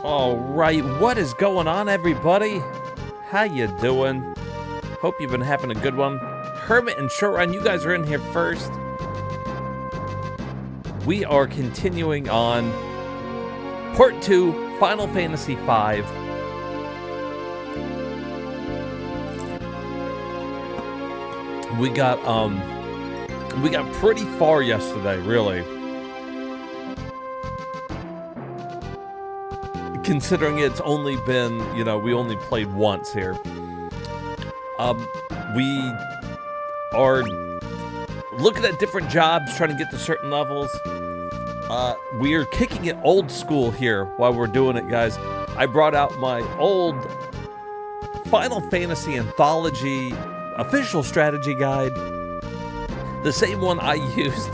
All right, what is going on, everybody? How you doing? Hope you've been having a good one. Hermit and Shortrun, you guys are in here first. We are continuing on Part 2, Final Fantasy V. We got pretty far yesterday, really. Considering it's only been, we only played once here. We are looking at different jobs, trying to get to certain levels. We are kicking it old school here while we're doing it, guys. I brought out my old Final Fantasy Anthology official strategy guide. The same one I used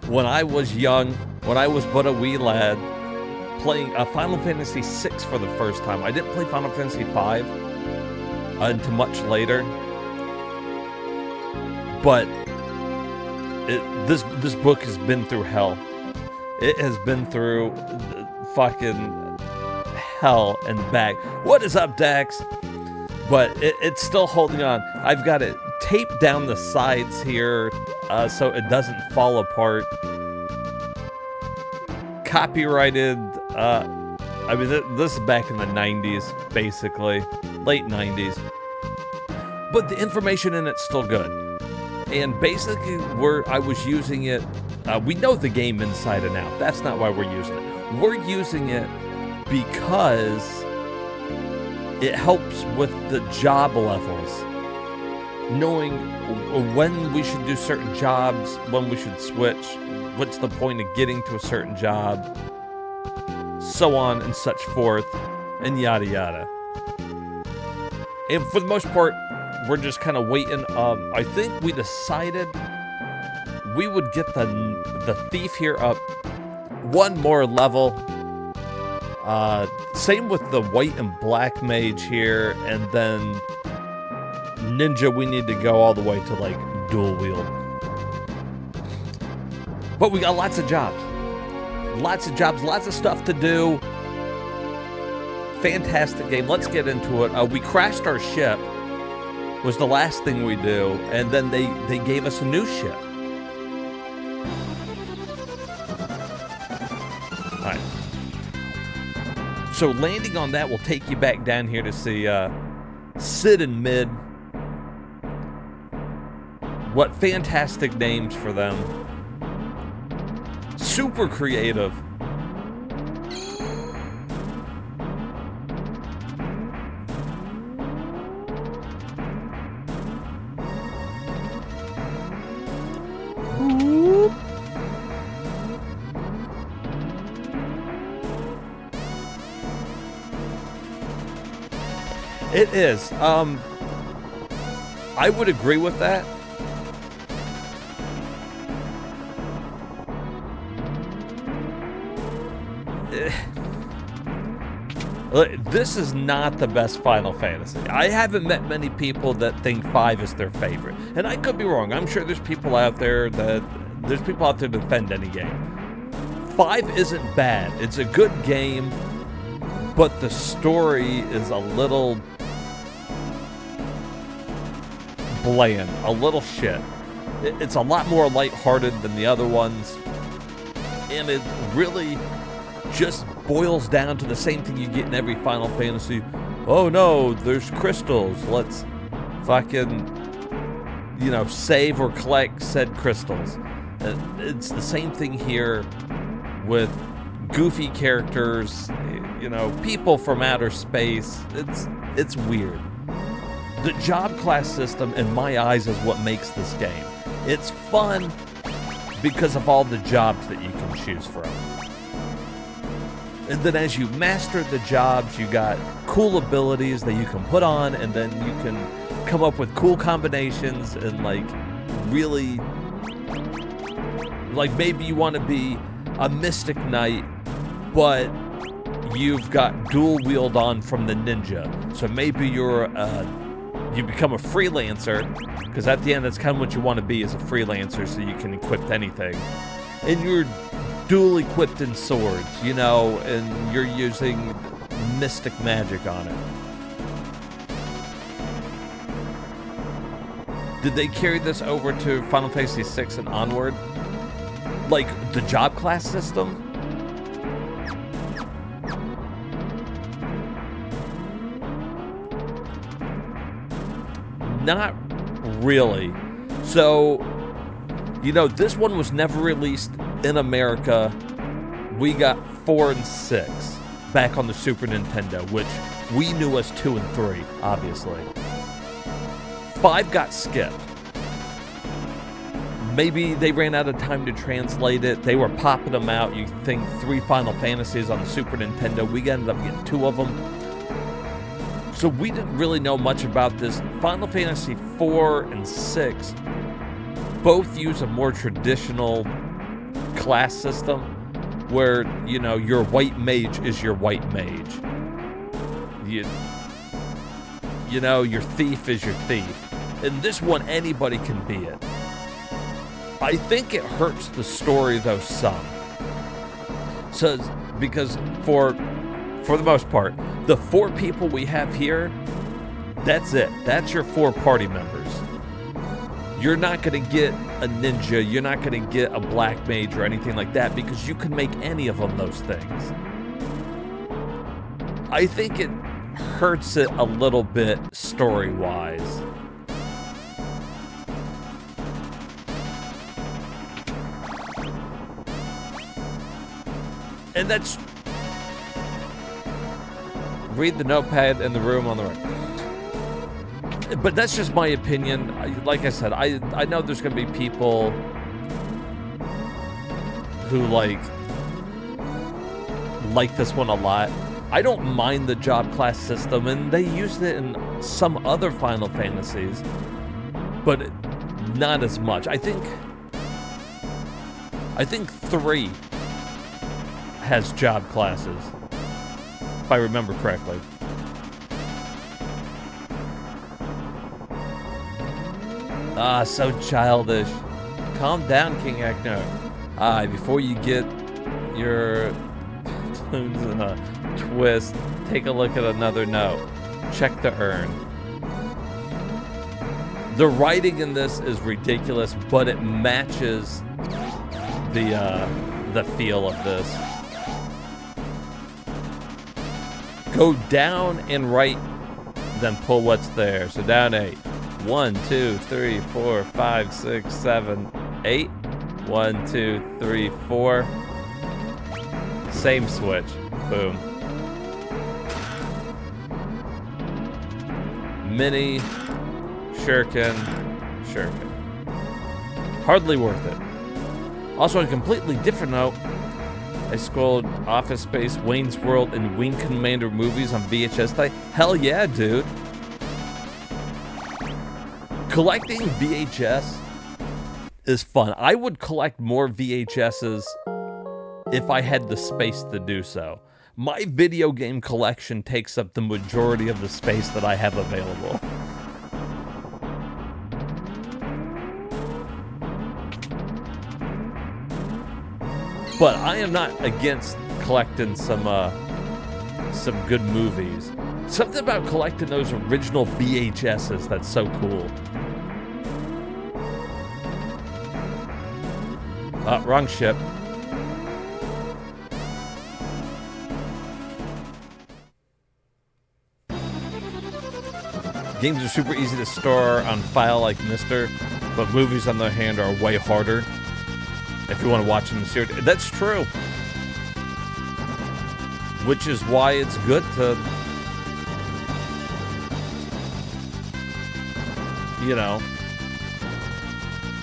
when I was young, when I was but a wee lad, playing Final Fantasy VI for the first time. I didn't play Final Fantasy V until much later. But this book has been through hell. It has been through fucking hell and back. What is up, Dax? But it's still holding on. I've got it taped down the sides here so it doesn't fall apart. Copyrighted. This is back in the 90s, basically. Late 90s. But the information in it's still good. And basically, where I was using it, we know the game inside and out. That's not why we're using it. We're using it because it helps with the job levels. Knowing when we should do certain jobs, when we should switch, what's the point of getting to a certain job, so on and such forth, and yada yada. And for the most part, we're just kind of waiting. I think we decided we would get the thief here up one more level. Same with the white and black mage here, and then ninja we need to go all the way to like dual wield. But we got lots of jobs, lots of stuff to do. Fantastic game. Let's get into it. We crashed our ship, was the last thing we do, and then they gave us a new ship. All right. So landing on that will take you back down here to see Sid and Mid. What fantastic names for them. Super creative. It is. I would agree with that. This is not the best Final Fantasy. I haven't met many people that think 5 is their favorite. And I could be wrong. I'm sure there's people out there that defend any game. 5 isn't bad. It's a good game, but the story is a little bland, a little shit. It's a lot more lighthearted than the other ones, and it really just boils down to the same thing you get in every Final Fantasy. Oh no, there's crystals. Let's fucking, save or collect said crystals. It's the same thing here with goofy characters, people from outer space. It's weird. The job class system, in my eyes, is what makes this game. It's fun because of all the jobs that you can choose from. And then as you master the jobs, you got cool abilities that you can put on, and then you can come up with cool combinations and really, maybe you want to be a Mystic Knight, but you've got dual wield on from the ninja. So maybe you become a freelancer, because at the end that's kind of what you want to be, as a freelancer, so you can equip anything. And you're dual equipped in swords, you know, and you're using mystic magic on it. Did they carry this over to Final Fantasy VI and onward? Like the job class system? Not really. So, you know, this one was never released in America. We got 4 and 6 back on the Super Nintendo, which we knew as 2 and 3, obviously. 5 got skipped. Maybe they ran out of time to translate it. They were popping them out. You think 3 Final Fantasies on the Super Nintendo. We ended up getting 2 of them. So we didn't really know much about this. Final Fantasy 4 and 6 both use a more traditional class system where, you know, your white mage is your white mage. You know, your thief is your thief. In this one, anybody can be it. I think it hurts the story, though, some. So, because for the most part, the 4 people we have here, that's it. That's your 4 party members. You're not going to get a ninja. You're not going to get a black mage or anything like that because you can make any of them those things. I think it hurts it a little bit story-wise. And that's... Read the notepad in the room on the right. But that's just my opinion. Like I said, I know there's going to be people who like this one a lot. I don't mind the job class system, and they used it in some other Final Fantasies, but not as much. I think 3 has job classes, if I remember correctly. Ah, so childish. Calm down, King Ecnar. Before you get your tunes in a twist, take a look at another note. Check the urn. The writing in this is ridiculous, but it matches the feel of this. Go down and right, then pull what's there. So down 8. 1, 2, 3, 4, 5, 6, 7, 8. 1, 2, 3, 4. Same switch. Boom. Mini, shuriken, shuriken. Hardly worth it. Also, on a completely different note, I scrolled Office Space, Wayne's World, and Wing Commander movies on VHS tape. Hell yeah, dude. Collecting VHS is fun. I would collect more VHSs if I had the space to do so. My video game collection takes up the majority of the space that I have available. But I am not against collecting some good movies. Something about collecting those original VHSs that's so cool. Wrong ship. Games are super easy to store on file like Mister, but movies on the other hand are way harder if you want to watch them in series. That's true. Which is why it's good to, you know,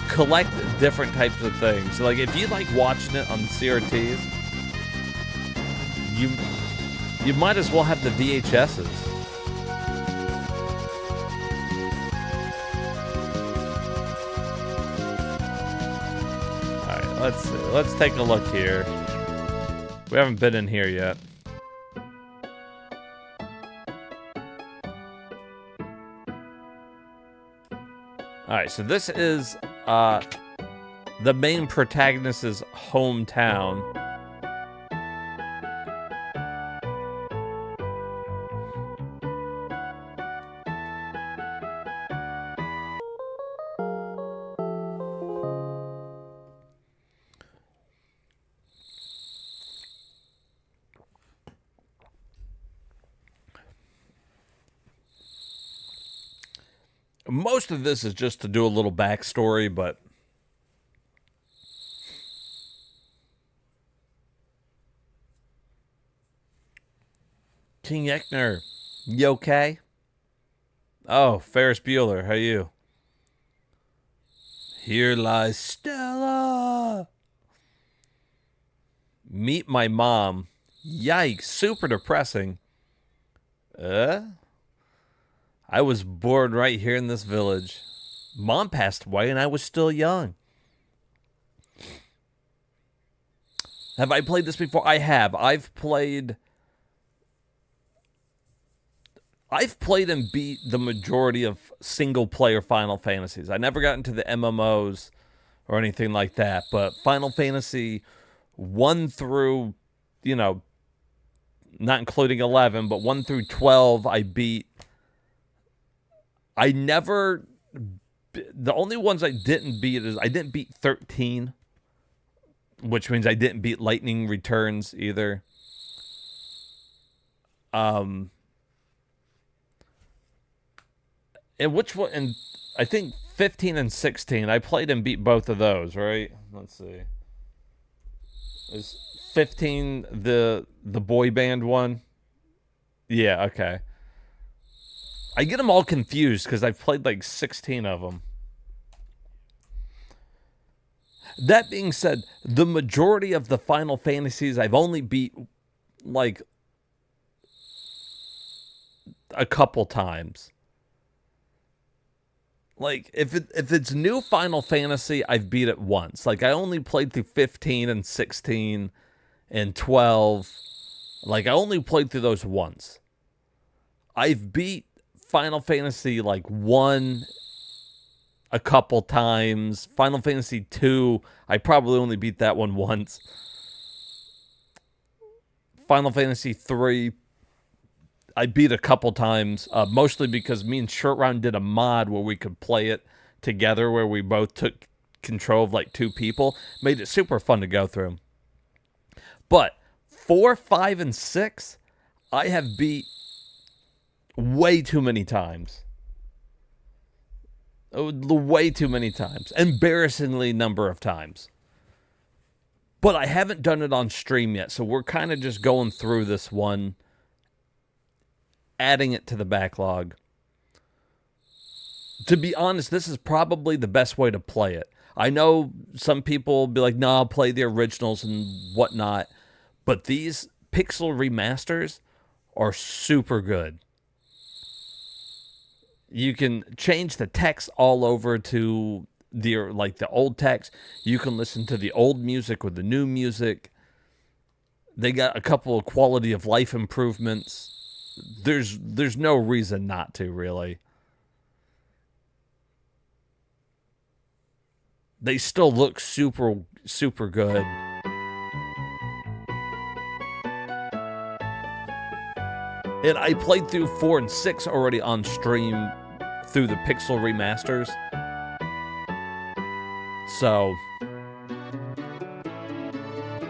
collect different types of things. Like if you like watching it on CRTs, you might as well have the VHSs. All right, let's see. Let's take a look here. We haven't been in here yet. All right, so this is the main protagonist's hometown. Most of this is just to do a little backstory, but King Ecnar, you okay? Oh, Ferris Bueller, how you? Here lies Stella. Meet my mom. Yikes, super depressing. I was born right here in this village. Mom passed away and I was still young. Have I played this before? I have. I've played and beat the majority of single-player Final Fantasies. I never got into the MMOs or anything like that, but Final Fantasy 1 through, not including 11, but 1 through 12, I beat. The only ones I didn't beat is I didn't beat 13, which means I didn't beat Lightning Returns either. And which one? And I think 15 and 16, I played and beat both of those, right? Let's see. Is 15 the boy band one? Yeah, okay. I get them all confused because I've played like 16 of them. That being said, the majority of the Final Fantasies I've only beat like a couple times. Like, if it's new Final Fantasy, I've beat it once. Like, I only played through 15 and 16 and 12. Like, I only played through those once. I've beat Final Fantasy, like, 1 a couple times. Final Fantasy 2, I probably only beat that one once. Final Fantasy 3, I beat a couple times, mostly because me and Shirtround did a mod where we could play it together, where we both took control of like 2 people. Made it super fun to go through. But 4, 5, and 6, I have beat way too many times. Way too many times. Embarrassingly number of times. But I haven't done it on stream yet, so we're kind of just going through this one, adding it to the backlog. To be honest, this is probably the best way to play it. I know some people will be like, no, I'll play the originals and whatnot, but these pixel remasters are super good. You can change the text all over to the old text. You can listen to the old music with the new music. They got a couple of quality of life improvements. There's no reason not to, really. They still look super, super good. And I played through 4 and 6 already on stream through the pixel remasters. So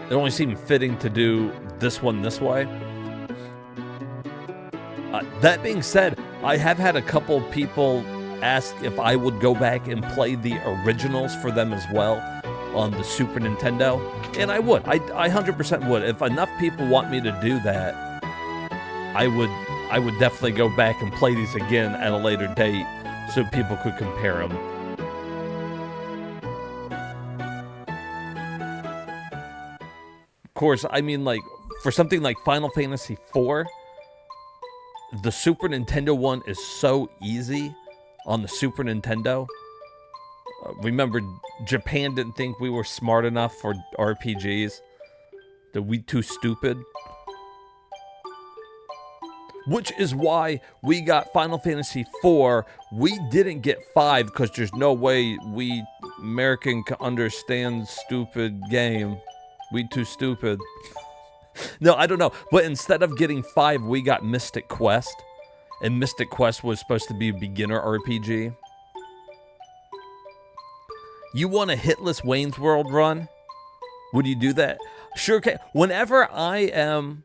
it only seemed fitting to do this one this way. That being said, I have had a couple people ask if I would go back and play the originals for them as well on the Super Nintendo. And I would. I 100% would. If enough people want me to do that, I would definitely go back and play these again at a later date so people could compare them. Of course, I mean, like, for something like Final Fantasy IV, the Super Nintendo one is so easy on the Super Nintendo. Remember, Japan didn't think we were smart enough for RPGs. That we too stupid. Which is why we got Final Fantasy IV. We didn't get 5 because there's no way we American can understand stupid game. We too stupid. No, I don't know. But instead of getting 5, we got Mystic Quest. And Mystic Quest was supposed to be a beginner RPG. You want a hitless Wayne's World run? Would you do that? Sure can. Whenever I am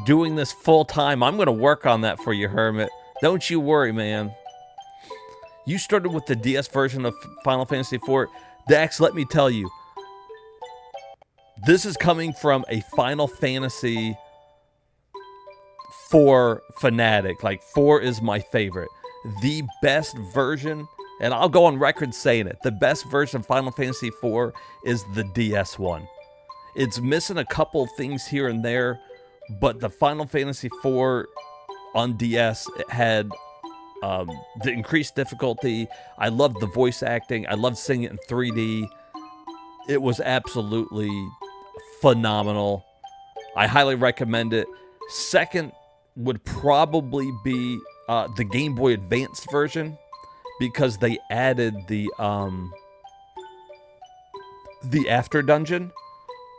doing this full time, I'm going to work on that for you, Hermit. Don't you worry, man. You started with the DS version of Final Fantasy IV. Dax, let me tell you. This is coming from a Final Fantasy 4 fanatic. Like, 4 is my favorite. The best version, and I'll go on record saying it, the best version of Final Fantasy 4 is the DS one. It's missing a couple things here and there, but the Final Fantasy 4 on DS, it had the increased difficulty. I loved the voice acting. I loved seeing it in 3D. It was absolutely phenomenal. I highly recommend it. Second would probably be the Game Boy Advance version, because they added the After Dungeon,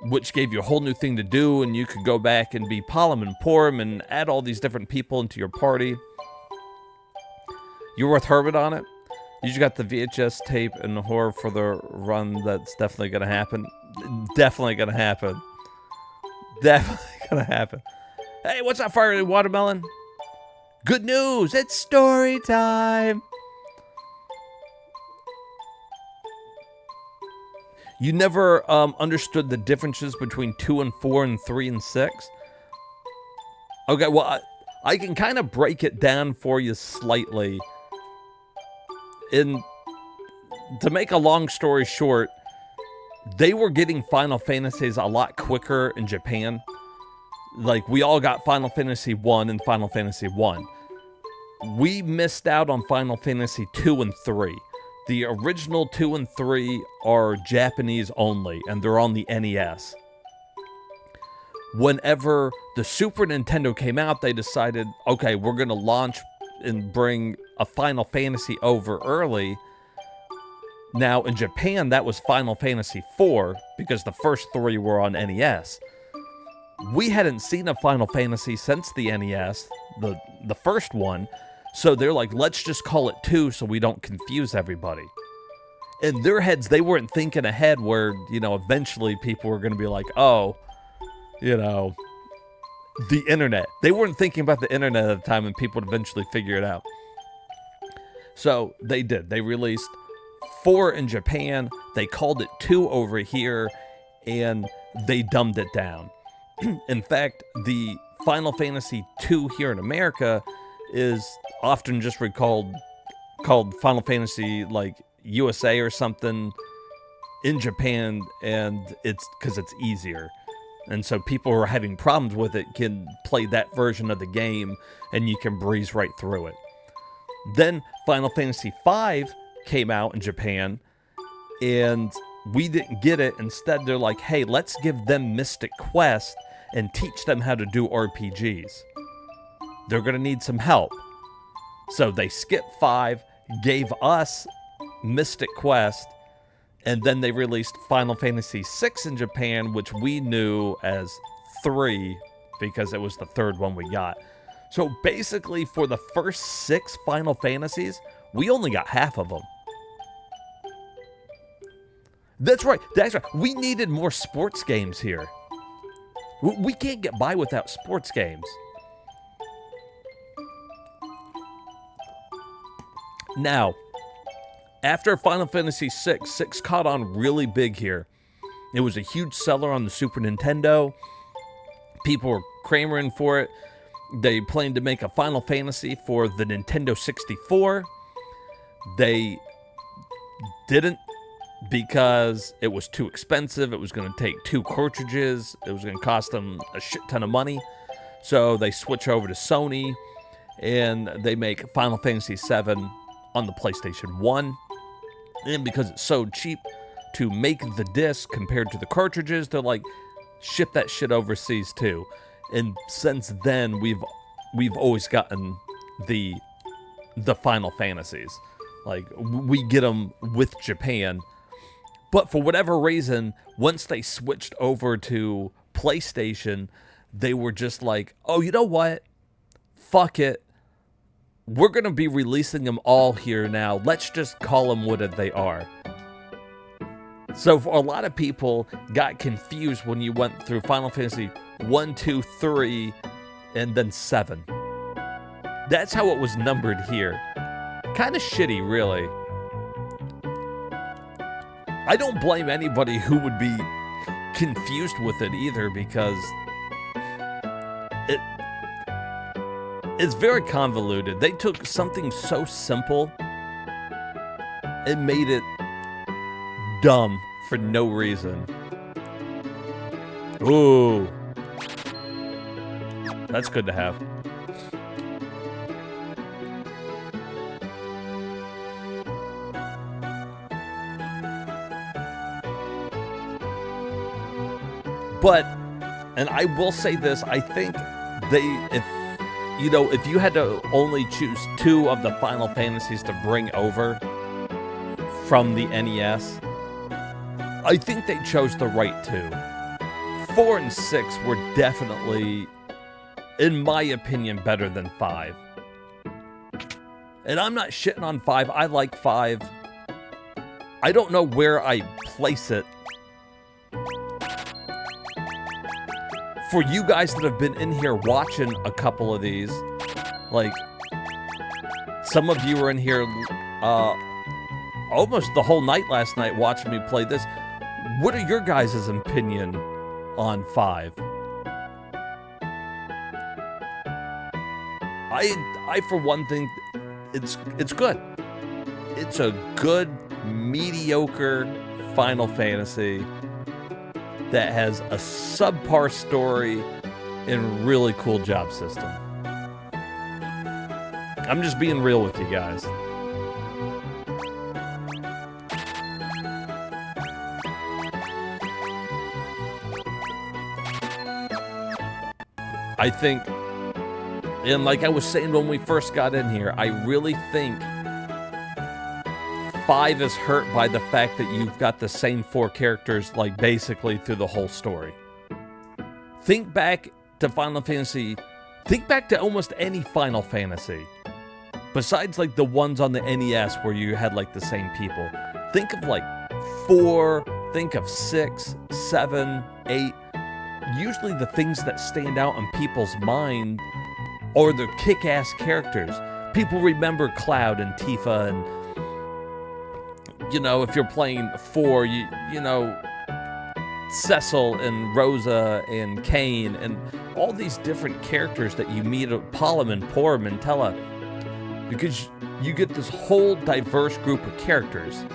which gave you a whole new thing to do, and you could go back and be Palom and Porum and add all these different people into your party. You're with Herbert on it. You just got the VHS tape and the horror for the run. That's definitely going to happen. Definitely going to happen. Definitely going to happen. Hey, what's up, Fiery Watermelon? Good news! It's story time! You never understood the differences between 2 and 4 and 3 and 6? Okay, well, I can kind of break it down for you slightly. To make a long story short, they were getting Final Fantasies a lot quicker in Japan. Like, we all got Final Fantasy 1 and Final Fantasy 1. We missed out on Final Fantasy 2 and 3. The original 2 and 3 are Japanese only, and they're on the NES. Whenever the Super Nintendo came out, they decided, okay, we're going to launch and bring a Final Fantasy over early. Now, in Japan, that was Final Fantasy IV, because the first 3 were on NES. We hadn't seen a Final Fantasy since the NES, the first one, so they're like, let's just call it 2 so we don't confuse everybody. In their heads, they weren't thinking ahead where, eventually people were going to be like, oh, the internet. They weren't thinking about the internet at the time, and people would eventually figure it out. So they did. They released 4 in Japan. They called it 2 over here, and they dumbed it down. In fact, the Final Fantasy 2 here in America is often just called Final Fantasy, like, USA or something in Japan, and it's because it's easier. And so people who are having problems with it can play that version of the game, and you can breeze right through it. Then Final Fantasy V came out in Japan, and we didn't get it. Instead, they're like, hey, let's give them Mystic Quest and teach them how to do RPGs. They're going to need some help. So they skipped 5, gave us Mystic Quest, and then they released Final Fantasy VI in Japan, which we knew as 3 because it was the third one we got. So basically, for the first 6 Final Fantasies, we only got half of them. That's right. We needed more sports games here. We can't get by without sports games. Now, after Final Fantasy VI, 6 caught on really big here. It was a huge seller on the Super Nintendo. People were clamoring for it. They planned to make a Final Fantasy for the Nintendo 64. They didn't, because it was too expensive. It was going to take 2 cartridges. It was going to cost them a shit ton of money. So they switch over to Sony, and they make Final Fantasy VII on the PlayStation 1. And because it's so cheap to make the disc compared to the cartridges, they're like, ship that shit overseas too. And since then, we've always gotten the Final Fantasies. Like, we get them with Japan. But for whatever reason, once they switched over to PlayStation, they were just like, oh, you know what? Fuck it. We're going to be releasing them all here now. Let's just call them what they are. So for a lot of people got confused when you went through Final Fantasy 1, 2, 3, and then 7. That's how it was numbered here. Kind of shitty, really. I don't blame anybody who would be confused with it either, because it's very convoluted. They took something so simple and made it dumb for no reason. Ooh. That's good to have. But, and I will say this, I think if you had to only choose 2 of the Final Fantasies to bring over from the NES, I think they chose the right 2. 4 and 6 were definitely, in my opinion, better than 5. And I'm not shitting on 5. I like 5. I don't know where I place it. For you guys that have been in here watching a couple of these, like, some of you were in here almost the whole night last night watching me play this. What are your guys' opinion on 5? I for one think it's good. It's a good, mediocre Final Fantasy that has a subpar story and really cool job system. I'm just being real with you guys. I think, and like I was saying when we first got in here, I really think 5 is hurt by the fact that you've got the same 4 characters, like, basically through the whole story. Think back to Final Fantasy. Think back to almost any Final Fantasy. Besides, like, the ones on the NES where you had, like, the same people. Think of, like, 4, think of 6, 7, 8. Usually the things that stand out in people's mind are the kick-ass characters. People remember Cloud and Tifa and, you know, if you're playing 4, you know, Cecil and Rosa and Kane and all these different characters that you meet at Palamon, Porum, and Tella, because you get this whole diverse group of characters.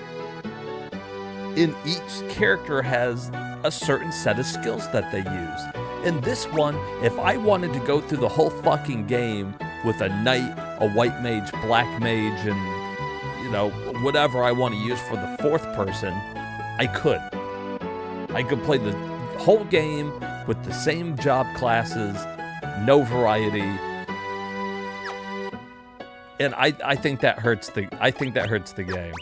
And each character has a certain set of skills that they use. In this one, if I wanted to go through the whole fucking game with a knight, a white mage, black mage, and, you know, whatever I want to use for the 4th person, I could. I could play the whole game with the same job classes, no variety. And I think that hurts the game.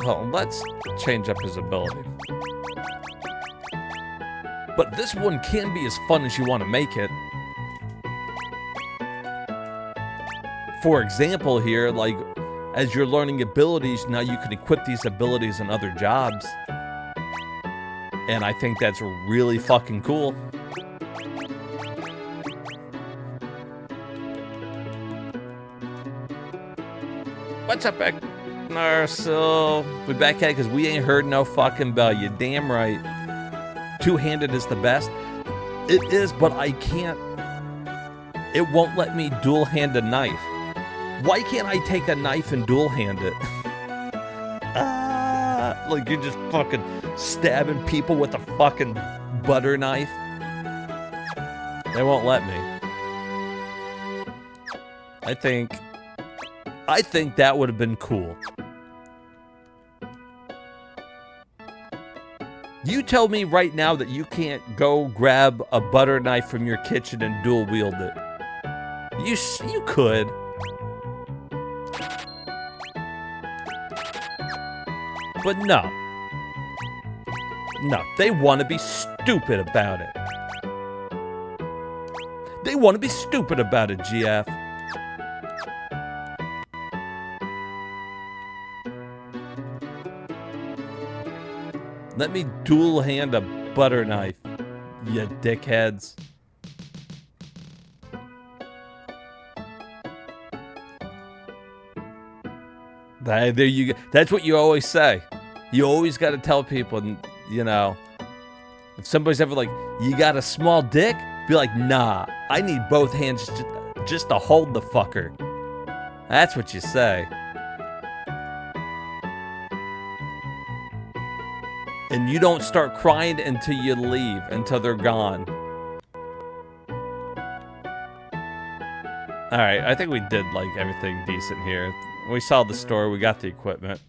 Well, let's change up his ability. But this one can be as fun as you want to make it. For example here, like, as you're learning abilities, now you can equip these abilities in other jobs. And I think that's really fucking cool. What's up, Ecnar? So, we back at it because we ain't heard no fucking bell. You damn right. Two-handed is the best. It is, but I can't. It won't let me dual-hand a knife. Why can't I take a knife and dual-hand it? Like you're just fucking stabbing people with a fucking butter knife. They won't let me. I think that would have been cool. You tell me right now that you can't go grab a butter knife from your kitchen and dual wield it. You could. But no. No, they want to be stupid about it. They want to be stupid about it, GF. Let me dual hand a butter knife, you dickheads. There you go. That's what you always say. You always got to tell people, you know, if somebody's ever like, you got a small dick? Be like, nah, I need both hands just to hold the fucker. That's what you say. And you don't start crying until you leave, until they're gone. Alright, I think we did like everything decent here. We saw the store, we got the equipment.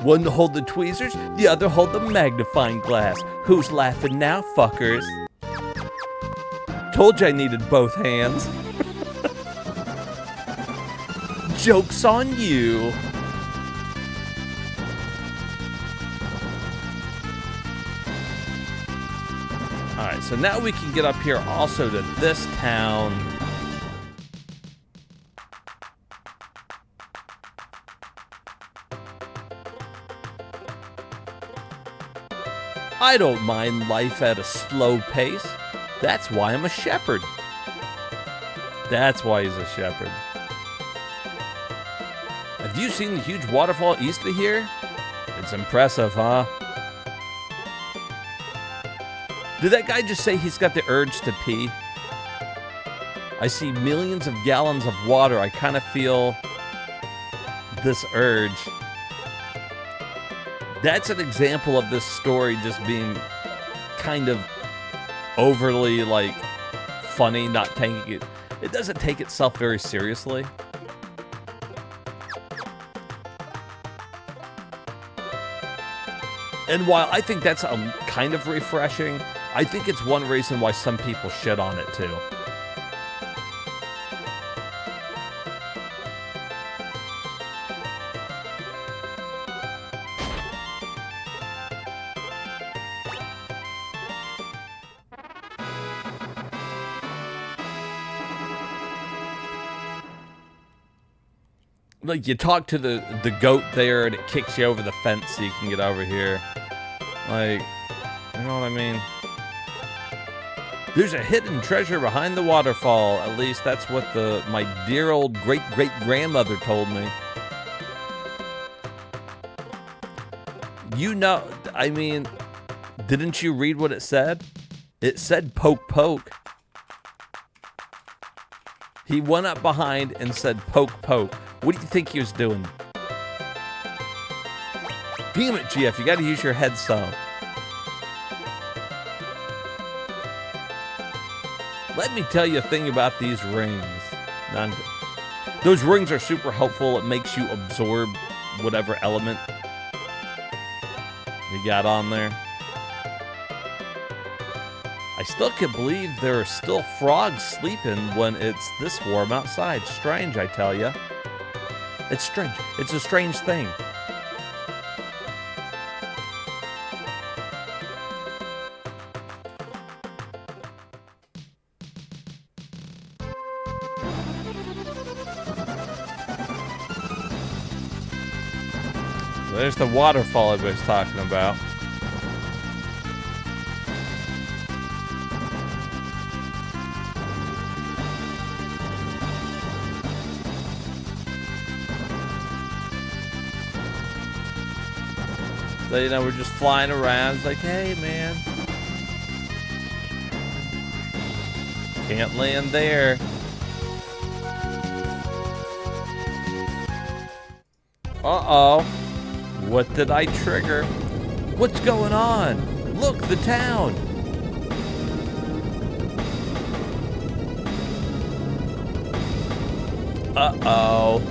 One to hold the tweezers, the other hold the magnifying glass. Who's laughing now, fuckers? Told you I needed both hands. Joke's on you. Alright, so now we can get up here also to this town. I don't mind life at a slow pace. That's why I'm a shepherd. That's why he's a shepherd. Have you seen the huge waterfall east of here? It's impressive, huh? Did that guy just say he's got the urge to pee? I see millions of gallons of water. I kind of feel this urge. That's an example of this story just being kind of overly, like, funny, not taking it. It doesn't take itself very seriously. And while I think that's kind of refreshing, I think it's one reason why some people shit on it too. Like, you talk to the goat there and it kicks you over the fence so you can get over here. Like, you know what I mean? There's a hidden treasure behind the waterfall. At least that's what my dear old great-great-grandmother told me. You know, I mean, didn't you read what it said? It said poke poke. He went up behind and said poke poke. What do you think he was doing? Damn it, GF, you gotta use your head some. Let me tell you a thing about these rings. Those rings are super helpful. It makes you absorb whatever element you got on there. I still can't believe there are still frogs sleeping when it's this warm outside. Strange, I tell you. It's strange. It's a strange thing. There's the waterfall I was talking about. So, you know, we're just flying around. It's like, hey, man. Can't land there. Uh-oh. What did I trigger? What's going on? Look, the town. Uh-oh.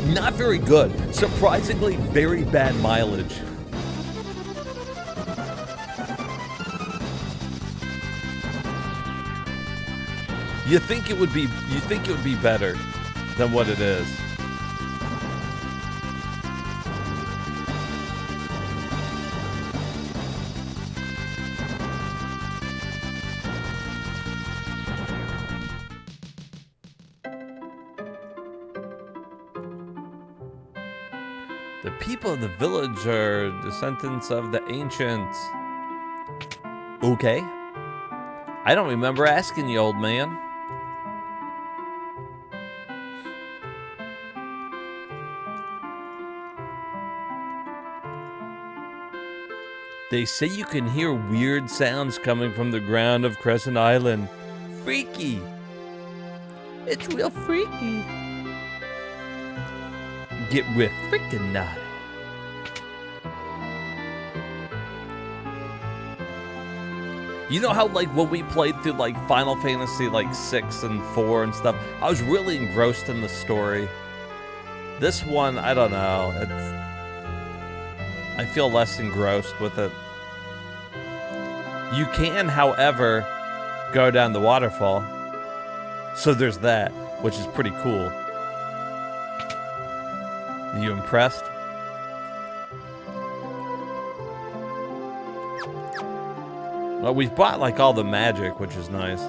Not very good. Surprisingly, very bad mileage. You think it would be better than what it is. The people of the village are descendants of the ancients. Okay. I don't remember asking you, old man. They say you can hear weird sounds coming from the ground of Crescent Island. Freaky. It's real freaky. Get real freaking naughty. You know how, like, when we played through, like, Final Fantasy, like, 6 and 4 and stuff, I was really engrossed in the story. This one, I don't know. I feel less engrossed with it. You can, however, go down the waterfall. So there's that, which is pretty cool. Are you impressed? Well, we've bought, like, all the magic, which is nice.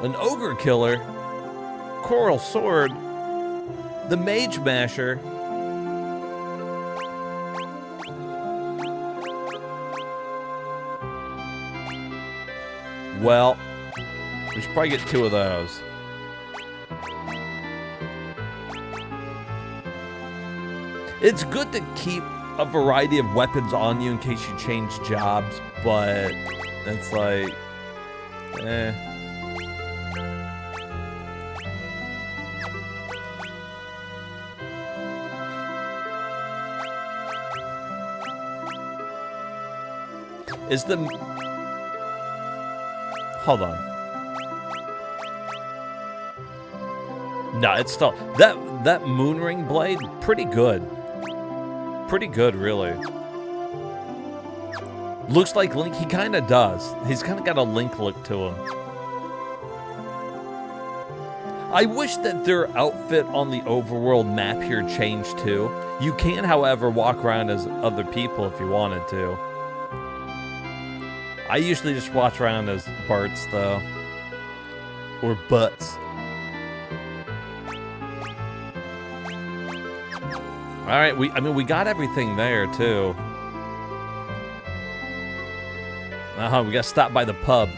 An ogre killer, coral sword, the mage masher, well, we should probably get 2 of those. It's good to keep a variety of weapons on you in case you change jobs, but it's like, Is the... Hold on. No, it's still... That Moonring blade, pretty good. Pretty good, really. Looks like Link. He kind of does. He's kind of got a Link look to him. I wish that their outfit on the overworld map here changed too. You can, however, walk around as other people if you wanted to. I usually just walk around as Barts, though. Or Butts. Alright, we got everything there, too. We gotta stop by the pub.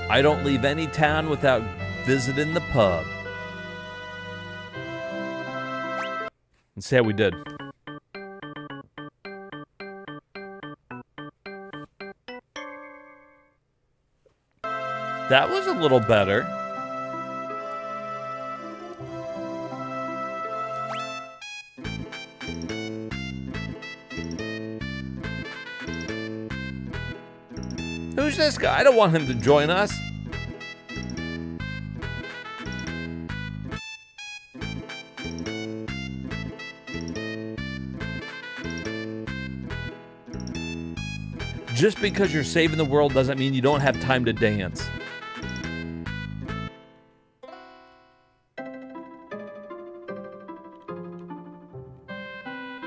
I don't leave any town without visiting the pub. Let's see how we did. That was a little better. Who's this guy? I don't want him to join us. Just because you're saving the world doesn't mean you don't have time to dance.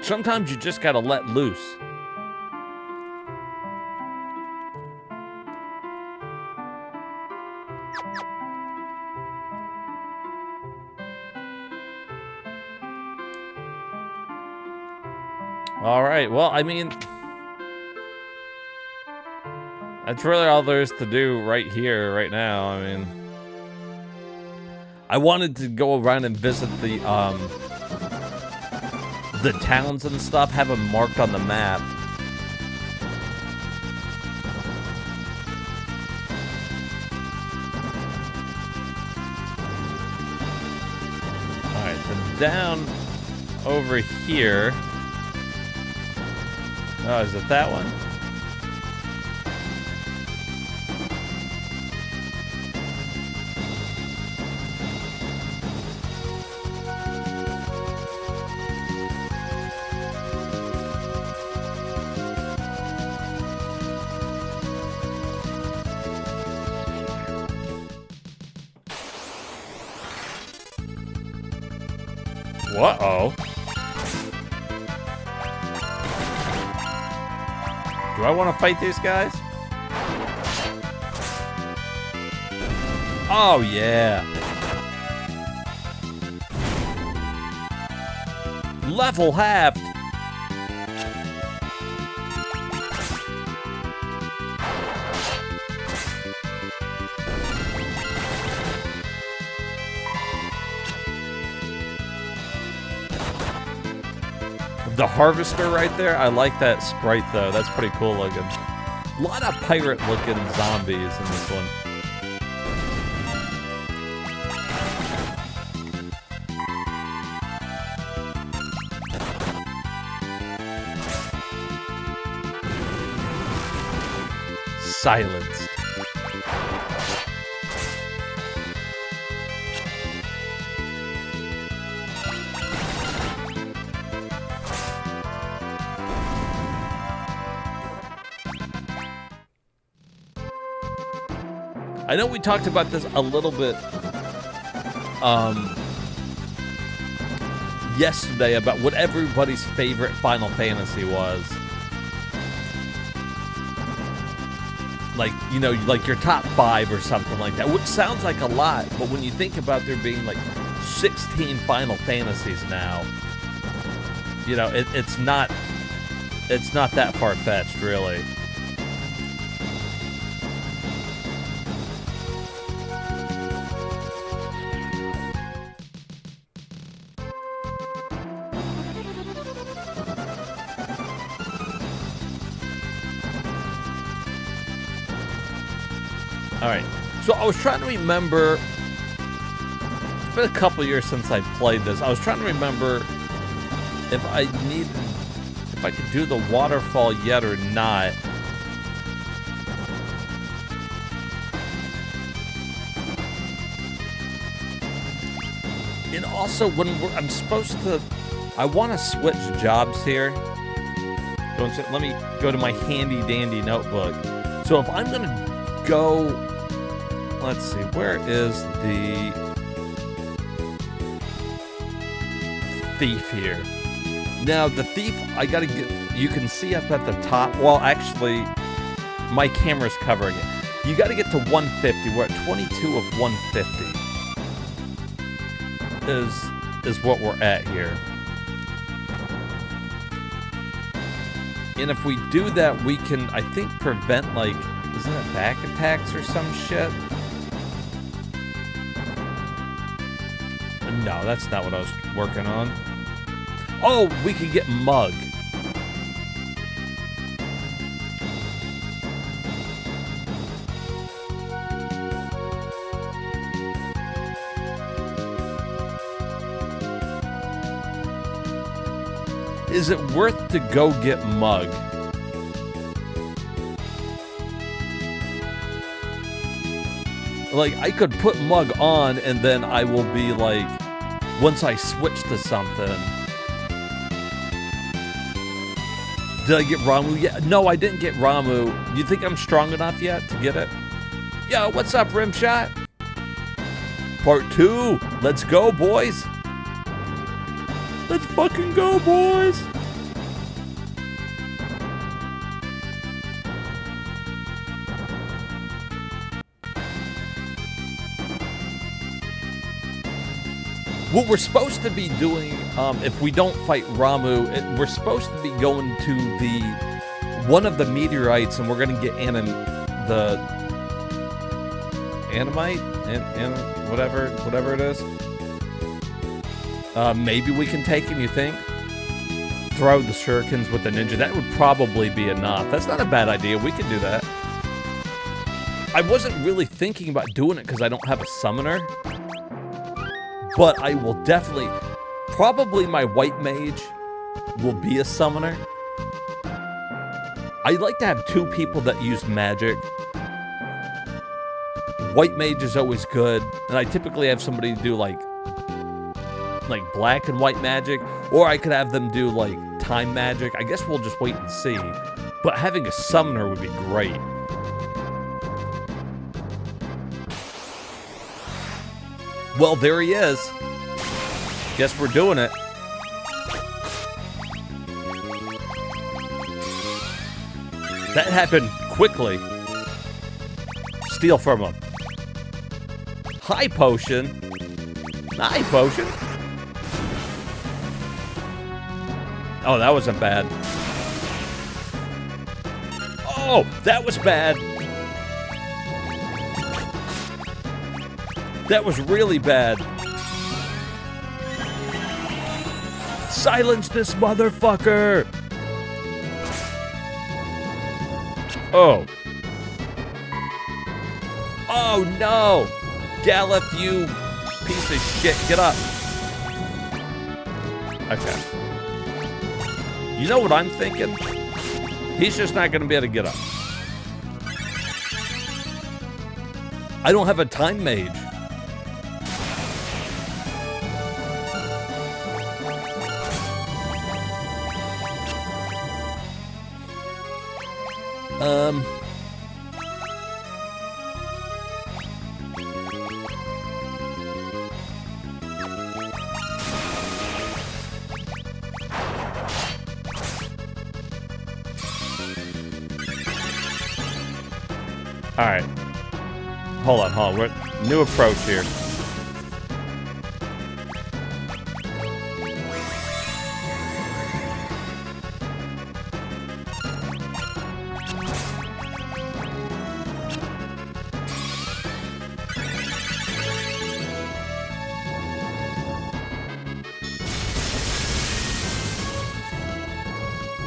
Sometimes you just gotta let loose. All right, well, I mean, that's really all there is to do right here, right now. I mean, I wanted to go around and visit the towns and stuff, have them marked on the map. All right, then down over here. Oh, is it that one? Uh-oh. Do I want to fight these guys? Oh, yeah. Level halved. The harvester right there, I like that sprite though. That's pretty cool looking. A lot of pirate looking zombies in this one. Silenced. I know we talked about this a little bit yesterday about what everybody's favorite Final Fantasy was. Like, you know, like your top 5 or something like that, which sounds like a lot, but when you think about there being like 16 Final Fantasies now, you know, it's not that far-fetched, really. Alright, so I was trying to remember, it's been a couple years since I played this. I was trying to remember if I could do the waterfall yet or not. And also, I'm supposed to, I want to switch jobs here. Let me go to my handy dandy notebook. So if I'm going to go, let's see, where is the thief here? Now, the thief, I gotta get, you can see up at the top, well, actually, my camera's covering it. You gotta get to 150, we're at 22 of 150 is what we're at here. And if we do that, we can, I think, prevent, like, isn't it back attacks or some shit? No, that's not what I was working on. Oh, we could get Mug. Is it worth to go get Mug? Like, I could put Mug on, and then I will be like, once I switch to something. Did I get Ramu yet? No, I didn't get Ramu. You think I'm strong enough yet to get it? Yo, what's up, Rimshot? Part 2. Let's go, boys. Let's fucking go, boys. What we're supposed to be doing, if we don't fight Ramu, we're supposed to be going to one of the meteorites, and we're gonna get the animite, and whatever it is. Maybe we can take him. You think? Throw the shurikens with the ninja. That would probably be enough. That's not a bad idea. We could do that. I wasn't really thinking about doing it because I don't have a summoner. But I will definitely, probably my white mage will be a summoner. I like to have 2 people that use magic. White mage is always good, and I typically have somebody do like black and white magic, or I could have them do like time magic. I guess we'll just wait and see. But having a summoner would be great. Well, there he is. Guess we're doing it. That happened quickly. Steal from him. High potion. High potion. Oh, that wasn't bad. Oh, that was bad. That was really bad. Silence this motherfucker. Oh. Oh, no. Gallup, you piece of shit. Get up. Okay. You know what I'm thinking? He's just not going to be able to get up. I don't have a time mage. All right. Hold on. We're new approach here.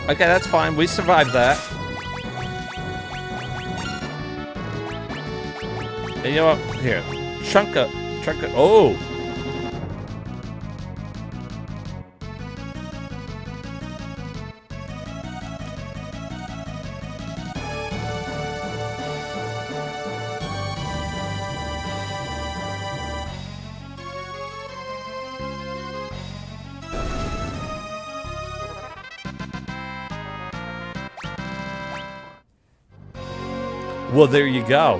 Okay, that's fine. We survived that. And you know what? Here. Chunk up. Oh! Well, there you go.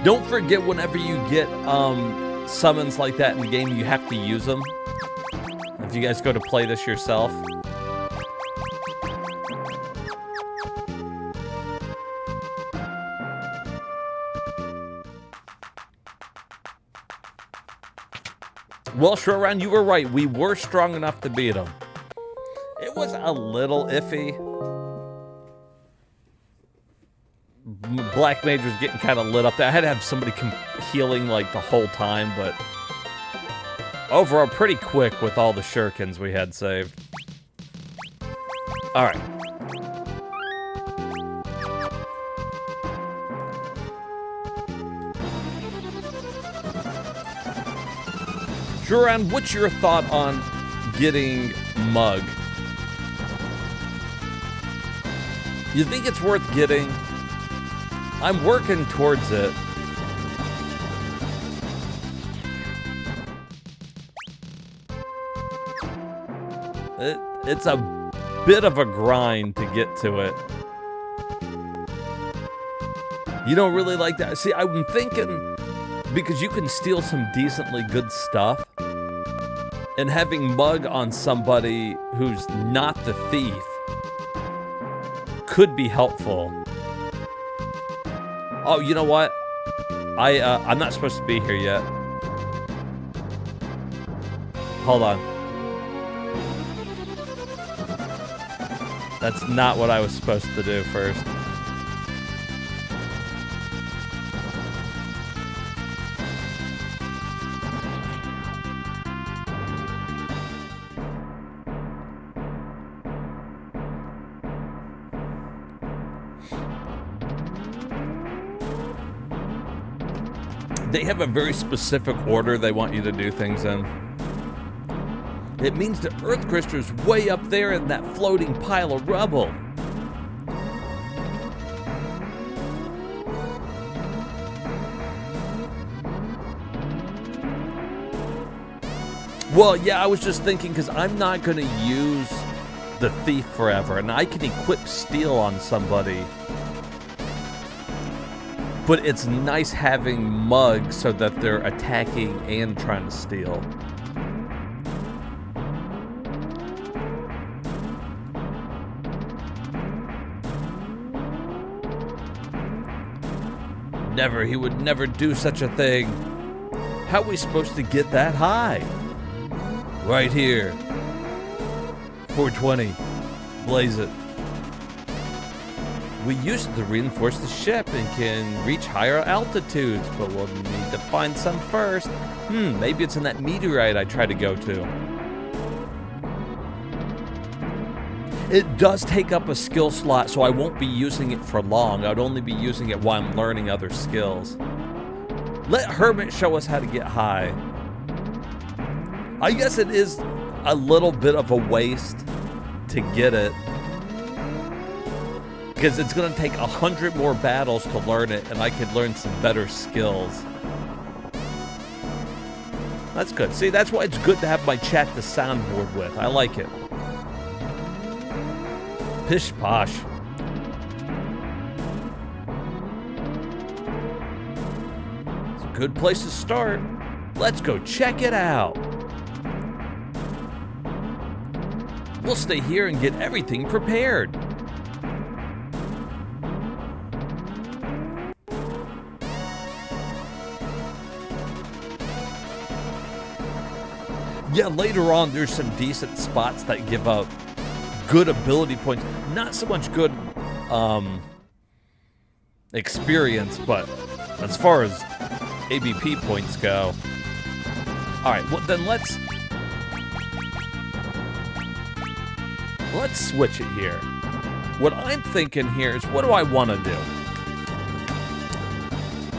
Don't forget, whenever you get summons like that in the game, you have to use them. If you guys go to play this yourself. Well, Shroran, you were right. We were strong enough to beat him. It was a little iffy. Black Mage was getting kind of lit up there. I had to have somebody healing like the whole time, but overall pretty quick with all the shurikens we had saved. All right. Shroran, what's your thought on getting Mug? You think it's worth getting? I'm working towards it. It's a bit of a grind to get to it. You don't really like that? See, I'm thinking, because you can steal some decently good stuff, and having Mug on somebody who's not the thief could be helpful. Oh, you know what? I'm not supposed to be here yet. Hold on. That's not what I was supposed to do first. They have a very specific order they want you to do things in. It means the Earth Crystal's way up there in that floating pile of rubble. Well, yeah, I was just thinking, because I'm not going to use the thief forever, and I can equip steal on somebody But it's nice having mugs so that they're attacking and trying to steal. Never, he would never do such a thing. How are we supposed to get that high? Right here. 420. Blaze it. We use it to reinforce the ship and can reach higher altitudes, but we'll need to find some first. Maybe it's in that meteorite I tried to go to. It does take up a skill slot, so I won't be using it for long. I'd only be using it while I'm learning other skills. Let Hermit show us how to get high. I guess it is a little bit of a waste to get it, because it's going to take 100 more battles to learn it, and I could learn some better skills. That's good. See, that's why it's good to have my chat to soundboard with. I like it. Pish posh. It's a good place to start. Let's go check it out. We'll stay here and get everything prepared. Yeah, later on there's some decent spots that give up good ability points. Not so much good experience, but as far as ABP points go. Alright, well then let's switch it here. What I'm thinking here is, what do I want to do?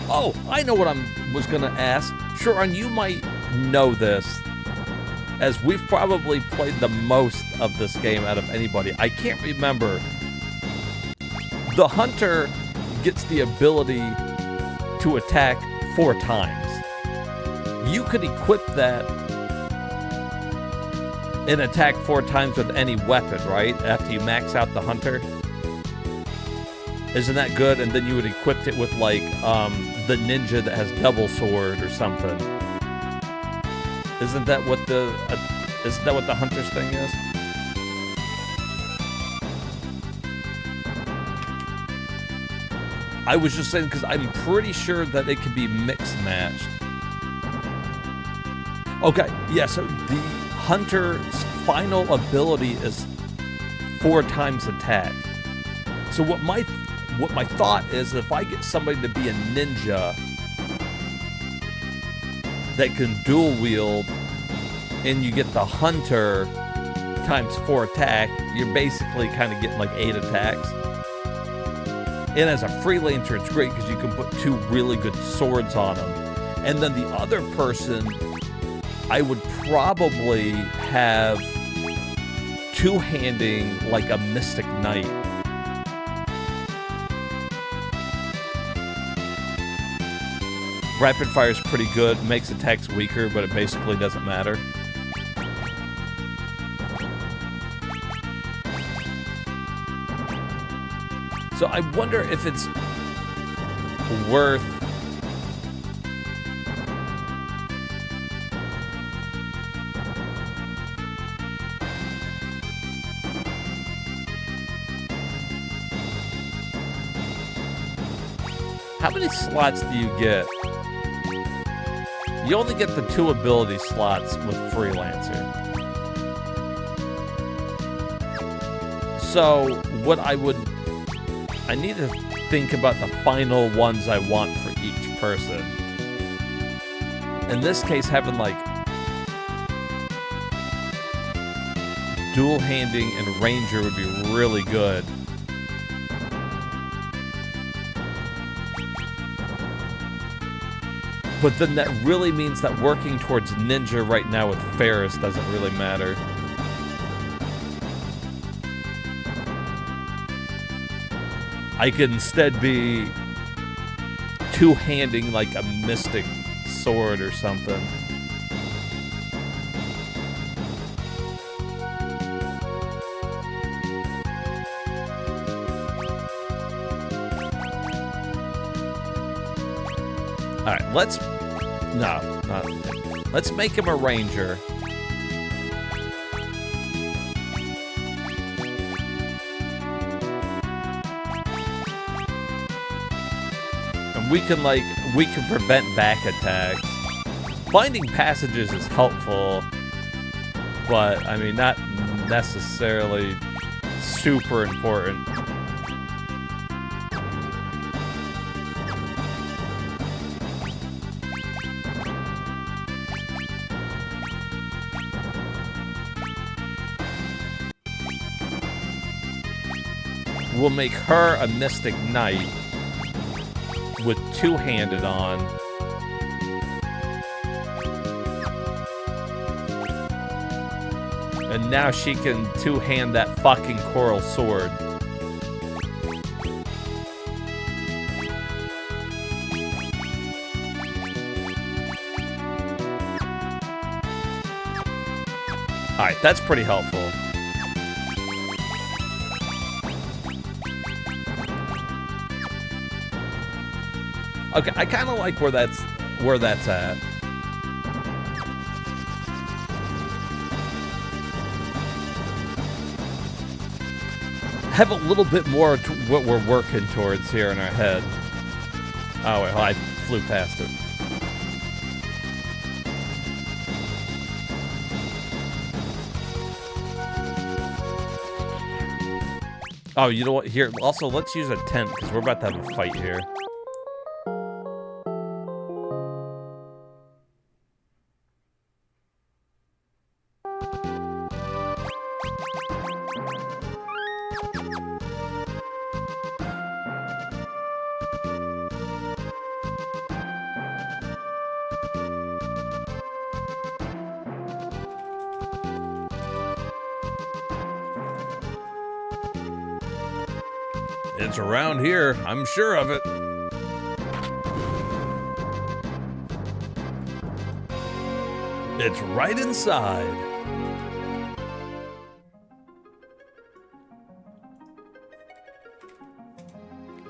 Oh, I know what I was going to ask. Sharon, you might know this, as we've probably played the most of this game out of anybody. I can't remember. The Hunter gets the ability to attack 4 times. You could equip that and attack 4 times with any weapon, right? After you max out the Hunter. Isn't that good? And then you would equip it with, like, the ninja that has double sword or something. Isn't that what the Hunter's thing is? I was just saying, because I'm pretty sure that it can be mix-matched. Okay, yeah, so the Hunter's final ability is 4 times attack. So what my thought is, if I get somebody to be a ninja that can dual wield, and you get the Hunter times 4 attack, you're basically kind of getting like 8 attacks. And as a freelancer, it's great because you can put 2 really good swords on them. And then the other person, I would probably have 2-handing like a Mystic Knight. Rapid fire is pretty good, makes attacks weaker, but it basically doesn't matter. So I wonder if it's worth how many slots do you get? You only get the 2 ability slots with Freelancer. So what I need to think about the final ones I want for each person. In this case, having like dual handing and ranger would be really good. But then that really means that working towards ninja right now with Ferris doesn't really matter. I could instead be 2-handing like a mystic sword or something. Alright, let's... No, not... Let's make him a ranger. And we can prevent back attacks. Finding passages is helpful, but, I mean, not necessarily super important. We'll make her a Mystic Knight with two-handed on. And now she can two-hand that fucking coral sword. Alright, that's pretty helpful. Okay, I kind of like where that's at. Have a little bit more to what we're working towards here in our head. Oh wait, I flew past it. Oh, you know what? Here, also, let's use a tent because we're about to have a fight here. It's around here, I'm sure of it. It's right inside.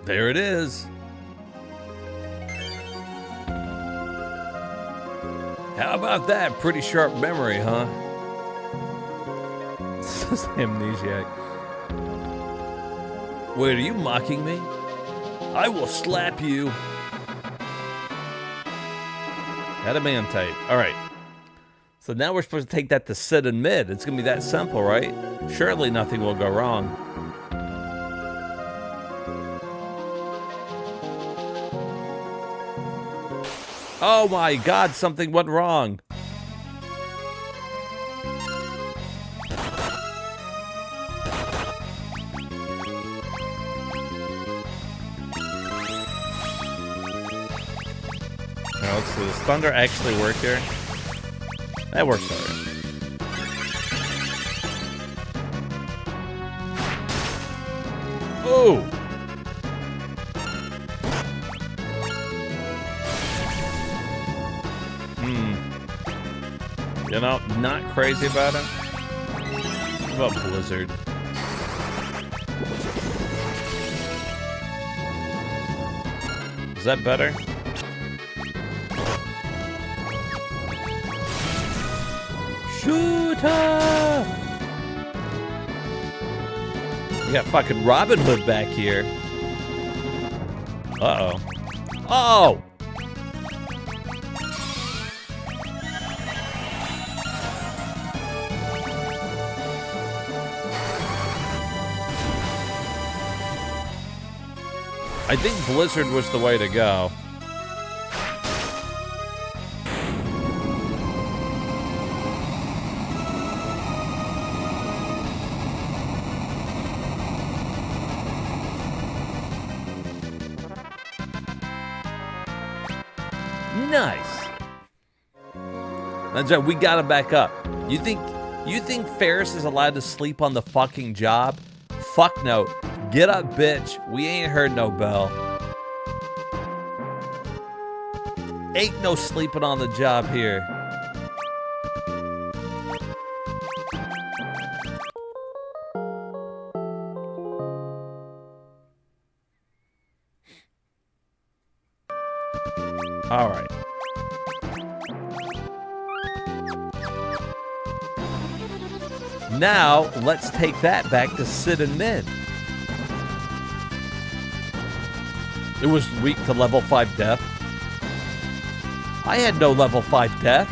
There it is. How about that? Pretty sharp memory, huh? This is Amnesiac. Wait, are you mocking me? I will slap you. Adamantite. All right. So now we're supposed to take that to Sid and Mid. It's going to be that simple, right? Surely nothing will go wrong. Oh my God, something went wrong. Now, let's see, does thunder actually work here? That works alright. Oh! You know, not crazy about it. What about Blizzard? Is that better? Shooter! We got fucking Robin Hood back here. Uh-oh. Oh! I think Blizzard was the way to go. Nice. That's right, we got him back up. You think Ferris is allowed to sleep on the fucking job? Fuck no. Get up, bitch. We ain't heard no bell. Ain't no sleeping on the job here. All right. Now, let's take that back to Sid and Mid. It was weak to level 5 death. I had no level 5 death.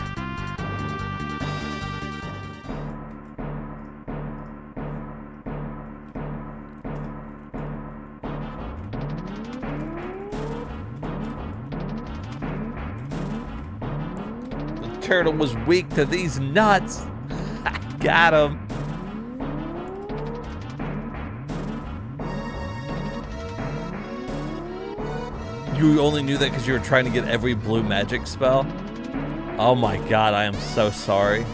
The turtle was weak to these nuts. I got him. You only knew that because you were trying to get every blue magic spell? Oh my god, I am so sorry.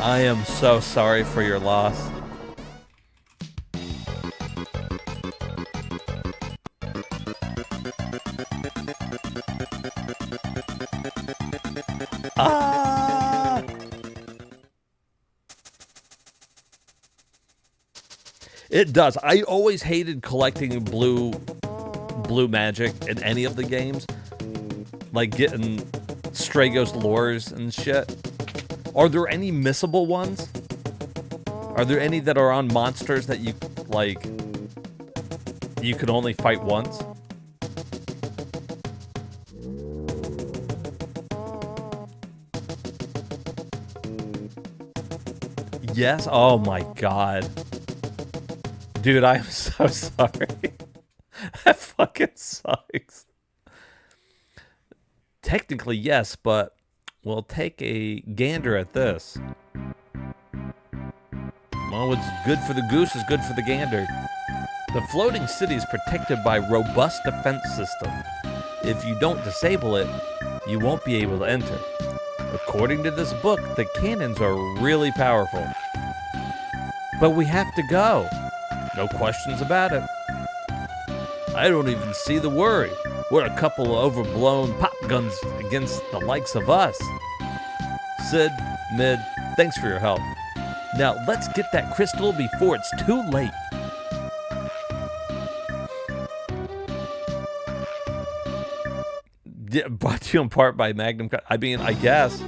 I am so sorry for your loss. Ah! It does. I always hated collecting blue magic in any of the games, like getting Strago's lures and shit. Are there any missable ones? Are there any that are on monsters that you like you could only fight once? Yes. Oh my god, dude, I am so sorry. That fucking sucks. Technically, yes, but we'll take a gander at this. Well, what's good for the goose is good for the gander. The floating city is protected by a robust defense system. If you don't disable it, you won't be able to enter. According to this book, the cannons are really powerful. But we have to go. No questions about it. I don't even see the worry. What a couple of overblown pop guns against the likes of us. Sid, Mid, thanks for your help. Now let's get that crystal before it's too late. Brought to you in part by Magnum. I mean, I guess.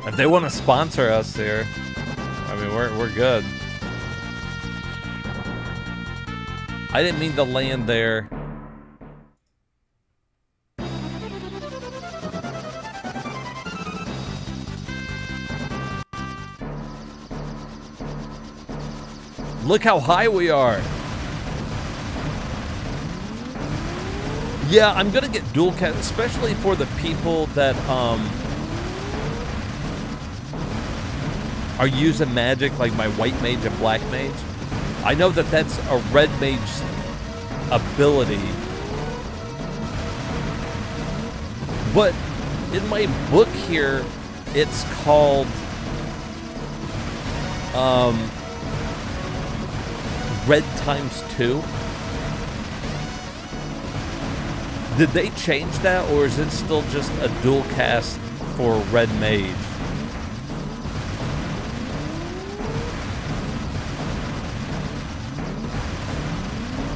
If they want to sponsor us here, I mean, we're good. I didn't mean to land there. Look how high we are. Yeah, I'm gonna get dual cast, especially for the people that are using magic like my white mage and black mage. I know that that's a red mage's ability, but in my book here, it's called red ×2. Did they change that, or is it still just a dual cast for red mage?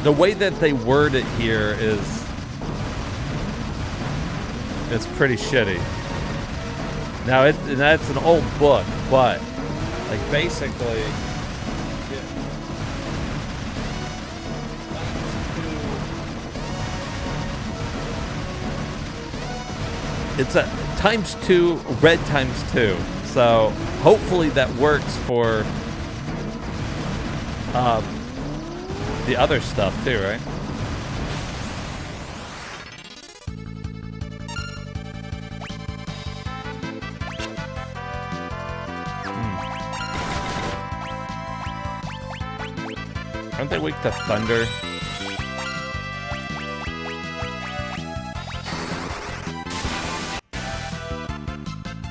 The way that they word it here is, it's pretty shitty. Now that's an old book, but like basically, it's a ×2, red ×2. So hopefully that works for the other stuff too, right? Aren't they weak to thunder?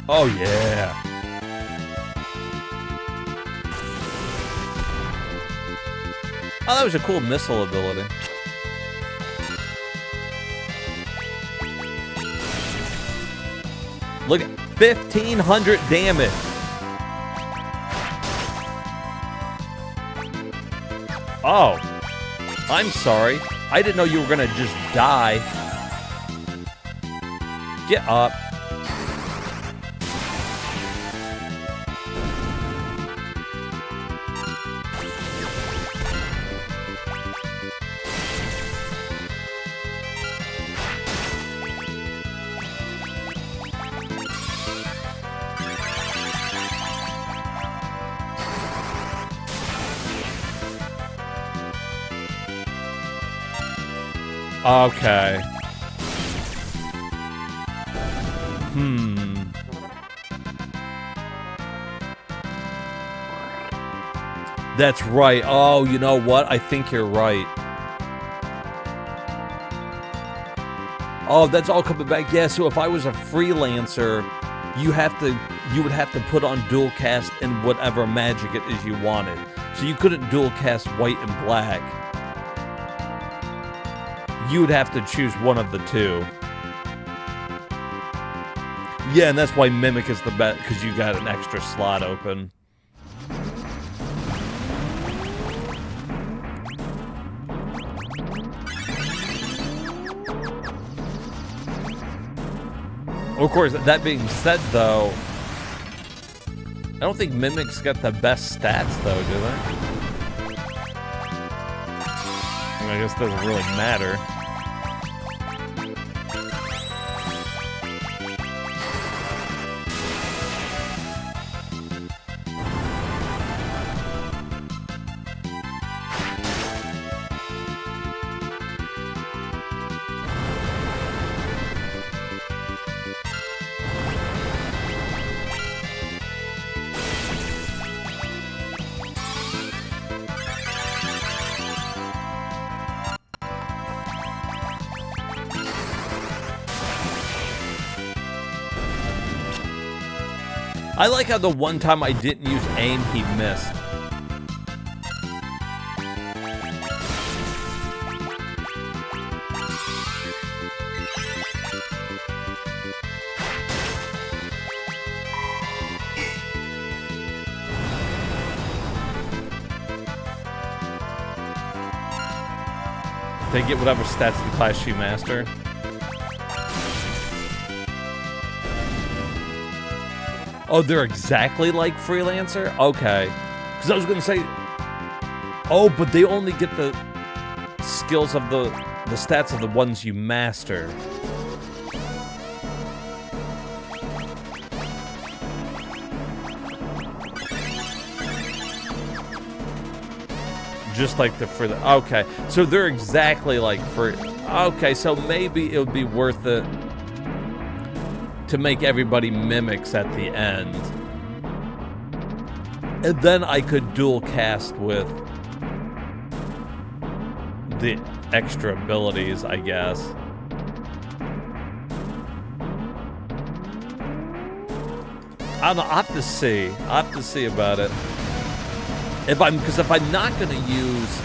Oh yeah. Oh, that was a cool missile ability. Look at 1,500 damage. Oh, I'm sorry. I didn't know you were gonna just die. Get up. Okay. That's right. Oh, you know what? I think you're right. Oh, that's all coming back. Yeah, so if I was a freelancer, you would have to put on dual cast in whatever magic it is you wanted. So you couldn't dual cast white and black. You would have to choose one of the two. Yeah, and that's why Mimic is the best, because you got an extra slot open. Of course, that being said, though, I don't think Mimic's got the best stats, though, do they? I guess it doesn't really matter. I like how the one time I didn't use aim, he missed. They get whatever stats the class you master. Oh, they're exactly like Freelancer? Okay. Because I was going to say... Oh, but they only get the skills of the stats of the ones you master. Just like the... Okay. So they're exactly like okay, so maybe it would be worth it to make everybody mimics at the end. And then I could dual cast with the extra abilities, I guess. I don't know, I'll have to see. I'll have to see about it. Because if I'm not gonna use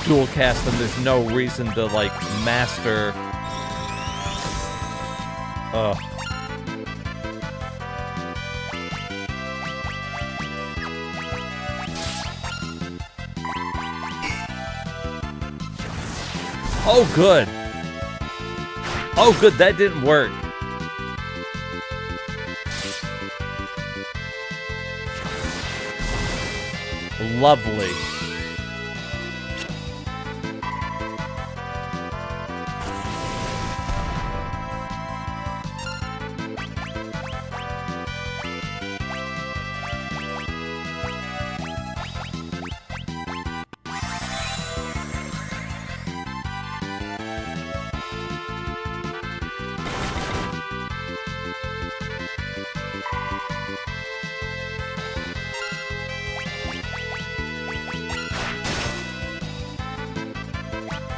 dual cast, then there's no reason to like master. Oh, good. Oh, good. That didn't work. Lovely.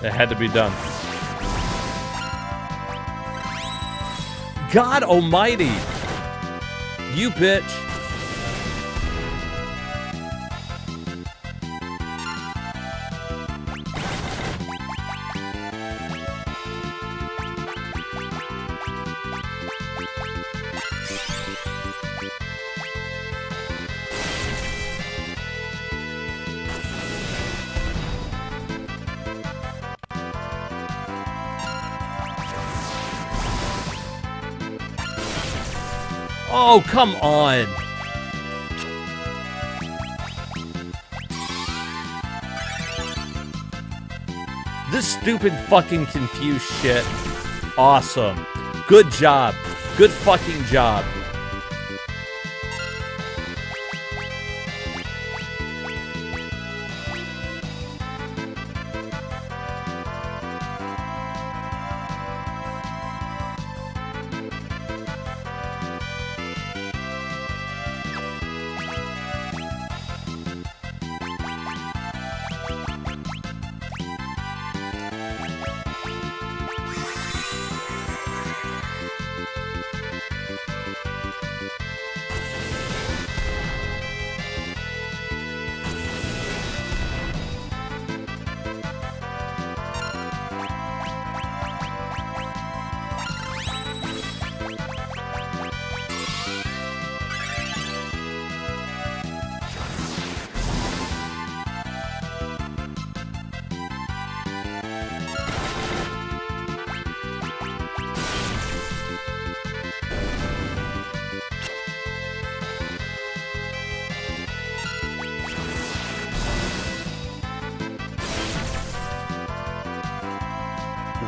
It had to be done. God almighty! You bitch! Oh, come on. This stupid fucking confused shit. Awesome. Good job. Good fucking job.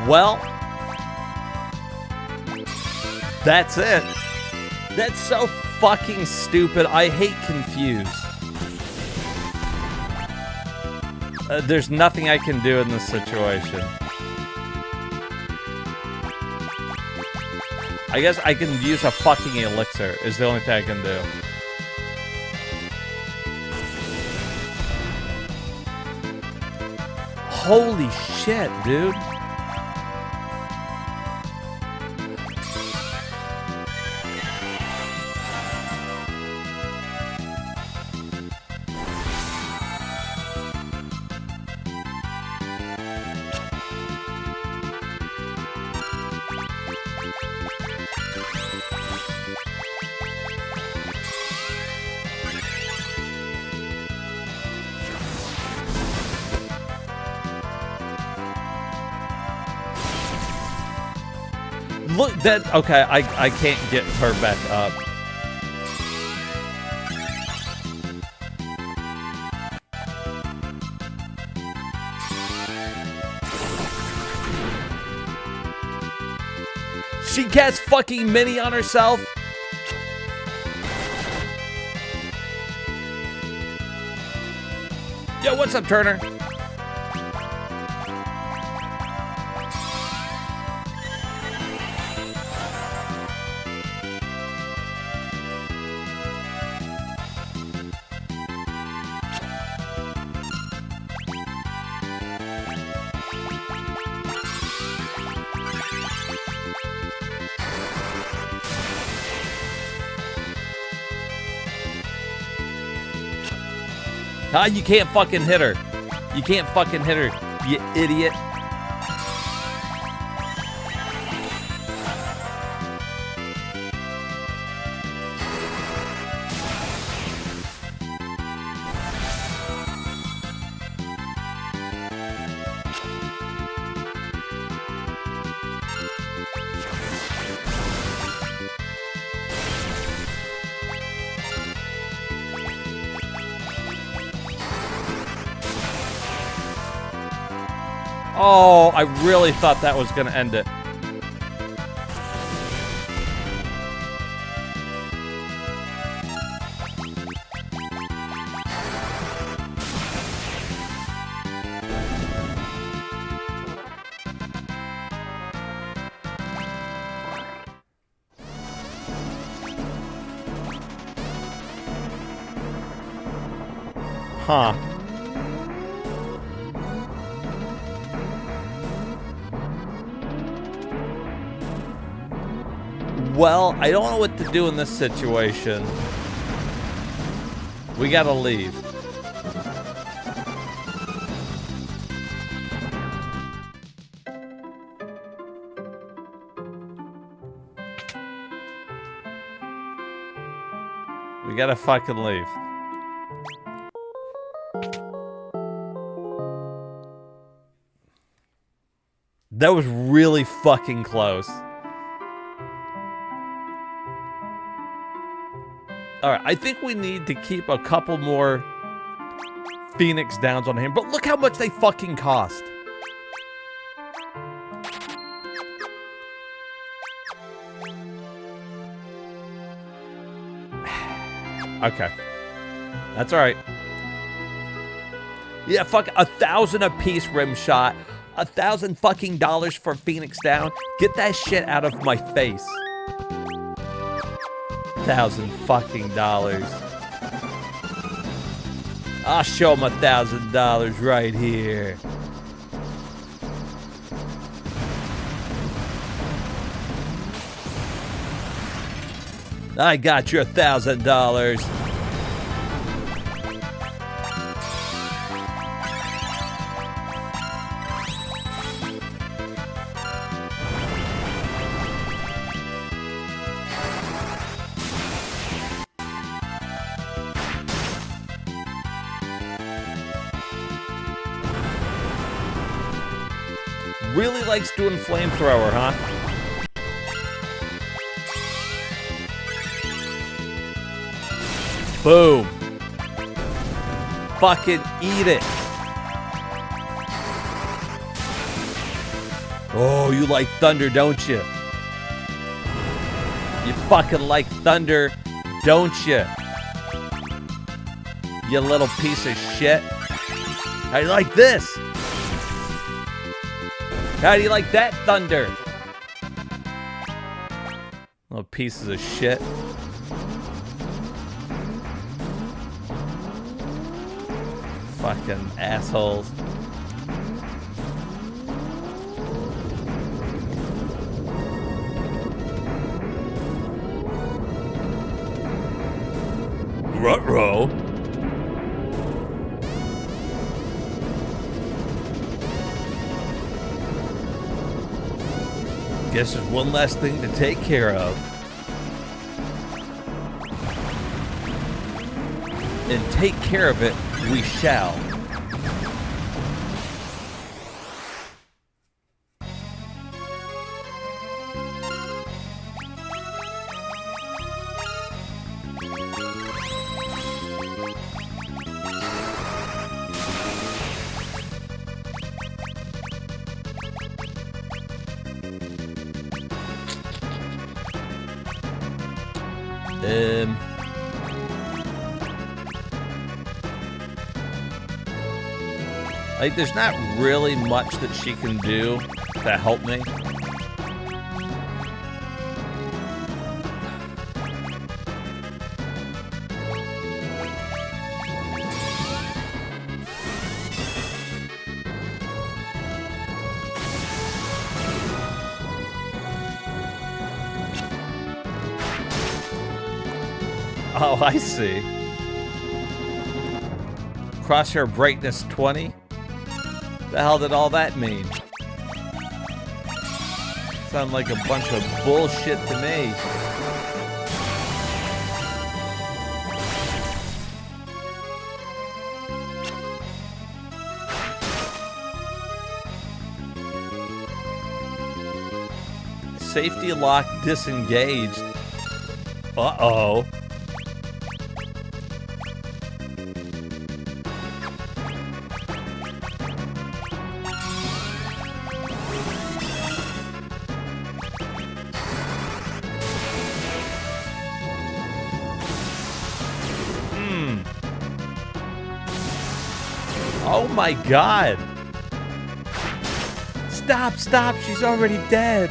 Well, that's it. That's so fucking stupid. I hate confused. There's nothing I can do in this situation. I guess I can use a fucking elixir is the only thing I can do. Holy shit, dude. Look, that, okay, I can't get her back up. She casts fucking mini on herself. Yo, what's up, Turner? Ah, you can't fucking hit her. You can't fucking hit her, you idiot. Oh, I really thought that was gonna end it. Huh. Well, I don't know what to do in this situation. We gotta leave. We gotta fucking leave. That was really fucking close. All right, I think we need to keep a couple more Phoenix Downs on hand, but look how much they fucking cost. Okay. That's all right. Yeah, fuck, $1,000 a piece rim shot. $1,000 fucking dollars for Phoenix Down. Get that shit out of my face. $1,000 fucking dollars. I'll show him $1,000 right here. I got your $1,000. Really likes doing flamethrower, huh? Boom. Fucking eat it. Oh, you like thunder, don't you? You fucking like thunder, don't you? You little piece of shit. How do you like this? How do you like that thunder? Little pieces of shit. Fucking assholes. Ruh-roh. Guess there's one last thing to take care of. And take care of it, we shall. Like, there's not really much that she can do to help me. Oh, I see. Crosshair brightness 20? The hell did all that mean? Sound like a bunch of bullshit to me. Safety lock disengaged. Uh-oh. Oh my God. Stop, stop, she's already dead.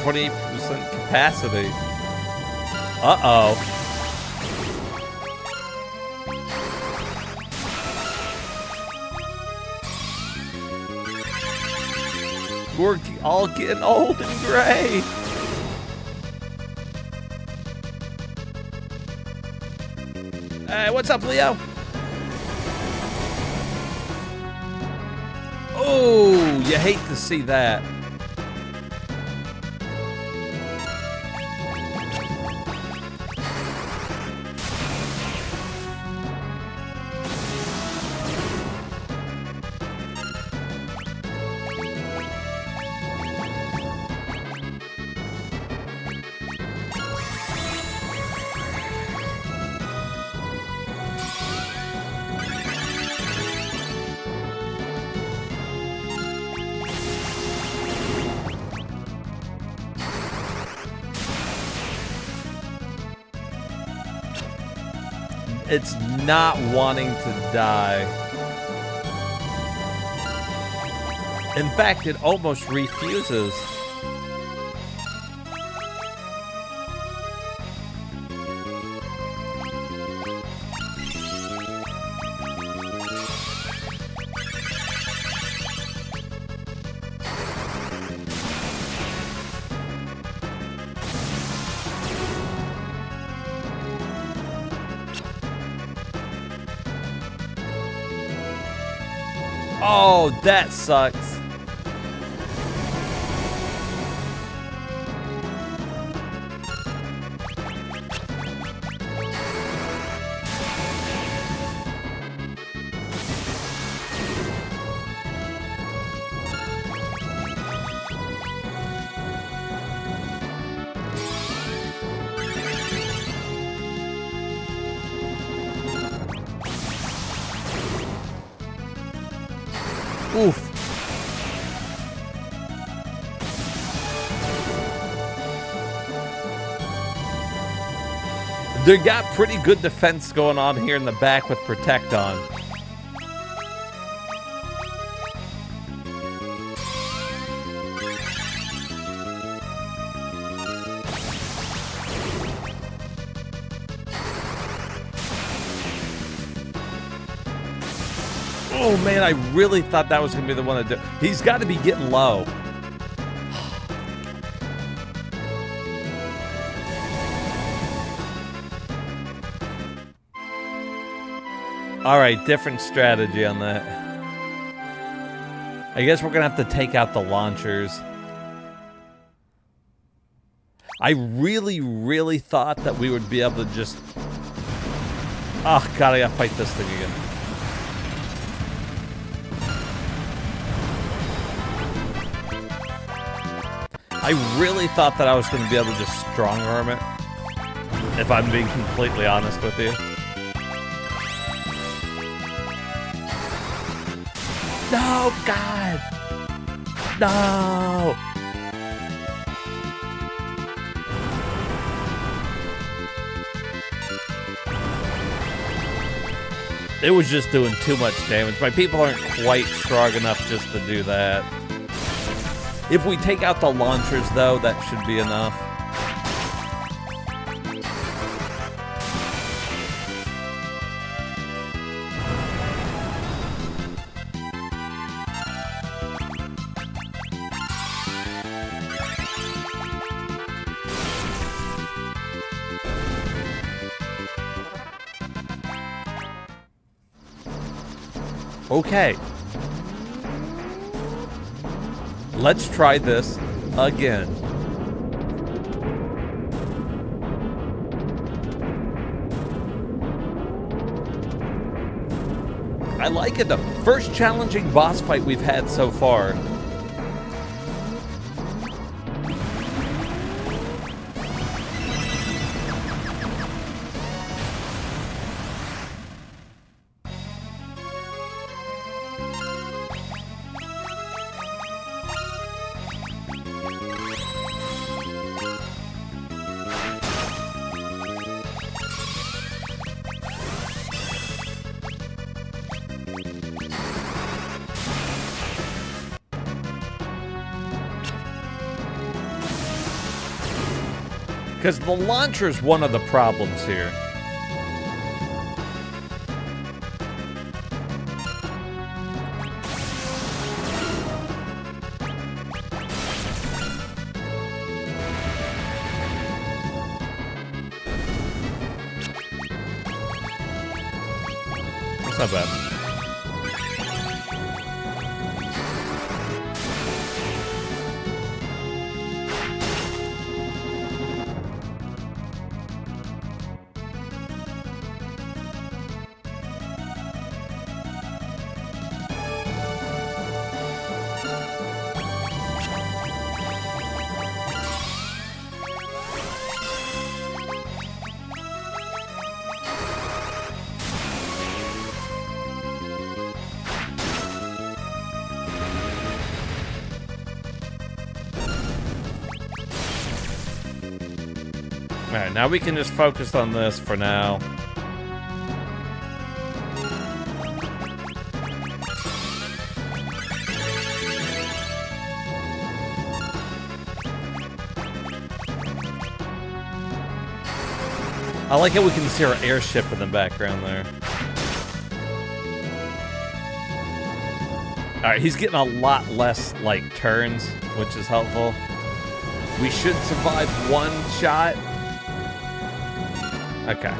%, capacity. Uh-oh. We're all getting old and gray. Hey, what's up, Leo? Oh, you hate to see that. It's not wanting to die. In fact, it almost refuses. Oh, that sucks. Oof. They got pretty good defense going on here in the back with Protect on. Oh man, I really thought that was gonna be the one to do. He's got to be getting low. All right, different strategy on that. I guess we're gonna have to take out the launchers. I really thought that we would be able to just... Oh god, I gotta fight this thing again. I really thought that I was going to be able to just strong arm it, if I'm being completely honest with you. No, God! No! It was just doing too much damage. My people aren't quite strong enough just to do that. If we take out the launchers, though, that should be enough. Okay. Let's try this again. I like it. The first challenging boss fight we've had so far. Because the launcher's one of the problems here. That's not bad. Alright, now we can just focus on this for now. I like how we can see our airship in the background there. Alright, he's getting a lot less, like, turns, which is helpful. We should survive one shot. Okay.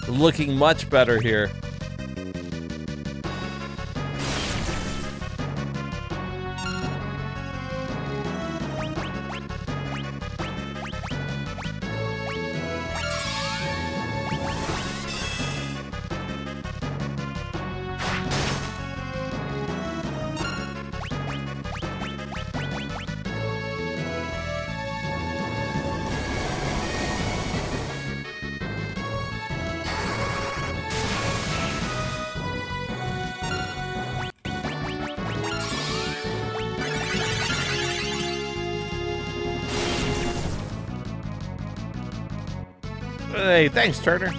Looking much better here. Hey, thanks, Turner.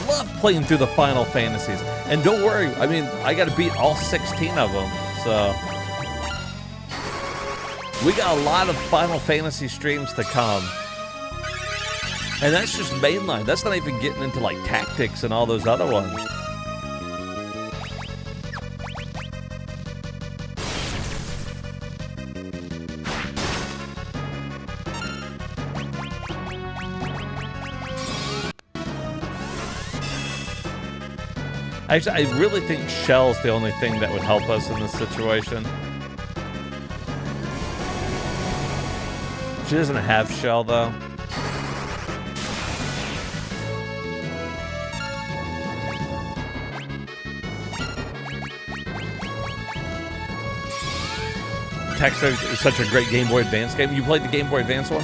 Love playing through the Final Fantasies. And don't worry, I mean, I gotta beat all 16 of them, so... We got a lot of Final Fantasy streams to come. And that's just mainline. That's not even getting into, like, tactics and all those other ones. Actually, I really think Shell's the only thing that would help us in this situation. She doesn't have Shell, though. Texas is such a great Game Boy Advance game. You played the Game Boy Advance one?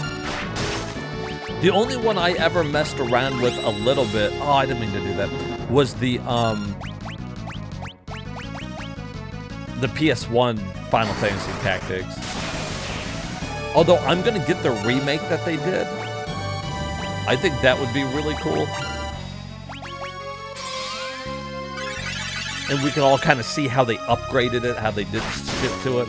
The only one I ever messed around with a little bit, oh, I didn't mean to do that, was the PS1 Final Fantasy Tactics. Although I'm gonna get the remake that they did. I think that would be really cool. And we can all kind of see how they upgraded it, how they did shit to it.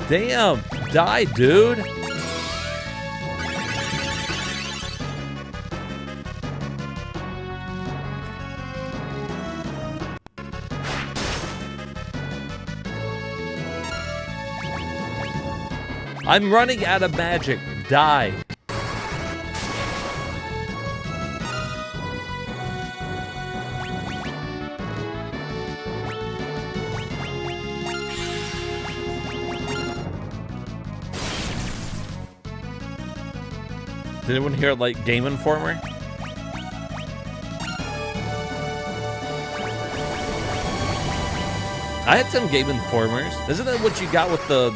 Damn, die, dude. I'm running out of magic. Die. Did anyone hear, like, Game Informer? I had some Game Informers. Isn't that what you got with the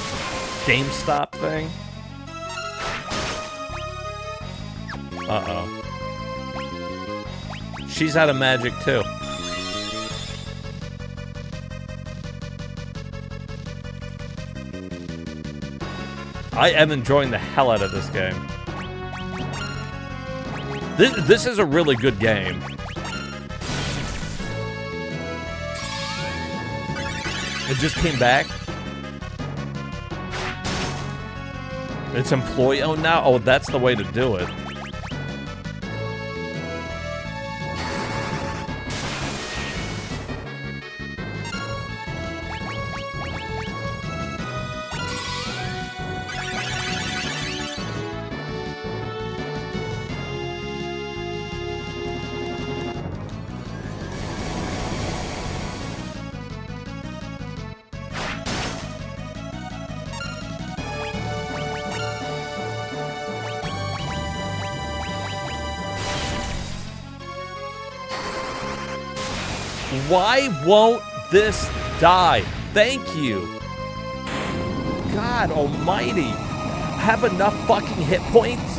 GameStop thing? Uh-oh. She's out of magic, too. I am enjoying the hell out of this game. This is a really good game. It just came back. It's employee-owned now? Oh, that's the way to do it. Why won't this die? Thank you. God almighty. Have enough fucking hit points?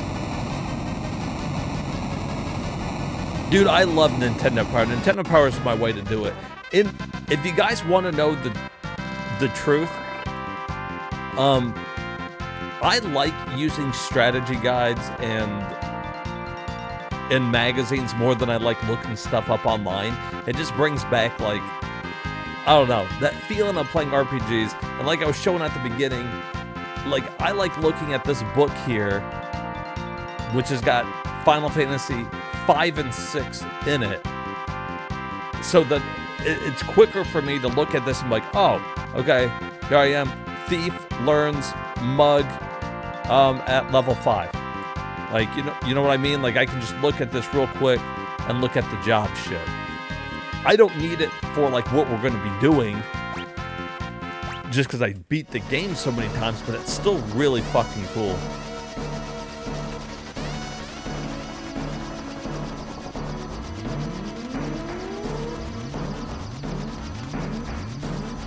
Dude, I love Nintendo Power. Nintendo Power is my way to do it. If you guys want to know the truth, I like using strategy guides and magazines more than I like looking stuff up online. It just brings back, like, I don't know, that feeling of playing RPGs. And like I was showing at the beginning, like, I like looking at this book here, which has got Final Fantasy 5 and 6 in it, so that it's quicker for me to look at this and be like, oh, okay, here I am, thief learns mug at level 5. Like, you know what I mean? Like, I can just look at this real quick and look at the job shit. I don't need it for, like, what we're going to be doing, just because I beat the game so many times, but it's still really fucking cool.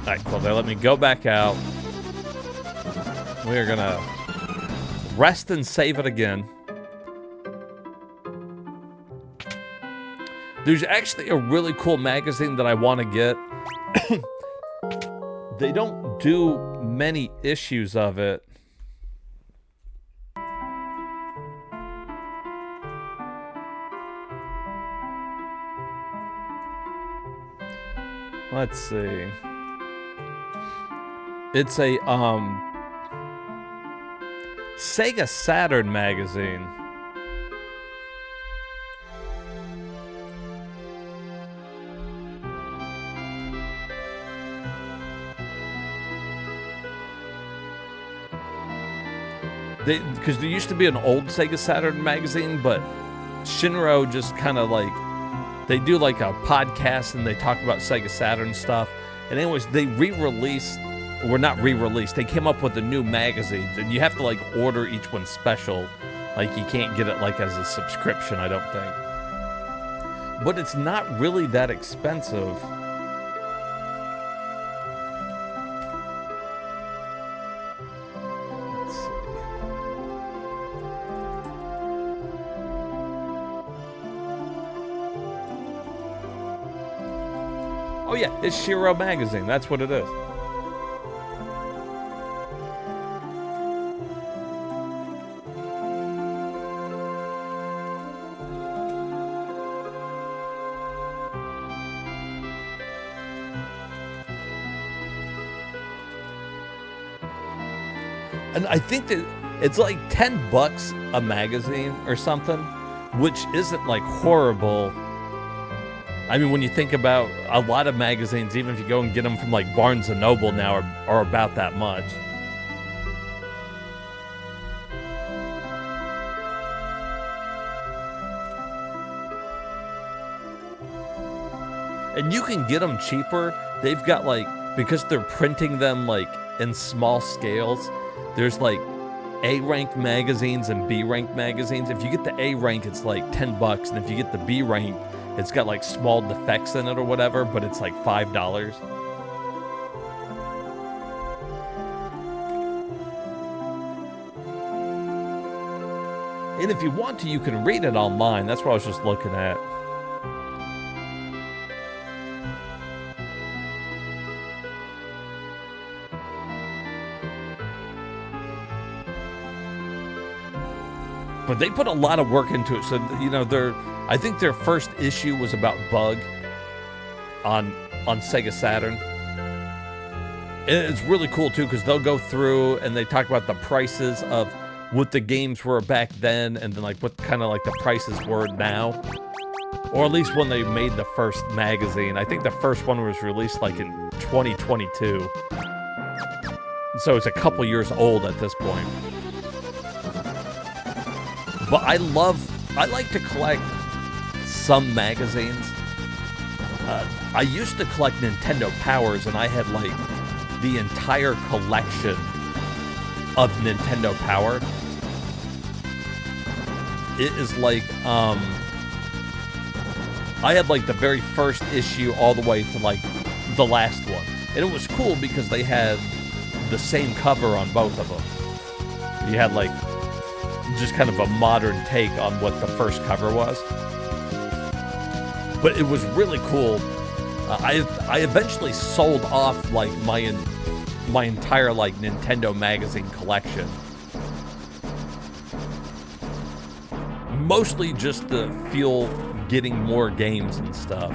Alright, cool. They let me go back out. We're gonna rest and save it again. There's actually a really cool magazine that I want to get. They don't do many issues of it. Let's see. It's a Sega Saturn magazine. Because there used to be an old Sega Saturn magazine, but Shinro just kind of like, they do like a podcast and they talk about Sega Saturn stuff. And anyways, they re-released, or not re-released, they came up with the new magazines, and you have to like order each one special. Like, you can't get it like as a subscription, I don't think. But it's not really that expensive. Oh yeah, it's Shiro Magazine. That's what it is. And I think that it's like $10 a magazine or something, which isn't like horrible. I mean, when you think about a lot of magazines, even if you go and get them from like Barnes & Noble now, are about that much. And you can get them cheaper. They've got like, because they're printing them like in small scales, there's like A-rank magazines and B-rank magazines. If you get the A rank, it's like $10, and if you get the B rank, it's got like small defects in it or whatever, but it's like $5. And if you want to, you can read it online. That's what I was just looking at. But they put a lot of work into it. So, you know, I think their first issue was about Bug on Sega Saturn. And it's really cool too, because they'll go through and they talk about the prices of what the games were back then, and then like what kind of like the prices were now. Or at least when they made the first magazine. I think the first one was released like in 2022. So it's a couple years old at this point. But I like to collect some magazines. I used to collect Nintendo Powers, and I had like the entire collection of Nintendo Power. It is like, I had like the very first issue all the way to like the last one. And it was cool because they had the same cover on both of them. You had like just kind of a modern take on what the first cover was. But it was really cool. I eventually sold off like my entire like Nintendo magazine collection. Mostly just to feel getting more games and stuff.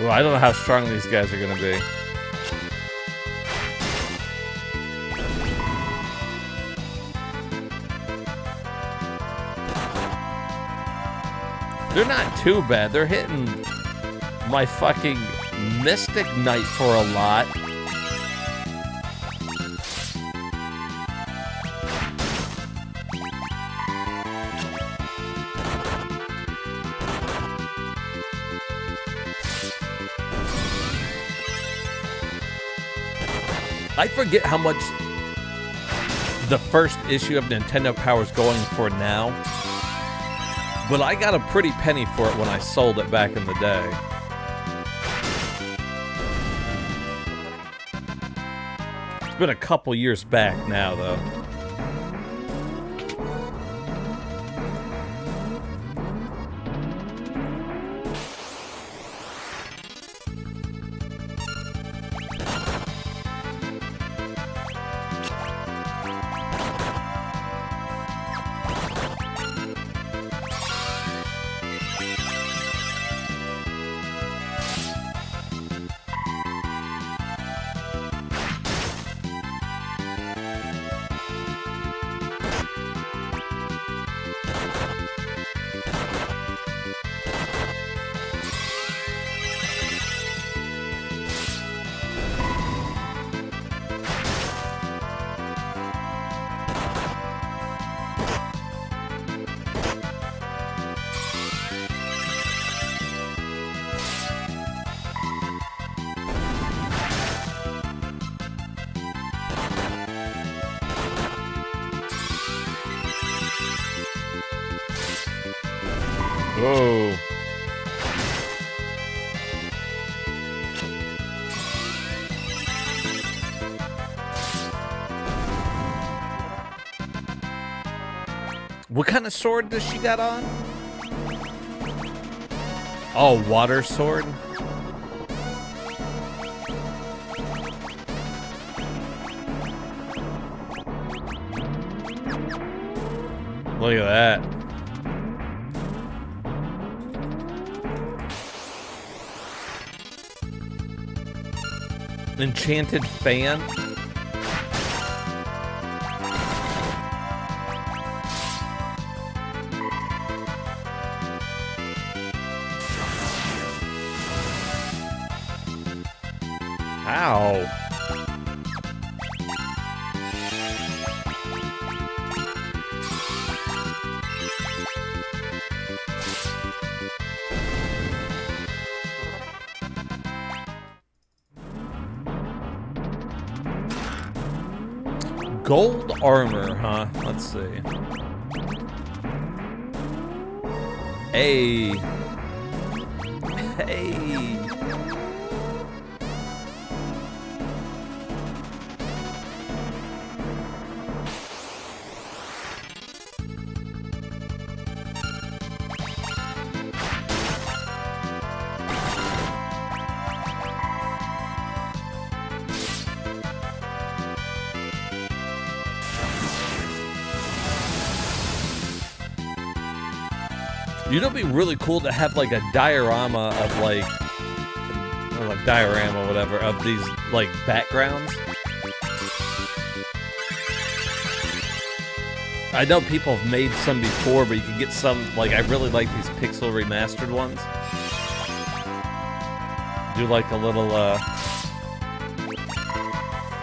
Well, I don't know how strong these guys are gonna be. They're not too bad. They're hitting my fucking Mystic Knight for a lot. I forget how much the first issue of Nintendo Power is going for now, but I got a pretty penny for it when I sold it back in the day. It's been a couple years back now, though. Whoa. What kind of sword does she got on? Oh, water sword? Look at that. Enchanted fan? Ow. Gold armor, huh? Let's see. Hey. Hey. You know, it'd be really cool to have like a diorama of like, or like diorama, whatever, of these like backgrounds. I know people have made some before, but you can get some, like, I really like these pixel remastered ones. Do like a little,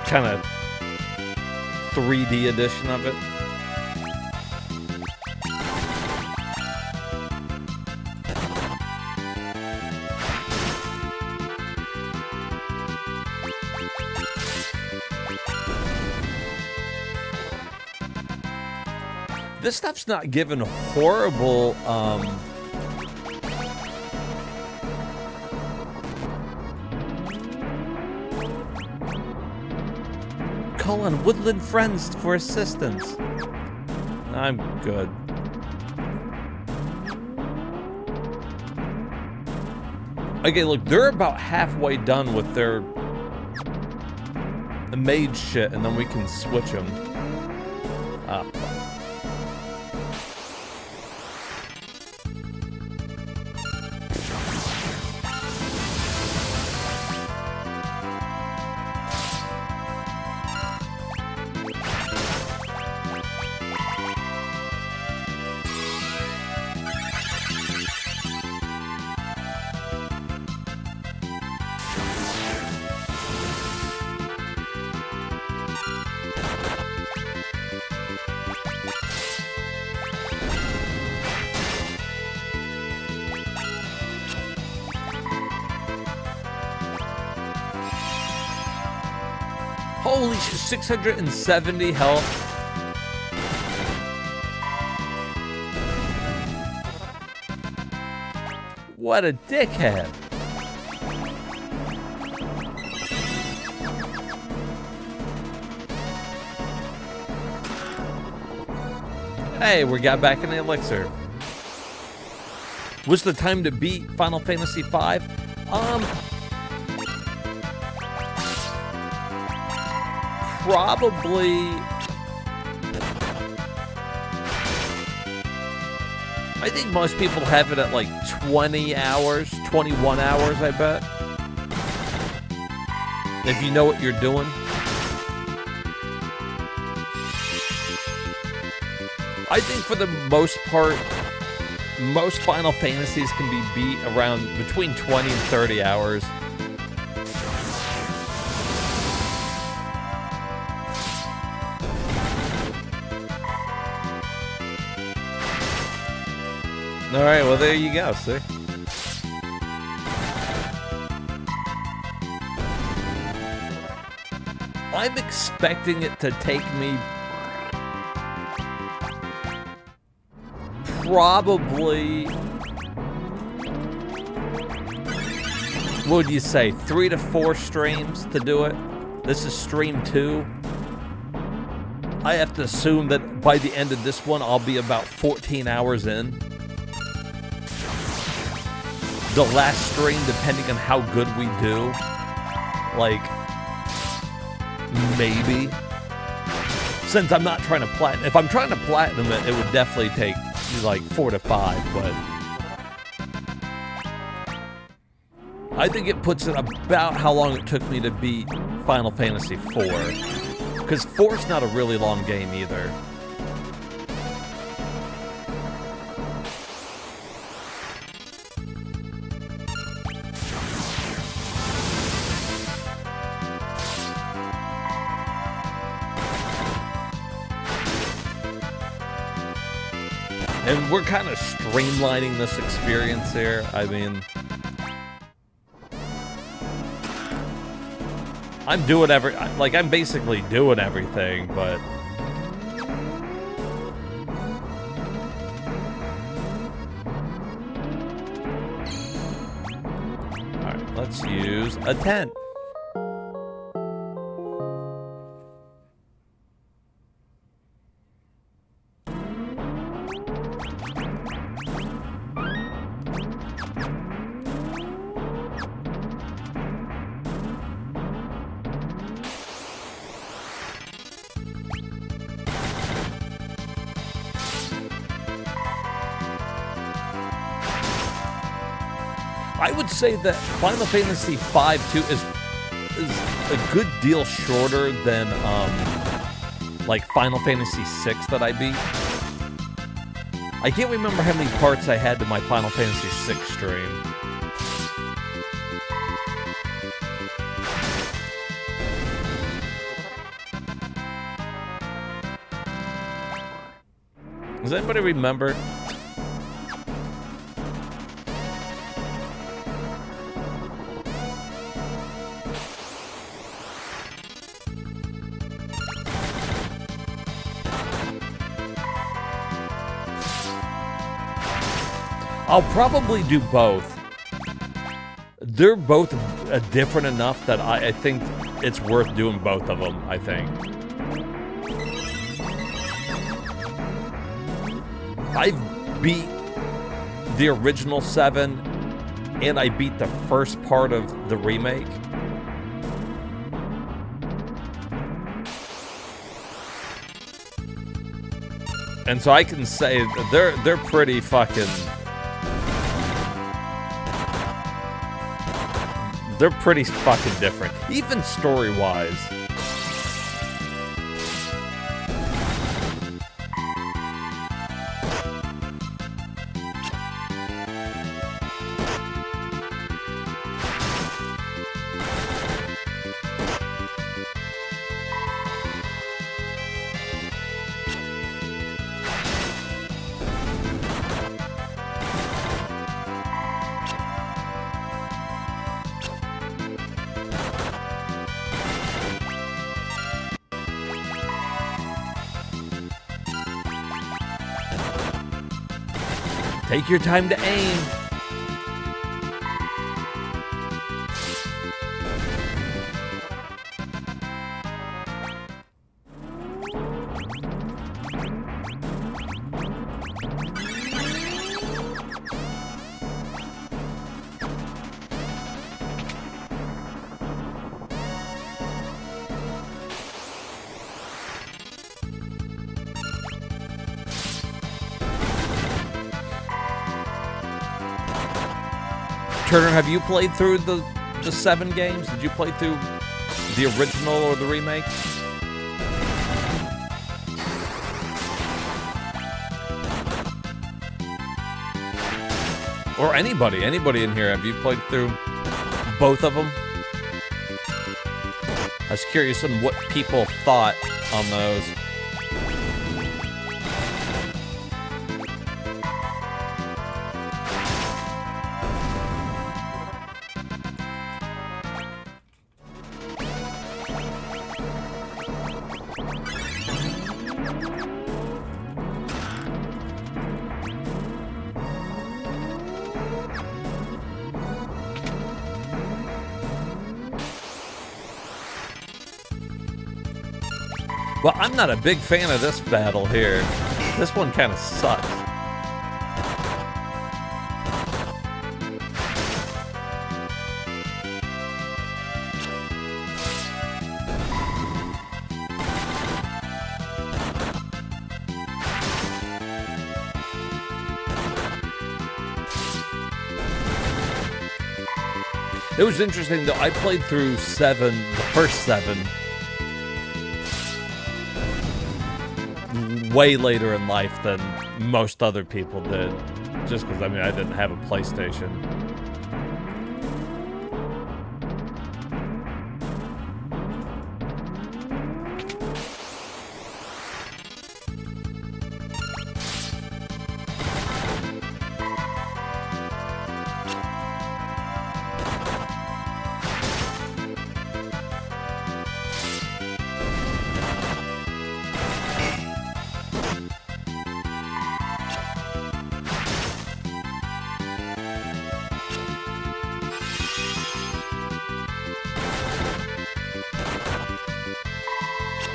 kind of 3D edition of it. This stuff's not given horrible, calling Woodland Friends for assistance. I'm good. Okay, look, they're about halfway done with their mage shit, and then we can switch them. Ah, fuck. Holy shit, 670 health. What a dickhead. Hey, we got back in the elixir. What's the time to beat Final Fantasy V? Probably... I think most people have it at like 20 hours, 21 hours, I bet. If you know what you're doing. I think for the most part, most Final Fantasies can be beat around between 20 and 30 hours. All right, well, there you go, see? I'm expecting it to take me probably, what would you say, 3 to 4 streams to do it? This is stream 2. I have to assume that by the end of this one, I'll be about 14 hours in. The last stream, depending on how good we do, like, maybe. Since I'm not trying to platinum, if I'm trying to platinum it, it would definitely take like 4 to 5, but I think it puts it about how long it took me to beat Final Fantasy IV, because 4 is not a really long game either. And we're kind of streamlining this experience here. I mean, I'm doing I'm basically doing everything, but all right, let's use a tent. I would say that Final Fantasy V 2 is a good deal shorter than like Final Fantasy VI that I beat. I can't remember how many parts I had to my Final Fantasy VI stream. Does anybody remember? I'll probably do both. They're both different enough that I think it's worth doing both of them, I think. I beat the original 7, and I beat the first part of the remake. And so I can say that they're pretty fucking... They're pretty fucking different, even story-wise. Take your time to aim. Turner, have you played through the 7 games? Did you play through the original or the remake? Or anybody in here, have you played through both of them? I was curious on what people thought on those. Well, I'm not a big fan of this battle here. This one kind of sucks. It was interesting though, I played through 7, the first 7, way later in life than most other people did. Just because, I mean, I didn't have a PlayStation.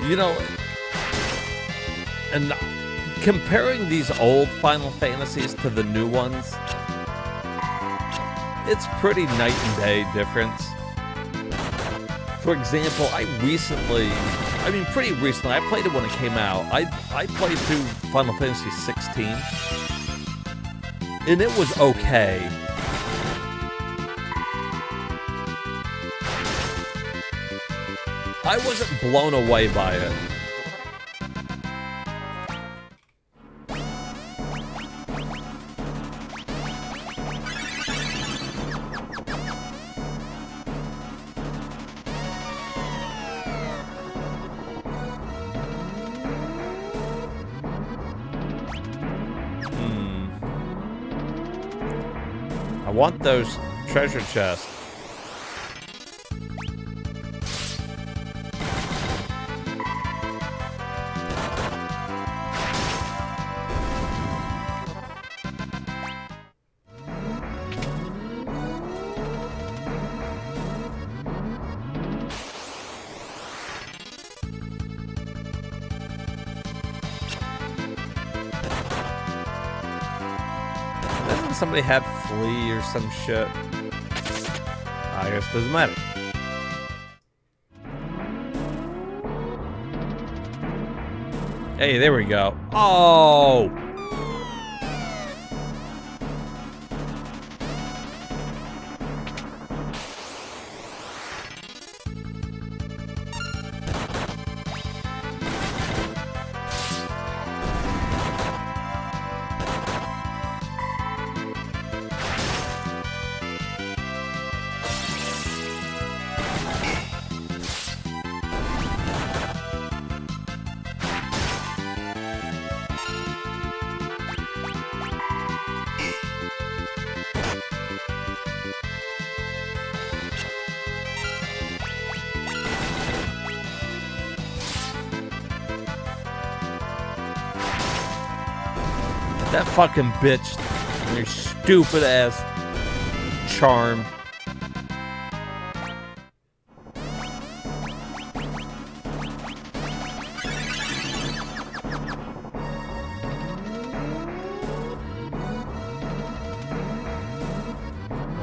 You know, and comparing these old Final Fantasies to the new ones, it's pretty night and day difference. For example, pretty recently, I played it when it came out. I played through Final Fantasy 16, and it was okay. I wasn't blown away by it. I want those treasure chests. Doesn't somebody have flea or some shit? I guess it doesn't matter. Hey, there we go. Oh! That fucking bitch. Your stupid ass charm.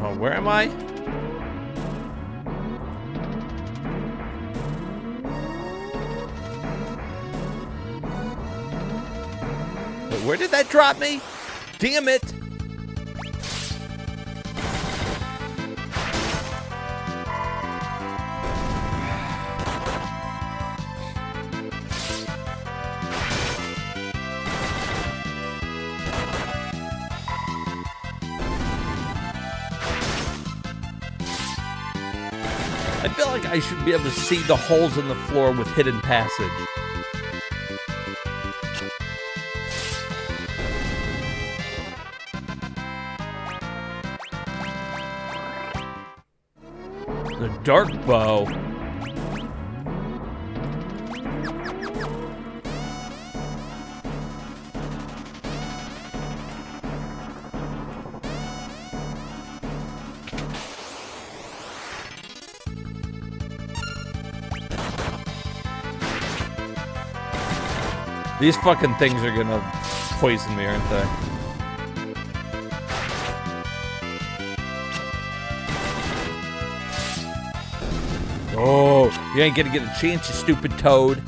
Oh, where am I? Where did that drop me? Damn it! I feel like I should be able to see the holes in the floor with hidden passage. The dark bow. These fucking things are gonna poison me, aren't they? Oh, you ain't gonna get a chance, you stupid toad.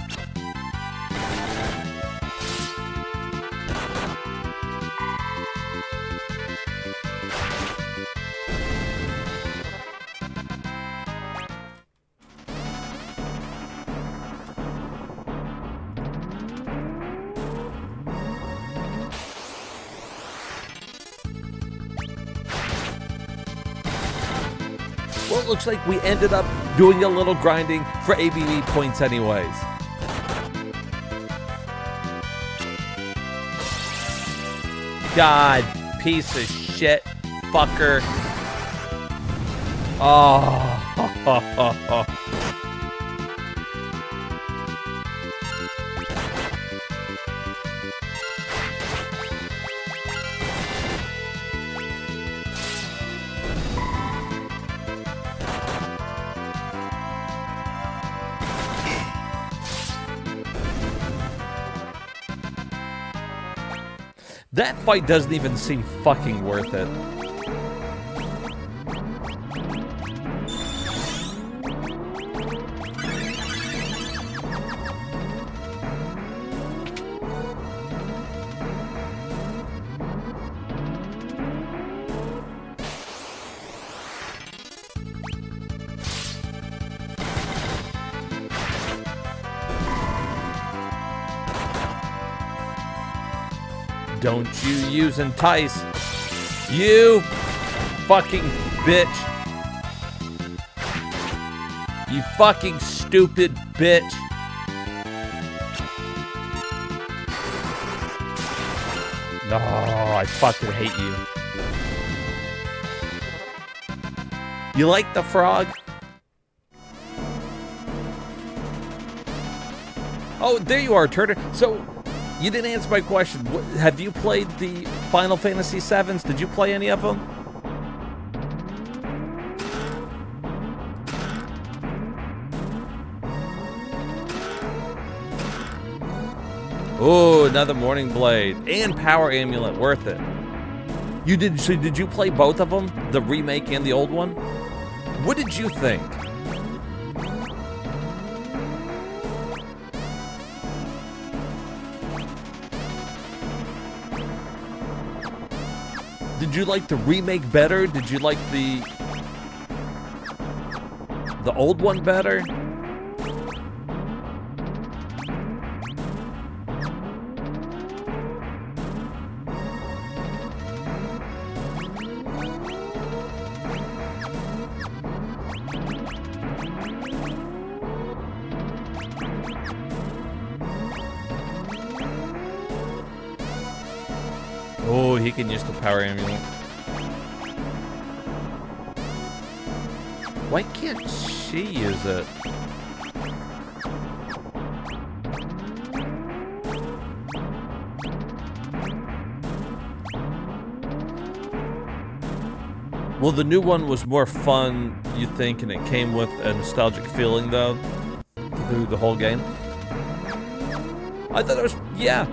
Well, it looks like we ended up doing a little grinding for ABV points anyways. God, piece of shit, fucker. Oh. That fight doesn't even seem fucking worth it. Don't you use entice. You fucking bitch. You fucking stupid bitch. Oh, I fucking hate you. You like the frog? Oh, there you are, Turner. So, you didn't answer my question. Have you played the Final Fantasy VIIs? Did you play any of them? Oh, another Morning Blade and Power Amulet, worth it. You did? So did you play both of them, the remake and the old one? What did you think? Did you like the remake better? Did you like the old one better? Oh, he can use the Power Amulet. Why can't she use it? Well, the new one was more fun, you think, and it came with a nostalgic feeling, though, through the whole game. I thought it was, yeah.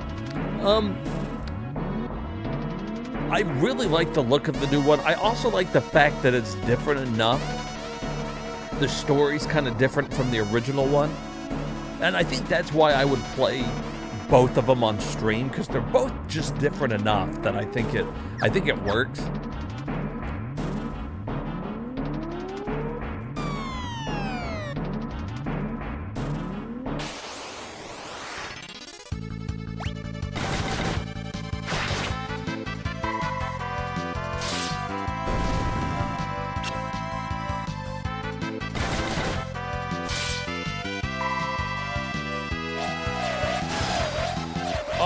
I really like the look of the new one. I also like the fact that it's different enough. The story's kind of different from the original one. And I think that's why I would play both of them on stream, because they're both just different enough that I think it works.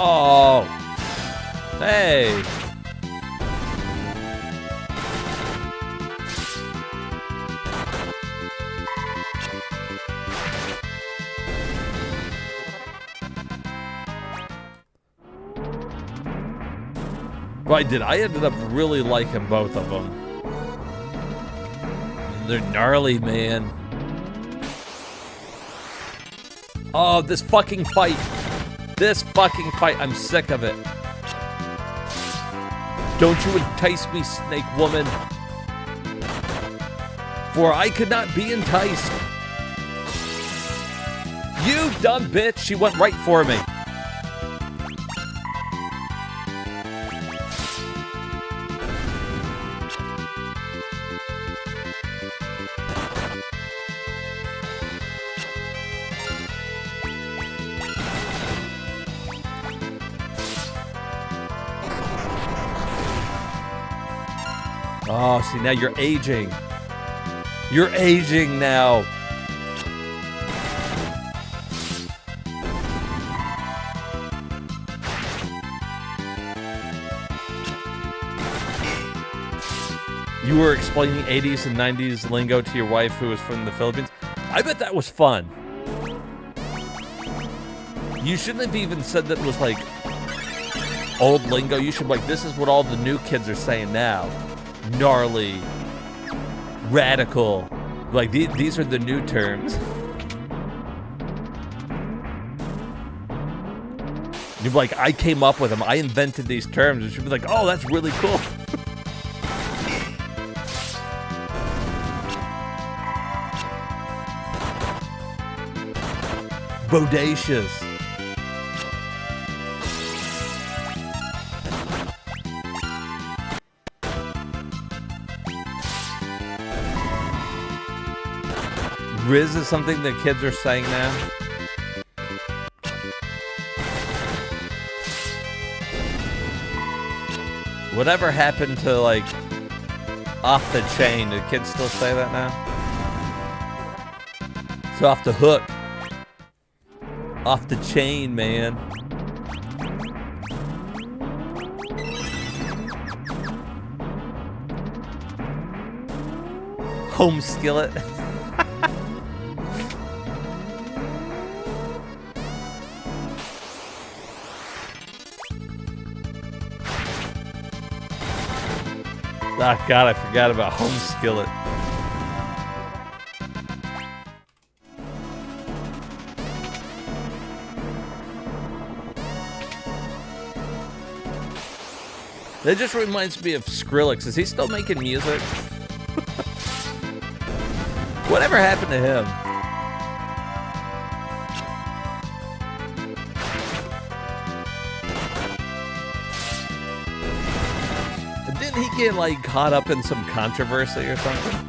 Oh, hey. But I ended up really liking both of them. They're gnarly, man. Oh, this fucking fight. This fucking fight, I'm sick of it. Don't you entice me, snake woman. For I could not be enticed. You dumb bitch, she went right for me. Oh, see, now you're aging. You're aging now. You were explaining 80s and 90s lingo to your wife who was from the Philippines. I bet that was fun. You shouldn't have even said that it was like old lingo. You should be like, this is what all the new kids are saying now. Gnarly, radical, like these are the new terms. You'd be like, I came up with them, I invented these terms. And she'd be like, oh, that's really cool. Bodacious. Riz is something that kids are saying now. Whatever happened to, like, off the chain? Do kids still say that now? It's off the hook. Off the chain, man. home skillet. Oh God, I forgot about home skillet. That just reminds me of Skrillex. Is he still making music? Whatever happened to him? Didn't he get like caught up in some controversy or something?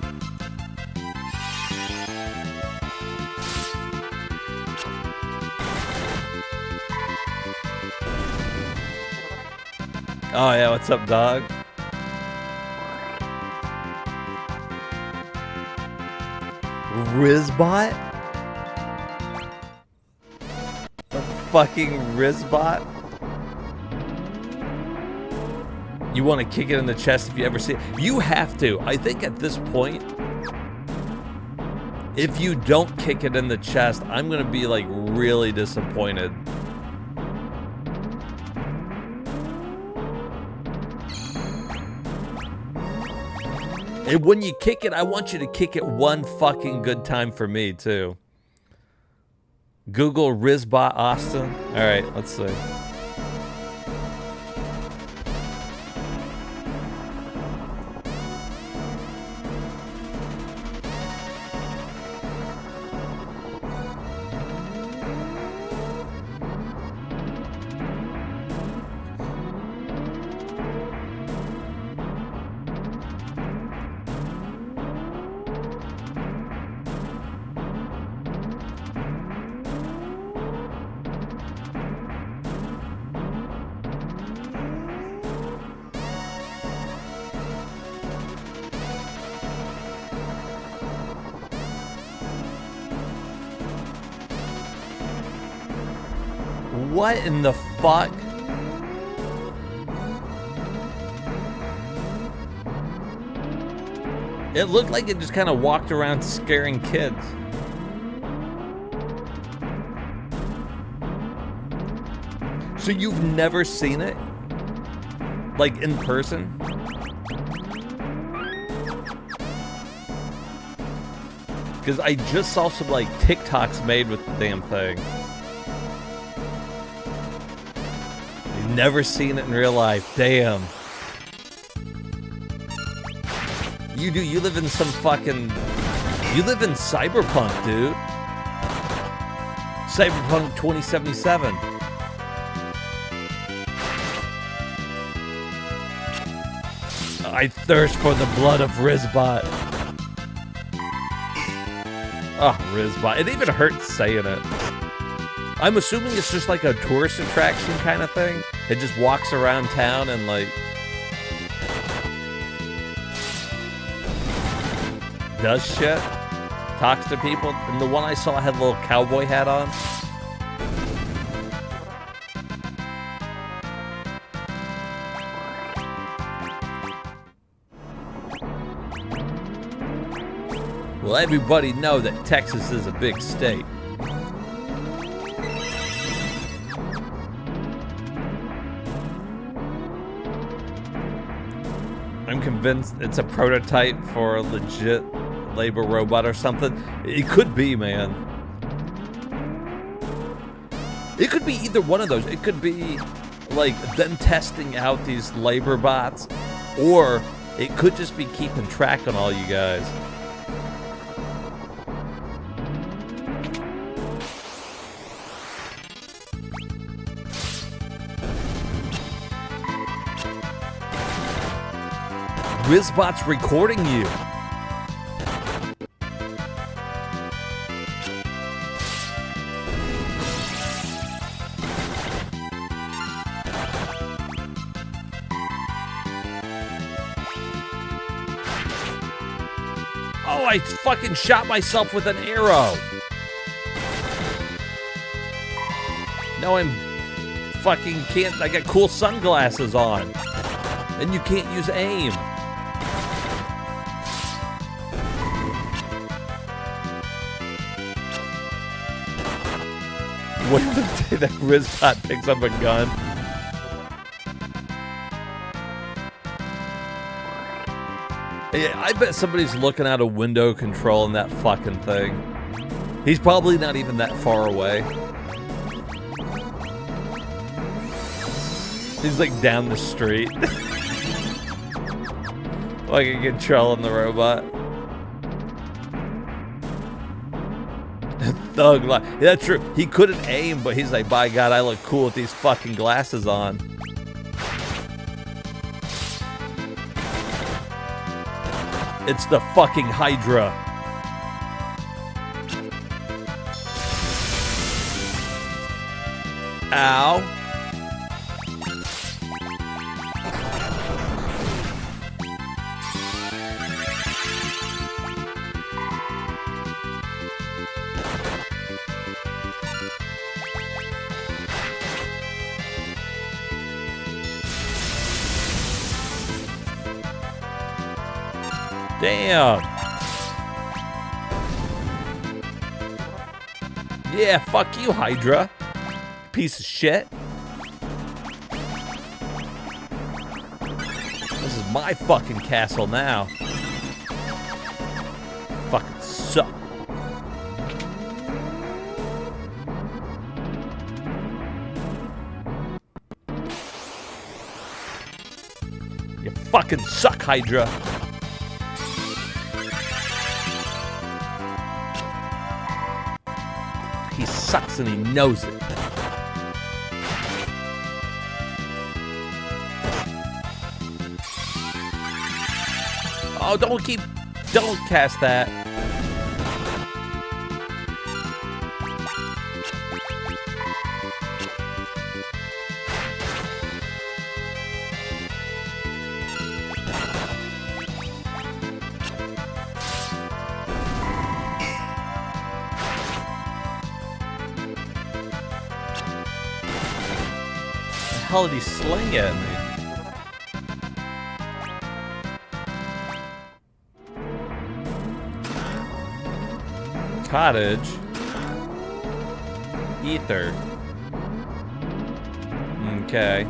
Oh yeah, what's up, dog? Rizbot? The fucking Rizbot? You want to kick it in the chest if you ever see it? You have to. I think at this point, if you don't kick it in the chest, I'm going to be like really disappointed. And when you kick it, I want you to kick it one fucking good time for me, too. Google Rizbot Austin. All right, let's see. What in the fuck? It looked like it just kind of walked around scaring kids. So you've never seen it? Like in person? Because I just saw some like TikToks made with the damn thing. Never seen it in real life. Damn. You do. You live in some fucking... You live in Cyberpunk, dude. Cyberpunk 2077. I thirst for the blood of Rizbot. Oh, Rizbot. It even hurts saying it. I'm assuming it's just like a tourist attraction kind of thing. It just walks around town and like does shit, talks to people. And the one I saw had a little cowboy hat on. Well, everybody know that Texas is a big state. I'm convinced it's a prototype for a legit labor robot or something. It could be, man. It could be either one of those. It could be like them testing out these labor bots, or it could just be keeping track on all you guys. Rizbot's recording you. Oh, I fucking shot myself with an arrow. Now I'm fucking can't. I got cool sunglasses on. And you can't use aim. What if the day that Rizbot picks up a gun? Yeah, I bet somebody's looking out a window controlling that fucking thing. He's probably not even that far away. He's like down the street. Like a controlling the robot. Thug life. Yeah, that's true. He couldn't aim, but he's like, by God, I look cool with these fucking glasses on. It's the fucking Hydra. Ow. Damn. Yeah, fuck you, Hydra. Piece of shit. This is my fucking castle now. Fucking suck. You fucking suck, Hydra. He sucks and he knows it. Oh, don't cast that. How the hell did he sling at me? Cottage. Ether. Okay.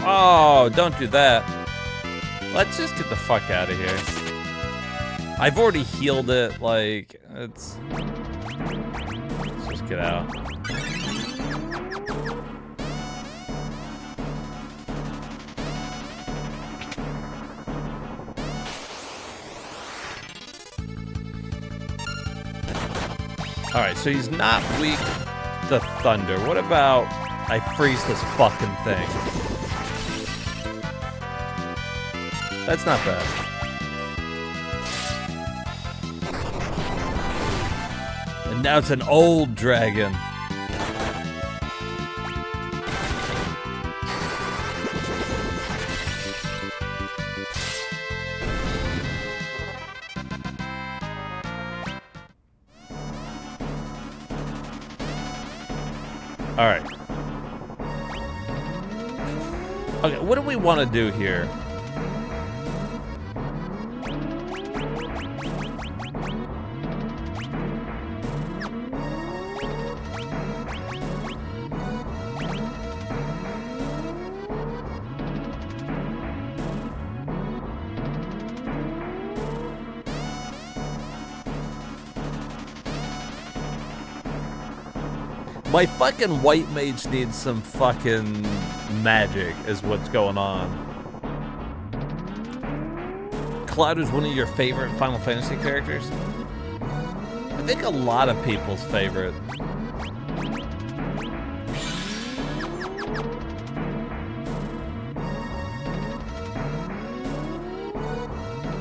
Oh, don't do that. Let's just get the fuck out of here. I've already healed it, like, let's just get out. Alright, so he's not weak to thunder. What about I freeze this fucking thing? That's not bad. And now it's an old dragon. All right. Okay, what do we want to do here? My fucking white mage needs some fucking magic, is what's going on. Cloud is one of your favorite Final Fantasy characters? I think a lot of people's favorite.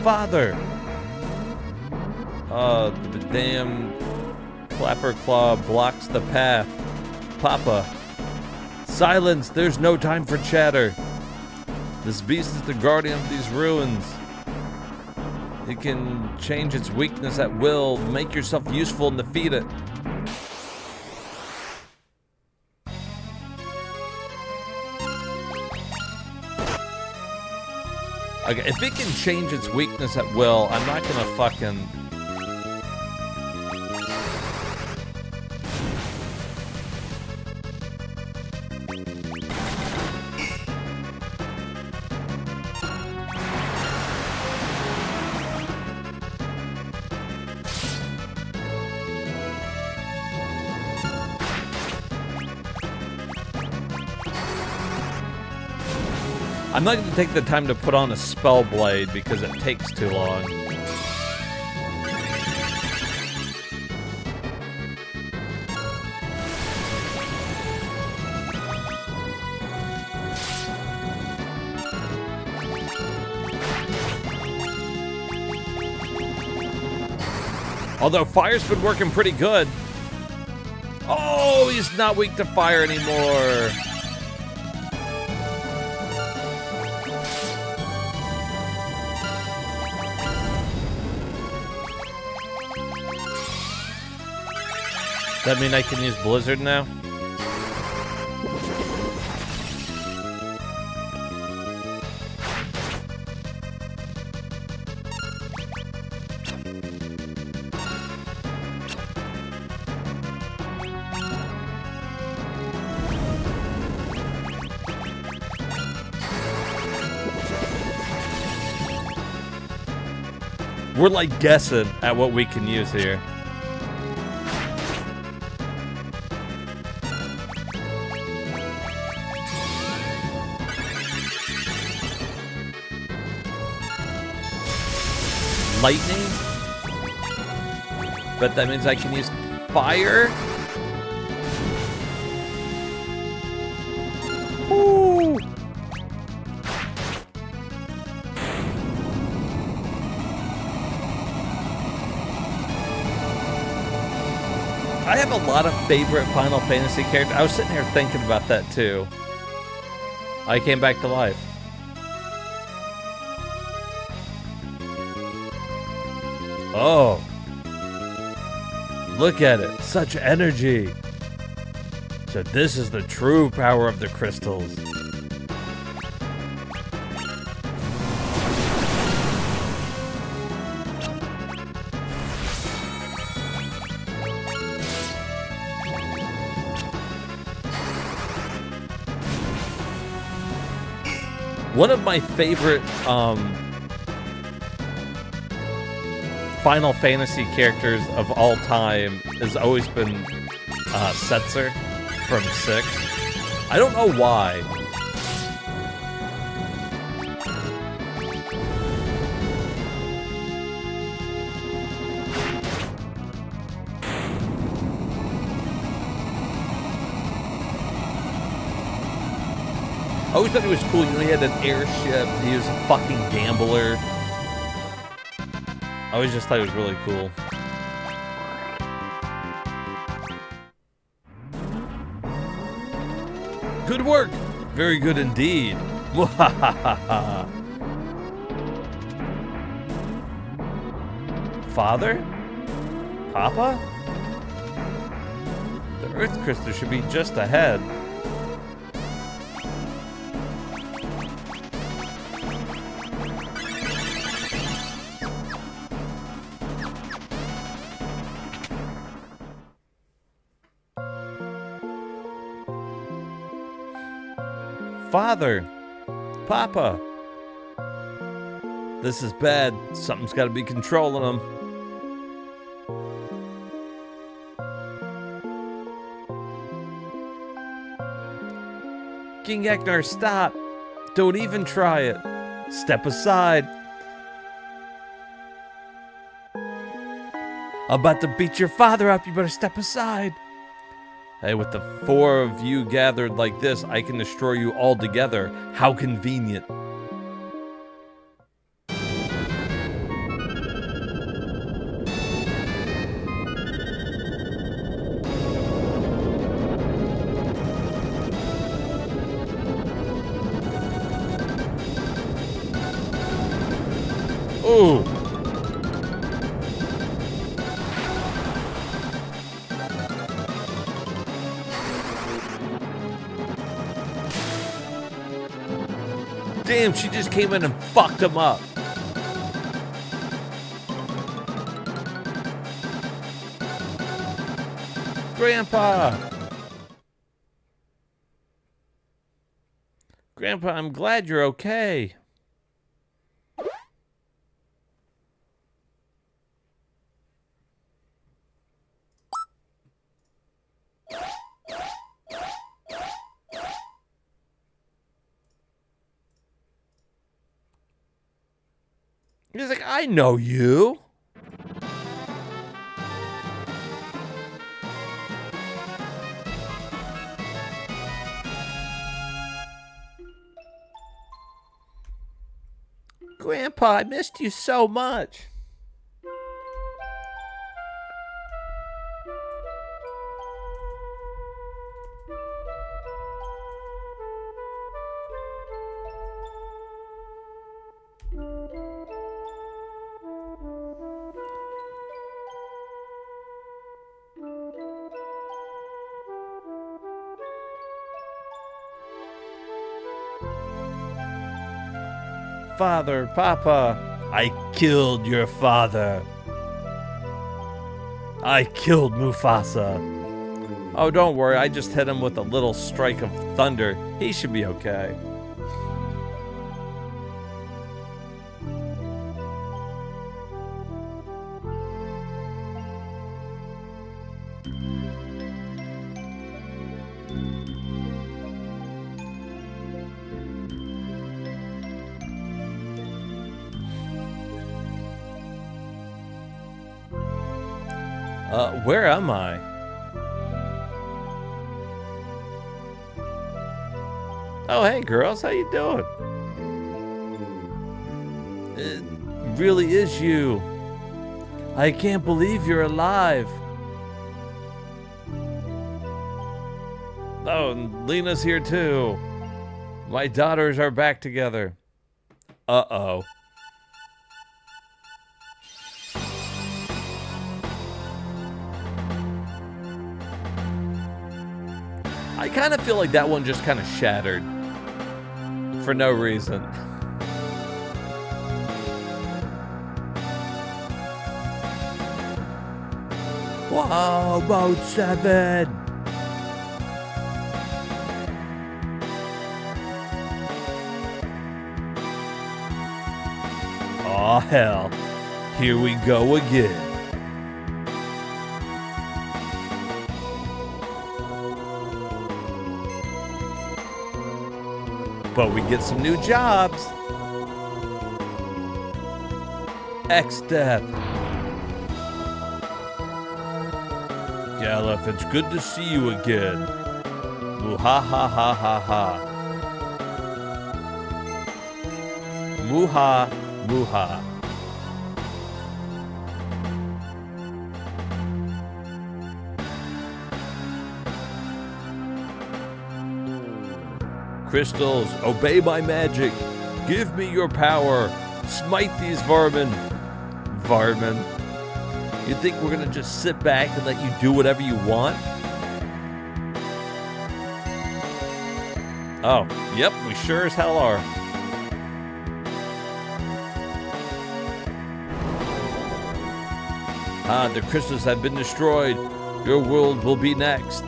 Father! The damn Clapper Claw blocks the path. Papa. Silence, there's no time for chatter. This beast is the guardian of these ruins. It can change its weakness at will. Make yourself useful and defeat it. Okay, if it can change its weakness at will, I'm not gonna fucking... I'm not going to take the time to put on a spell blade because it takes too long. Although fire's been working pretty good. Oh, he's not weak to fire anymore. Does that mean I can use Blizzard now? We're like guessing at what we can use here. Lightning, but that means I can use fire. Ooh. I have a lot of favorite Final Fantasy characters. I was sitting here thinking about that too. I came back to life. Oh, look at it, such energy. So this is the true power of the crystals. One of my favorite, Final Fantasy characters of all time has always been Setzer from 6. I don't know why. I always thought he was cool. You know, he had an airship. He was a fucking gambler. I always just thought it was really cool. Good work! Very good indeed. Father? Papa? The Earth Crystal should be just ahead. Father, Papa, this is bad. Something's got to be controlling them. King Ecnar, stop. Don't even try it. Step aside. I'm about to beat your father up. You better step aside. Hey, with the 4 of you gathered like this, I can destroy you all together. How convenient. Ooh. Damn Damn, she just came in and fucked him up. Grandpa! Grandpa, I'm glad you're okay. He's like, I know you. Grandpa, I missed you so much. Father, Papa, I killed your father. I killed Mufasa. Oh, don't worry, I just hit him with a little strike of thunder. He should be okay. Where am I? Oh, hey girls, how you doing? It really is you. I can't believe you're alive. Oh, and Lena's here too. My daughters are back together. Uh-oh. I kind of feel like that one just kind of shattered for no reason. Wow, about 7. Aw, hell. Here we go again. But we get some new jobs. X-Death. Galuf, it's good to see you again. Muha-ha-ha-ha-ha. Muha-muha. Crystals, obey my magic. Give me your power. Smite these vermin. Varmin. You think we're gonna just sit back and let you do whatever you want? Oh, yep, we sure as hell are. Ah, the crystals have been destroyed. Your world will be next.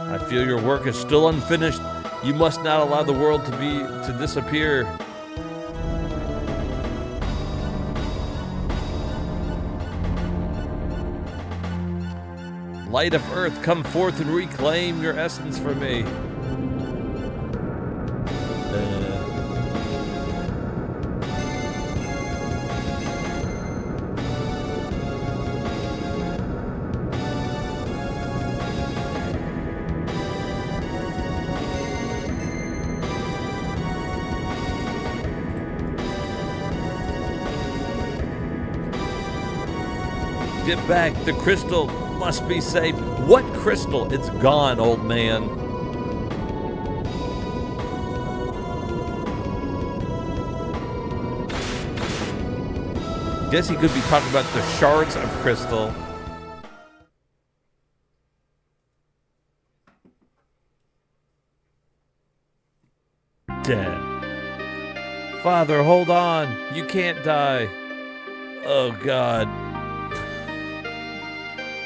I feel your work is still unfinished. You must not allow the world to disappear. Light of Earth, come forth and reclaim your essence for me. Get back, the crystal must be saved. What crystal? It's gone, old man. Guess he could be talking about the shards of crystal. Dead. Father, hold on. You can't die. Oh, God.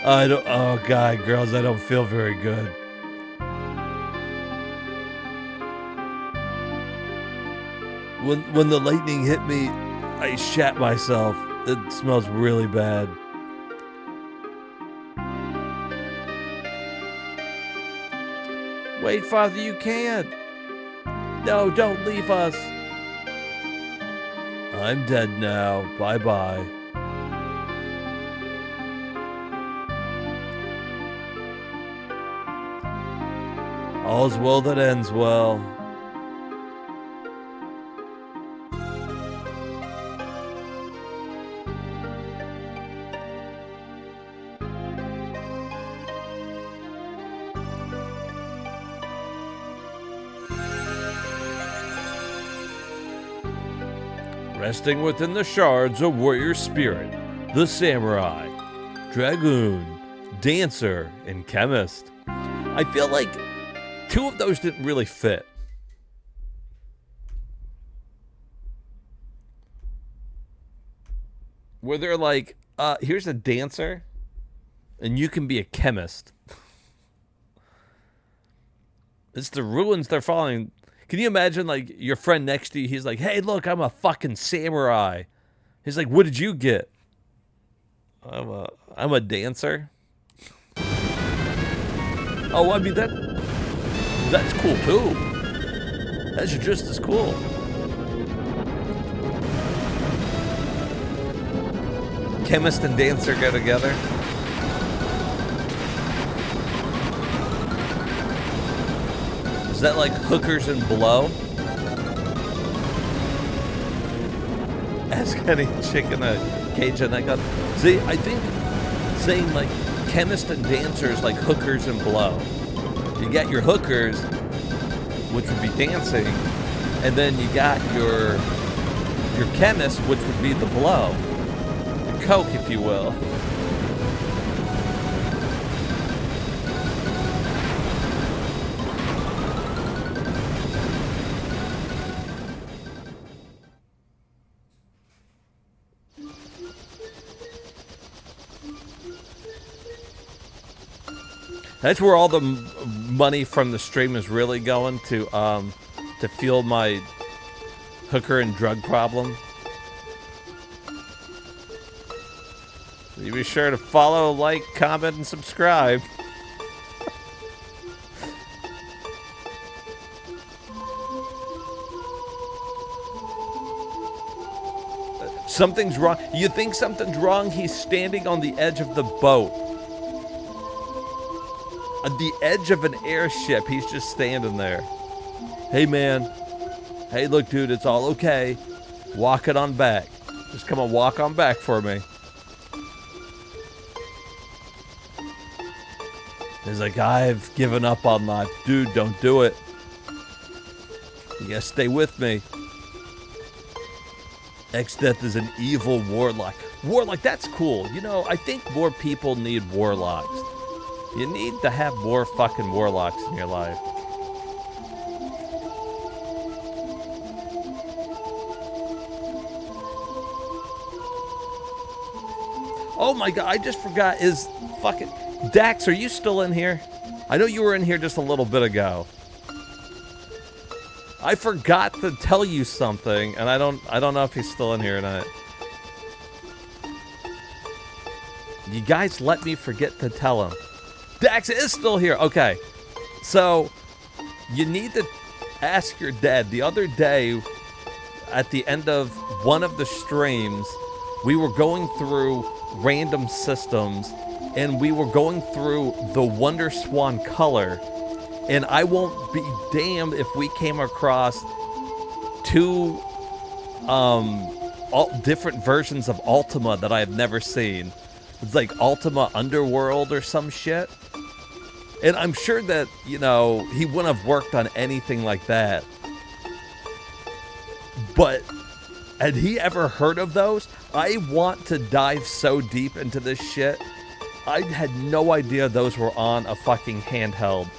Oh, God, girls, I don't feel very good. When the lightning hit me, I shat myself. It smells really bad. Wait, Father, you can't. No, don't leave us. I'm dead now. Bye-bye. All's well that ends well. Resting within the shards, a warrior spirit, the samurai, dragoon, dancer, and chemist. I feel like 2 of those didn't really fit. Where they're like, here's a dancer, and you can be a chemist. It's the ruins they're following. Can you imagine, like, your friend next to you, he's like, hey, look, I'm a fucking samurai. He's like, what did you get? I'm a dancer. Oh, I mean, that's cool, too. That's just as cool. Chemist and dancer go together. Is that like hookers and blow? Ask any chick in a cage and I got. See, I think saying like chemist and dancer is like hookers and blow. You got your hookers, which would be dancing, and then you got your chemist, which would be the blow. Your coke, if you will. That's where all the money from the stream is really going to fuel my hooker and drug problem. So you be sure to follow, like, comment, and subscribe. Something's wrong. You think something's wrong? He's standing on the edge of the boat. On the edge of an airship, he's just standing there. Hey, man. Hey, look, dude, it's all okay. Walk it on back. Just come on, walk on back for me. He's like, I've given up on life. Dude, don't do it. You gotta stay with me. X-Death is an evil warlock. Warlock, that's cool. You know, I think more people need warlocks. You need to have more fucking warlocks in your life. Oh my god, I just forgot, is fucking... Dax, are you still in here? I know you were in here just a little bit ago. I forgot to tell you something, and I don't know if he's still in here or not. You guys let me forget to tell him. Dax is still here. Okay. So, you need to ask your dad. The other day, at the end of one of the streams, we were going through random systems, and we were going through the Wonder Swan color, and I won't be damned if we came across 2 all different versions of Ultima that I have never seen. It's like Ultima Underworld or some shit. And I'm sure that, you know, he wouldn't have worked on anything like that. But Had he ever heard of those? I want to dive so deep into this shit. I had no idea those were on a fucking handheld.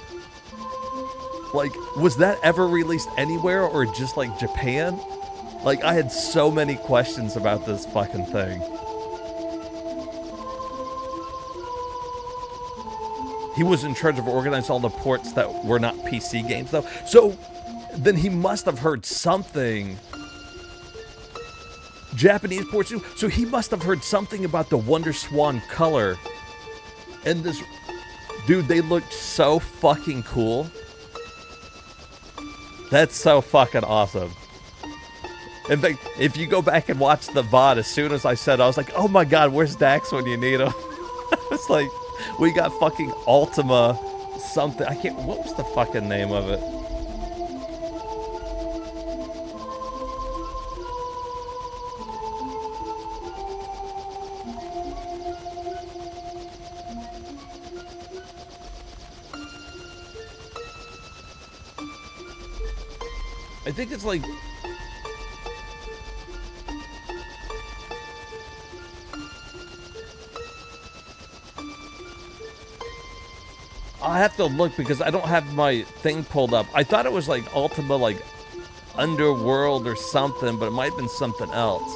Like, was that ever released anywhere or just like Japan? Like, I had so many questions about this fucking thing. He was in charge of organizing all the ports that were not PC games, though. So, then he must have heard something. Japanese ports too. So he must have heard something about the Wonder Swan color. And this... Dude, they looked so fucking cool. That's so fucking awesome. In fact, if you go back and watch the VOD, as soon as I said, I was like, oh my god, where's Dax when you need him? It's like, we got fucking Ultima something. I can't, what was the fucking name of it? I think it's like... I have to look because I don't have my thing pulled up. I thought it was like Ultima, like Underworld or something, but it might have been something else.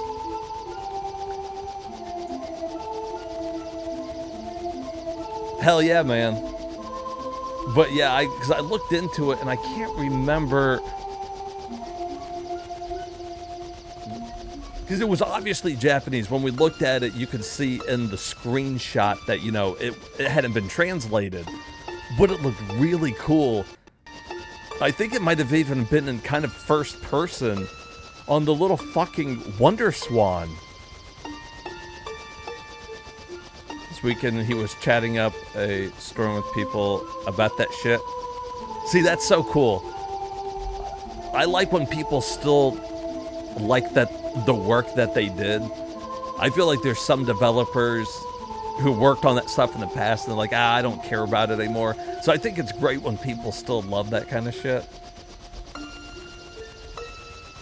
Hell yeah, man. But yeah, because I looked into it and I can't remember... Because it was obviously Japanese. When we looked at it, you could see in the screenshot that, you know, it hadn't been translated. But it looked really cool. I think it might have even been in kind of first person on the little fucking Wonder Swan. This weekend, he was chatting up a storm with people about that shit. See, that's so cool. I like when people still like that, the work that they did. I feel like there's some developers who worked on that stuff in the past and they're like, I don't care about it anymore. So I think it's great when people still love that kind of shit.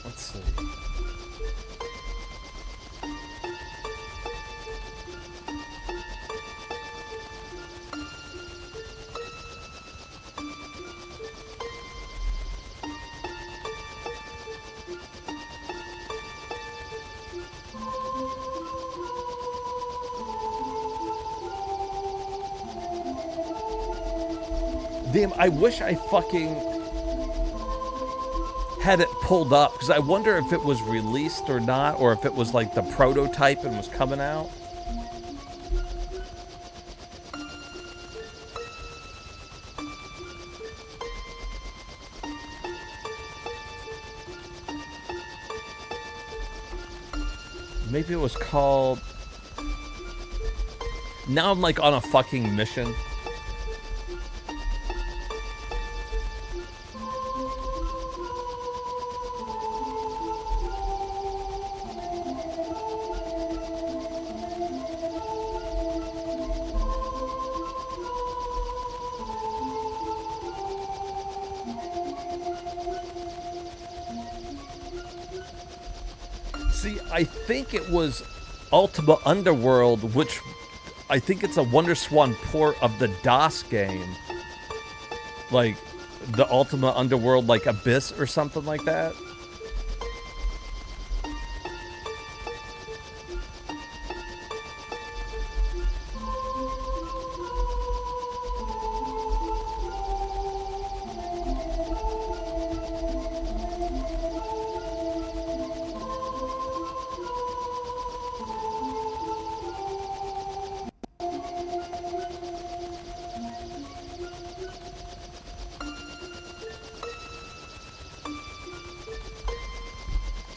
Let's see. Damn, I wish I fucking had it pulled up, because I wonder if it was released or not, or if it was like the prototype and was coming out. Maybe it was called... Now I'm like on a fucking mission. See, I think it was Ultima Underworld, which I think it's a Wonder Swan port of the DOS game. Like, the Ultima Underworld, like Abyss or something like that.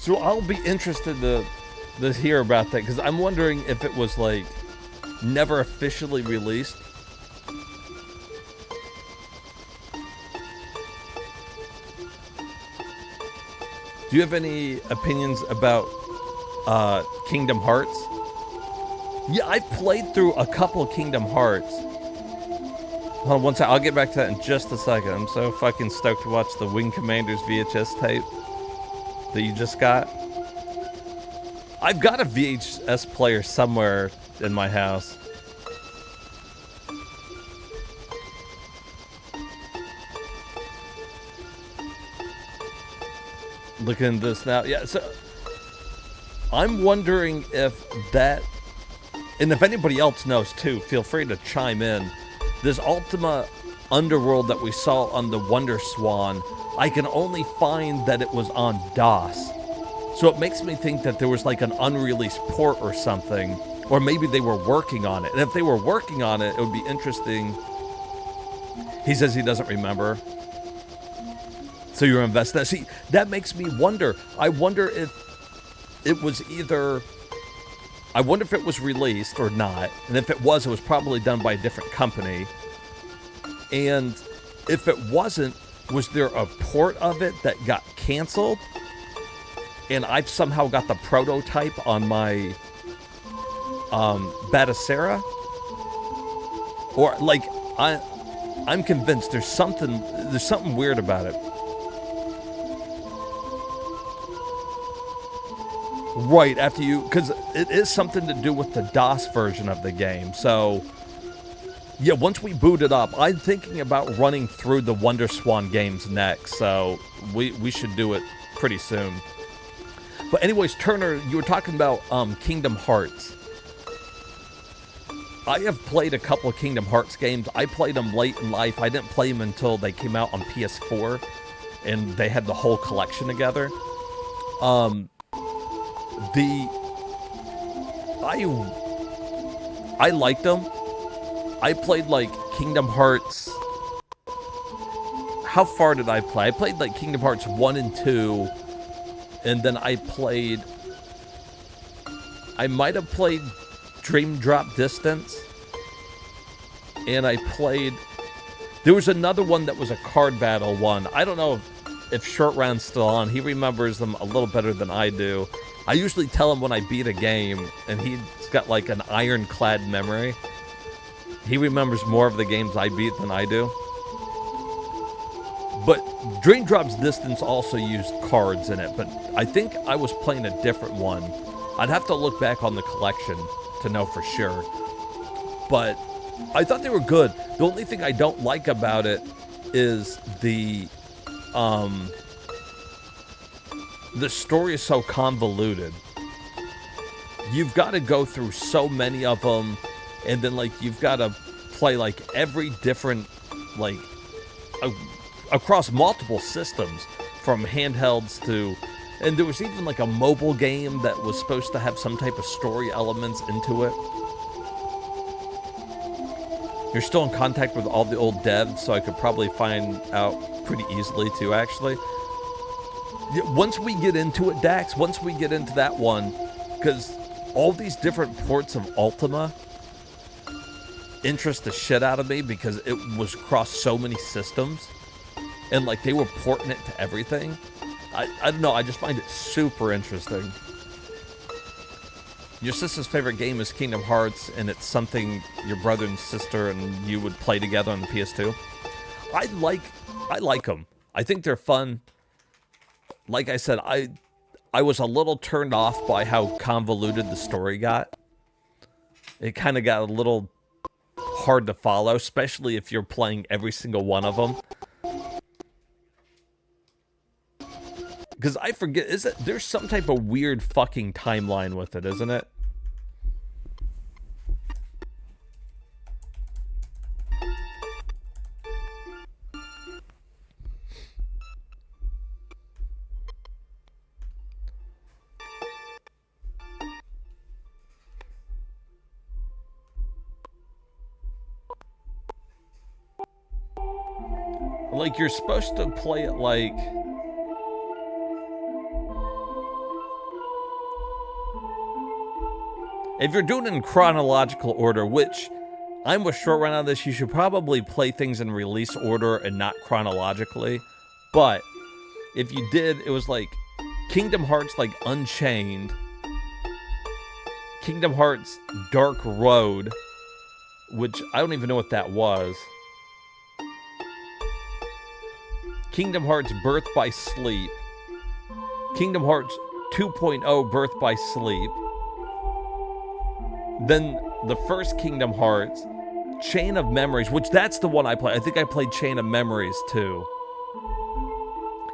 So I'll be interested to hear about that, because I'm wondering if it was, like, never officially released. Do you have any opinions about Kingdom Hearts? Yeah, I've played through a couple of Kingdom Hearts. Hold on one second, I'll get back to that in just a second. I'm so fucking stoked to watch the Wing Commanders VHS tape that you just got. I've got a VHS player somewhere in my house. Looking at this now. Yeah, so I'm wondering if that, and if anybody else knows too, feel free to chime in. This Ultima Underworld that we saw on the Wonder Swan, I can only find that it was on DOS. So it makes me think that there was like an unreleased port or something, or maybe they were working on it. And if they were working on it, it would be interesting. He says he doesn't remember. So you're investing. See, that makes me wonder. I wonder if it was either, I wonder if it was released or not. And if it was probably done by a different company. And if it wasn't, was there a port of it that got canceled? And I've somehow got the prototype on my Batacera? Or like, I'm convinced there's something weird about it. Right, after you, because it is something to do with the DOS version of the game. So, yeah, once we boot it up, I'm thinking about running through the Wonder Swan games next. So, we should do it pretty soon. But anyways, Turner, you were talking about Kingdom Hearts. I have played a couple of Kingdom Hearts games. I played them late in life. I didn't play them until they came out on PS4. And they had the whole collection together. I liked them. I played like Kingdom Hearts. How far did I play? I played like Kingdom Hearts 1 and 2. And then I might have played Dream Drop Distance. And I played, there was another one that was a card battle one. I don't know if Short Round's still on. He remembers them a little better than I do. I usually tell him when I beat a game, and he's got like an ironclad memory. He remembers more of the games I beat than I do. But Dream Drop's Distance also used cards in it, but I think I was playing a different one. I'd have to look back on the collection to know for sure. But I thought they were good. The only thing I don't like about it is the story is so convoluted. You've got to go through so many of them, and then like you've got to play like every different, like across multiple systems, from handhelds to, and there was even like a mobile game that was supposed to have some type of story elements into it. You're still in contact with all the old devs, so I could probably find out pretty easily too, actually. Once we get into it, Dax, once we get into that one, because all these different ports of Ultima interest the shit out of me because it was across so many systems, and like they were porting it to everything. I don't know, I just find it super interesting. Your sister's favorite game is Kingdom Hearts, and it's something your brother and sister and you would play together on the PS2. I like them. I think they're fun. Like I said, I was a little turned off by how convoluted the story got. It kind of got a little hard to follow, especially if you're playing every single one of them. Because I forget, there's some type of weird fucking timeline with it, isn't it? Like, you're supposed to play it like... If you're doing it in chronological order, which I'm with Short Run on this, you should probably play things in release order and not chronologically. But if you did, it was like Kingdom Hearts like Unchained, Kingdom Hearts Dark Road, which I don't even know what that was. Kingdom Hearts Birth by Sleep, Kingdom Hearts 2.0 Birth by Sleep. Then the first Kingdom Hearts, Chain of Memories, which that's the one I played. I think I played Chain of Memories too.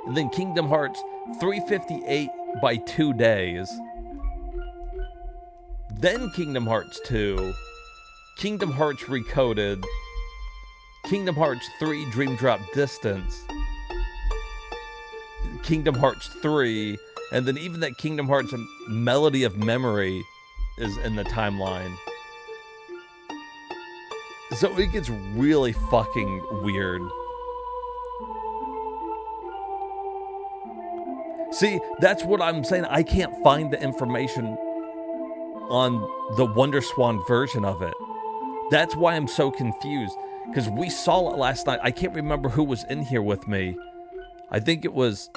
And then Kingdom Hearts 358 by 2 days. Then Kingdom Hearts 2, Kingdom Hearts Recoded, Kingdom Hearts 3 Dream Drop Distance, Kingdom Hearts 3, and then even that Kingdom Hearts Melody of Memory is in the timeline. So it gets really fucking weird. See, that's what I'm saying. I can't find the information on the WonderSwan version of it. That's why I'm so confused. Because we saw it last night. I can't remember who was in here with me. I think it was...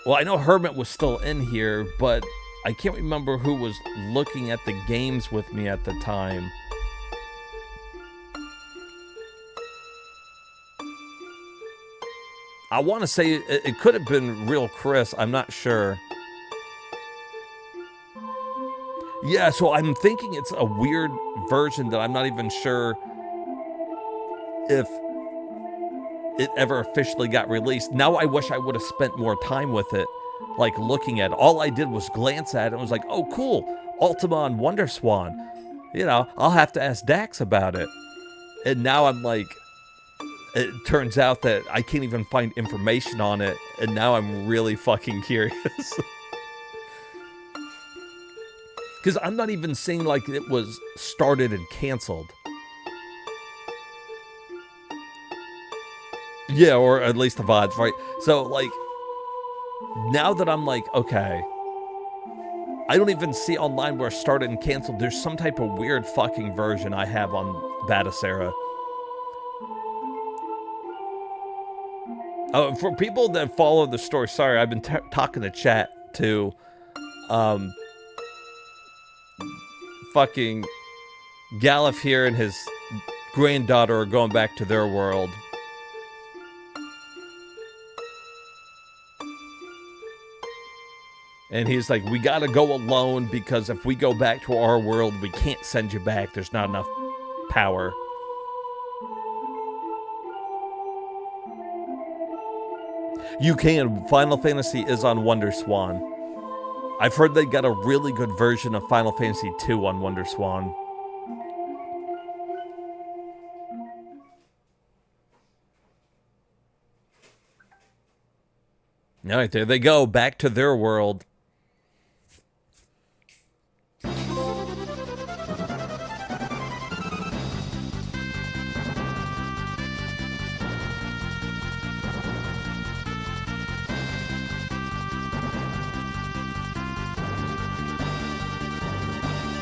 Well, I know Hermit was still in here, but I can't remember who was looking at the games with me at the time. I want to say it could have been real Chris. I'm not sure. Yeah, so I'm thinking it's a weird version that I'm not even sure if it ever officially got released. Now I wish I would have spent more time with it, like looking at it. All I did was glance at it and was like, oh, cool, Ultima and WonderSwan. You know, I'll have to ask Dax about it. And now I'm like, it turns out that I can't even find information on it, and now I'm really fucking curious. Because I'm not even seeing like it was started and canceled. Yeah, or at least the VODs, right? So, like, now that I'm like, okay, I don't even see online where it started and canceled. There's some type of weird fucking version I have on Batacera. For people that follow the story, sorry, I've been talking to chat to, fucking Galif here and his granddaughter are going back to their world. And he's like, we gotta go alone because if we go back to our world, we can't send you back. There's not enough power. You can. Final Fantasy is on WonderSwan. I've heard they got a really good version of Final Fantasy II on WonderSwan. All right, there they go. Back to their world.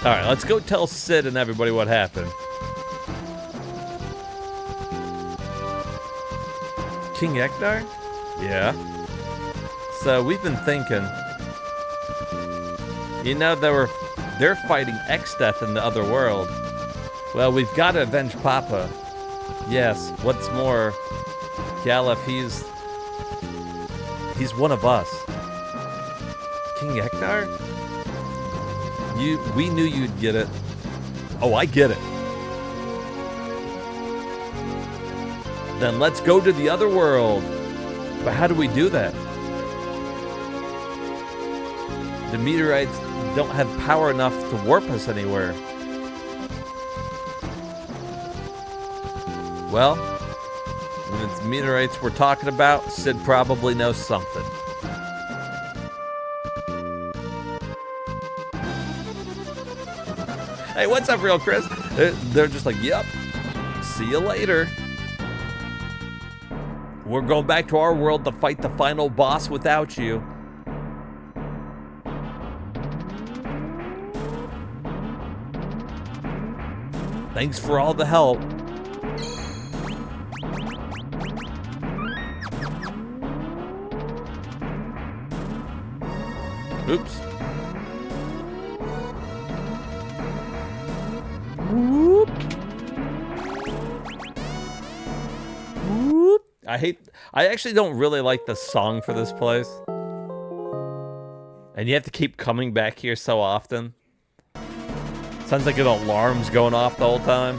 All right, let's go tell Sid and everybody what happened. King Ecnar? Yeah. So we've been thinking, you know, they're fighting X-Death in the other world. Well, we've got to avenge Papa. Yes, what's more, Galif, he's one of us. King Ecnar? We knew you'd get it. Oh, I get it. Then let's go to the other world. But how do we do that? The meteorites don't have power enough to warp us anywhere. Well, when it's meteorites we're talking about, Sid probably knows something. Hey, what's up, Real Chris? They're just like, yep, see you later. We're going back to our world to fight the final boss without you. Thanks for all the help. Oops. Whoop. Whoop. I actually don't really like the song for this place. And you have to keep coming back here so often. Sounds like an alarm's going off the whole time.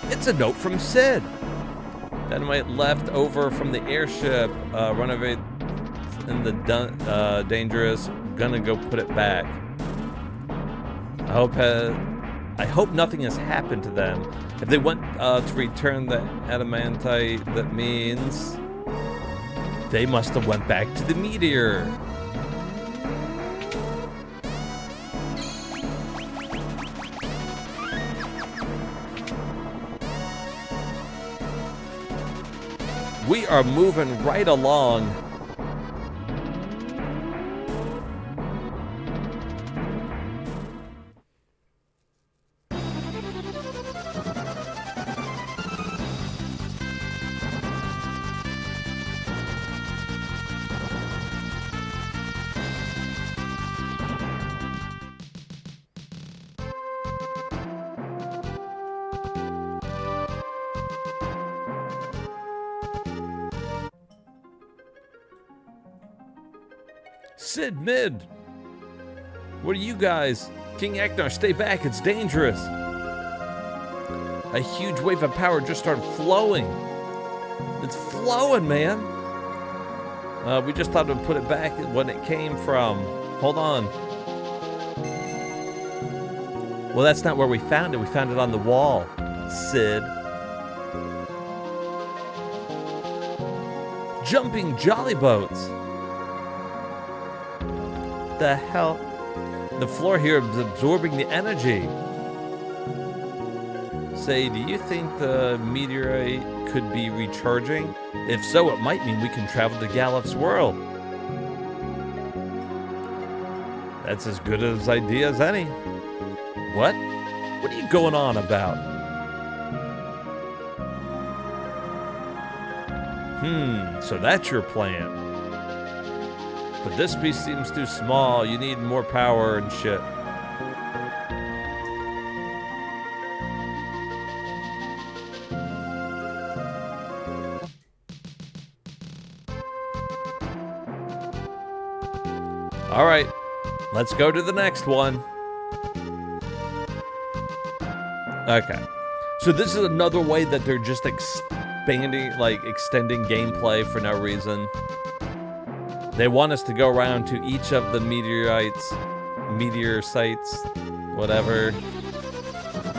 It's a note from Sid. Dynamite left over from the airship. Renovate in the dangerous. Gonna go put it back. I hope nothing has happened to them. If they want to return the adamantite, that means they must have went back to the meteor. We are moving right along. Sid, Mid. What are you guys? King Ecnar, stay back. It's dangerous. A huge wave of power just started flowing. It's flowing, man. We just thought to put it back when it came from. Hold on. Well, that's not where we found it. We found it on the wall, Sid. Jumping jolly boats. The hell? The floor here is absorbing the energy. Say, do you think the meteorite could be recharging? If so, it might mean we can travel to Galuf's world. That's as good an idea as any. What? What are you going on about? So that's your plan. But this piece seems too small. You need more power and shit. All right, let's go to the next one. Okay, so this is another way that they're just expanding, like extending gameplay for no reason. They want us to go around to each of the meteor sites, whatever,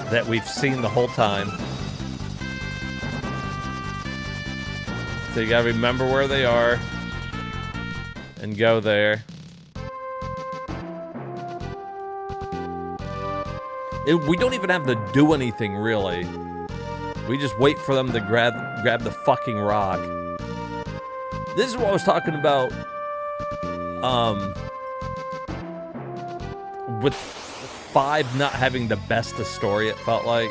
that we've seen the whole time. So you gotta remember where they are and go there. We don't even have to do anything, really. We just wait for them to grab the fucking rock. This is what I was talking about. With 5 not having the best of story, it felt like.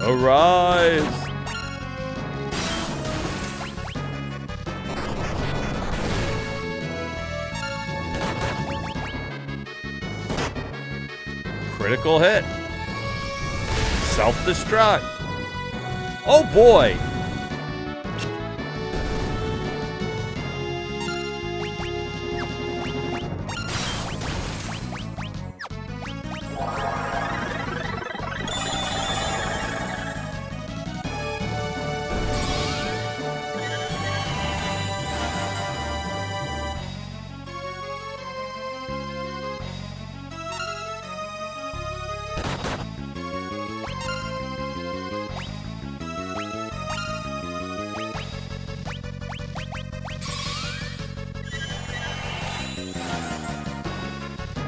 Arise! Critical hit. Self-destruct. Oh boy!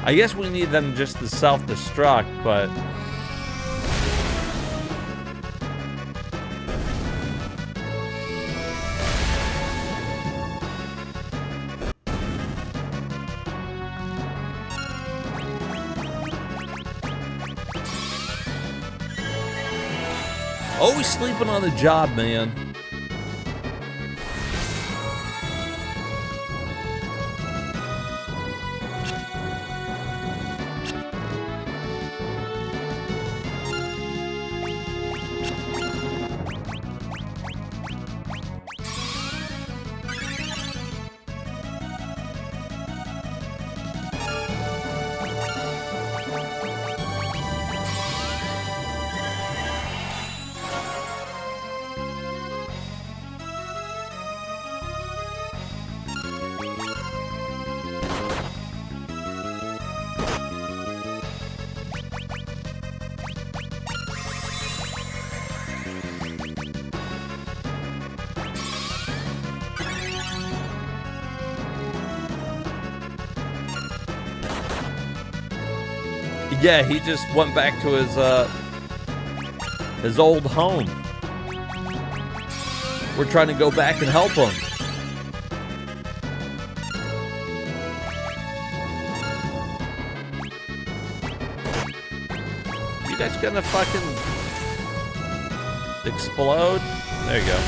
I guess we need them just to self-destruct, but... Always sleeping on the job, man. Yeah, he just went back to his old home. We're trying to go back and help him. You guys gonna fucking explode? There you go.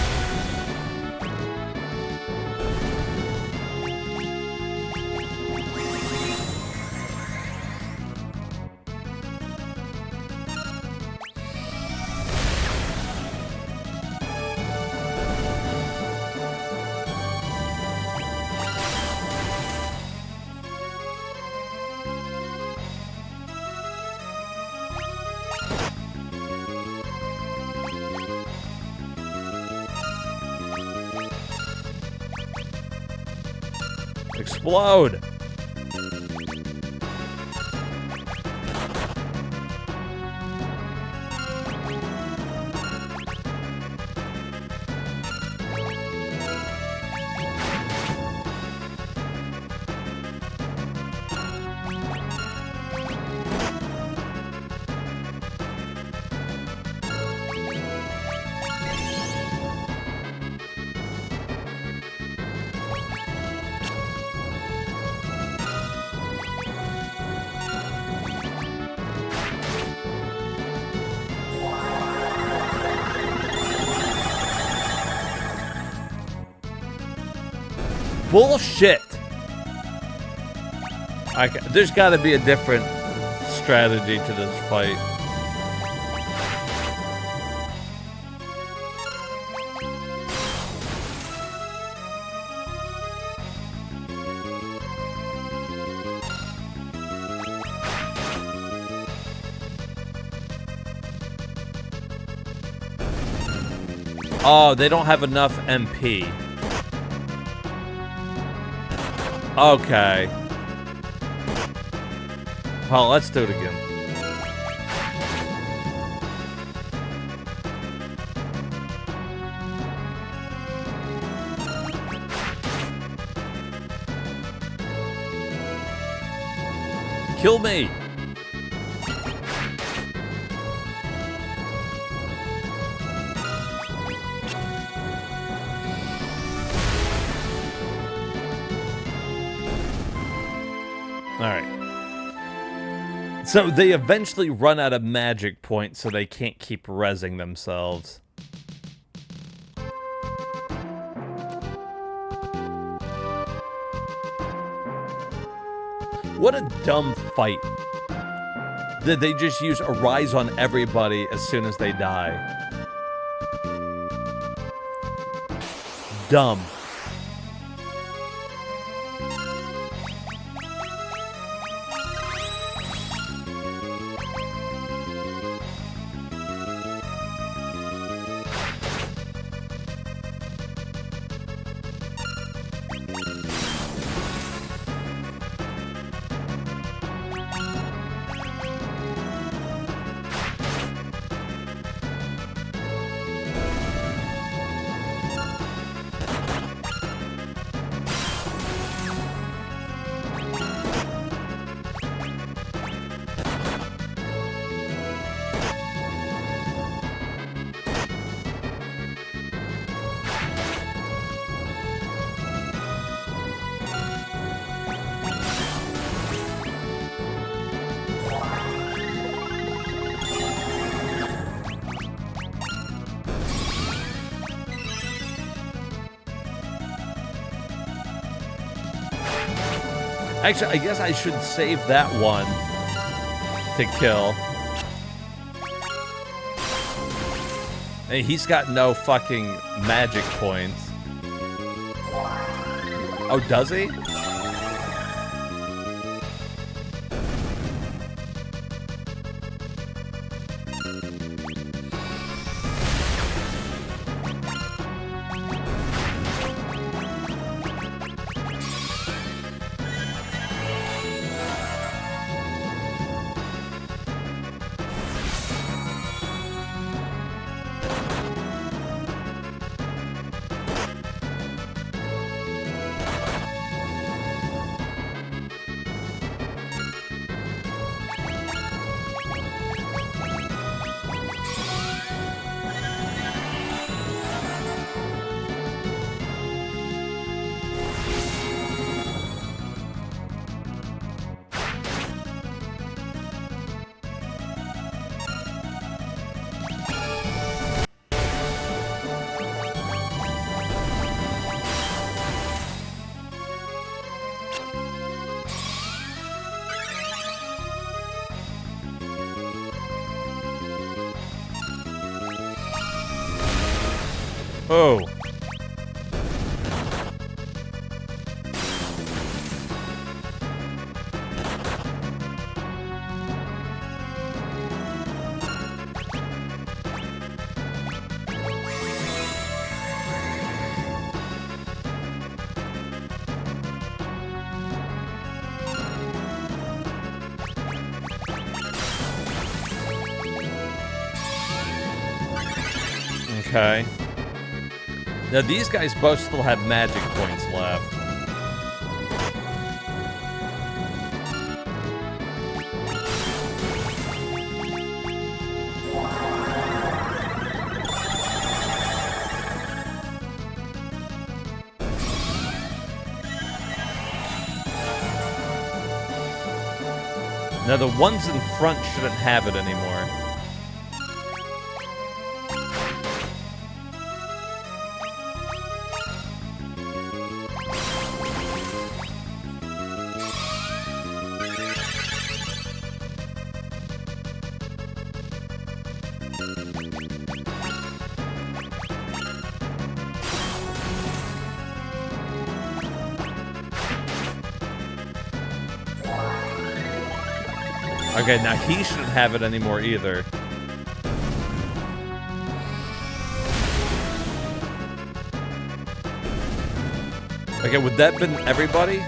Explode! Bullshit! There's got to be a different strategy to this fight. Oh, they don't have enough MP. Okay. Well, let's do it again. Kill me. Alright. So they eventually run out of magic points, so they can't keep rezzing themselves. What a dumb fight. Did they just use Arise on everybody as soon as they die? Dumb. Actually, I guess I should save that one to kill. Hey, he's got no fucking magic points. Oh, does he? Oh. Okay. Now these guys both still have magic points left. Now the ones in front shouldn't have it anymore. Okay, now he shouldn't have it anymore either. Okay, would that been everybody?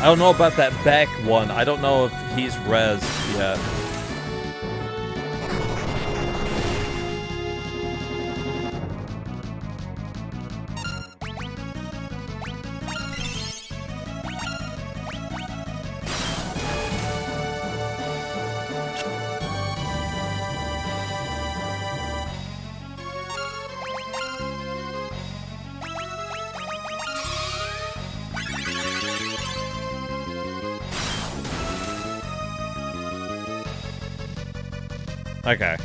I don't know about that back one. I don't know if he's rezzed yet. Okay.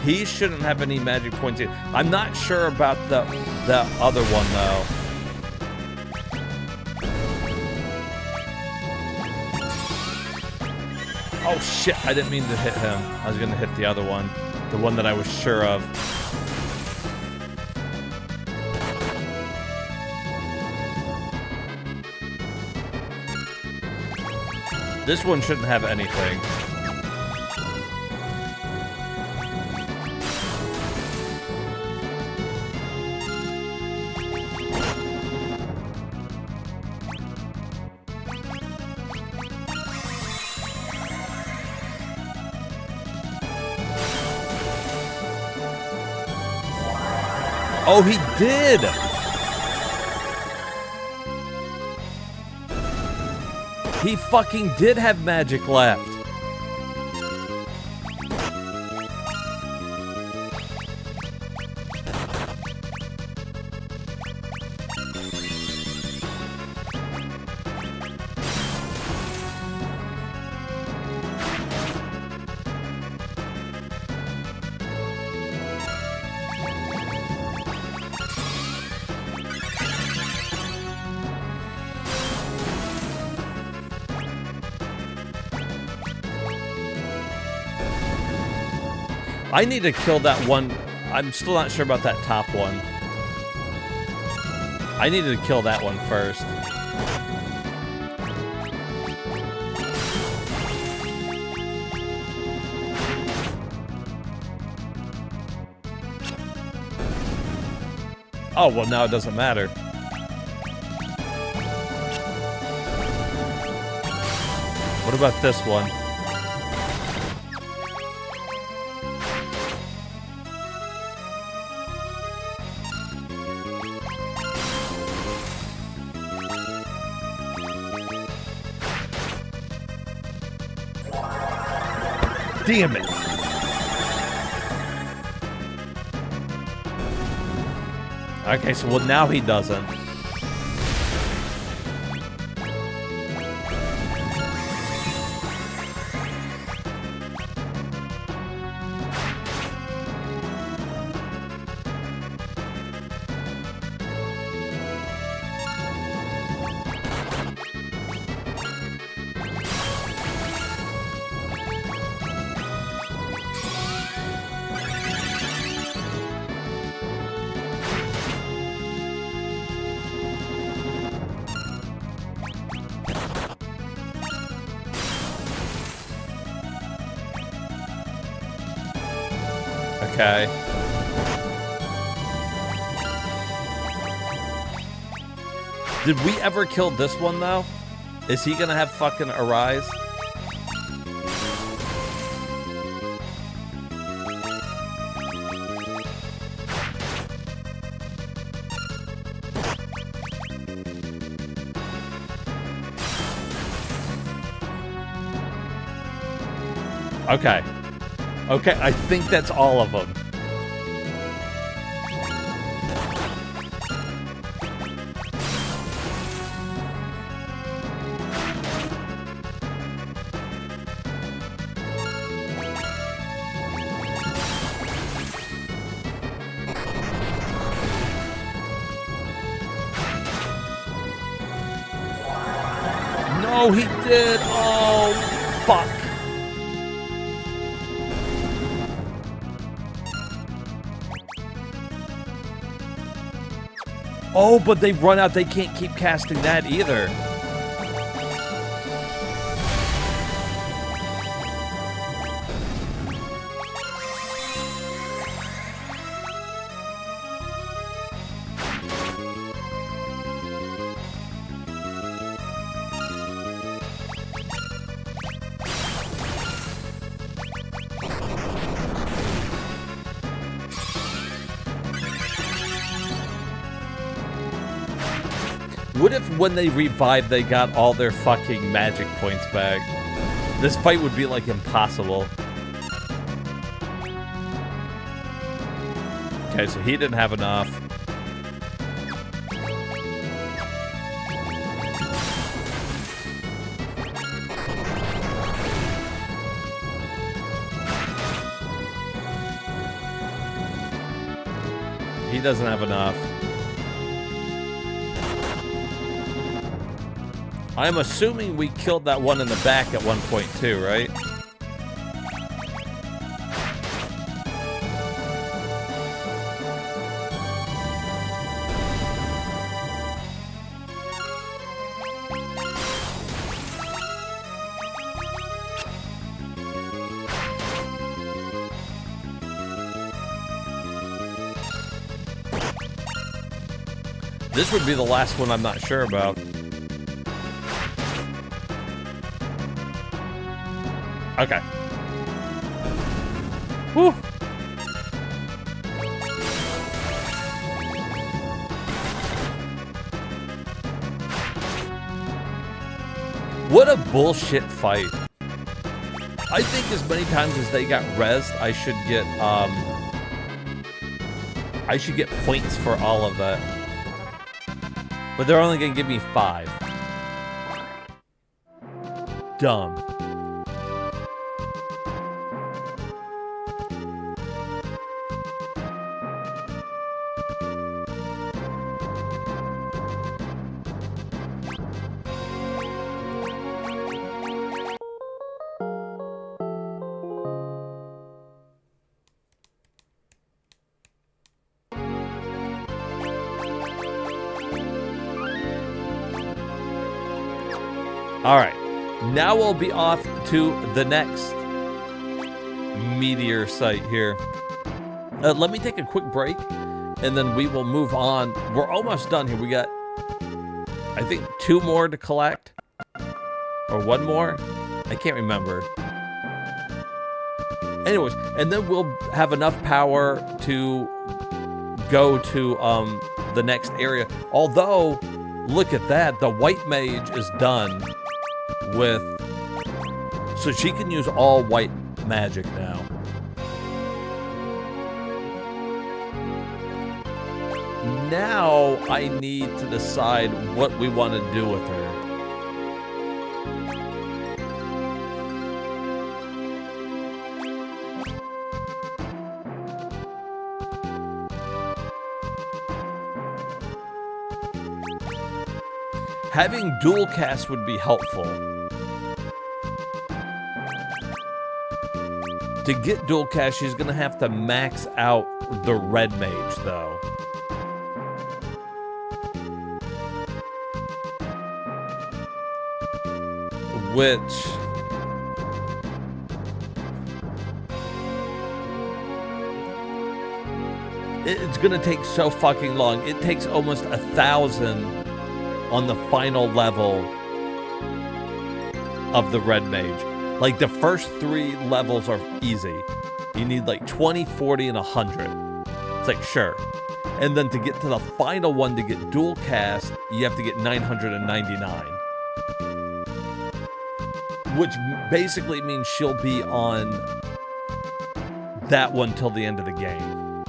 He shouldn't have any magic points either. I'm not sure about the other one though. Oh shit, I didn't mean to hit him. I was gonna hit the other one. The one that I was sure of. This one shouldn't have anything. Oh, he did! He fucking did have magic left. I need to kill that one. I'm still not sure about that top one. I needed to kill that one first. Oh, well, now it doesn't matter. What about this one? Damn it. Okay, so well now he doesn't. Okay. Did we ever kill this one, though? Is he gonna have fucking Arise? Okay. Okay, I think that's all of them. No, he did! Oh, fuck. Oh, but they run out. They can't keep casting that either. What if when they revived, they got all their fucking magic points back? This fight would be, like, impossible. Okay, so he didn't have enough. He doesn't have enough. I'm assuming we killed that one in the back at one point too, right? This would be the last one I'm not sure about. Okay. Whew. What a bullshit fight. I think as many times as they got rezzed, I should get points for all of that. But they're only gonna give me 5. Dumb. All right, now we'll be off to the next meteor site here. Let me take a quick break, and then we will move on. We're almost done here. We got, I think, 2 more to collect, or 1 more. I can't remember. Anyways, and then we'll have enough power to go to the next area. Although, look at that, the white mage is done with, so she can use all white magic now. Now I need to decide what we want to do with her. Having dual cast would be helpful. To get dual cast, she's gonna have to max out the red mage, though. Which... it's gonna take so fucking long. It takes almost 1,000 on the final level of the red mage. Like, the first 3 levels are easy. You need like 20, 40, and 100. It's like, sure. And then to get to the final one, to get dual cast, you have to get 999. Which basically means she'll be on that one till the end of the game.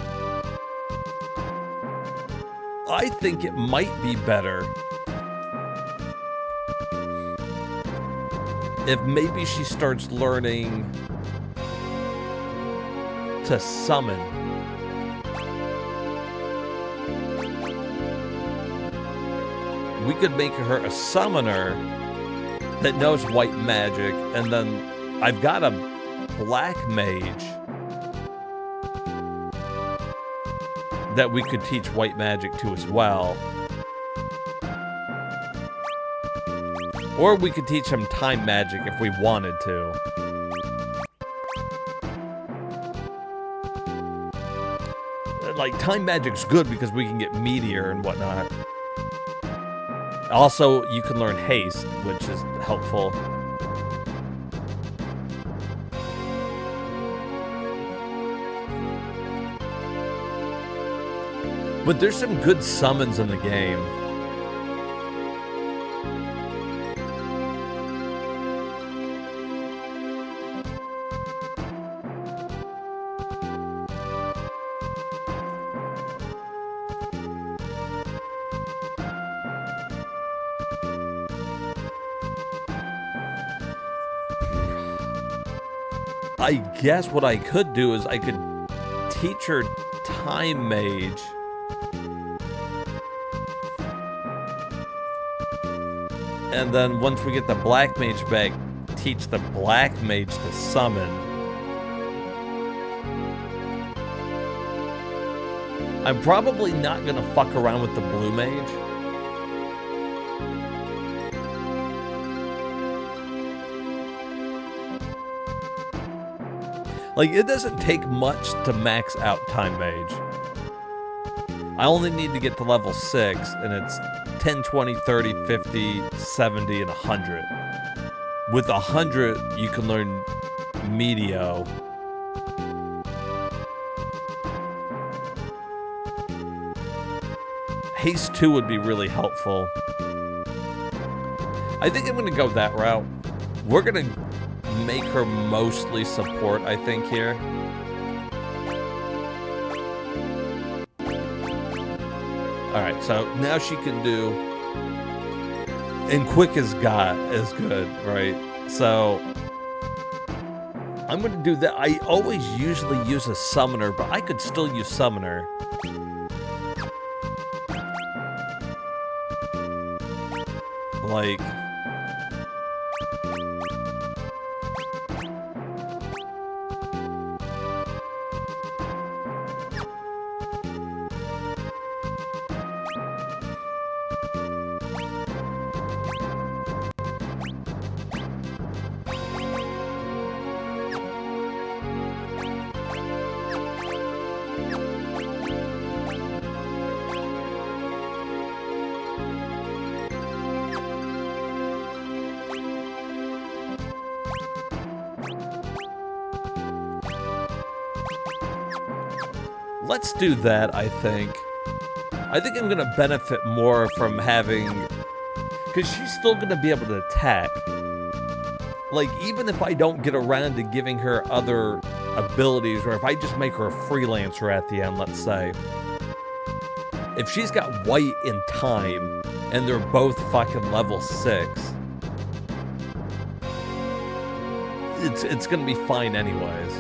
I think it might be better if maybe she starts learning to summon. We could make her a summoner that knows white magic, and then I've got a black mage that we could teach white magic to as well. Or we could teach him time magic if we wanted to. Like, time magic's good because we can get meteor and whatnot. Also, you can learn haste, which is helpful. But there's some good summons in the game. I guess what I could do is I could teach her time mage. And then once we get the black mage back, teach the black mage to summon. I'm probably not gonna fuck around with the blue mage. Like, it doesn't take much to max out time mage. I only need to get to level 6, and it's 10, 20, 30, 50, 70, and 100. With 100, you can learn Meteo. Haste 2 would be really helpful. I think I'm going to go that route. We're going to make her mostly support, I think, here. Alright, so now she can do... And quick as God is good, right? So... I'm going to do that. I always usually use a summoner, but I could still use summoner. Like... Let's do that, I think. I think I'm gonna benefit more from having... Because she's still gonna be able to attack. Like, even if I don't get around to giving her other abilities, or if I just make her a freelancer at the end, let's say. If she's got white in time, and they're both fucking level 6, it's gonna be fine anyways.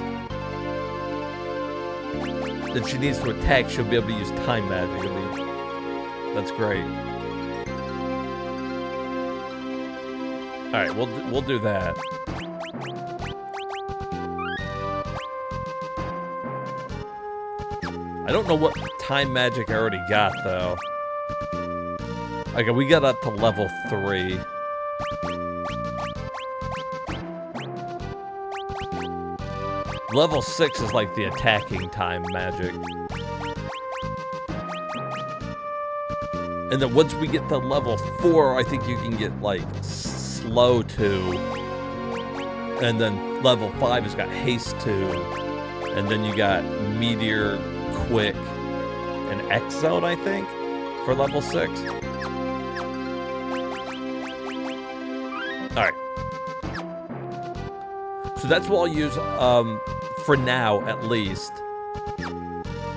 If she needs to attack, she'll be able to use time magic. That's great. All right, we'll do that. I don't know what time magic I already got though. Okay, we got up to level 3. Level 6 is like the attacking time magic. And then once we get to level 4, I think you can get like slow 2. And then level 5 has got haste 2. And then you got meteor, quick, and X zone, I think, for level 6. Alright. So that's what I'll use, for now, at least.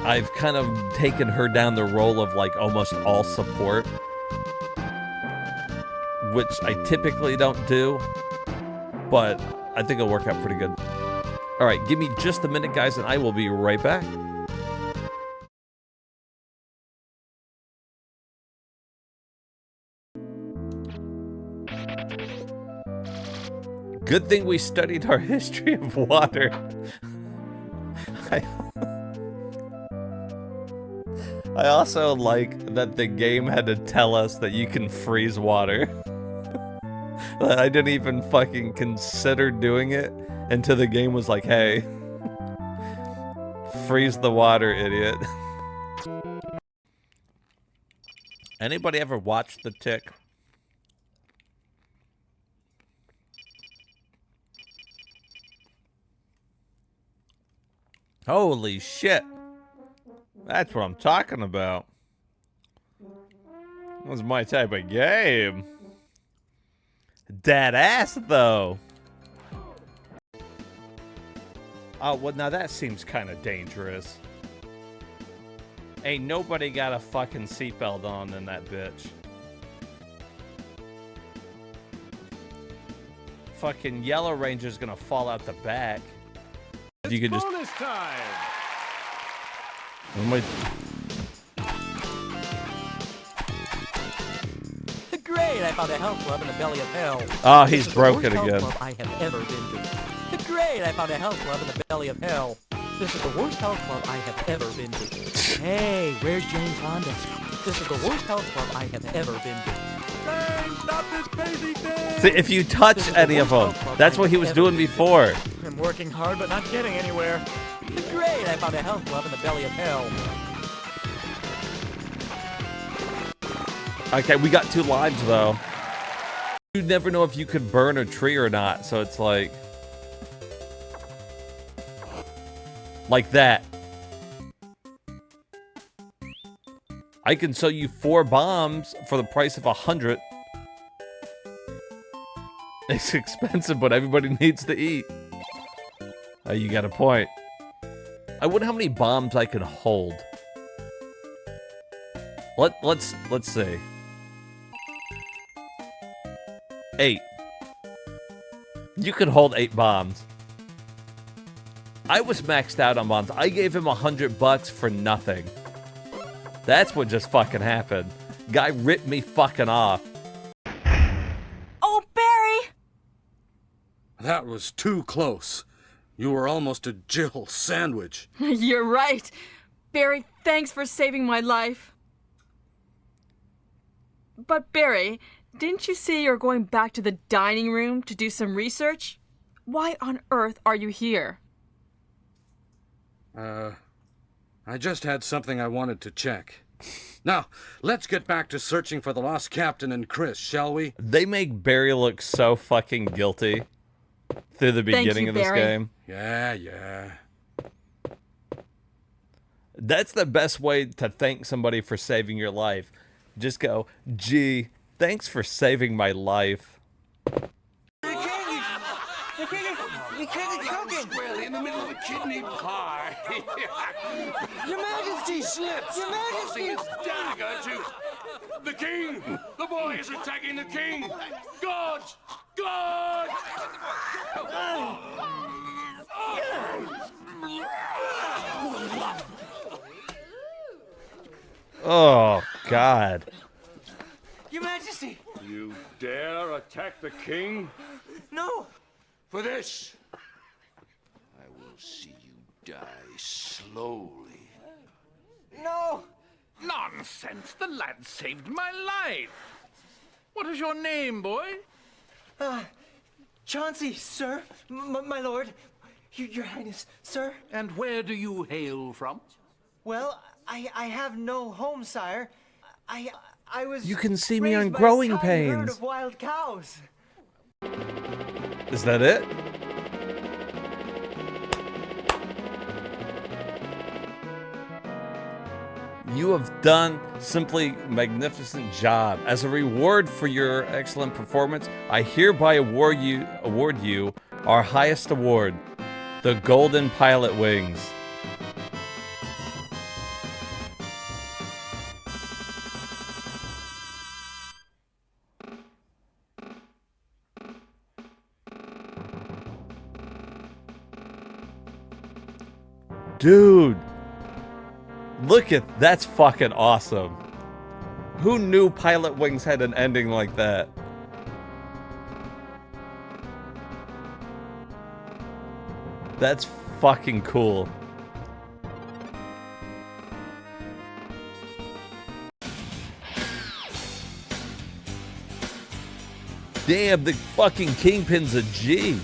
I've kind of taken her down the role of, like, almost all support. Which I typically don't do. But I think it'll work out pretty good. Alright, give me just a minute, guys, and I will be right back. Good thing we studied our history of water. I also like that the game had to tell us that you can freeze water. I didn't even fucking consider doing it until the game was like, hey, freeze the water, idiot. Anybody ever watched The Tick? Holy shit. That's what I'm talking about. That was my type of game. Dead ass, though. Oh, well, now that seems kind of dangerous. Ain't nobody got a fucking seatbelt on in that bitch. Fucking Yellow Ranger's gonna fall out the back. You could just... Bonus time. Great! I found a health club in the belly of hell. Oh, he's broken again. again. Club I have ever been to. Great! I found a health club in the belly of hell. This is the worst health club I have ever been to. Hey, where's James Honda? This is the worst health club I have ever been to. Bang, stop this crazy thing. See, if you touch any of them, that's what he was doing before. I'm working hard, but not getting anywhere. Great! I found a health club in the belly of hell. Okay, we got 2 lives, though. You never know if you could burn a tree or not, so it's like... Like that. I can sell you 4 bombs for the price of 100. It's expensive, but everybody needs to eat. You got a point. I wonder how many bombs I could hold. Let's see. 8. You could hold 8 bombs. I was maxed out on bombs. I gave him $100 for nothing. That's what just fucking happened. Guy ripped me fucking off. Oh, Barry! That was too close. You were almost a Jill sandwich. You're right. Barry, thanks for saving my life. But Barry, didn't you say you're going back to the dining room to do some research? Why on earth are you here? I just had something I wanted to check. Now, let's get back to searching for the lost captain and Chris, shall we? They make Barry look so fucking guilty through the beginning of this game. Yeah. That's the best way to thank somebody for saving your life. Just go, gee, thanks for saving my life. Squarely in the middle of a kidney pie. Your Majesty! Slips, Your Majesty! tossing his dagger to the king. The boy is attacking the king. Guards! Guards! Oh, God. Your Majesty! You dare attack the king? No! For this, I will see you die slowly. No! Nonsense! The lad saved my life! What is your name, boy? Chauncey, sir. My lord. Your Highness, sir. And where do you hail from? Well, I have no home, sire. I was. You can see me raised on by Growing a tiny herd Pains. of wild cows. Is that it? You have done simply magnificent job. As a reward for your excellent performance, I hereby award you our highest award, the Golden Pilot Wings. Dude, look at that's fucking awesome. Who knew Pilot Wings had an ending like that? That's fucking cool. Damn, the fucking Kingpin's a G.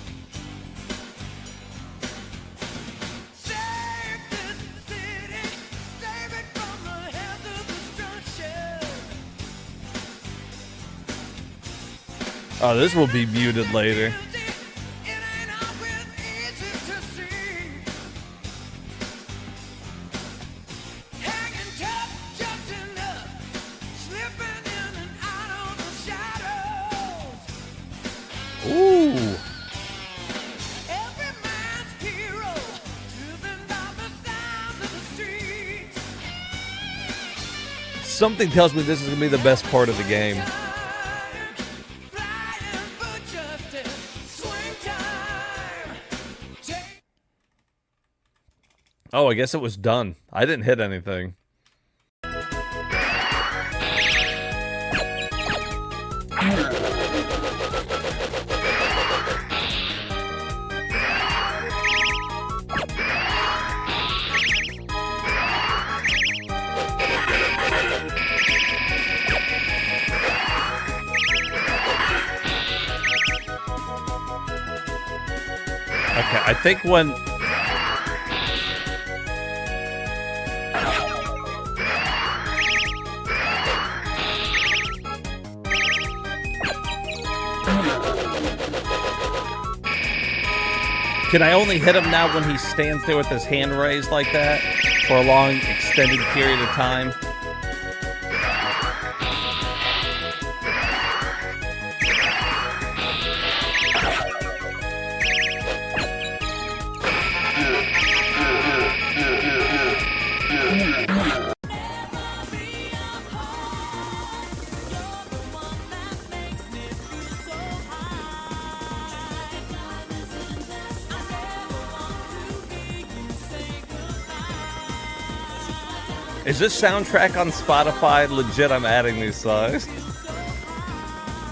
Oh, this will be muted later. Ooh. Something tells me this is gonna be the best part of the game. Oh, I guess it was done. I didn't hit anything. Okay, I think when... Can I only hit him now when he stands there with his hand raised like that for a long, extended period of time? Is this soundtrack on Spotify? Legit, I'm adding these songs.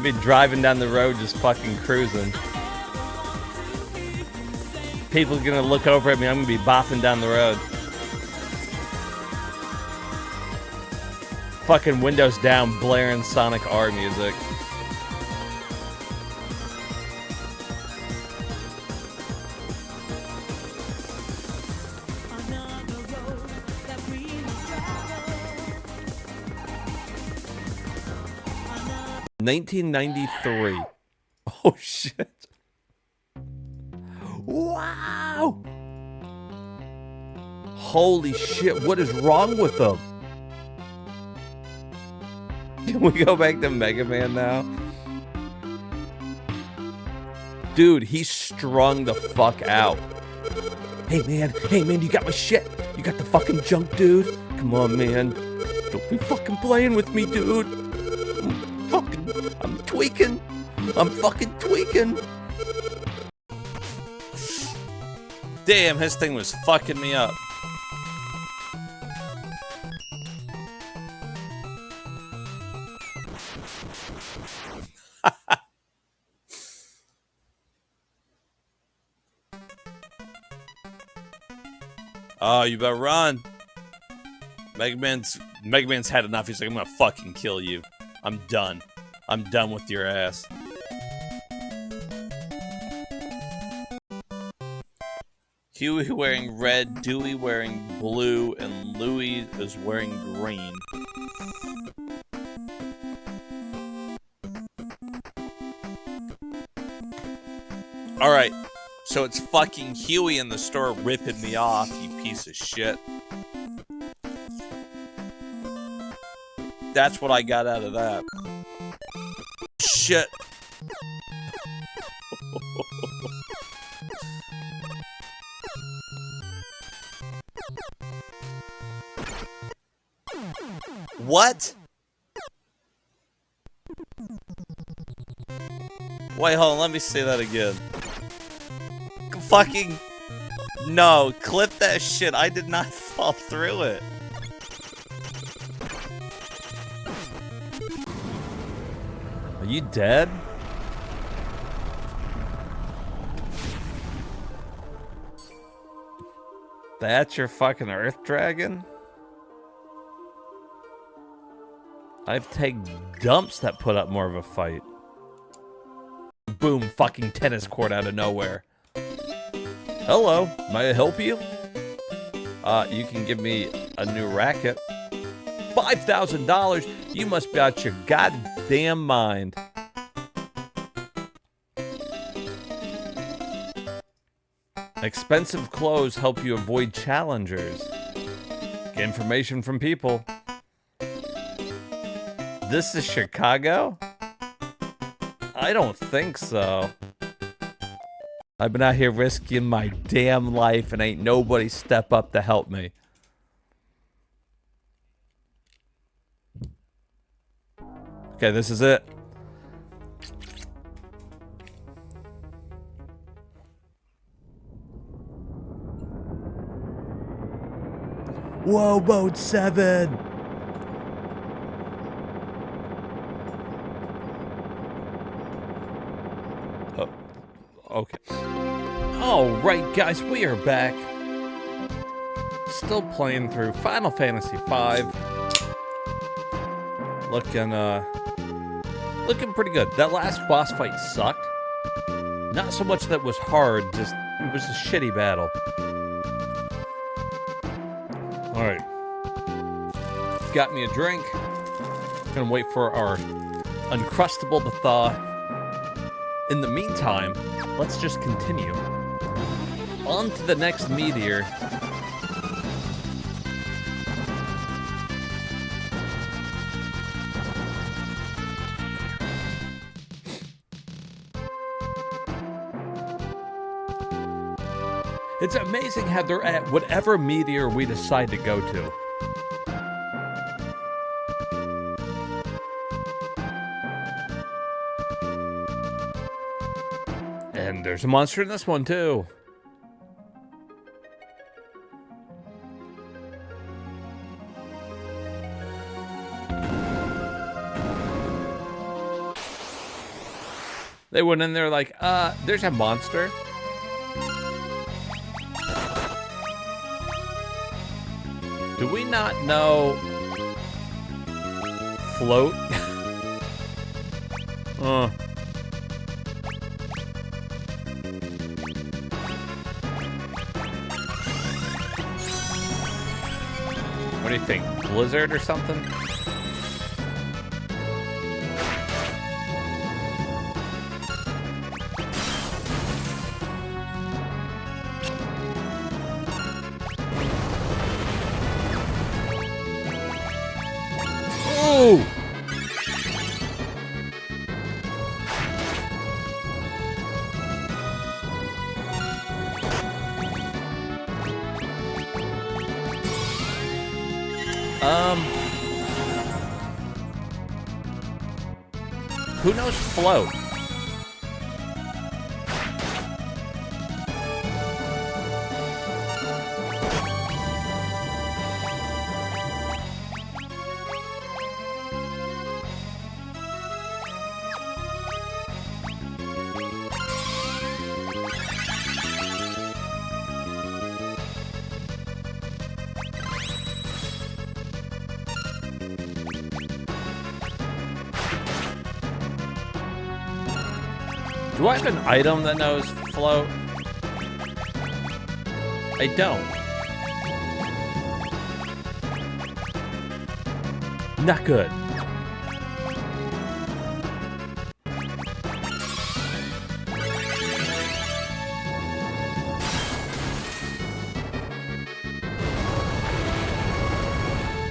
Be driving down the road just fucking cruising. People are gonna look over at me, I'm gonna be bopping down the road. Fucking windows down, blaring Sonic R music. $1993. Oh shit. Wow. Holy shit, what is wrong with them? Can we go back to Mega Man now? Dude, he's strung the fuck out. Hey man, you got my shit. You got the fucking junk, dude. Come on, man. Don't be fucking playing with me, dude. I'm tweaking. I'm fucking tweaking. Damn, his thing was fucking me up. Oh, you better run. Mega Man's had enough. He's like, I'm gonna fucking kill you. I'm done. I'm done with your ass. Huey wearing red, Dewey wearing blue, and Louie is wearing green. Alright, so it's fucking Huey in the store ripping me off, you piece of shit. That's what I got out of that. Shit. What? Wait, hold on, let me say that again. Fucking... No, clip that shit. I did not fall through it. Are you dead? That's your fucking Earth Dragon? I've taken dumps that put up more of a fight. Boom, fucking tennis court out of nowhere. Hello, may I help you? You can give me a new racket. $5,000? You must be out your goddamn mind. Expensive clothes help you avoid challengers. Get information from people. This is Chicago? I don't think so. I've been out here risking my damn life and ain't nobody step up to help me. Okay, this is it. Whoa, Mode 7! Oh, okay. Alright, guys, we are back. Still playing through Final Fantasy V. Looking pretty good. That last boss fight sucked. Not so much that it was hard, just it was a shitty battle. Alright. Got me a drink. Gonna wait for our Uncrustable to thaw. In the meantime, let's just continue. On to the next meteor. It's amazing how they're at whatever meteor we decide to go to. And there's a monster in this one too. They went in there like, there's a monster. Do we not know float? What do you think? Blizzard or something? Ooh! Who knows float? Do I have an item that knows float? I don't. Not good.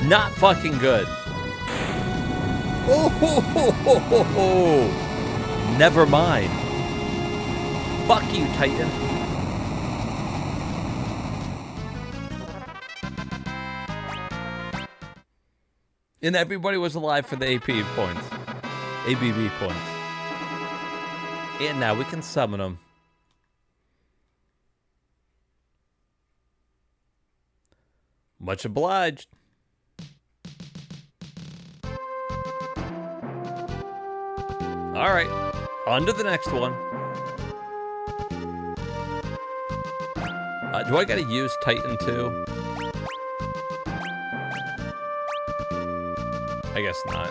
Not fucking good. Oh, ho, ho, ho, ho, ho. Never mind. Fuck you, Titan. And everybody was alive for the AP points. ABB points. And now we can summon them. Much obliged. Alright, on to the next one. Do I gotta use Titan too? I guess not.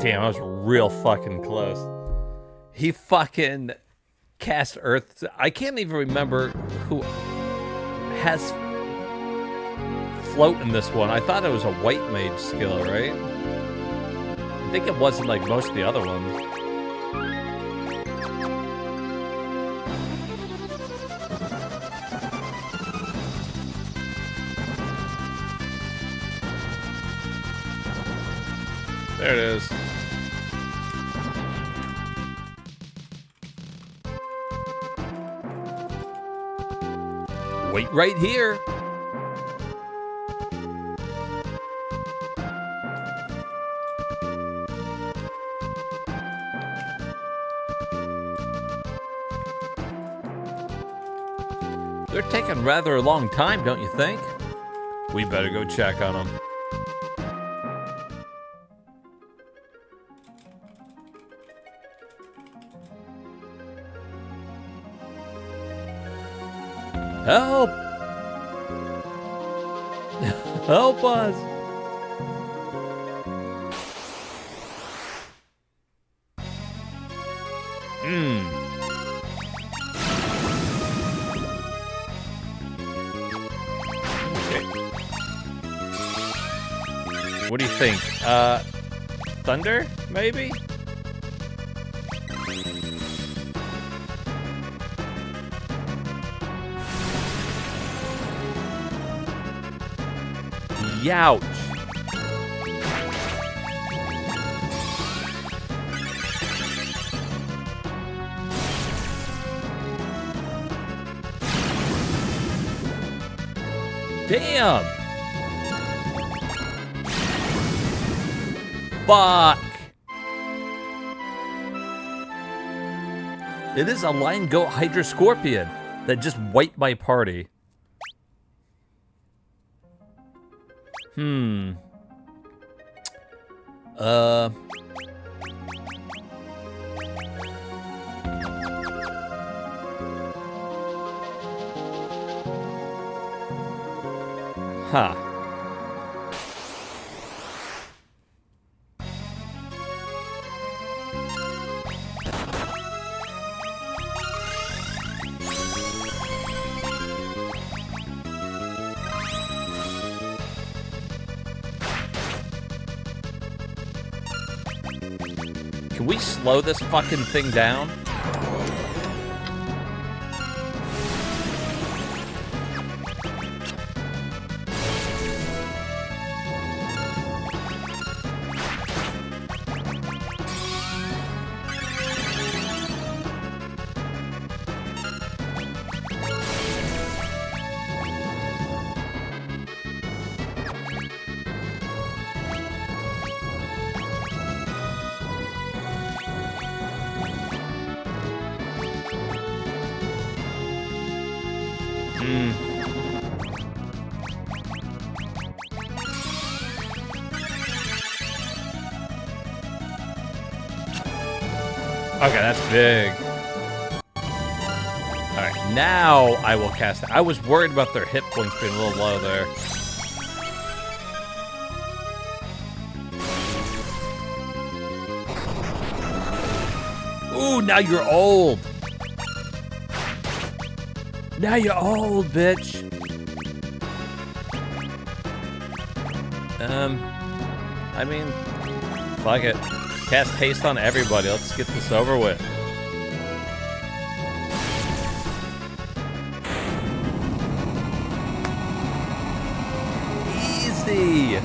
Damn, I was real fucking close. He fucking cast Earth. I can't even remember who has float in this one. I thought it was a white mage skill, right? I think it wasn't like most of the other ones. There it is. Wait right here. They're taking rather a long time, don't you think? We better go check on them. Help! Help us! Okay. What do you think? Thunder, maybe? Youch. Damn. Fuck. It is a lion goat hydra scorpion that just wiped my party. Huh. Can we slow this fucking thing down? Okay, that's big. Alright, now I will cast it. I was worried about their hit points being a little low there. Ooh, now you're old. Now you're old, bitch. I mean, fuck it. Cast haste on everybody. Let's get this over with. Easy.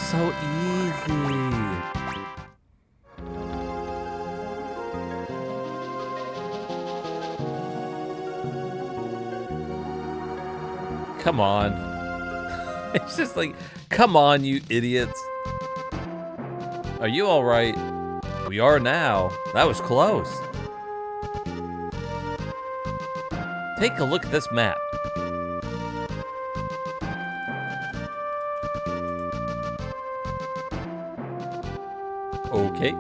So easy. Come on. It's just like, come on, you idiots. Are you all right? We are now. That was close. Take a look at this map. Okay.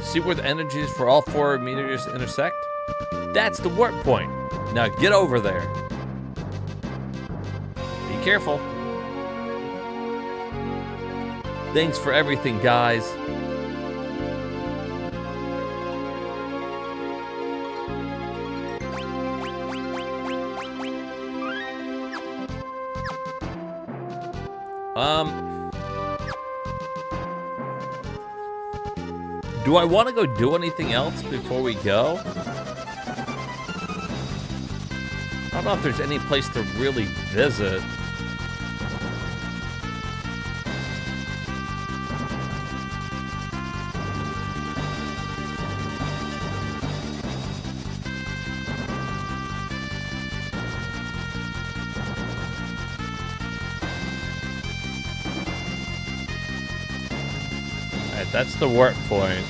See where the energies for all 4 meteors intersect? That's the warp point. Now get over there. Be careful. Thanks for everything, guys. Do I want to go do anything else before we go? I don't know if there's any place to really visit. Alright, that's the warp point.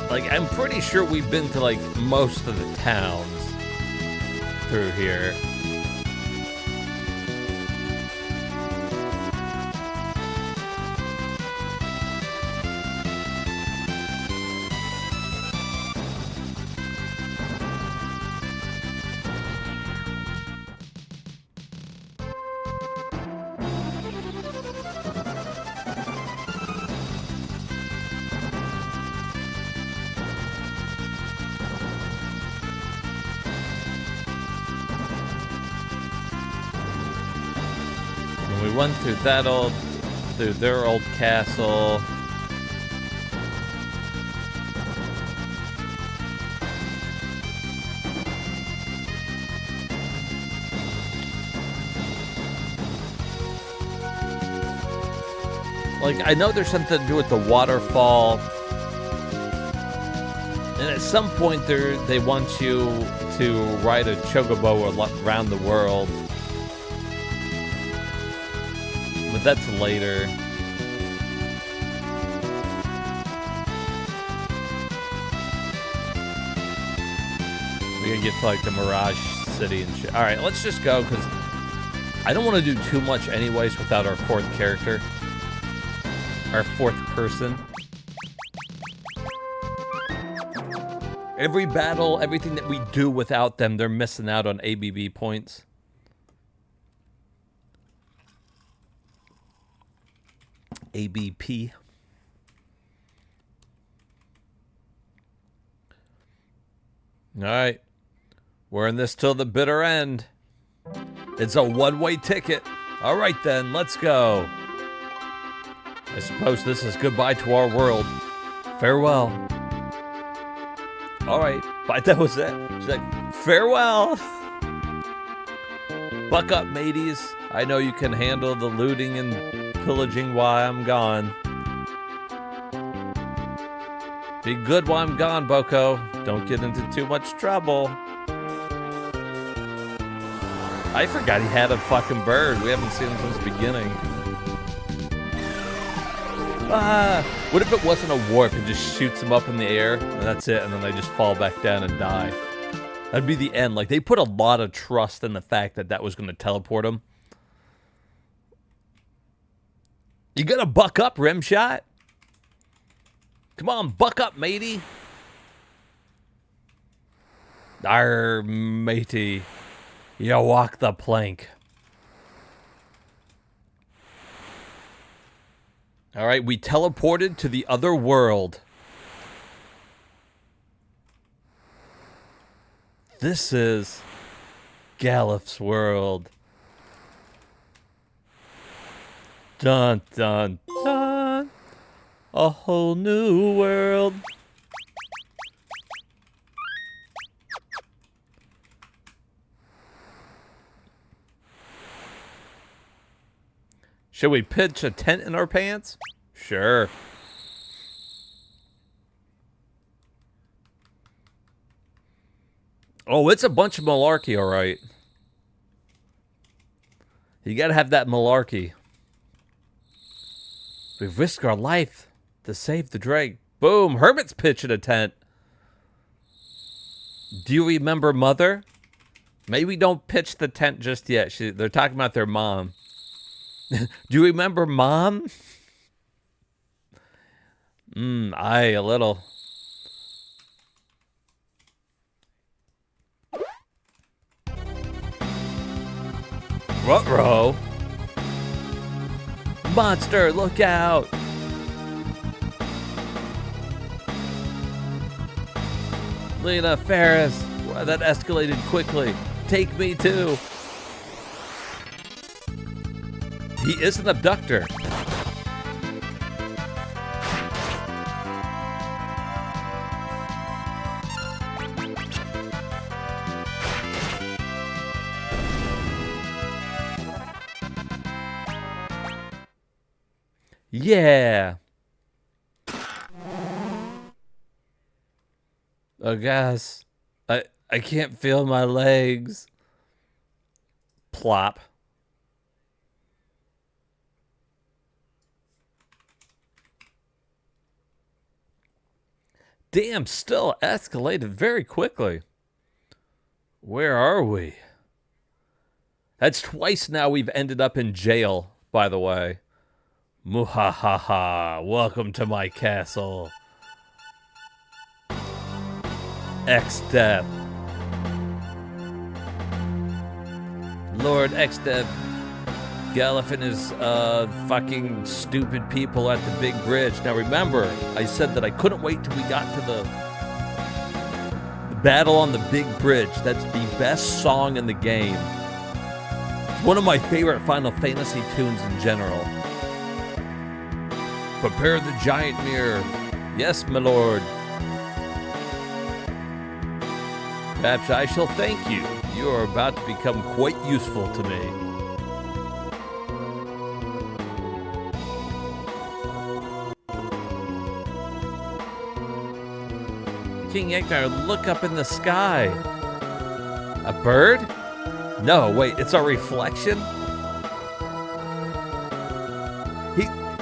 Like, I'm pretty sure we've been to, like, most of the towns through here. We went through through their old castle. Like, I know there's something to do with the waterfall. And at some point they want you to ride a chocobo around the world. But that's later. We gotta get to, like, the Mirage City and shit. Alright, let's just go, because I don't want to do too much anyways without our 4th character. Our 4th person. Every battle, everything that we do without them, they're missing out on ABB points. ABP. All right. We're in this till the bitter end. It's a one-way ticket. All right, then. Let's go. I suppose this is goodbye to our world. Farewell. All right. But that was it. She's like, farewell. Buck up, mateys. I know you can handle the looting and pillaging while I'm gone. Be good while I'm gone, Boko. Don't get into too much trouble. I forgot he had a fucking bird. We haven't seen him since the beginning. What if it wasn't a warp? It just shoots them up in the air, and that's it, and then they just fall back down and die. That'd be the end. Like, they put a lot of trust in the fact that that was going to teleport them. You gotta buck up, Rimshot. Come on, buck up, matey. Arr, matey. You walk the plank. All right, we teleported to the other world. This is Galif's world. Dun, dun, dun. A whole new world. Should we pitch a tent in our pants? Sure. Oh, it's a bunch of malarkey, all right. You gotta have that malarkey. We've risked our life to save the Drake. Boom, Hermit's pitching a tent. Do you remember Mother? Maybe don't pitch the tent just yet. They're talking about their mom. Do you remember Mom? Aye, a little. Ruh-roh. Monster, look out! Lena, Ferris, wow, that escalated quickly. Take me too. He is an abductor. Yeah. Oh, guys. I can't feel my legs. Plop. Damn, still escalated very quickly. Where are we? That's twice now we've ended up in jail, by the way. Muhahaha, welcome to my castle. X-Death. Lord X-Death. Galif and his fucking stupid people at the big bridge. Now remember, I said that I couldn't wait till we got to the battle on the big bridge. That's the best song in the game. It's one of my favorite Final Fantasy tunes in general. Prepare the giant mirror. Yes, my lord. Perhaps I shall thank you. You are about to become quite useful to me. King Ecnar, look up in the sky. A bird? No, wait, it's a reflection?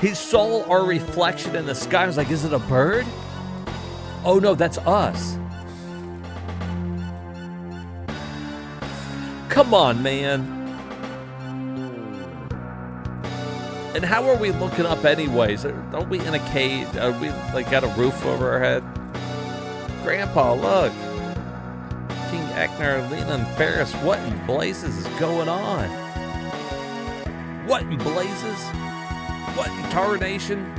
He saw our reflection in the sky. I was like, is it a bird? Oh no, that's us. Come on, man. And how are we looking up anyways? Aren't we in a cage? Are we like got a roof over our head? Grandpa, look. King Ecnar, Lena, and Ferris, what in blazes is going on? What in blazes? What in tarnation?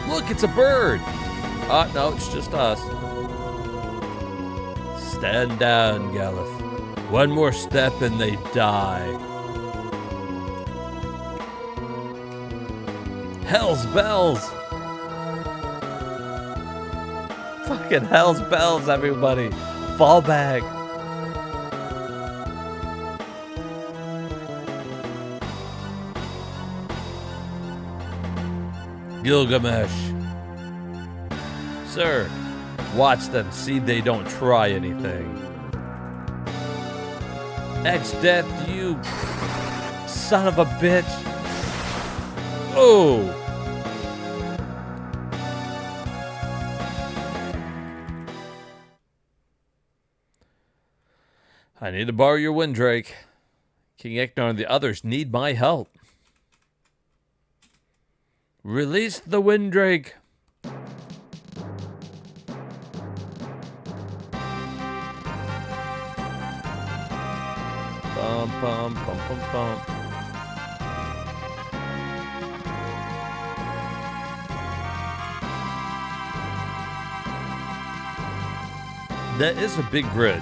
Look, it's a bird. No, it's just us. Stand down, Galuf. One more step and they die. Hell's bells. Fucking hell's bells, everybody. Fall back. Gilgamesh. Sir, watch them, see they don't try anything. X-Death, you son of a bitch. Oh! I need to borrow your Windrake. King Ecnar and the others need my help. Release the Windrake. Bum, bum, bum, bum, bum. That is a big bridge.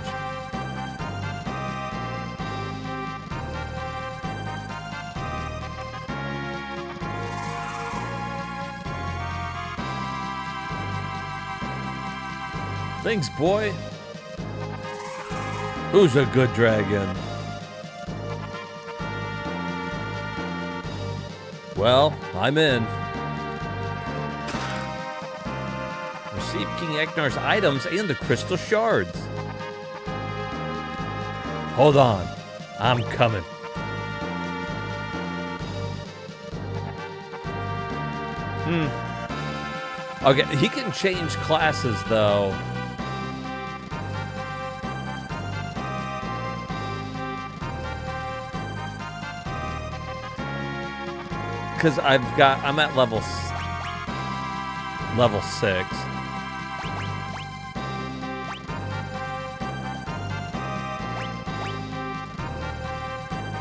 Thanks, boy. Who's a good dragon? Well, I'm in. Receive King Eknar's items and the crystal shards. Hold on. I'm coming. Okay, he can change classes, though. Because I'm at level 6.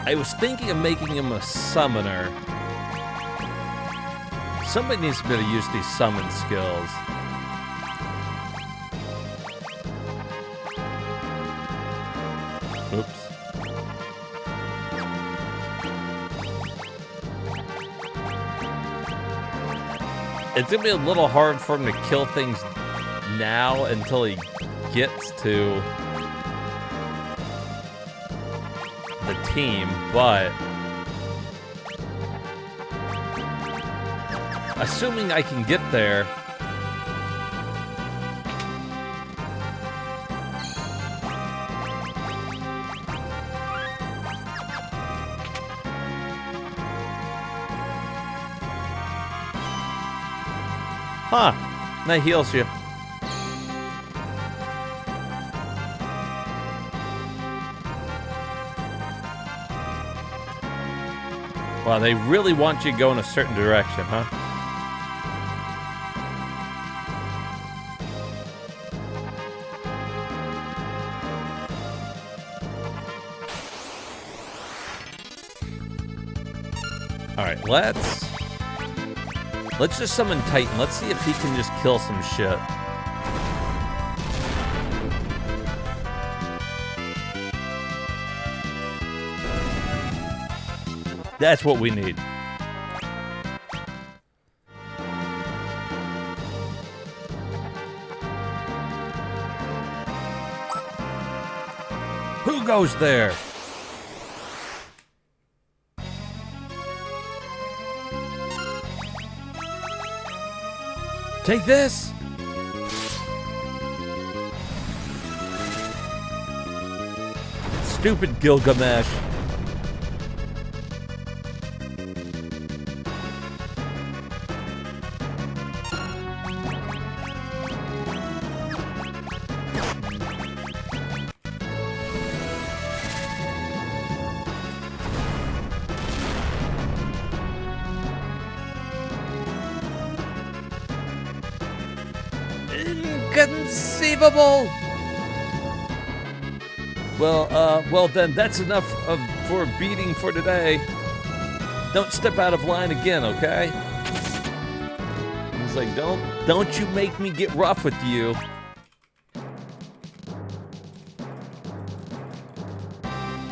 I was thinking of making him a summoner. Somebody needs to be able to use these summon skills. Oops. It's gonna be a little hard for him to kill things now until he gets to the team, but assuming I can get there. Huh, that heals you. Wow, they really want you to go in a certain direction, huh? Alright, let's just summon Titan. Let's see if he can just kill some shit. That's what we need. Who goes there? Take this! Stupid Gilgamesh. Inconceivable! Well then, that's enough for beating for today. Don't step out of line again, okay? He's like, don't you make me get rough with you.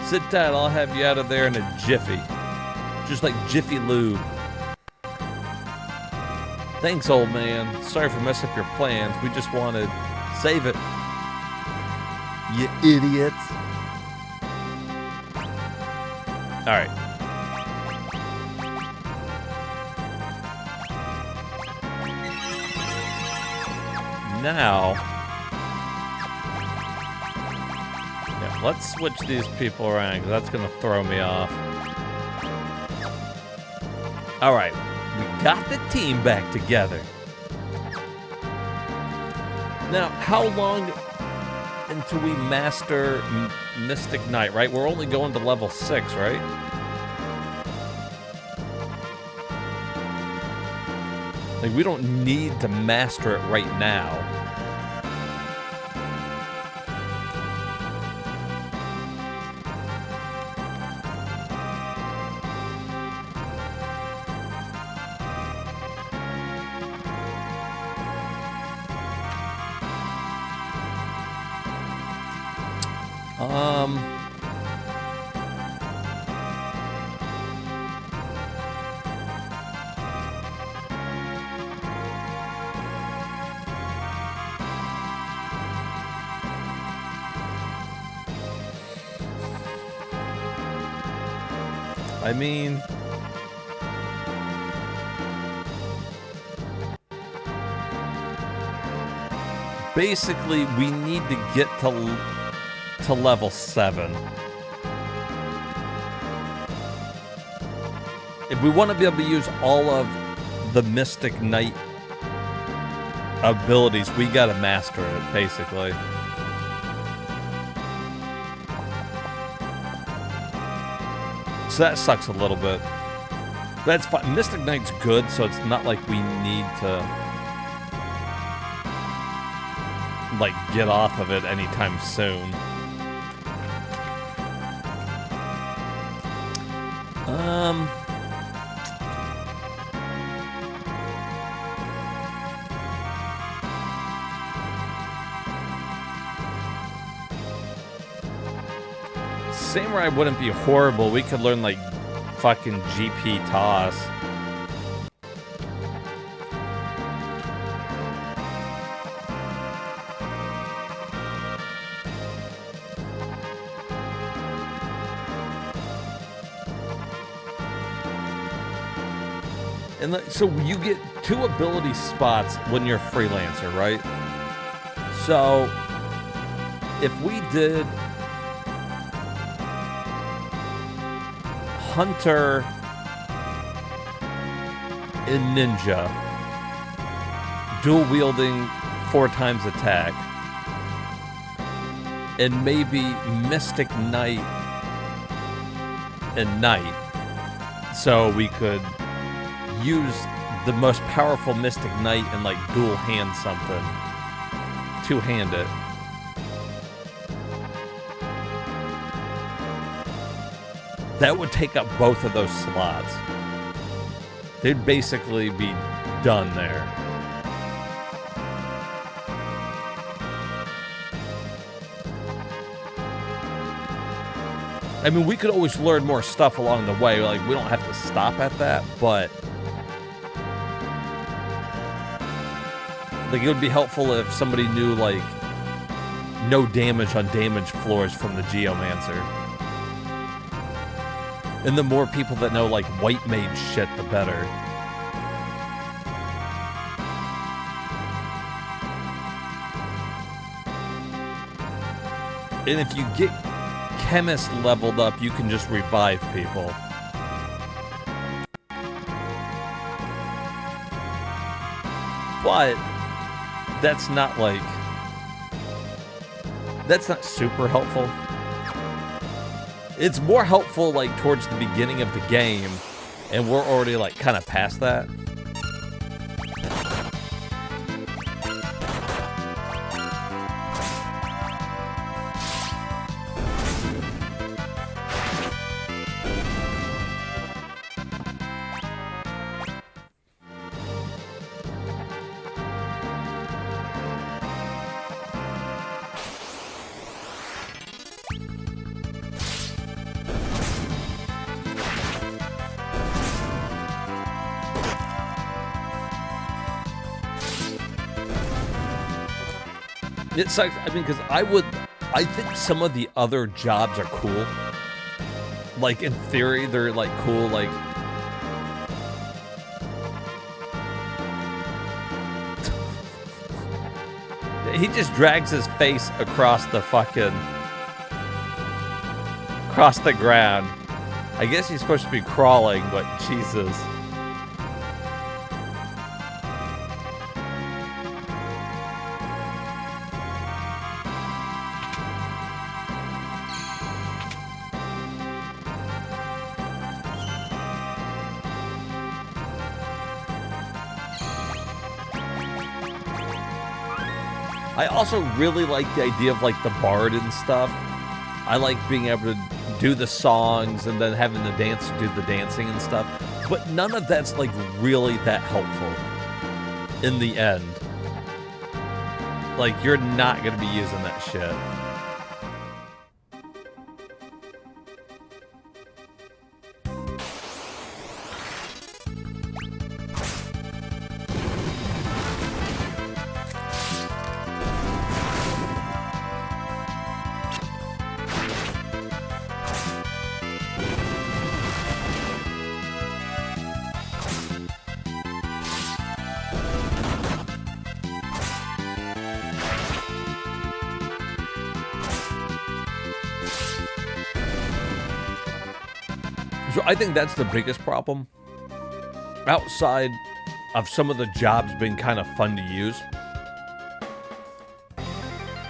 Sit tight, I'll have you out of there in a jiffy. Just like Jiffy Lube. Thanks, old man. Sorry for messing up your plans. We just wanted save it. You idiots. Alright. Now, yeah, let's switch these people around because that's going to throw me off. All right, we got the team back together. Now, how long until we master Mystic Knight, right? We're only going to level 6, right? Like, we don't need to master it right now. I mean, basically, we need to get to level 7. If we want to be able to use all of the Mystic Knight abilities, we gotta master it, basically. So that sucks a little bit. That's fine. Mystic Knight's good, so it's not like we need to like get off of it anytime soon. Samurai wouldn't be horrible. We could learn like fucking GP toss. And so you get 2 ability spots when you're a freelancer, right? So if we did Hunter and Ninja, dual wielding 4 times attack, and maybe Mystic Knight and Knight, so we could use the most powerful Mystic Knight and like dual hand something, 2-hand it. That would take up both of those slots. They'd basically be done there. I mean, we could always learn more stuff along the way. Like, we don't have to stop at that, but like, it would be helpful if somebody knew, like, no damage on damage floors from the Geomancer. And the more people that know, like, white mage shit, the better. And if you get Chemist leveled up, you can just revive people. But that's not, like... that's not super helpful. It's more helpful, like, towards the beginning of the game, and we're already, like, kind of past that. It sucks. I mean, because I think some of the other jobs are cool. Like, in theory, they're, like, cool, like... He just drags his face across the fucking... across the ground. I guess he's supposed to be crawling, but Jesus. I also really like the idea of, like, the bard and stuff. I like being able to do the songs and then having the dance do the dancing and stuff. But none of that's, like, really that helpful in the end. Like, you're not going to be using that shit. So I think that's the biggest problem. Outside of some of the jobs being kind of fun to use,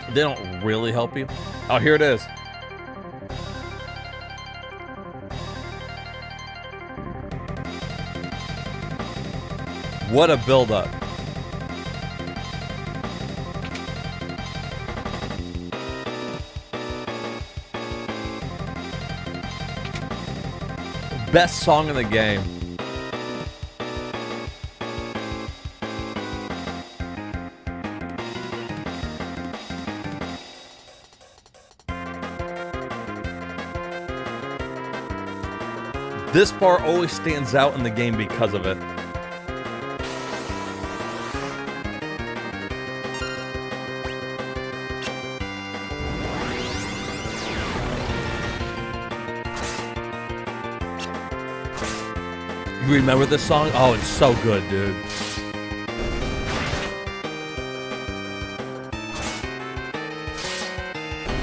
they don't really help you. Oh, here it is. What a build-up. Best song in the game. This part always stands out in the game because of it. You remember this song? Oh, it's so good, dude.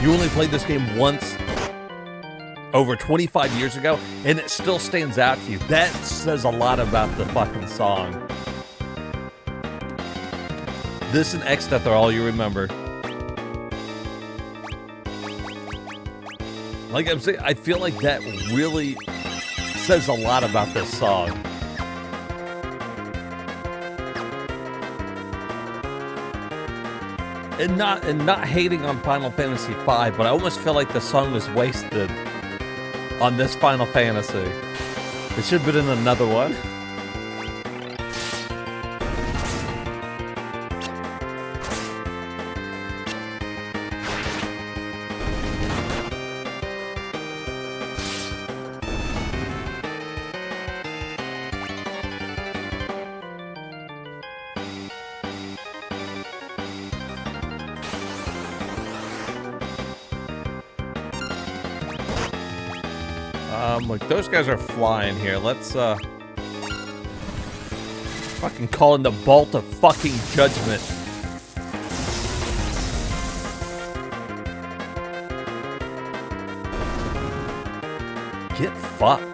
You only played this game once over 25 years ago, and it still stands out to you. That says a lot about the fucking song. This and X-Death are all you remember. Like I'm saying, I feel like that really says a lot about this song. And not hating on Final Fantasy V, but I almost feel like the song was wasted on this Final Fantasy. It should have been in another one. Look, those guys are flying here. Let's, fucking call in the bolt of fucking judgment. Get fucked.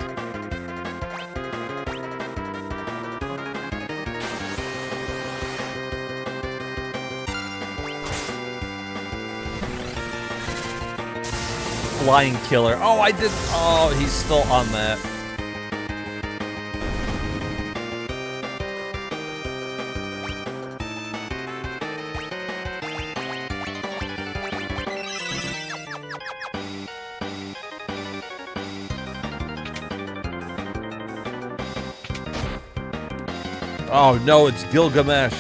Flying killer. Oh, I did. Oh, he's still on that. Oh no, it's Gilgamesh.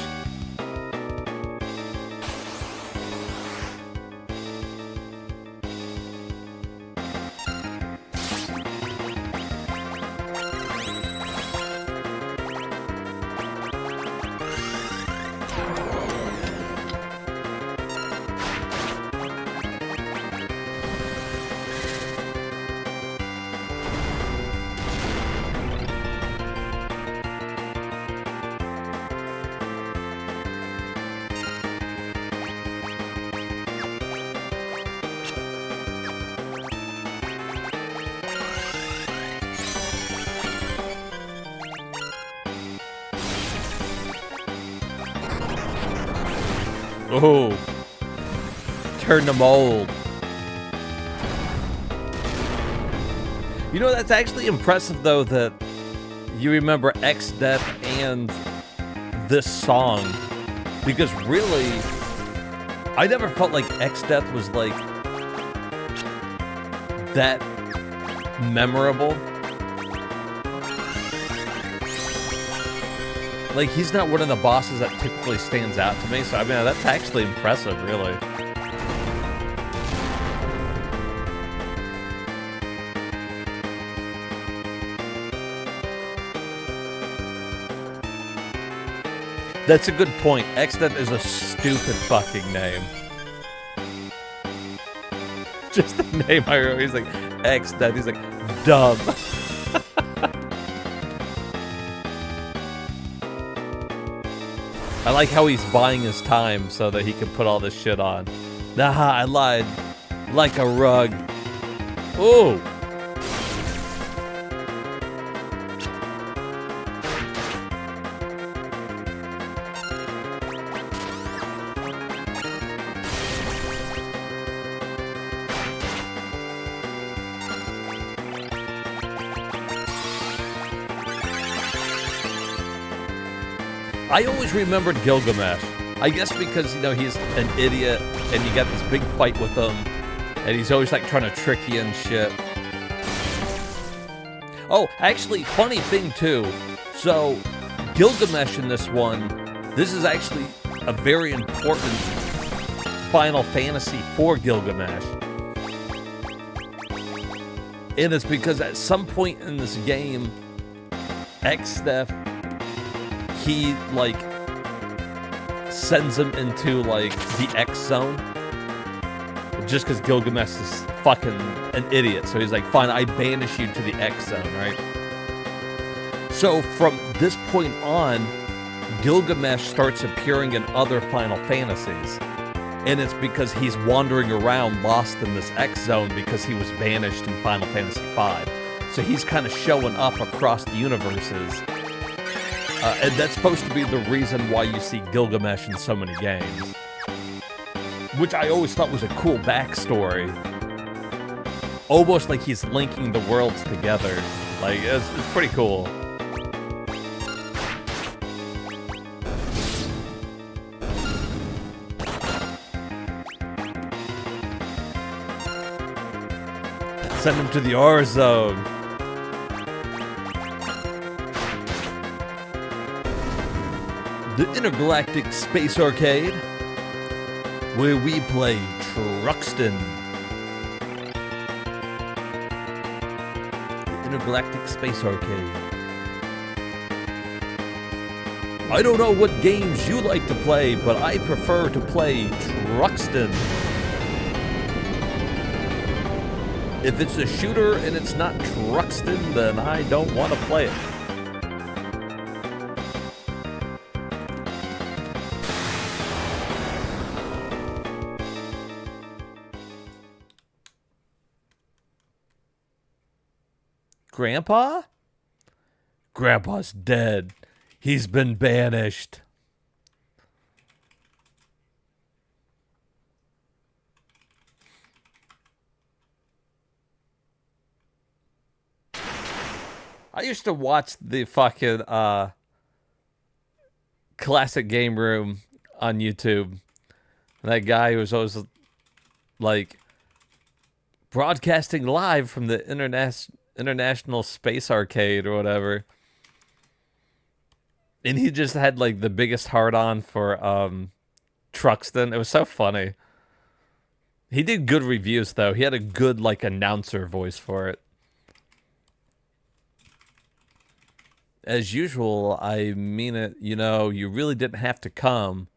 Oh. Turn them old. You know, that's actually impressive, though, that you remember X-Death and this song. Because really, I never felt like X-Death was, like, that memorable. Like, he's not one of the bosses that typically stands out to me. So, I mean, that's actually impressive, really. That's a good point. X-Death is a stupid fucking name. Just the name I wrote. He's like, X-Death. He's like, dumb. I like how he's buying his time so that he can put all this shit on. Nah, I lied. Like a rug. Ooh. I always remembered Gilgamesh. I guess because, you know, he's an idiot and you got this big fight with him and he's always like trying to trick you and shit. Oh, actually, funny thing too. So, Gilgamesh in this one, this is actually a very important Final Fantasy for Gilgamesh. And it's because at some point in this game, X-Death, he, like, sends him into, like, the X Zone. Just because Gilgamesh is fucking an idiot. So he's like, fine, I banish you to the X Zone, right? So from this point on, Gilgamesh starts appearing in other Final Fantasies. And it's because he's wandering around lost in this X Zone because he was banished in Final Fantasy V. So he's kind of showing up across the universes. And that's supposed to be the reason why you see Gilgamesh in so many games. Which I always thought was a cool backstory. Almost like he's linking the worlds together. Like, it's pretty cool. Send him to the R Zone. The Intergalactic Space Arcade, where we play Truxton. The Intergalactic Space Arcade. I don't know what games you like to play, but I prefer to play Truxton. If it's a shooter and it's not Truxton, then I don't want to play it. Grandpa? Grandpa's dead. He's been banished. I used to watch the fucking Classic Game Room on YouTube. That guy who was always like broadcasting live from the International Space Arcade or whatever. And he just had like the biggest hard-on for Truxton. It was so funny. He did good reviews though. He had a good like announcer voice for it. As usual, I mean it, you know, you really didn't have to come.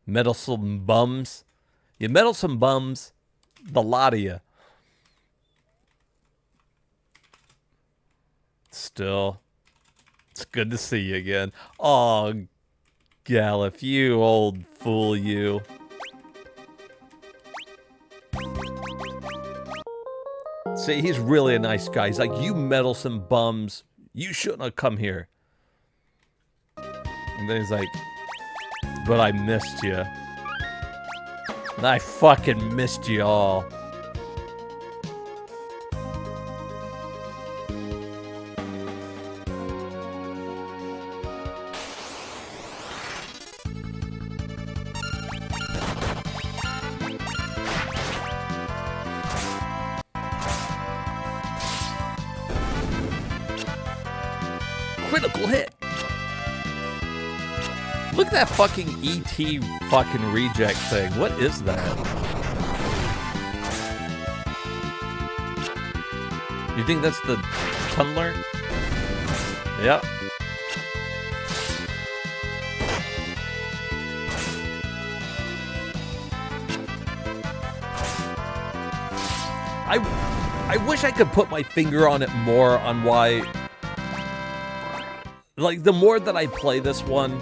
Meddlesome bums. You meddlesome bums, the lot of you. Still, it's good to see you again. Aw, Gallif, you old fool, you. See, he's really a nice guy. He's like, you meddlesome bums, you shouldn't have come here. And then he's like, but I missed you. I fucking missed you all. Critical hit. Look at that fucking ET fucking reject thing. What is that? You think that's the tunneler? Yep. I wish I could put my finger on it more on why. Like, the more that I play this one,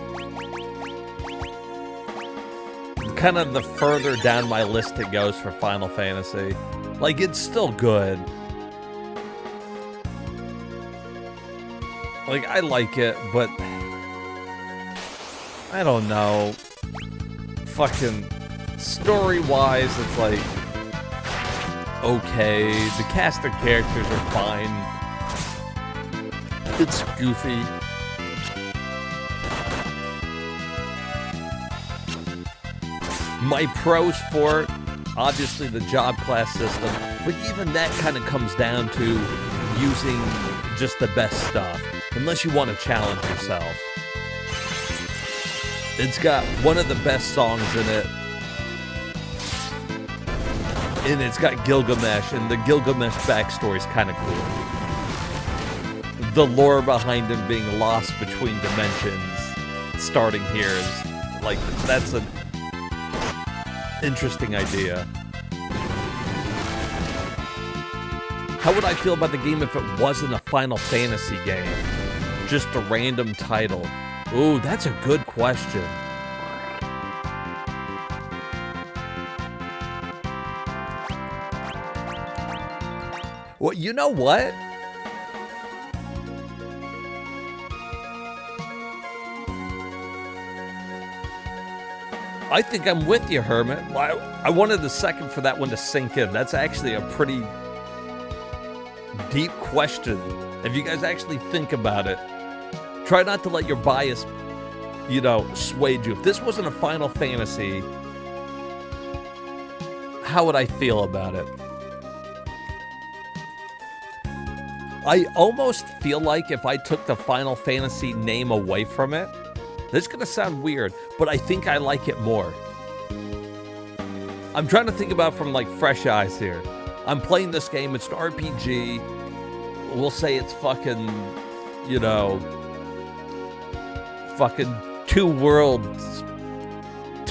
kind of the further down my list it goes for Final Fantasy. Like, it's still good. Like, I like it, but I don't know. Fucking story-wise, it's like, okay. The cast of characters are fine. It's goofy. My pros for it, obviously the job class system, but even that kind of comes down to using just the best stuff, unless you want to challenge yourself. It's got one of the best songs in it, and it's got Gilgamesh, and the Gilgamesh backstory is kind of cool. The lore behind him being lost between dimensions, starting here, is like, that's an interesting idea. How would I feel about the game if it wasn't a Final Fantasy game? Just a random title. Ooh, that's a good question. Well, you know what? I think I'm with you, Hermit. I wanted a second for that one to sink in. That's actually a pretty deep question. If you guys actually think about it, try not to let your bias, sway you. If this wasn't a Final Fantasy, how would I feel about it? I almost feel like if I took the Final Fantasy name away from it, this is going to sound weird, but I think I like it more. I'm trying to think about from like fresh eyes here. I'm playing this game, it's an RPG. We'll say it's fucking, fucking two worlds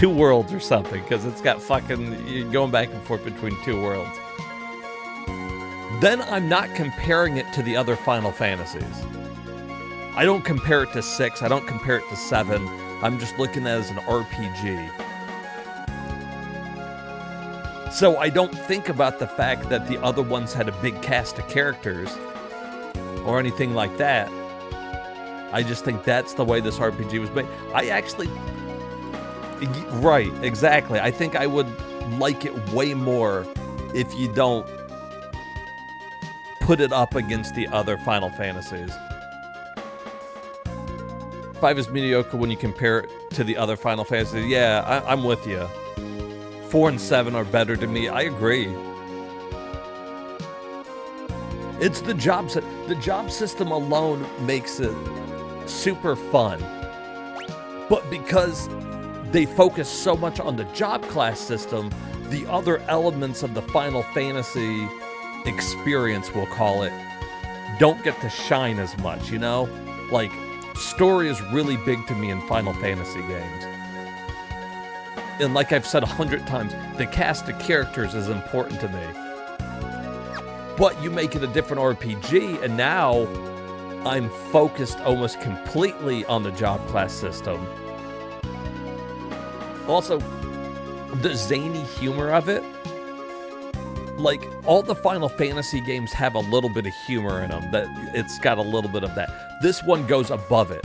or something, because it's got fucking, you're going back and forth between two worlds. Then I'm not comparing it to the other Final Fantasies. I don't compare it to 6, I don't compare it to 7, I'm just looking at it as an RPG. So I don't think about the fact that the other ones had a big cast of characters, or anything like that. I just think that's the way this RPG was made. Right, exactly. I think I would like it way more if you don't put it up against the other Final Fantasies. 5 is mediocre when you compare it to the other Final Fantasies. Yeah, I'm with you. 4 and 7 are better to me. I agree. It's the job system alone makes it super fun. But because they focus so much on the job class system, the other elements of the Final Fantasy experience, we'll call it, don't get to shine as much, Like, story is really big to me in Final Fantasy games. And like I've said 100 times, the cast of characters is important to me. But you make it a different RPG, and now I'm focused almost completely on the job class system. Also, the zany humor of it, like, all the Final Fantasy games have a little bit of humor in them, that it's got a little bit of that. This one goes above it.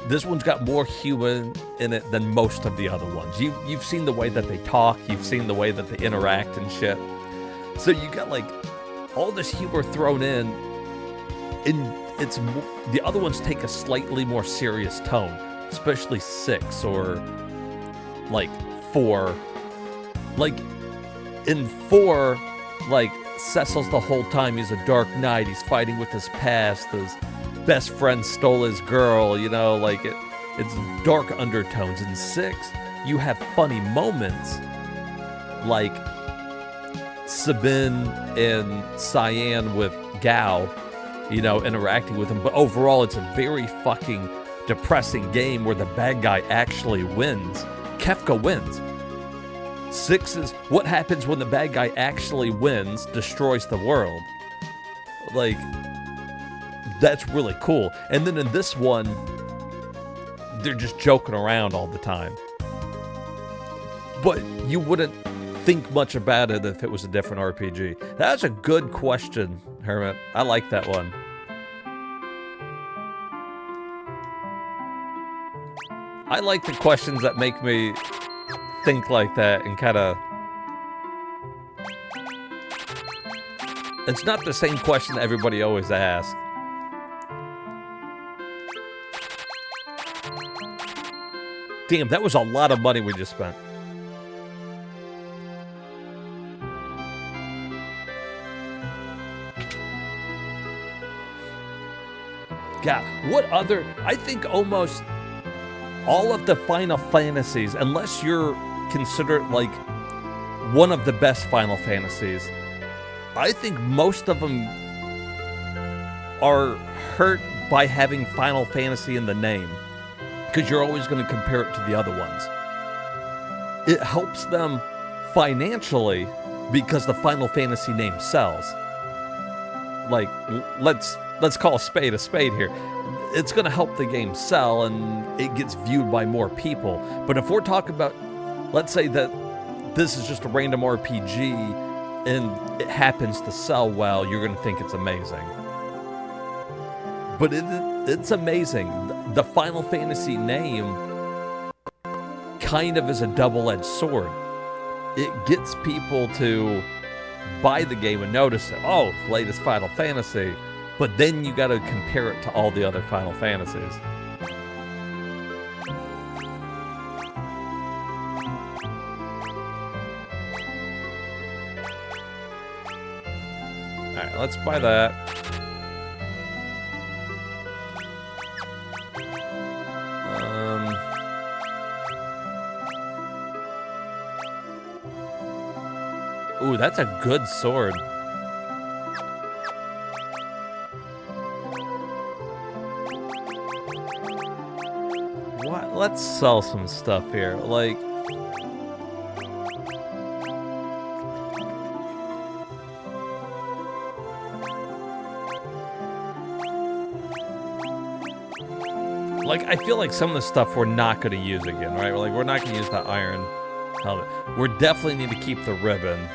This one's got more human in it than most of the other ones. You've seen the way that they talk, you've seen the way that they interact and shit. So you got like all this humor thrown in, and it's the other ones take a slightly more serious tone, especially 6 or like 4. Like in 4, like Cecil's the whole time he's a dark knight, he's fighting with his past, his best friend stole his girl, you know, like it's dark undertones. In 6, you have funny moments like Sabine and Cyan with Gao, you know, interacting with him. But overall, it's a very fucking depressing game where the bad guy actually wins. Kefka wins. 6 is what happens when the bad guy actually wins, destroys the world. Like, that's really cool. And then in this one, they're just joking around all the time. But you wouldn't think much about it if it was a different RPG. That's a good question, Hermit. I like that one. I like the questions that make me think like that and kind of... It's not the same question everybody always asks. Damn, that was a lot of money we just spent. God, what other... I think almost all of the Final Fantasies, unless you're considered like one of the best Final Fantasies, I think most of them are hurt by having Final Fantasy in the name, because you're always going to compare it to the other ones. It helps them financially because the Final Fantasy name sells. Like, let's call a spade here. It's going to help the game sell and it gets viewed by more people. But if we're talking about, let's say that this is just a random RPG and it happens to sell well, you're going to think it's amazing. But it's amazing. The Final Fantasy name kind of is a double-edged sword. It gets people to buy the game and notice it. Oh, latest Final Fantasy. But then you got to compare it to all the other Final Fantasies. Alright, let's buy that. Ooh, that's a good sword. What? Let's sell some stuff here. Like, I feel like some of the stuff we're not going to use again, right? Like, we're not going to use that iron helmet. We definitely need to keep the ribbon.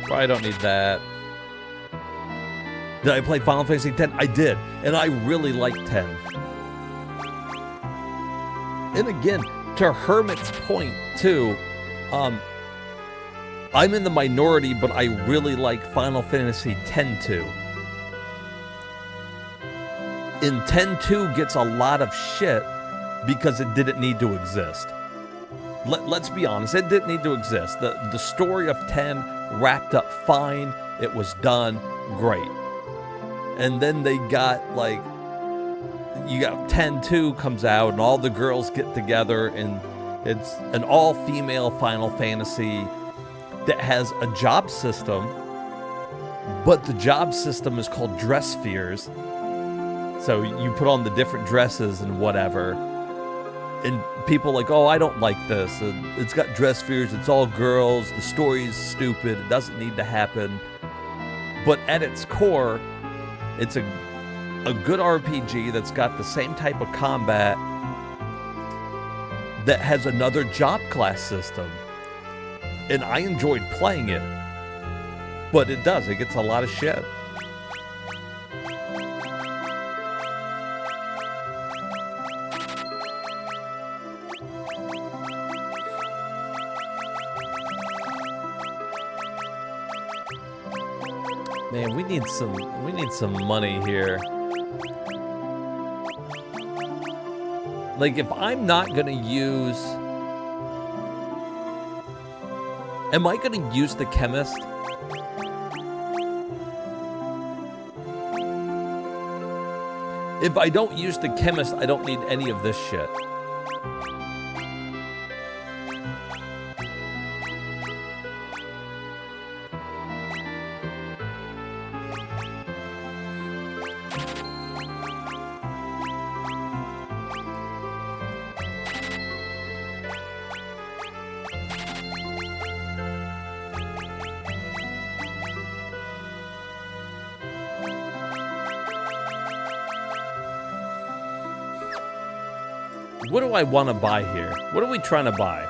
Probably don't need that. Did I play Final Fantasy X? I did, and I really liked 10. And again, to Hermit's point too, I'm in the minority, but I really like Final Fantasy X-2. And X-2 gets a lot of shit because it didn't need to exist. Let's be honest, it didn't need to exist. The story of 10 wrapped up fine. It was done great. And then they got like, you got 10-2 comes out and all the girls get together and it's an all-female Final Fantasy that has a job system, but the job system is called dress spheres. So you put on the different dresses and whatever. And people are like, oh, I don't like this. It's got dress spheres. It's all girls. The story is stupid. It doesn't need to happen. But at its core, it's a good RPG that's got the same type of combat that has another job class system. And I enjoyed playing it. But it does. It gets a lot of shit. Man, we need some money here. Like, if I'm not gonna use... Am I gonna use the chemist? If I don't use the chemist, I don't need any of this shit. What do I want to buy here? What are we trying to buy?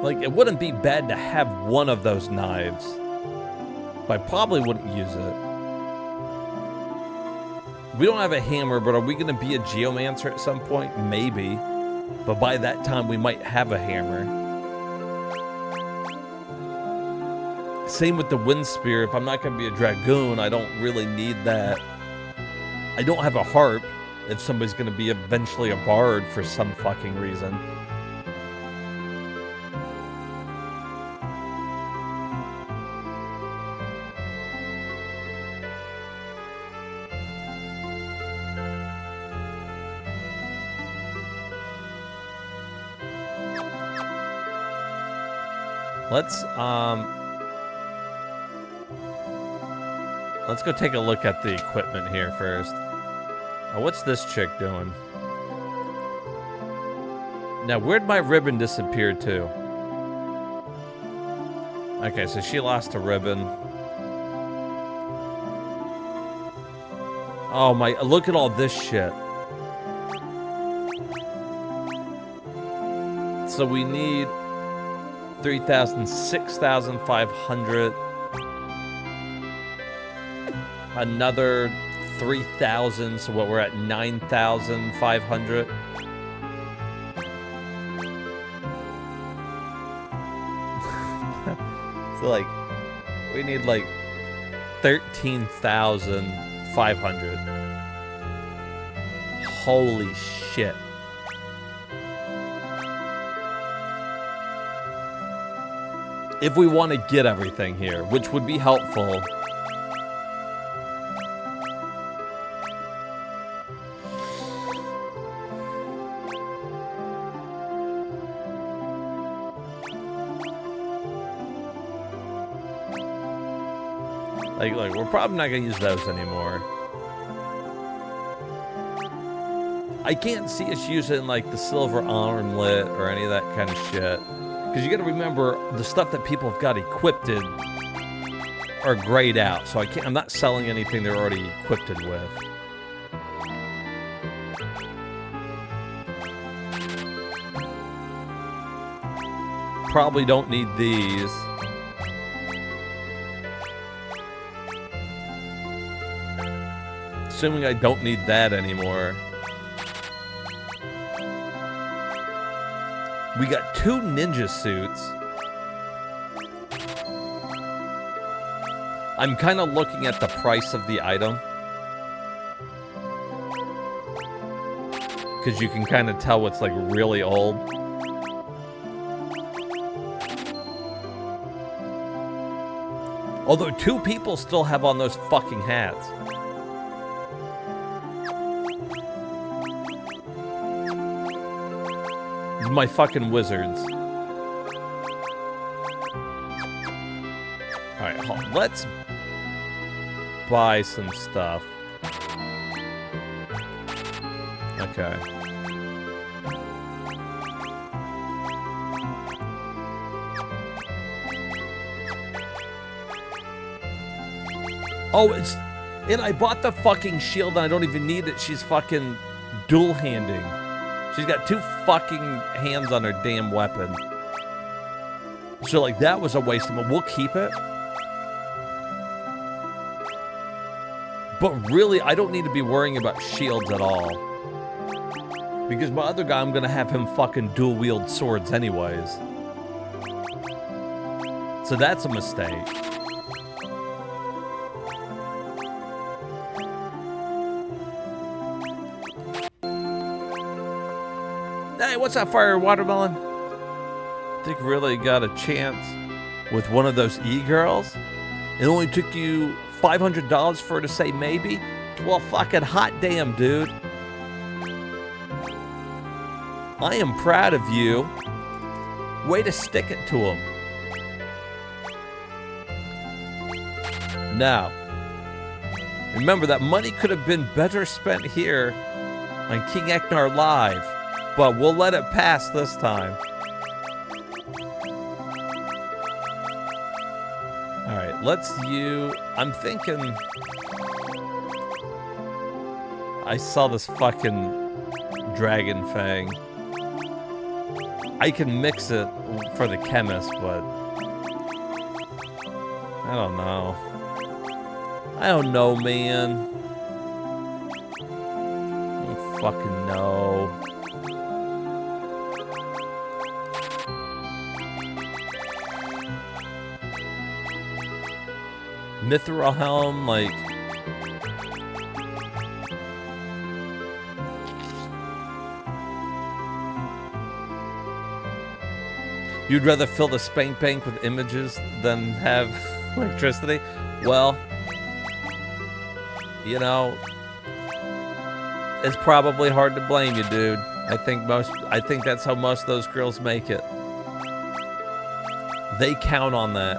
Like, it wouldn't be bad to have one of those knives, but I probably wouldn't use it. We don't have a hammer, but are we going to be a geomancer at some point? Maybe. But by that time, we might have a hammer. Same with the wind spear. If I'm not going to be a dragoon, I don't really need that. I don't have a harp if somebody's going to be eventually a bard for some fucking reason. Let's go take a look at the equipment here first. What's this chick doing? Now, where'd my ribbon disappear to? Okay, so she lost a ribbon. Oh my, look at all this shit. So we need 3,000, 6,500. Another 3,000, so what, we're at 9,500. So, like, we need, like, 13,500. Holy shit. If we want to get everything here, which would be helpful. Like, we're probably not going to use those anymore. I can't see us using, like, the silver armlet or any of that kind of shit. Because you got to remember, the stuff that people have got equipped are grayed out. So I'm not selling anything they're already equipped with. Probably don't need these. Assuming I don't need that anymore. We got 2 ninja suits. I'm kind of looking at the price of the item. Because you can kind of tell what's like really old. Although 2 people still have on those fucking hats. My fucking wizards. Alright, let's buy some stuff. Okay. Oh, and I bought the fucking shield and I don't even need it. She's fucking dual-handing. She's got 2 fucking hands on her damn weapon. So, like, that was a waste of money. We'll keep it. But really, I don't need to be worrying about shields at all. Because my other guy, I'm gonna have him fucking dual wield swords anyways. So that's a mistake. Hey, what's up, Fire Watermelon? Think really got a chance with one of those e-girls? It only took you $500 for her to say maybe? Well, fucking hot damn, dude. I am proud of you. Way to stick it to him. Now, remember that money could have been better spent here on King Ecnar Live, but we'll let it pass this time. Alright, I'm thinking... I saw this fucking dragon fang. I can mix it for the chemist, but... I don't know. I don't know, man. I don't fucking know. Mithril helm, like... You'd rather fill the spank bank with images than have electricity? Well, you know, it's probably hard to blame you, dude. I think that's how most of those girls make it. They count on that.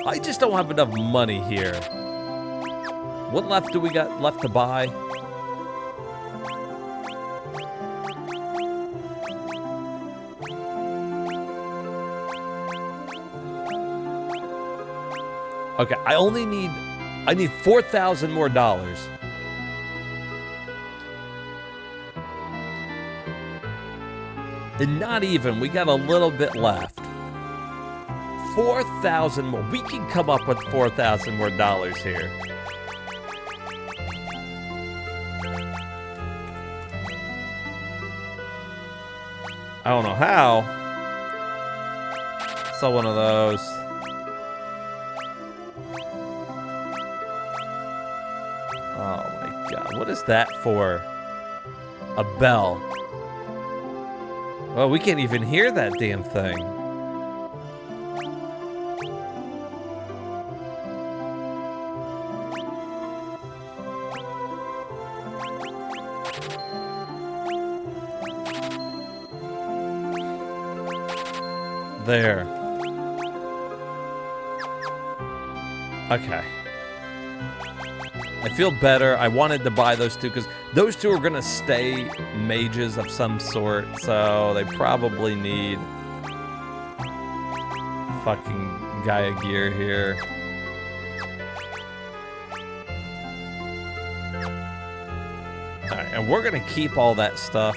I just don't have enough money here. What left do we got left to buy? Okay, I need 4,000 more dollars. And not even, we got a little bit left. 4,000 more. We can come up with 4,000 more dollars here. I don't know how. Saw one of those. Oh my god. What is that for? A bell. Well, we can't even hear that damn thing. There. Okay. I feel better. I wanted to buy those two because those two are going to stay mages of some sort, so they probably need fucking Gaia gear here. Alright, and we're going to keep all that stuff.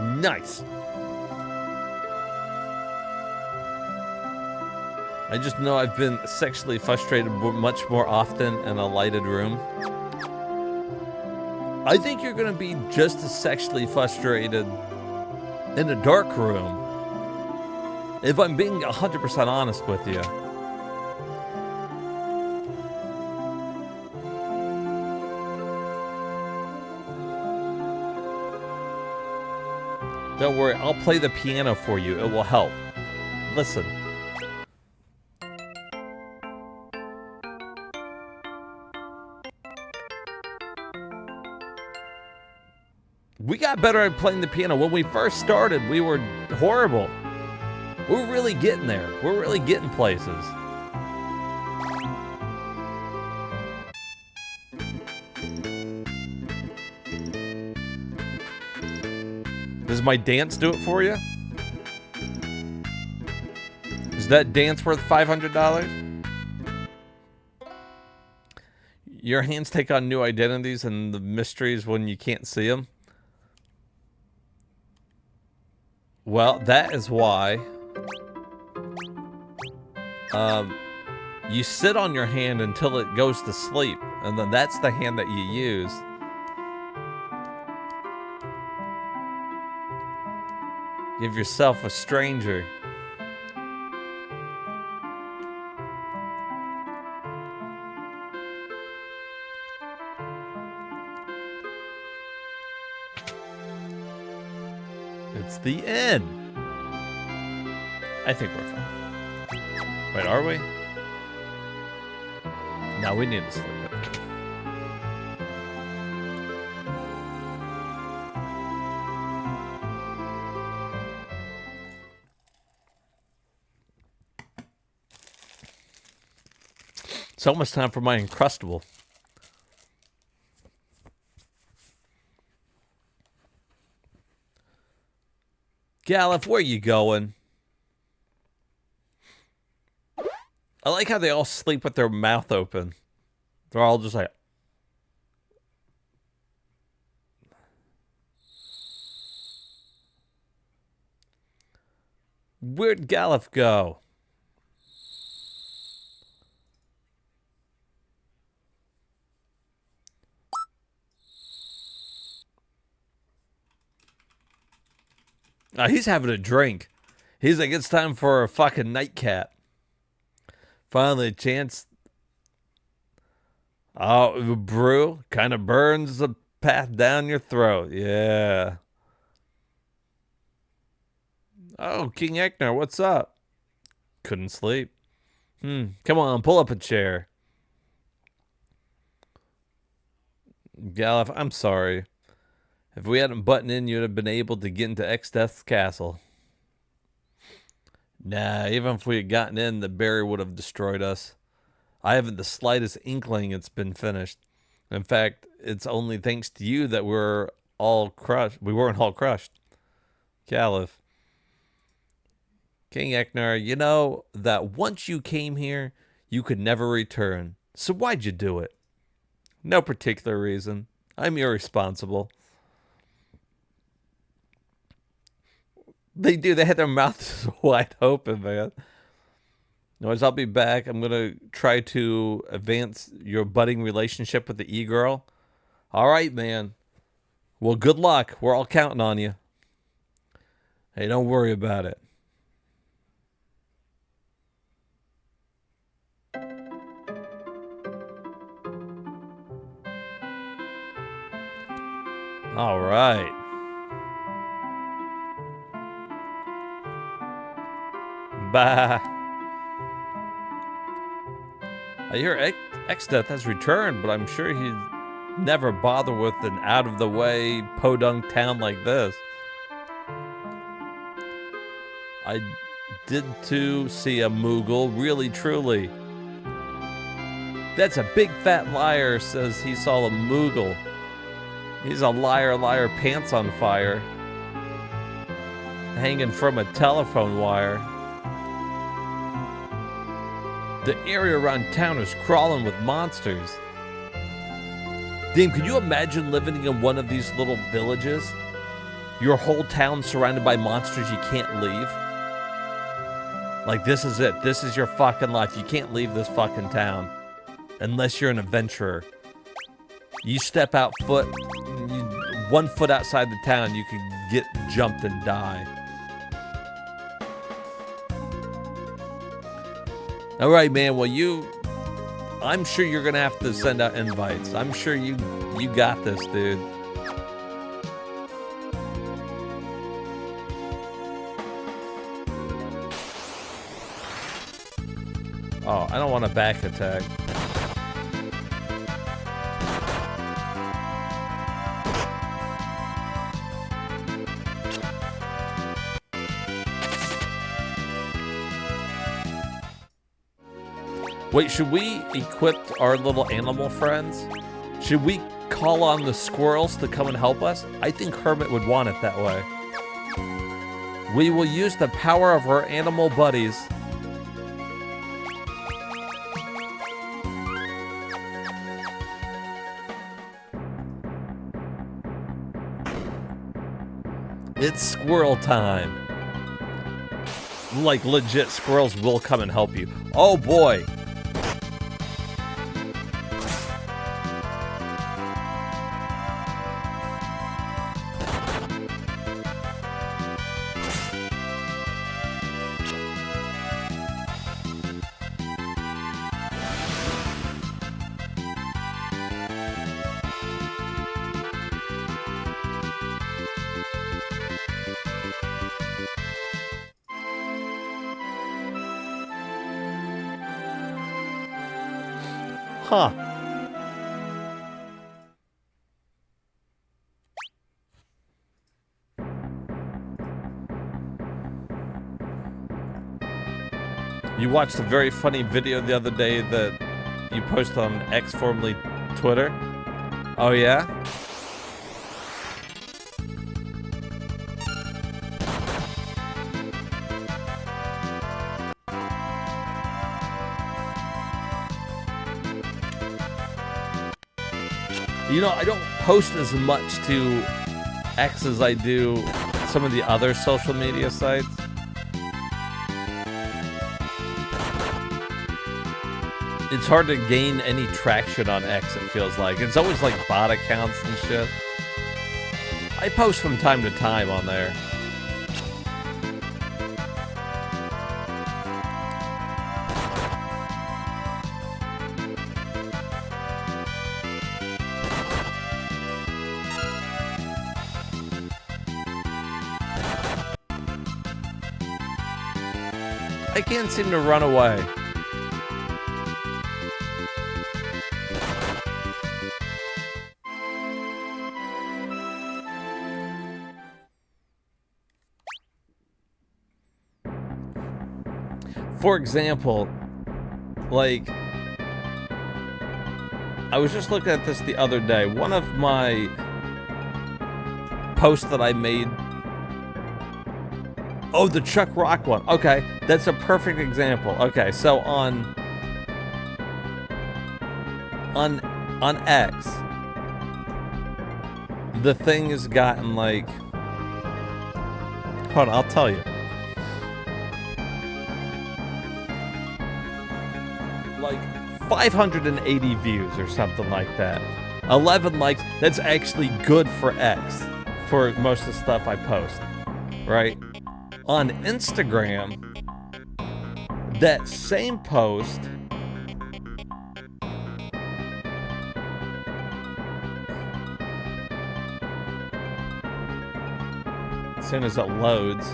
Nice. I just know I've been sexually frustrated much more often in a lighted room. I think you're going to be just as sexually frustrated in a dark room. If I'm being 100% honest with you. Don't worry, I'll play the piano for you. It will help. Listen. We got better at playing the piano. When we first started, we were horrible. We're really getting there. We're really getting places. Does my dance do it for you? Is that dance worth $500? Your hands take on new identities and the mysteries when you can't see them. Well, that is why you sit on your hand until it goes to sleep, and then that's the hand that you use. Give yourself a stranger. It's the end. I think we're fine. Wait, are we? No, we need to sleep it. It's almost time for my Encrustable. Galif, where you going? I like how they all sleep with their mouth open. They're all just like... Where'd Galif go? He's having a drink. He's like, it's time for a fucking nightcap. Finally, a chance. Oh, brew kind of burns the path down your throat. Yeah. Oh, King Ecnar, what's up? Couldn't sleep. Come on, pull up a chair. Galif, I'm sorry. If we hadn't buttoned in, you'd have been able to get into X-Death's castle. Nah, even if we had gotten in, the barrier would have destroyed us. I haven't the slightest inkling it's been finished. In fact, it's only thanks to you that we're all crushed. We weren't all crushed. Galif. King Ecnar, you know that once you came here, you could never return. So why'd you do it? No particular reason. I'm irresponsible. They do. They had their mouths wide open, man. Anyways, I'll be back. I'm going to try to advance your budding relationship with the e-girl. All right, man. Well, good luck. We're all counting on you. Hey, don't worry about it. All right. Bye. I hear X-Death has returned, but I'm sure he'd never bother with an out-of-the-way podunk town like this. I did too see a Moogle, really truly. That's a big fat liar, says he saw a Moogle. He's a liar, liar, pants on fire. Hanging from a telephone wire. The area around town is crawling with monsters. Dame, can you imagine living in one of these little villages? Your whole town surrounded by monsters you can't leave? Like, this is it. This is your fucking life. You can't leave this fucking town. Unless you're an adventurer. You step out foot, 1 foot outside the town, you could get jumped and die. All right, man. Well, I'm sure you're gonna have to send out invites. I'm sure you got this, dude. Oh, I don't want a back attack. Wait, should we equip our little animal friends? Should we call on the squirrels to come and help us? I think Hermit would want it that way. We will use the power of our animal buddies. It's squirrel time. like legit squirrels will come and help you. Oh boy. Huh. You watched a very funny video the other day that you posted on X, formerly Twitter. Oh yeah? You know, I don't post as much to X as I do some of the other social media sites. It's hard to gain any traction on X, it feels like. It's always like bot accounts and shit. I post from time to time on there. I can't seem to run away. For example, like, I was just looking at this the other day. One of my posts that I made. Oh, the Chuck Rock one. Okay, that's a perfect example. Okay, so on X, the thing has gotten like, hold on, I'll tell you. Like 580 views or something like that. 11 likes. That's actually good for X, for most of the stuff I post, right? On Instagram, that same post as soon as it loads,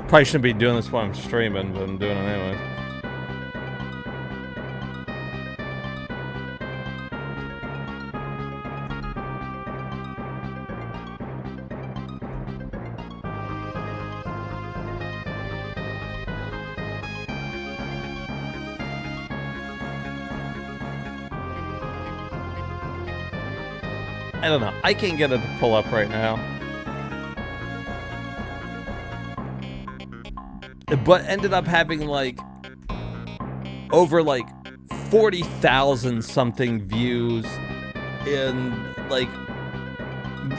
probably shouldn't be doing this while I'm streaming, but I'm doing it anyway. I don't know. I can't get it to pull up right now. But ended up having like over like 40,000 something views, and like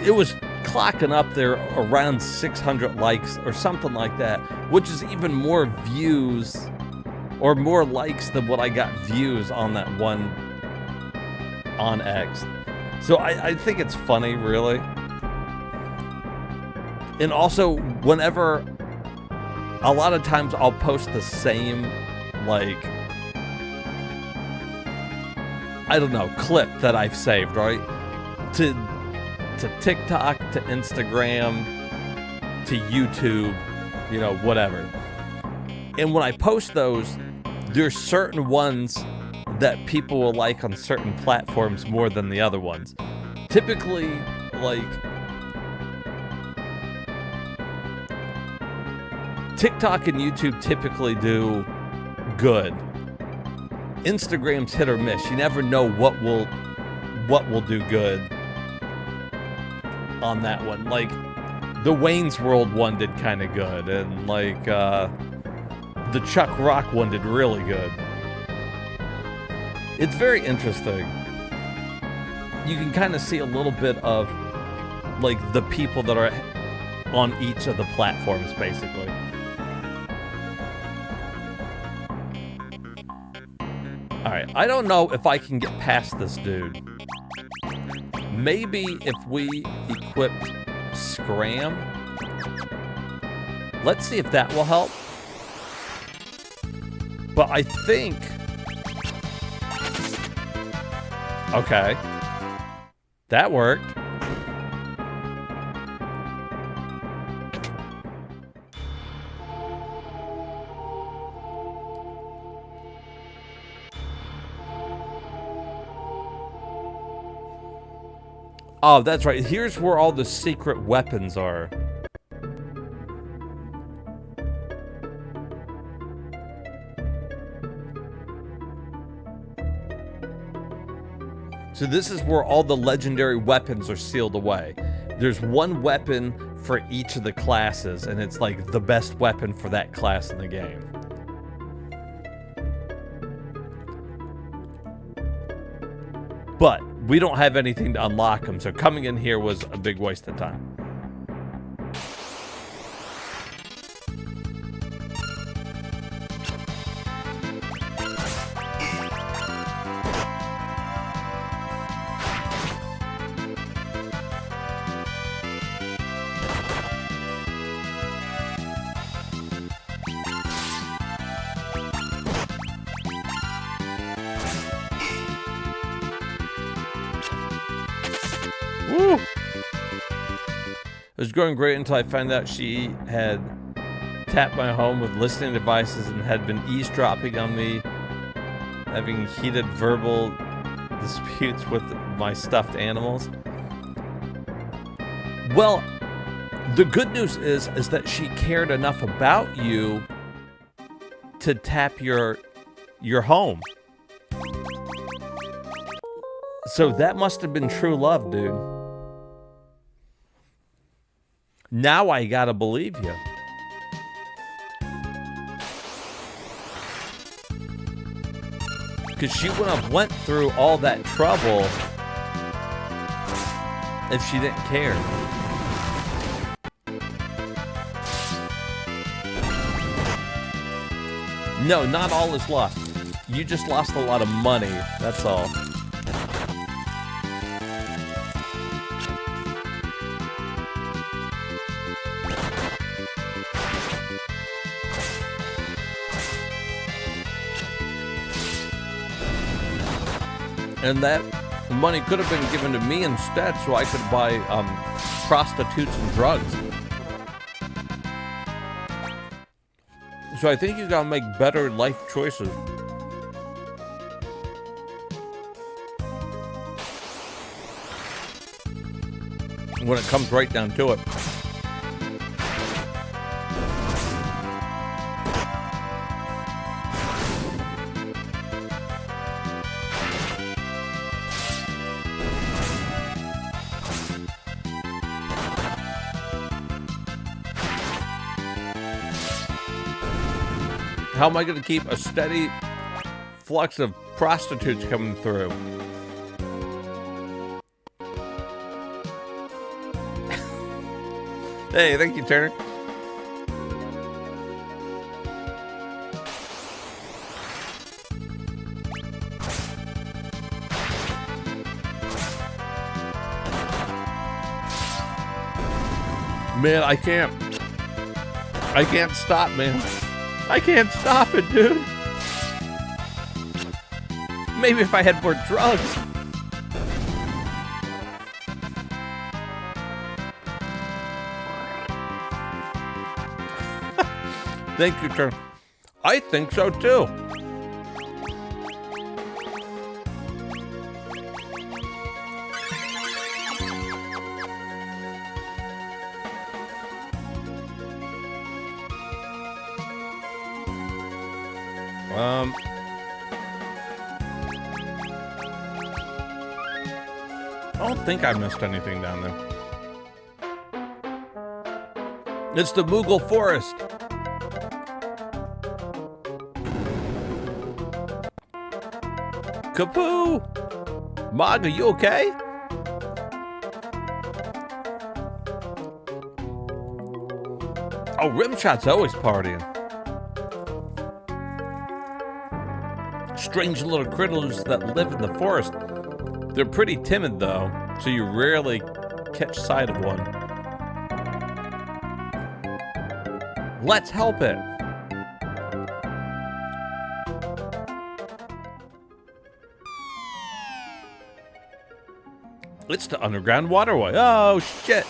it was clocking up there around 600 likes or something like that, which is even more views or more likes than what I got views on that one on X. So I think it's funny, really. And also, whenever, a lot of times I'll post the same, like, I don't know, clip that I've saved, right? To TikTok, to Instagram, to YouTube, you know, whatever. And when I post those, there's certain ones that people will like on certain platforms more than the other ones. Typically, like, TikTok and YouTube typically do good. Instagram's hit or miss. You never know what will do good on that one. Like, the Wayne's World one did kind of good, and like the Chuck Rock one did really good. It's very interesting. You can kind of see a little bit of like the people that are on each of the platforms, basically. Alright, I don't know if I can get past this dude. Maybe if we equipped Scram. Let's see if that will help. But I think... Okay. That worked. Oh, that's right. Here's where all the secret weapons are. So this is where all the legendary weapons are sealed away. There's one weapon for each of the classes, and it's like the best weapon for that class in the game. But we don't have anything to unlock them, so coming in here was a big waste of time. Woo! It was going great until I found out she had tapped my home with listening devices and had been eavesdropping on me, having heated verbal disputes with my stuffed animals. Well, the good news is that she cared enough about you to tap your home. So that must have been true love, dude. Now I gotta believe you. Because she wouldn't have went through all that trouble if she didn't care. No, not all is lost. You just lost a lot of money, that's all. And that money could have been given to me instead so I could buy prostitutes and drugs. So I think you gotta make better life choices. When it comes right down to it. How am I going to keep a steady flux of prostitutes coming through? Hey, thank you, Turner. Man, I can't stop, man. I can't stop it, dude. Maybe if I had more drugs. Thank you, Turner. I think so, too. I don't think I missed anything down there. It's the Moogle Forest. Kapoo! Mog, are you okay? Oh, Rimshot's always partying. strange little critters that live in the forest. They're pretty timid, though, so you rarely catch sight of one. Let's help it. It's the underground waterway. Oh, shit.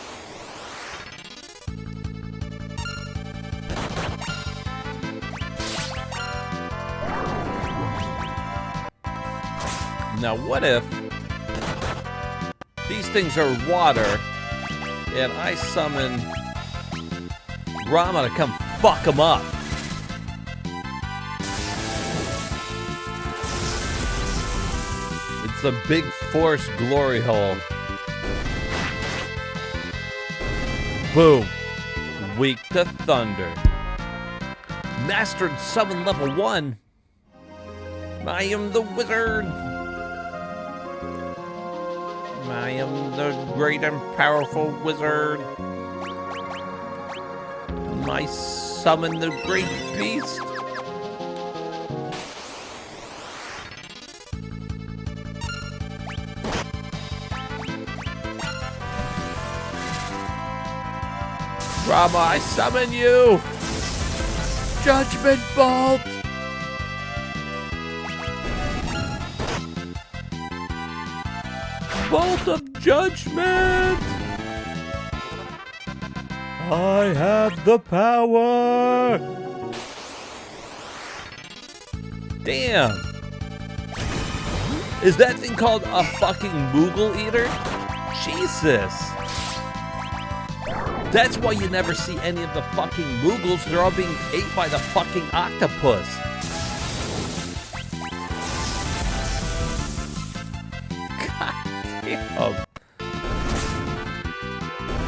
Now, what if these things are water and I summon Rama to come fuck them up? It's a big force glory hole. Boom. Weak to thunder. Mastered summon level 1. I am the wizard. I am the great and powerful wizard. I summon the great beast. Rama, I summon you! Judgment Bolt! Bolt of Judgment! I have the power! Damn! Is that thing called a fucking Moogle Eater? Jesus! That's why you never see any of the fucking Moogles. They're all being ate by the fucking octopus. God damn.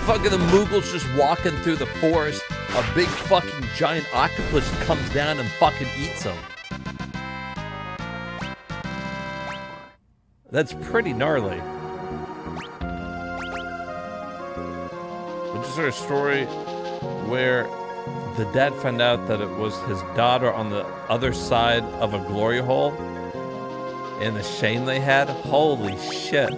Fucking the Moogles just walking through the forest. A big fucking giant octopus comes down and fucking eats them. That's pretty gnarly. We just heard a story where the dad found out that it was his daughter on the other side of a glory hole, and the shame they had. Holy shit.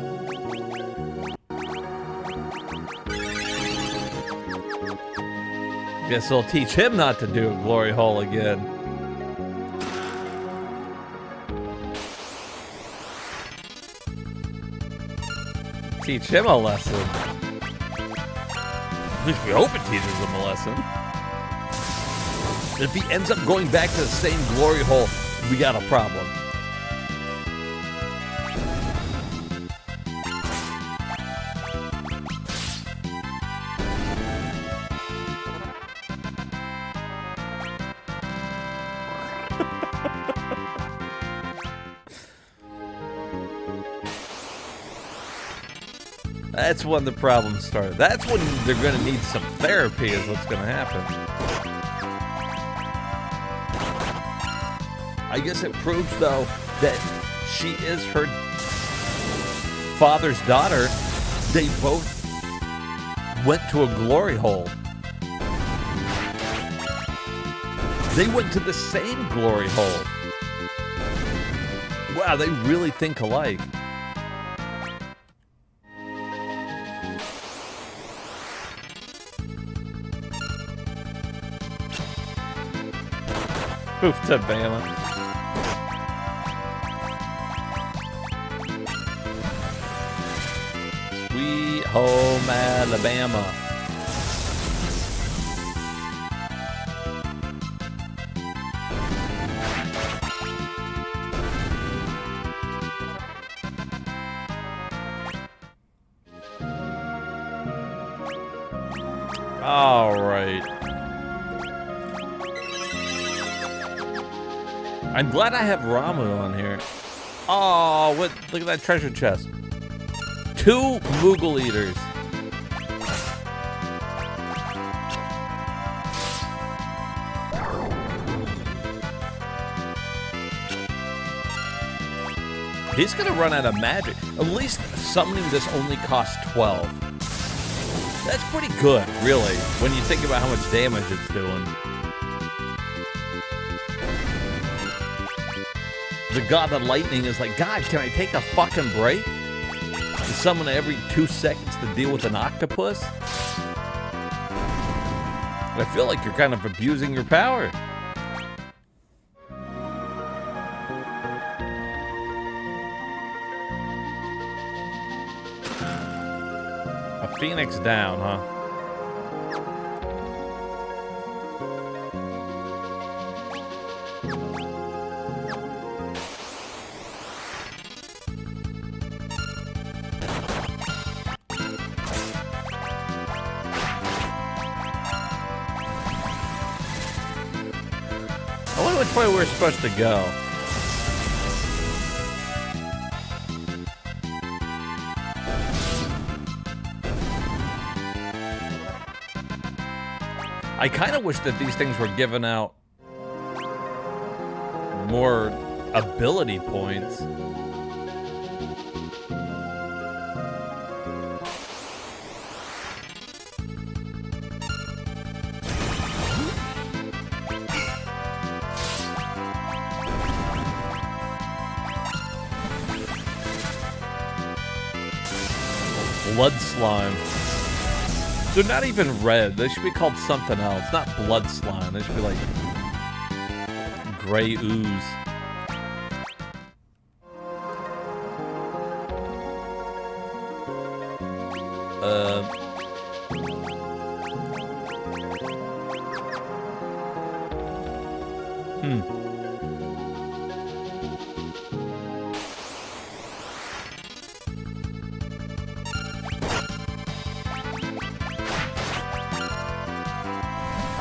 Guess they'll teach him not to do a glory hole again. Teach him a lesson. At least we hope it teaches him a lesson. If he ends up going back to the same glory hole, we got a problem. That's when the problems start. That's when they're going to need some therapy is what's going to happen. I guess it proves, though, that she is her father's daughter. They both went to a glory hole. They went to the same glory hole. Wow, they really think alike. Move to Bama. Sweet home Alabama. All right. I'm glad I have Ramu on here. Oh, look at that treasure chest. 2 Moogle Eaters. He's gonna run out of magic. At least summoning this only costs 12. That's pretty good, really, when you think about how much damage it's doing. the god of lightning is like, God, can I take a fucking break? To summon every 2 seconds to deal with an octopus? I feel like you're kind of abusing your power. A phoenix down, huh? I wonder which way we're supposed to go. I kind of wish that these things were given out more ability points. Blood slime. They're not even red. They should be called something else. Not blood slime. They should be like gray ooze.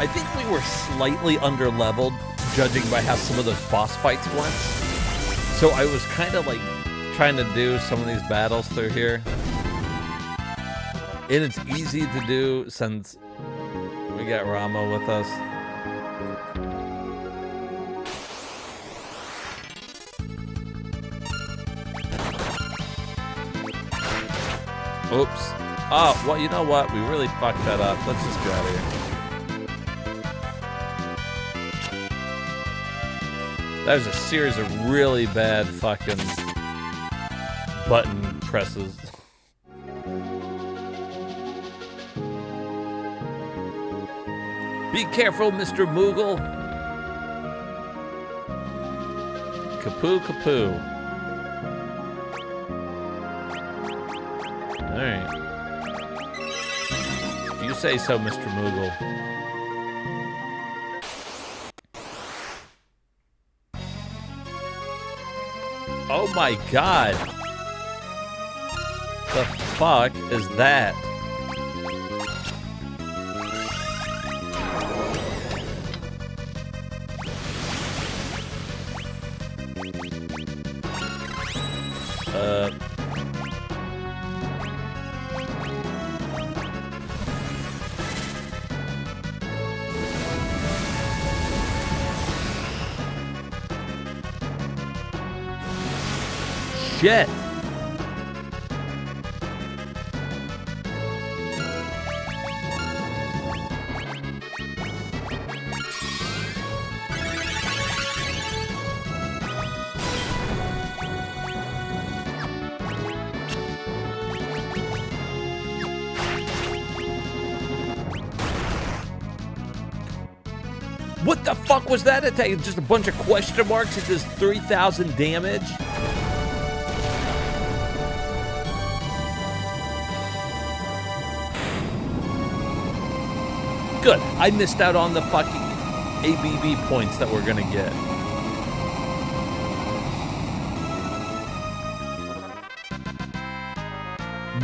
I think we were slightly under-leveled, judging by how some of those boss fights went. So I was kind of like trying to do some of these battles through here. And it's easy to do since we got Rama with us. Oops. Oh, well, you know what? We really fucked that up. Let's just go out of here. That was a series of really bad fucking button presses. Be careful, Mr. Moogle. Kapoo, kapoo. Alright. If you say so, Mr. Moogle. Oh my god. The fuck is that? Shit. What the fuck was that attack? Just a bunch of question marks. It does 3,000 damage. Good. I missed out on the fucking ABB points that we're gonna get.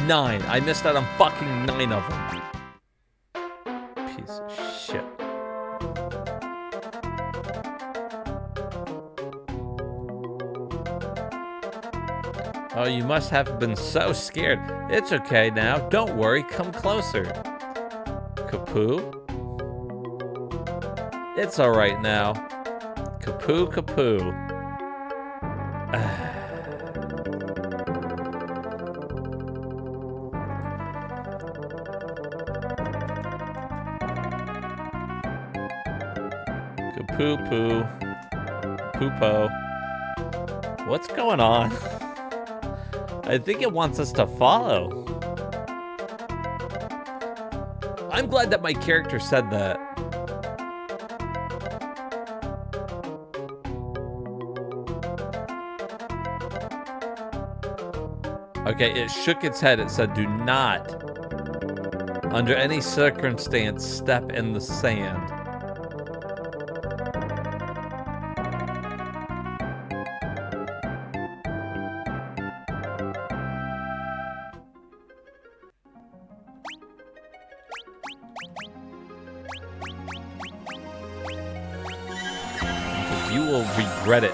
Nine. I missed out on fucking 9 of them. Piece of shit. Oh, you must have been so scared. It's okay now. Don't worry. Come closer. Kapoo? It's alright now. Kapoo, kapoo. Kapoo, poo. Poopo. What's going on? I think it wants us to follow. I'm glad that my character said that. Okay, it shook its head. It said, do not, under any circumstance, step in the sand. Because you will regret it.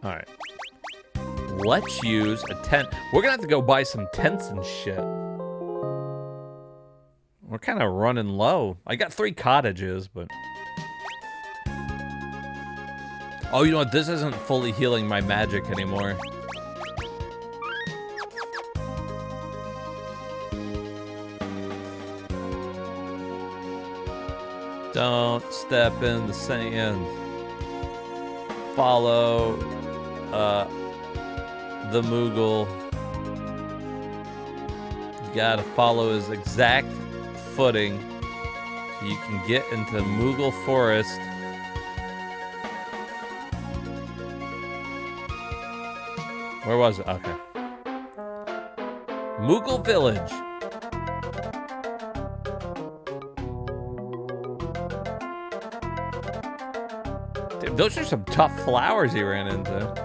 Alright. Let's use a tent. We're gonna have to go buy some tents and shit. We're kind of running low. I got 3 cottages, but... Oh, you know what? This isn't fully healing my magic anymore. Don't step in the sand. Follow the Moogle. You gotta follow his exact footing so you can get into Moogle Forest. Where was it? Okay. Moogle Village. Dude, those are some tough flowers he ran into.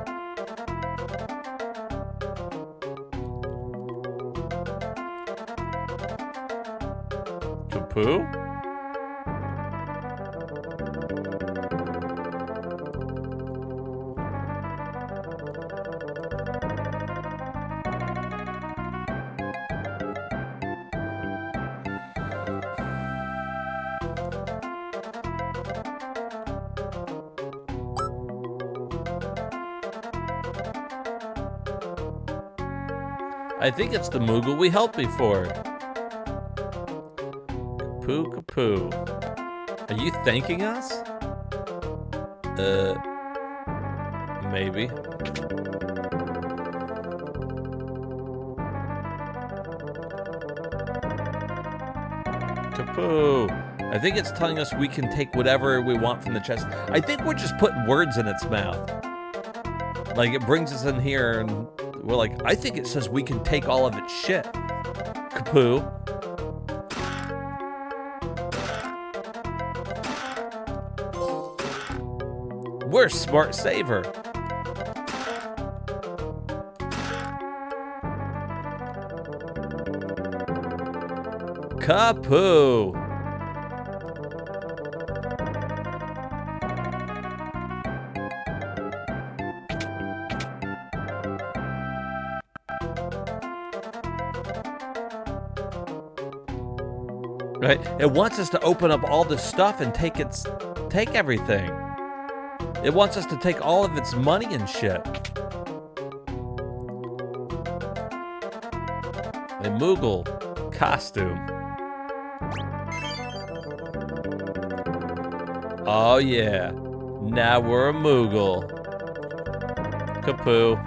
Kapoo? I think it's the Moogle we helped before. Kapoo, kapoo. Are you thanking us? Maybe. Kapoo. I think it's telling us we can take whatever we want from the chest. I think we're just putting words in its mouth. Like, it brings us in here and we're like, I think it says we can take all of its shit. Kapoo. We're smart saver. Kapoo. Right? It wants us to open up all this stuff and take everything. It wants us to take all of its money and shit. A Moogle costume. Oh yeah. Now we're a Moogle. Kapoo.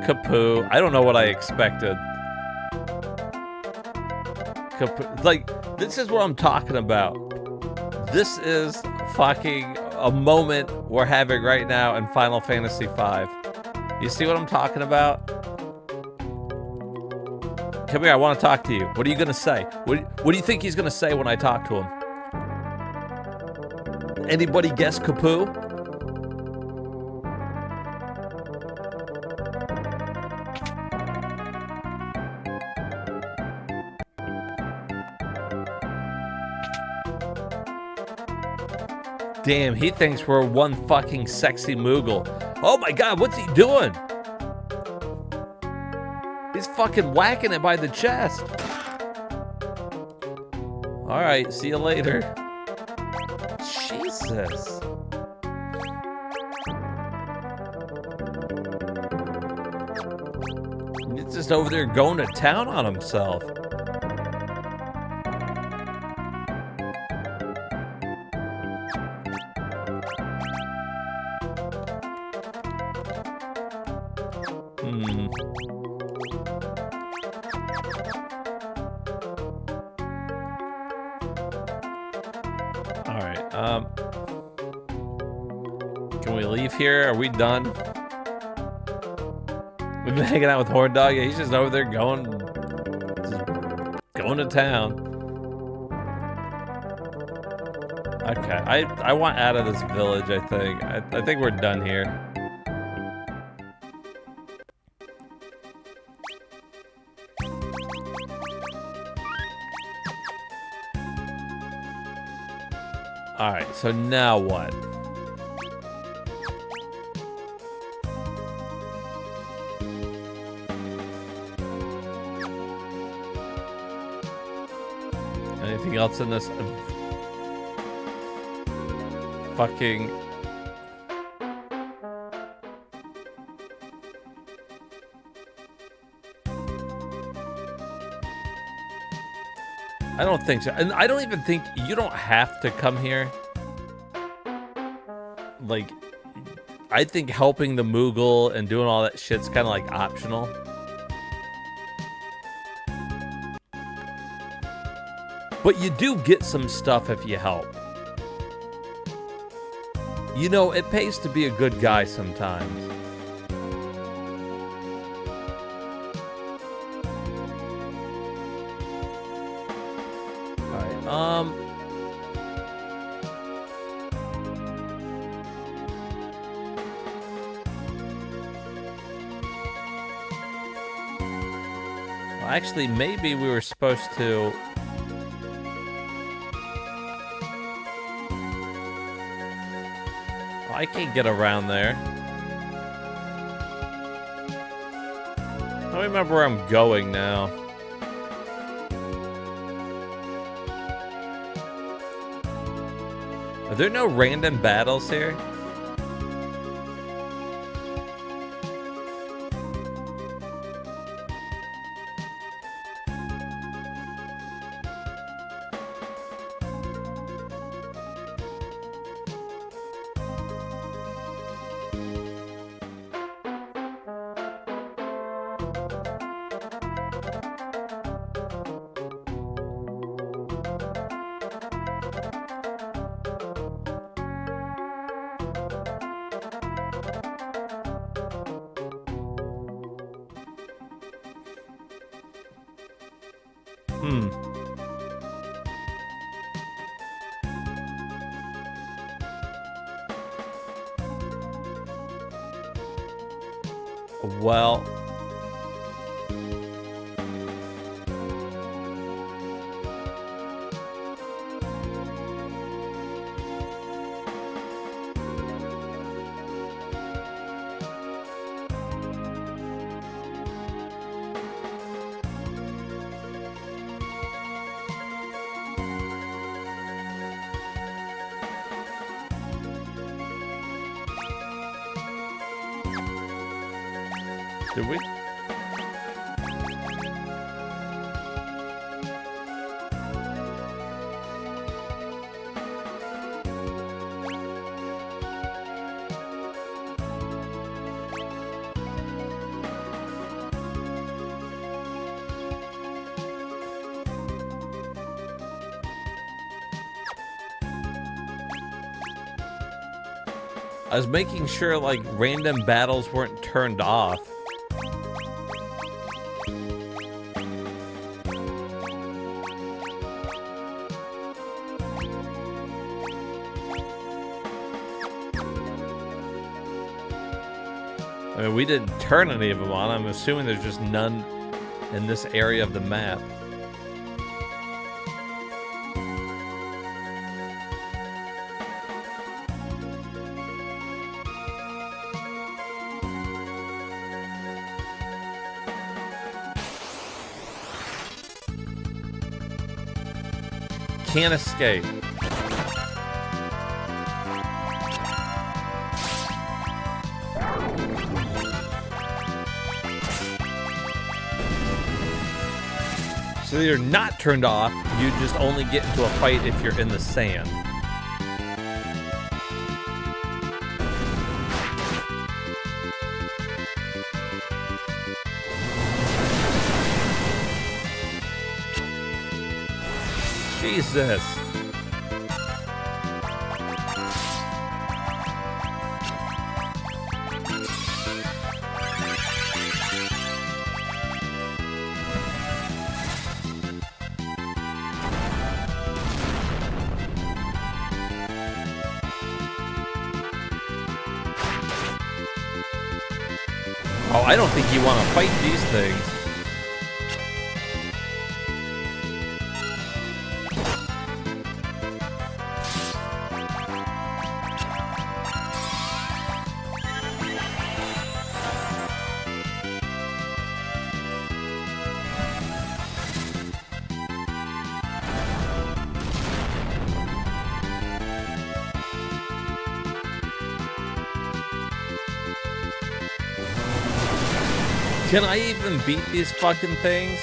Kapoo. I don't know what I expected. Like, this is what I'm talking about. This is fucking a moment we're having right now in Final Fantasy V. You see what I'm talking about? Come here, I want to talk to you. What are you going to say? What do you think he's going to say when I talk to him? Anybody guess Kapoo? Damn, he thinks we're one fucking sexy Moogle. Oh my god, what's he doing? He's fucking whacking it by the chest. Alright, see you later. Jesus. He's just over there going to town on himself. Alright, can we leave here? Are we done? We've been hanging out with Horn Dog. Yeah, he's just over there going to town. Okay, I want out of this village, I think. I think we're done here. Alright, so now what? Anything else in this fucking... I don't think so. And I don't even think you don't have to come here. Like, I think helping the Moogle and doing all that shit's kind of like optional. But you do get some stuff if you help. You know, it pays to be a good guy sometimes. Well, actually, maybe we were supposed to... Well, I can't get around there. I don't remember where I'm going now. Are there no random battles here? Well... Did we? I was making sure, like, random battles weren't turned off. I mean, we didn't turn any of them on. I'm assuming there's just none in this area of the map. Can't escape. So they're not turned off, you just only get into a fight if you're in the sand. Jesus. Oh, I don't think you want to fight these things. Can I even beat these fucking things?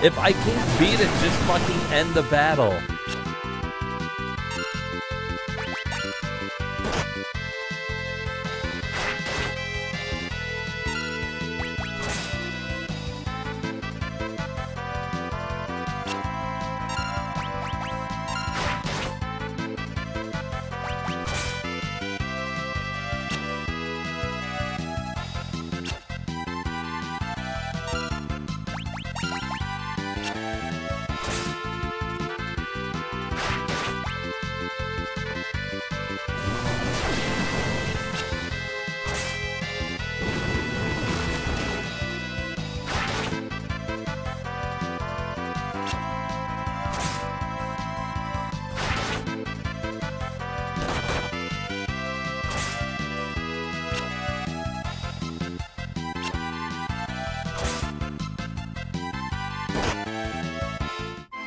If I can't beat it, just fucking end the battle.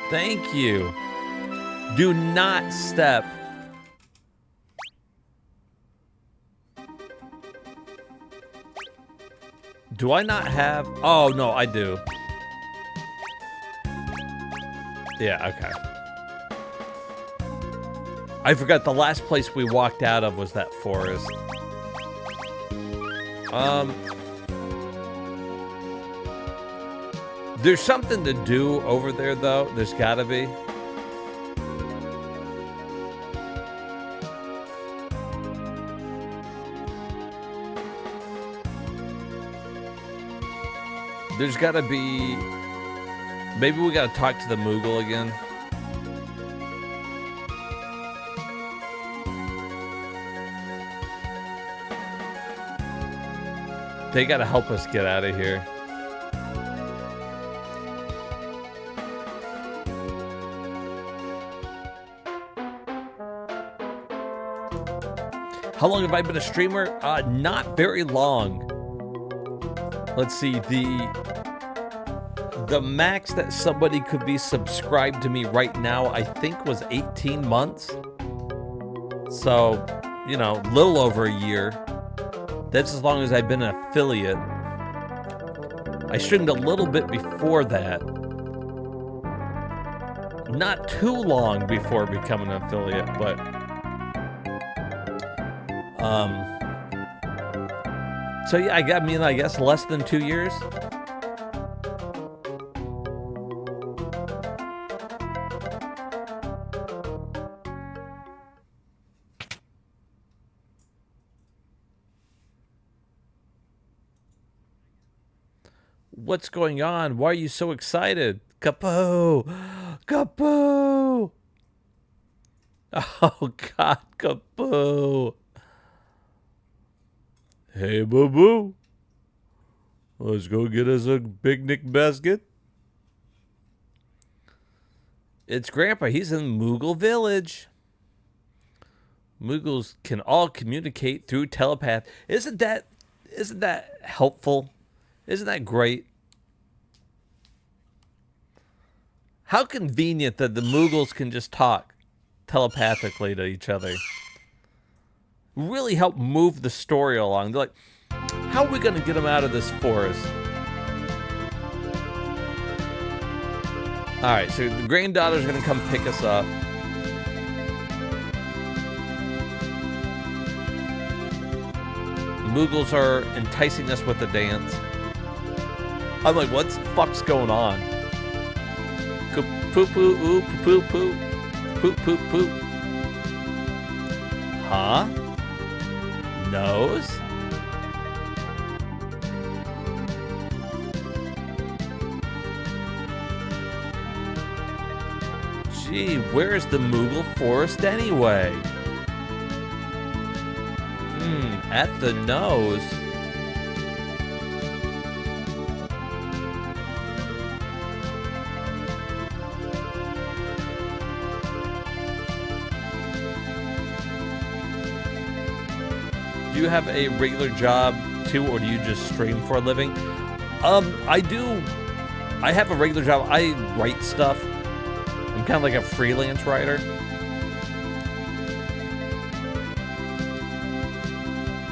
Thank you. Do not step. Do I not have? Oh, no, I do. Yeah, okay. I forgot the last place we walked out of was that forest. There's something to do over there, though. There's gotta be. There's gotta be... Maybe we gotta talk to the Moogle again. They gotta help us get out of here. How long have I been a streamer? Not very long. Let's see, the max that somebody could be subscribed to me right now, I think was 18 months. So, you know, a little over a year. That's as long as I've been an affiliate. I streamed a little bit before that. Not too long before becoming an affiliate, but... So yeah, I mean, I guess less than 2 years. What's going on? Why are you so excited? Kapoo! Kapoo! Oh, God, Kapoo. Hey, boo-boo. Let's go get us a picnic basket. It's Grandpa. He's in Moogle Village. Moogles can all communicate through telepath. Isn't that helpful? Isn't that great? How convenient that the Moogles can just talk telepathically to each other. Really help move the story along. They're like, how are we going to get them out of this forest? All right, so the granddaughter's going to come pick us up. The Moogles are enticing us with the dance. I'm like, what the fuck's going on? Poo poo ooh poo poo poo poo poo. Huh? Nose? Gee, where's the Moogle forest anyway? At the nose. Do you have a regular job too, or do you just stream for a living? I do. I have a regular job. I write stuff. I'm kind of like a freelance writer.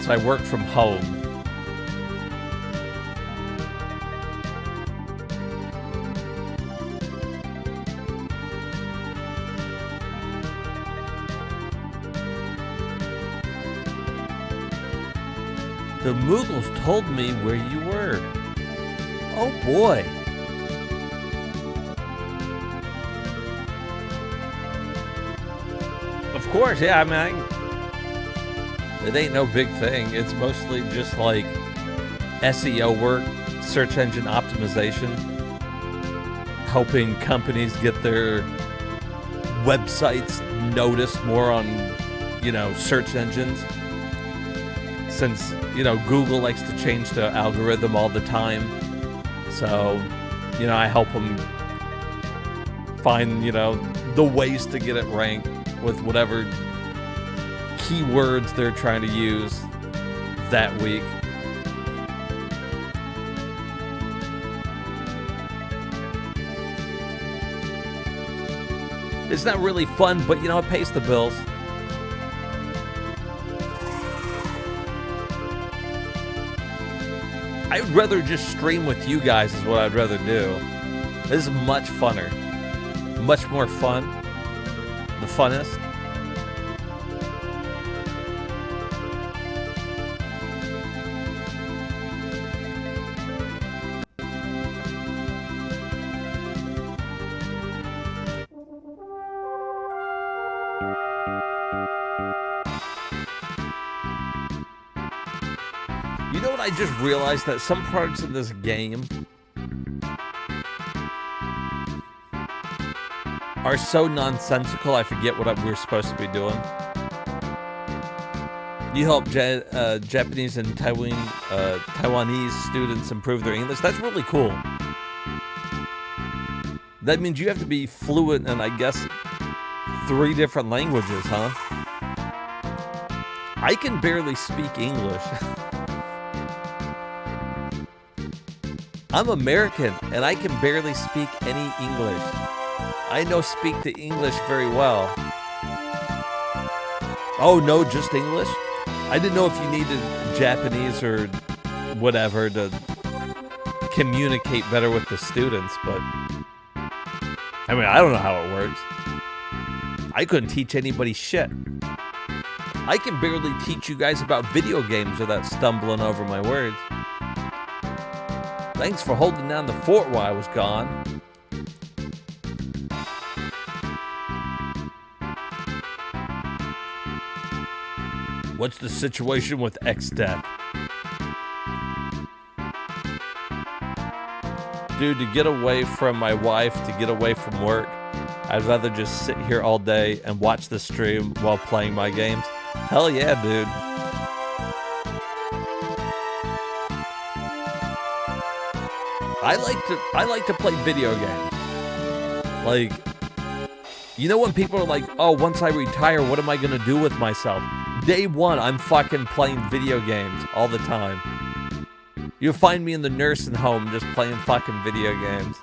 So I work from home. The Moogles told me where you were. Oh boy. Of course, yeah, I mean, it ain't no big thing. It's mostly just like SEO work, search engine optimization, helping companies get their websites noticed more on, search engines. Since, Google likes to change the algorithm all the time. So, I help them find, the ways to get it ranked with whatever keywords they're trying to use that week. It's not really fun, but it pays the bills. I'd rather just stream with you guys is what I'd rather do. This is much funner. Much more fun. The funnest. You know what I just realized? That some parts in this game are so nonsensical, I forget what we're supposed to be doing. You help Japanese and Taiwanese students improve their English. That's really cool. That means you have to be fluent in, I guess, 3 different languages, huh? I can barely speak English. I'm American, and I can barely speak any English. I speak the English very well. Oh, no, just English? I didn't know if you needed Japanese or whatever to communicate better with the students, but I mean, I don't know how it works. I couldn't teach anybody shit. I can barely teach you guys about video games without stumbling over my words. Thanks for holding down the fort while I was gone. What's the situation with X-Death? Dude, to get away from my wife, to get away from work, I'd rather just sit here all day and watch the stream while playing my games. Hell yeah, dude. I like to play video games. Like, you know when people are like, oh, once I retire, what am I gonna do with myself? Day one, I'm fucking playing video games all the time. You'll find me in the nursing home just playing fucking video games.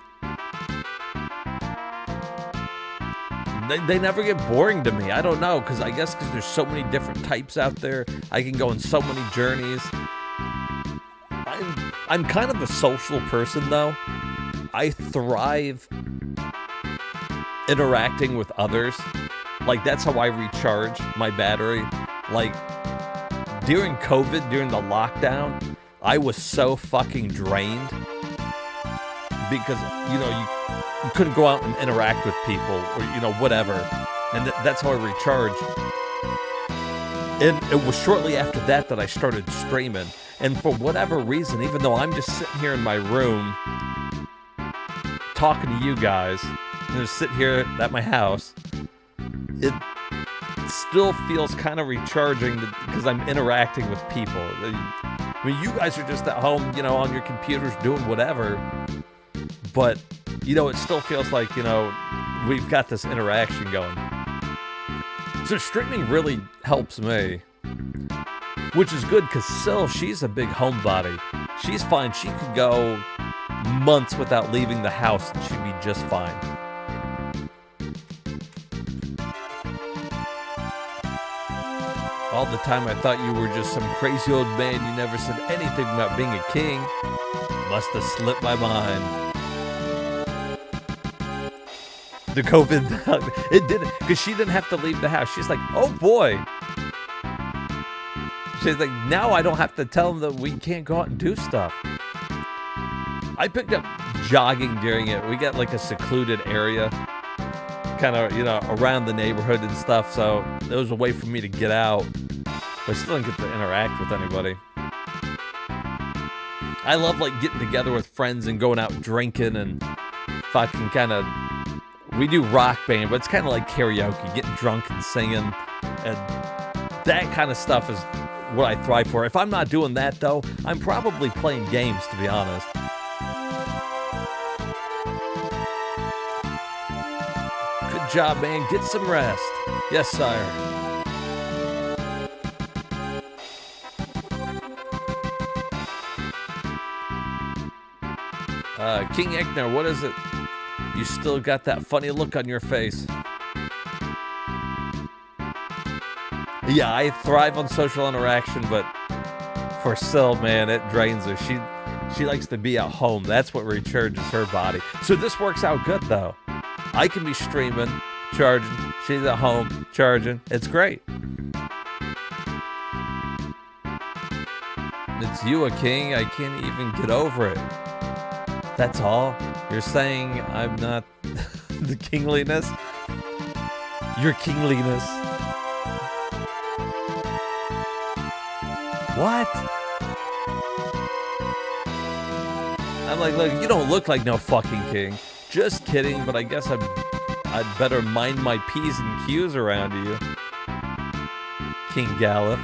They never get boring to me. I don't know, because I guess because there's so many different types out there. I can go on so many journeys. I'm kind of a social person, though. I thrive interacting with others. Like, that's how I recharge my battery. Like, during COVID, during the lockdown, I was so fucking drained because, you know, you couldn't go out and interact with people or, you know, whatever. And that's how I recharged. And it was shortly after that that I started streaming. And for whatever reason, even though I'm just sitting here in my room talking to you guys, and just sit here at my house, it still feels kind of recharging because I'm interacting with people. I mean, you guys are just at home, you know, on your computers doing whatever. But, you know, it still feels like, you know, we've got this interaction going. So streaming really helps me. Which is good because Syl, she's a big homebody. She's fine. She could go months without leaving the house and she'd be just fine. All the time I thought you were just some crazy old man. You never said anything about being a king. Must have slipped my mind. The COVID, it didn't, because she didn't have to leave the house. She's like, oh boy. She's like, now I don't have to tell them that we can't go out and do stuff. I picked up jogging during it. We got like a secluded area, kind of, you know, around the neighborhood and stuff. So it was a way for me to get out, but I still didn't get to interact with anybody. I love like getting together with friends and going out drinking and fucking kind of, we do rock band, but it's kind of like karaoke, getting drunk and singing, and that kind of stuff is what I thrive for. If I'm not doing that, though, I'm probably playing games, to be honest. Good job, man. Get some rest. Yes, sire. King Ecnar, what is it? You still got that funny look on your face. Yeah, I thrive on social interaction, but for Syl, man, it drains her. She likes to be at home. That's what recharges her body. So this works out good, though. I can be streaming, charging. She's at home, charging. It's great. It's you, a king. I can't even get over it. That's all? You're saying I'm not the kingliness? Your kingliness. What? I'm like, look, you don't look like no fucking king. Just kidding, but I guess I'd better mind my P's and Q's around you. King Galif.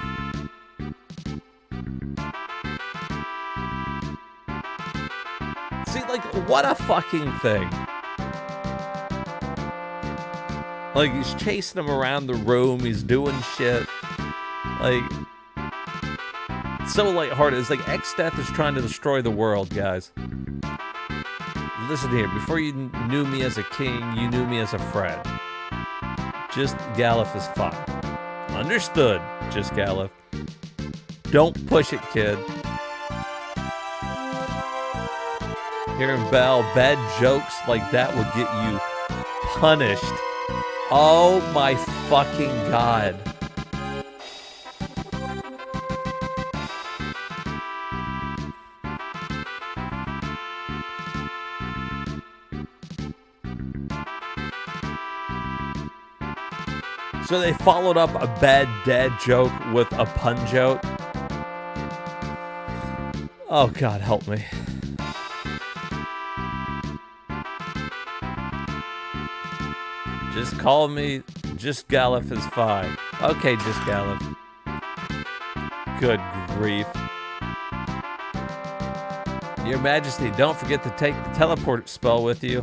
See, like, what a fucking thing. Like, he's chasing him around the room, he's doing shit. Like, so lighthearted. It's like X-Death is trying to destroy the world, guys. Listen here, before you knew me as a king, you knew me as a friend. Just Galif is fine. Understood, just Galif. Don't push it, kid. Hearing Bell, bad jokes like that would get you punished. Oh my fucking god. So they followed up a bad dad joke with a pun joke. Oh God, help me. Just call me Just Galif is fine. Okay, Just Galif. Good grief. Your Majesty, don't forget to take the teleport spell with you.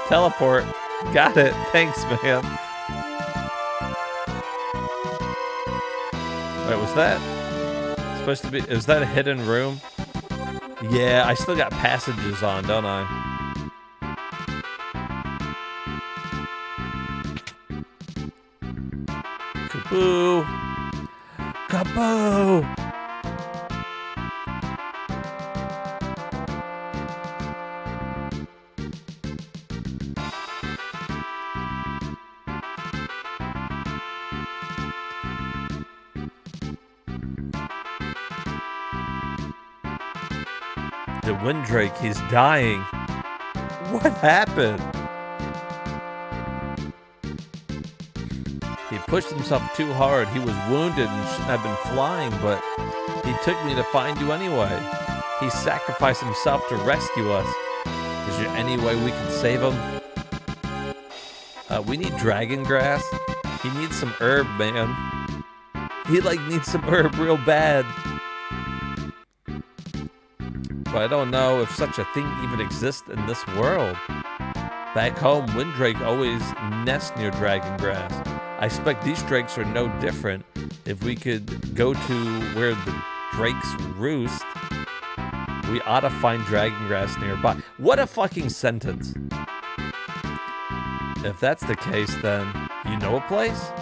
Teleport. Got it. Thanks, man. Wait, was that supposed to be... Is that a hidden room? Yeah, I still got passages on, don't I? Kaboo! Kaboo! The Windrake, he's dying. What happened? He pushed himself too hard. He was wounded and shouldn't have been flying, but he took me to find you anyway. He sacrificed himself to rescue us. Is there any way we can save him? We need dragon grass. He needs some herb, man. He needs some herb real bad. But I don't know if such a thing even exists in this world. Back home, Windrake always nest near dragon grass. I expect these drakes are no different. If we could go to where the drakes roost, we ought to find dragon grass nearby. What a fucking sentence. If that's the case, then you know a place?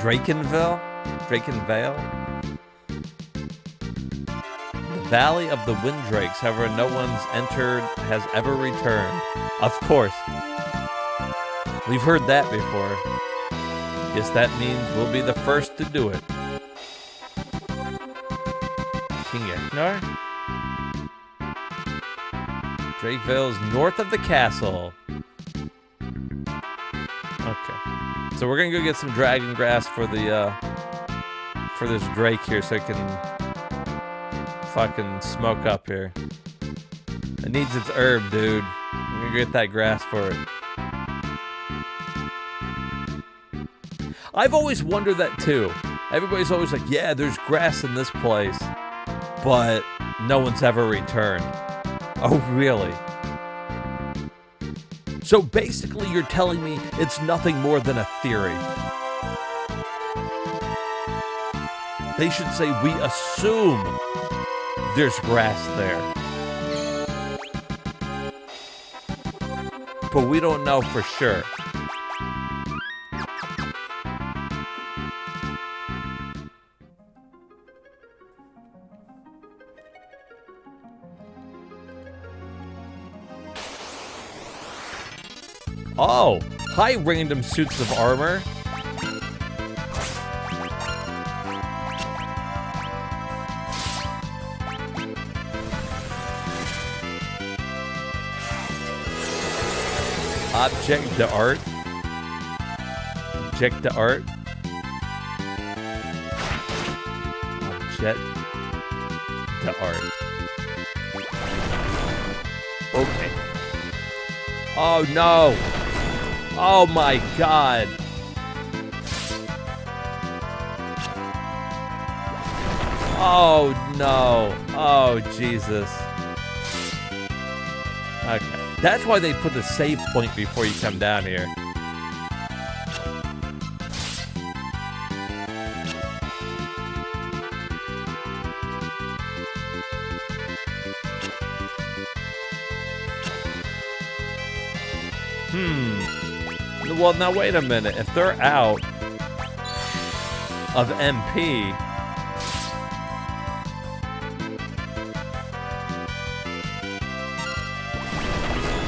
Drakenville? Valley of the Windrakes, however, no one's entered, has ever returned. Of course. We've heard that before. Guess that means we'll be the first to do it. King Ecnar? Drakeville's north of the castle. Okay. So we're gonna go get some dragon grass for the for this drake here so it can fucking smoke up here. It needs its herb, dude. I'm gonna get that grass for it. I've always wondered that too. Everybody's always like, yeah, there's grass in this place, but no one's ever returned. Oh, really? So basically you're telling me it's nothing more than a theory. They should say, we assume there's grass there. But we don't know for sure. Oh, hi random suits of armor. Object the art. Object the art. Object the art. Okay. Oh no. Oh my god. Oh no. Oh Jesus. Okay. That's why they put the save point before you come down here. Well, now wait a minute. If they're out of MP,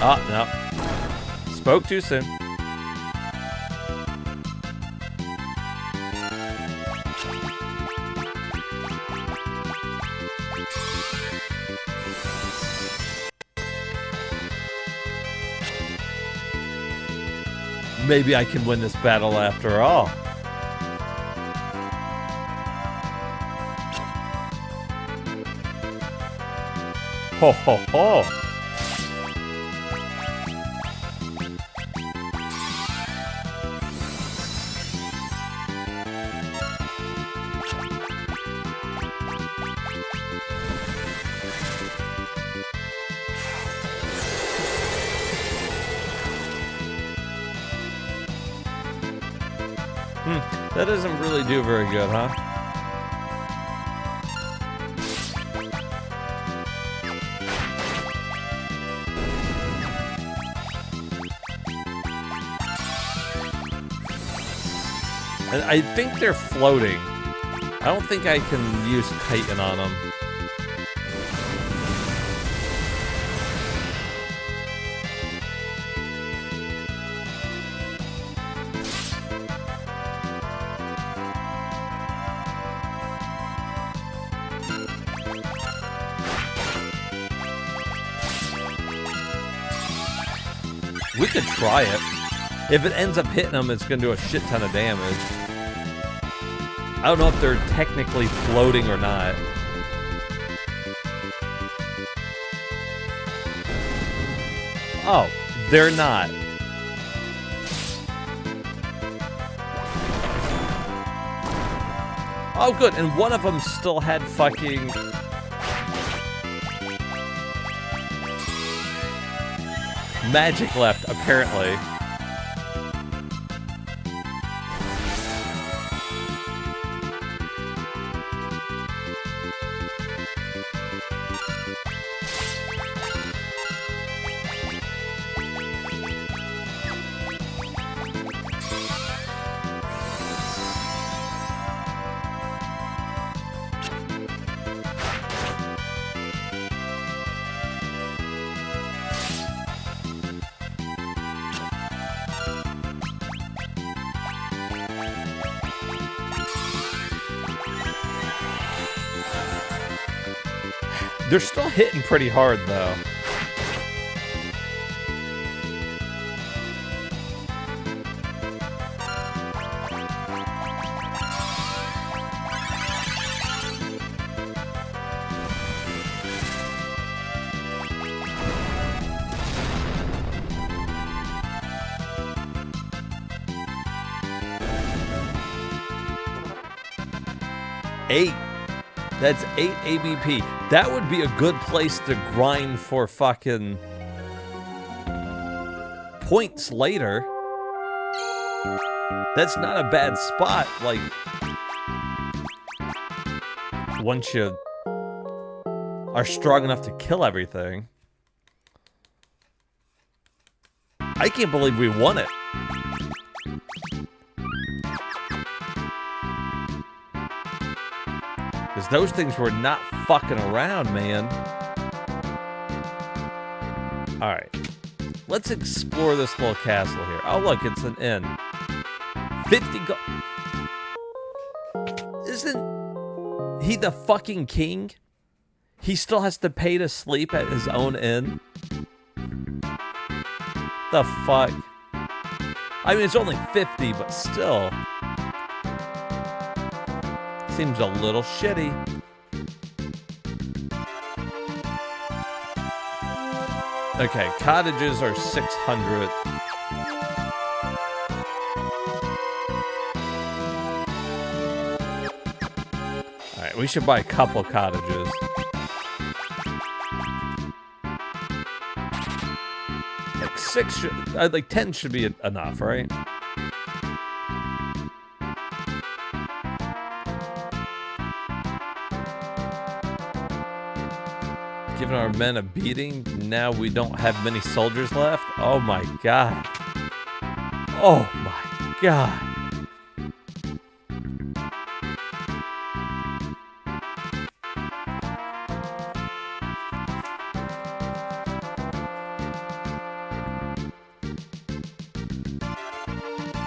oh no, spoke too soon. Maybe I can win this battle after all. Ho ho ho. That doesn't really do very good, huh? And I think they're floating. I don't think I can use chitin on them. We could try it. If it ends up hitting them, it's going to do a shit ton of damage. I don't know if they're technically floating or not. Oh, they're not. Oh, good. And one of them still had fucking... magic left, apparently. They're still hitting pretty hard, though. Eight. That's 8 ABP. That would be a good place to grind for fucking points later. That's not a bad spot, like, once you are strong enough to kill everything. I can't believe we won it. Because those things were not fucking around, man. Alright. Let's explore this little castle here. Oh, look, it's an inn. 50 gold. Isn't he the fucking king? He still has to pay to sleep at his own inn? The fuck? I mean, it's only 50, but still. Seems a little shitty. Okay, cottages are 600. Alright, we should buy a couple cottages. Like 6 should, like 10 should be enough, right? Giving our men a beating. Now we don't have many soldiers left. Oh my god. Oh my god.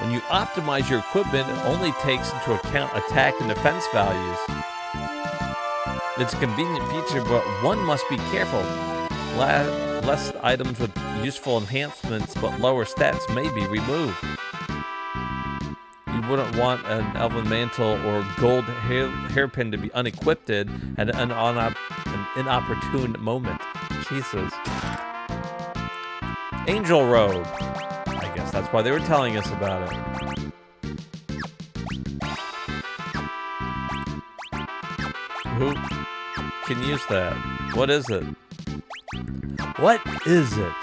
When you optimize your equipment, it only takes into account attack and defense values. It's a convenient feature, but one must be careful. Less items with useful enhancements but lower stats may be removed. You wouldn't want an elven mantle or gold hairpin to be unequipped at an inopportune moment. Jesus. Angel robe. I guess that's why they were telling us about it. Who can use that? What is it? What is it?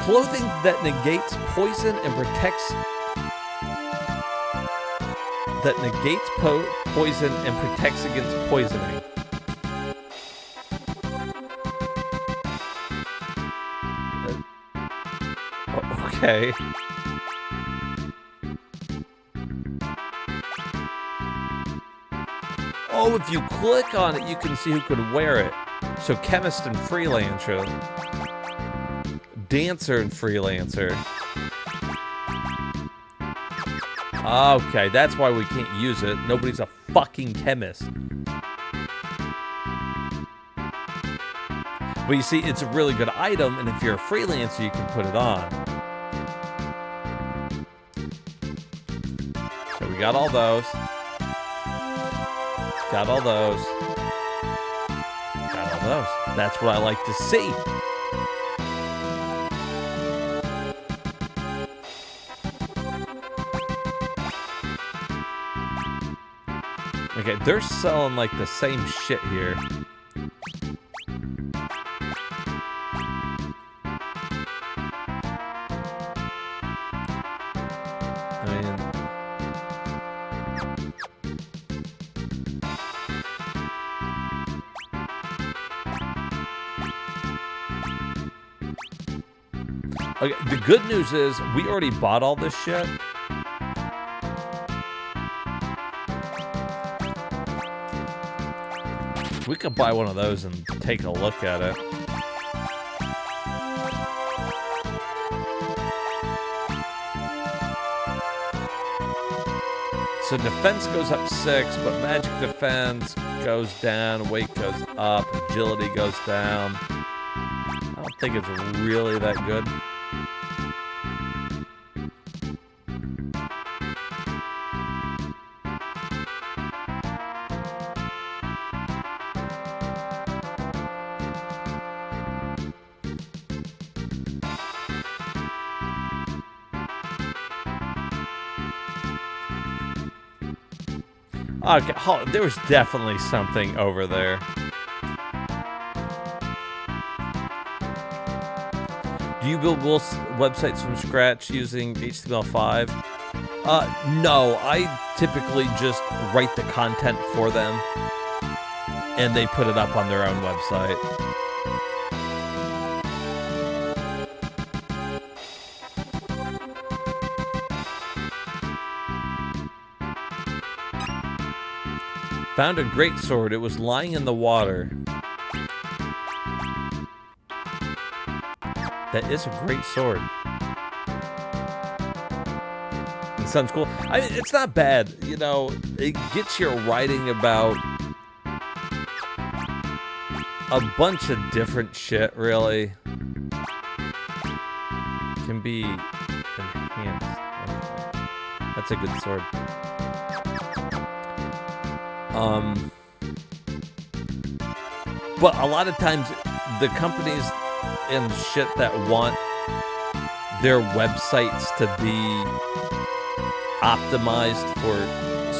Clothing that negates poison and protects... That negates poison and protects against poisoning. Okay. Oh, if you click on it, you can see who could wear it. So, chemist and freelancer. Dancer and freelancer. Okay, that's why we can't use it. Nobody's a fucking chemist. But you see, it's a really good item, and if you're a freelancer, you can put it on. So we got all those. Got all those. Got all those. That's what I like to see. Okay, they're selling like the same shit here. Okay, the good news is we already bought all this shit. We could buy one of those and take a look at it. So defense goes up 6, but magic defense goes down, weight goes up, agility goes down. I don't think it's really that good. Okay, there was definitely something over there. Do you build websites from scratch using HTML5? No, I typically just write the content for them, and they put it up on their own website. Found a great sword. It was lying in the water. That is a great sword. It sounds cool. I mean, it's not bad. You know, it gets your writing about a bunch of different shit, really. Can be enhanced. Okay. That's a good sword. But a lot of times the companies and shit that want their websites to be optimized for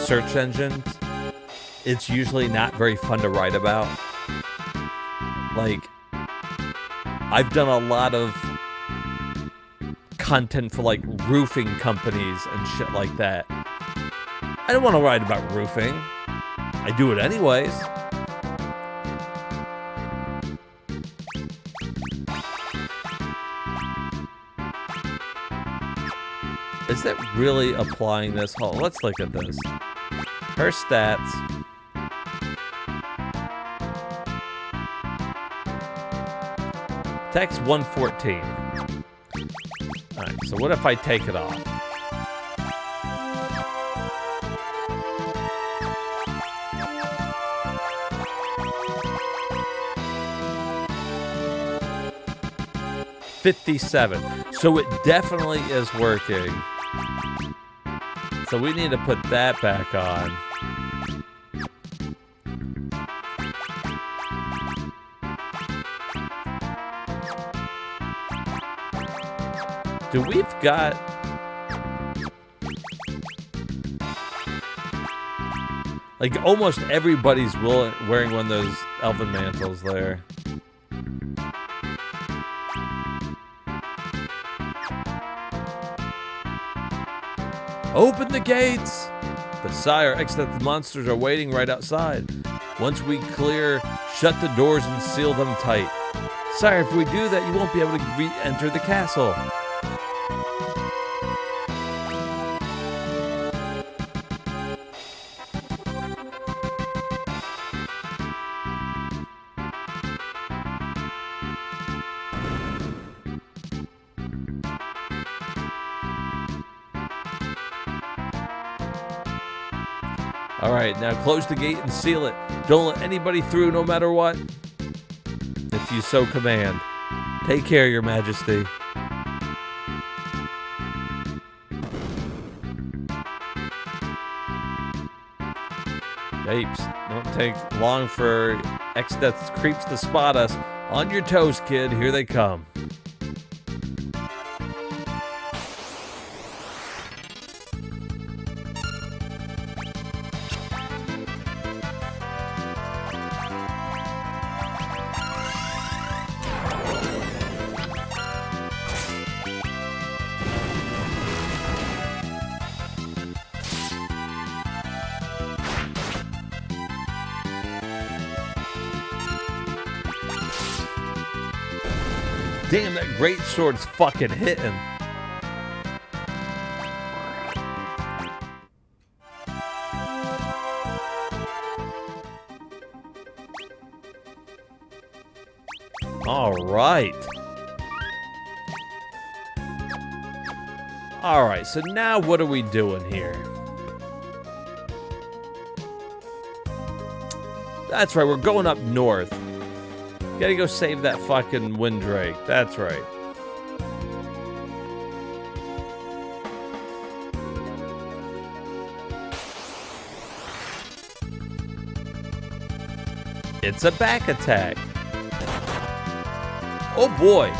search engines, it's usually not very fun to write about. Like, I've done a lot of content for like roofing companies and shit like that. I don't want to write about roofing. I do it anyways. Is that really applying this? Hold on, let's look at this. Her stats. Text 114. Alright, so what if I take it off? $57. So it definitely is working. So we need to put that back on. Do we've got... Like, almost everybody's wearing one of those elven mantles there. Open the gates! But sire, Exdeath's monsters are waiting right outside. Once we clear, shut the doors and seal them tight. Sire, if we do that, you won't be able to re-enter the castle. All right, now close the gate and seal it. Don't let anybody through, no matter what. If you so command. Take care, Your Majesty. Yipes. Don't take long for Exdeath's creeps to spot us. On your toes, kid. Here they come. Damn, that great sword's fucking hitting. All right. All right, so now what are we doing here? That's right, we're going up north. Gotta go save that fucking Windrake. That's right. It's a back attack. Oh boy.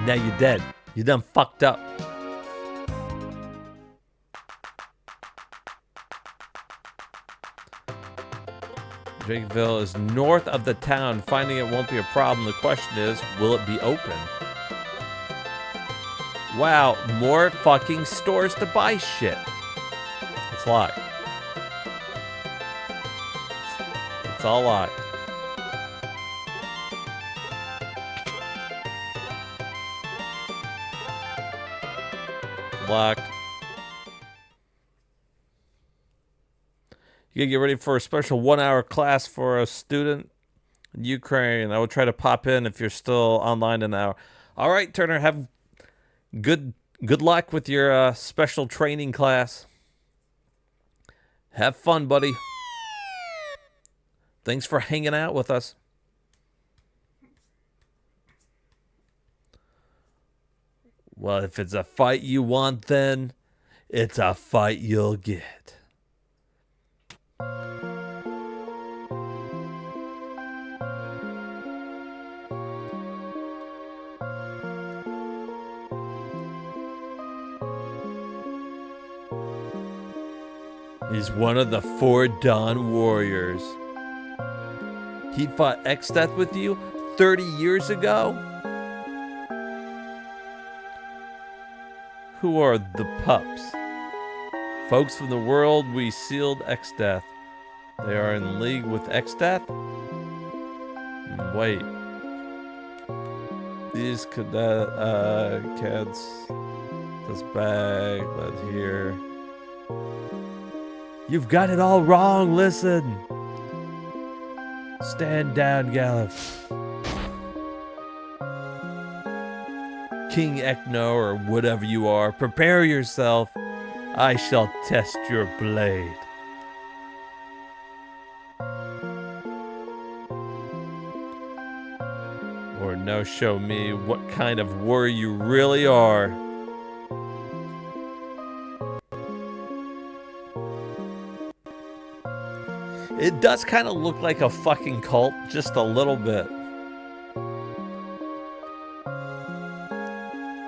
Now you're dead. You done fucked up. Drakeville is north of the town. Finding it won't be a problem. The question is, will it be open? Wow, more fucking stores to buy shit. It's locked. It's all locked. Locked. You gotta get ready for a special 1-hour class for a student in Ukraine. I will try to pop in if you're still online in an hour. All right, Turner, have good luck with your special training class. Have fun, buddy. Thanks for hanging out with us. Well, if it's a fight you want, then it's a fight you'll get. He's one of the 4 Dawn Warriors. He fought Exdeath with you 30 years ago? Who are the pups? Folks from the world we sealed Exdeath. They are in league with Exdeath? Wait. These cats. This bag led here. You've got it all wrong, listen. Stand down, Galuf. King Ecnar, or whatever you are, prepare yourself. I shall test your blade. Or no, show me what kind of warrior you really are. It does kind of look like a fucking cult, just a little bit.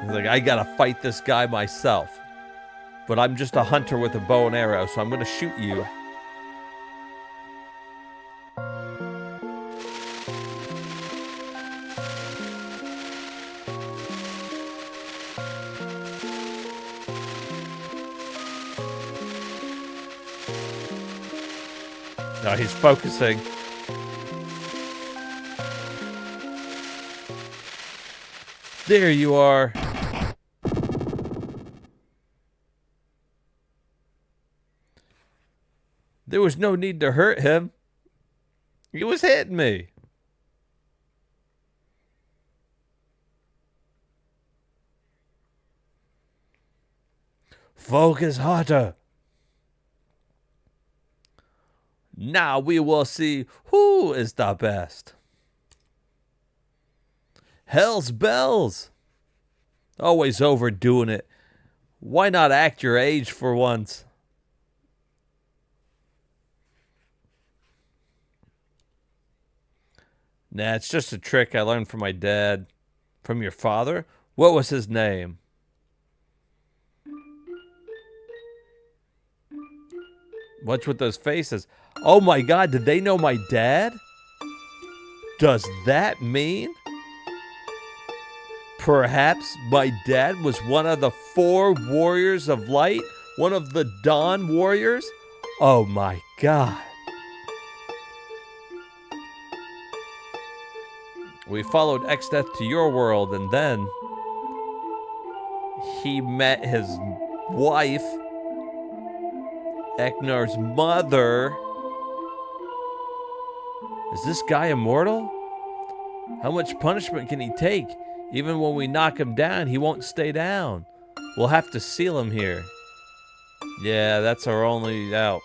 He's like, I gotta fight this guy myself. But I'm just a hunter with a bow and arrow, so I'm gonna shoot you. No, he's focusing. There you are. There was no need to hurt him. He was hitting me. Focus harder. Now we will see who is the best. Hell's bells. Always overdoing it. Why not act your age for once? Nah, it's just a trick I learned from my dad. From your father? What was his name? What's with those faces? Oh my God, did they know my dad? Does that mean perhaps my dad was one of the 4 warriors of light? One of the Dawn warriors? Oh my God. We followed Exdeath to your world, and then he met his wife, Ecnar's mother. Is this guy immortal? How much punishment can he take? Even when we knock him down, he won't stay down. We'll have to seal him here. Yeah, that's our only out.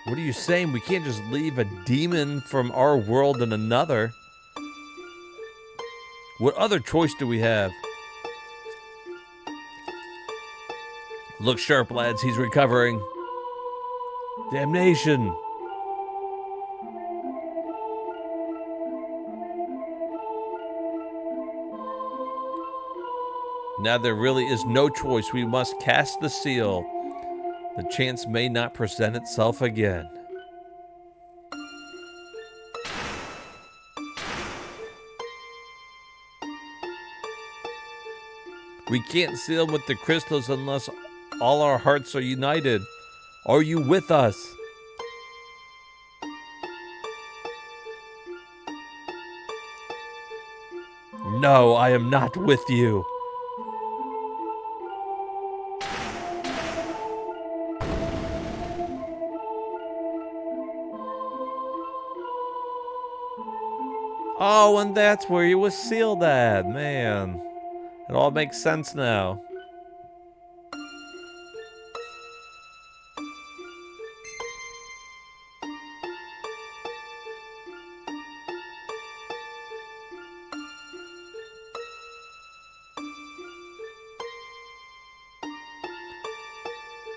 What are you saying? We can't just leave a demon from our world in another. What other choice do we have? Look sharp, lads. He's recovering. Damnation. Now there really is no choice. We must cast the seal. The chance may not present itself again. We can't seal with the crystals unless all our hearts are united. Are you with us? No, I am not with you. Oh, and that's where you was sealed at, man. It all makes sense now.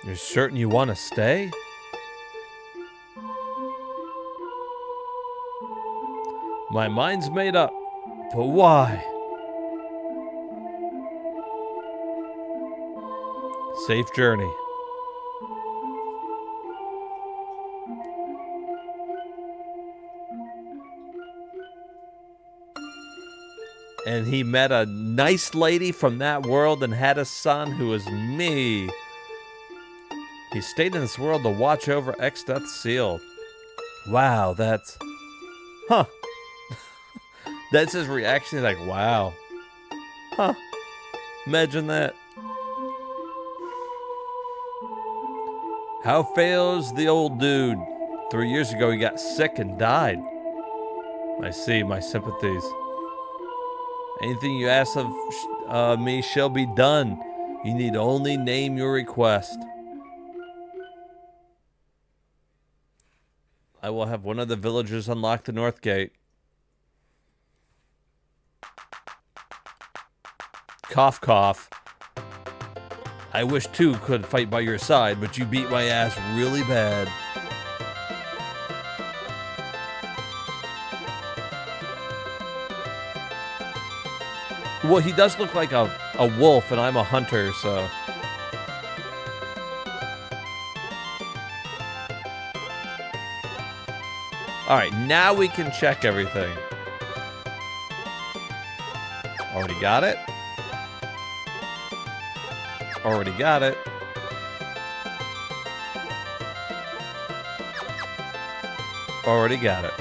You're certain you want to stay? My mind's made up, but why? Safe journey. And he met a nice lady from that world and had a son who was me. He stayed in this world to watch over Exdeath's seal. Wow, that's... Huh. That's his reaction. He's like, wow. Huh. Imagine that. How fails the old dude? 3 years ago, he got sick and died. I see. My sympathies. Anything you ask of me shall be done. You need only name your request. I will have one of the villagers unlock the north gate. Cough, cough. I wish two could fight by your side, but you beat my ass really bad. Well, he does look like a wolf, and I'm a hunter, so... Alright, now we can check everything. Already got it. Already got it. Already got it.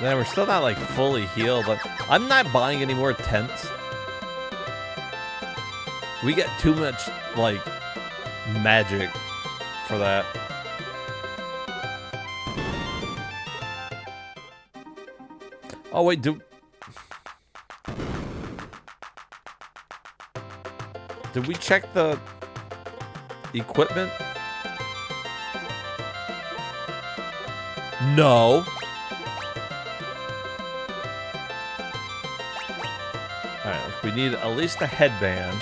Man, we're still not like fully healed. Like, I'm not buying any more tents. We get too much like magic for that. Oh wait, did we check the equipment? No. Alright, we need at least a headband.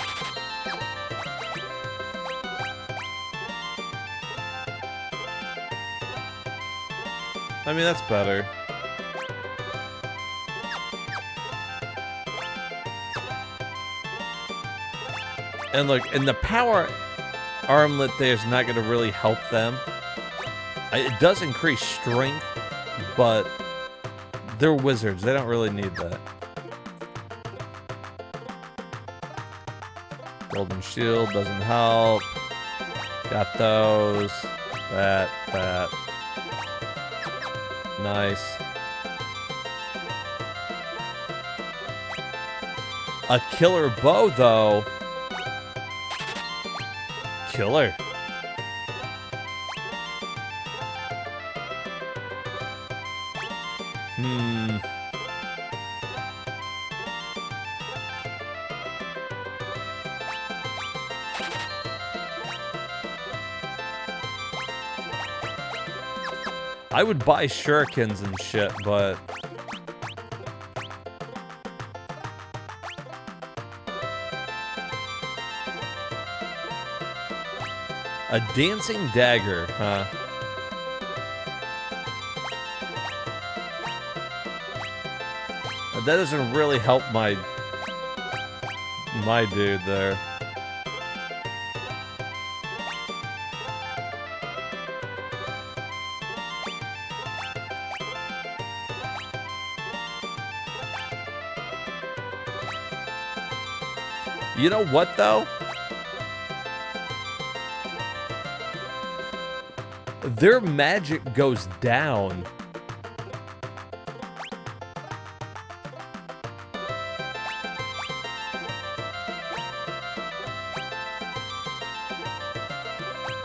I mean, that's better. And look, and the power armlet there is not going to really help them. It does increase strength, but they're wizards. They don't really need that. Golden shield doesn't help. Got those. That. Nice. A killer bow, though. Killer. I would buy shurikens and shit, but... A dancing dagger, huh? That doesn't really help my dude there. You know what, though? Their magic goes down.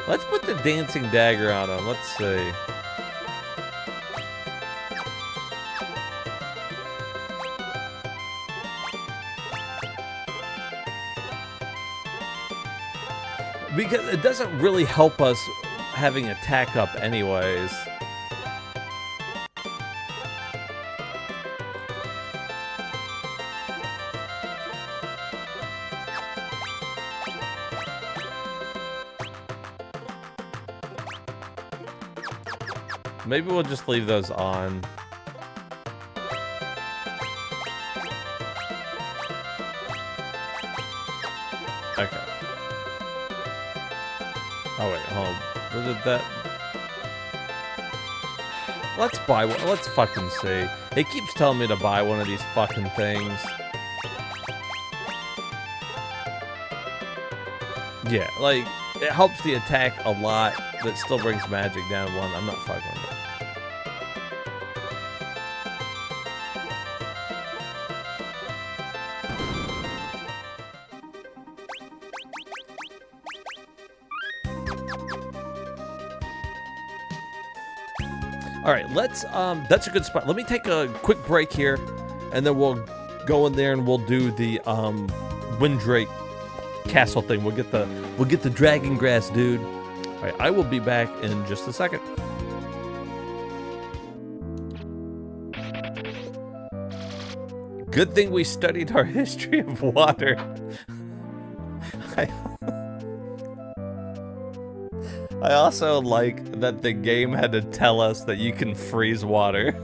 Let's put the dancing dagger on him. Let's see. Because it doesn't really help us having attack up anyways. Maybe we'll just leave those on. Okay. Oh wait, hold on. What did that? Let's buy one. Let's fucking see. It keeps telling me to buy one of these fucking things. Yeah, like, it helps the attack a lot, but it still brings magic down one. I'm not fucking with it. All right, let's, that's a good spot. Let me take a quick break here, and then we'll go in there and we'll do the, Windrake castle thing. We'll get the dragon grass, dude. All right, I will be back in just a second. Good thing we studied our history of water. I also like that the game had to tell us that you can freeze water.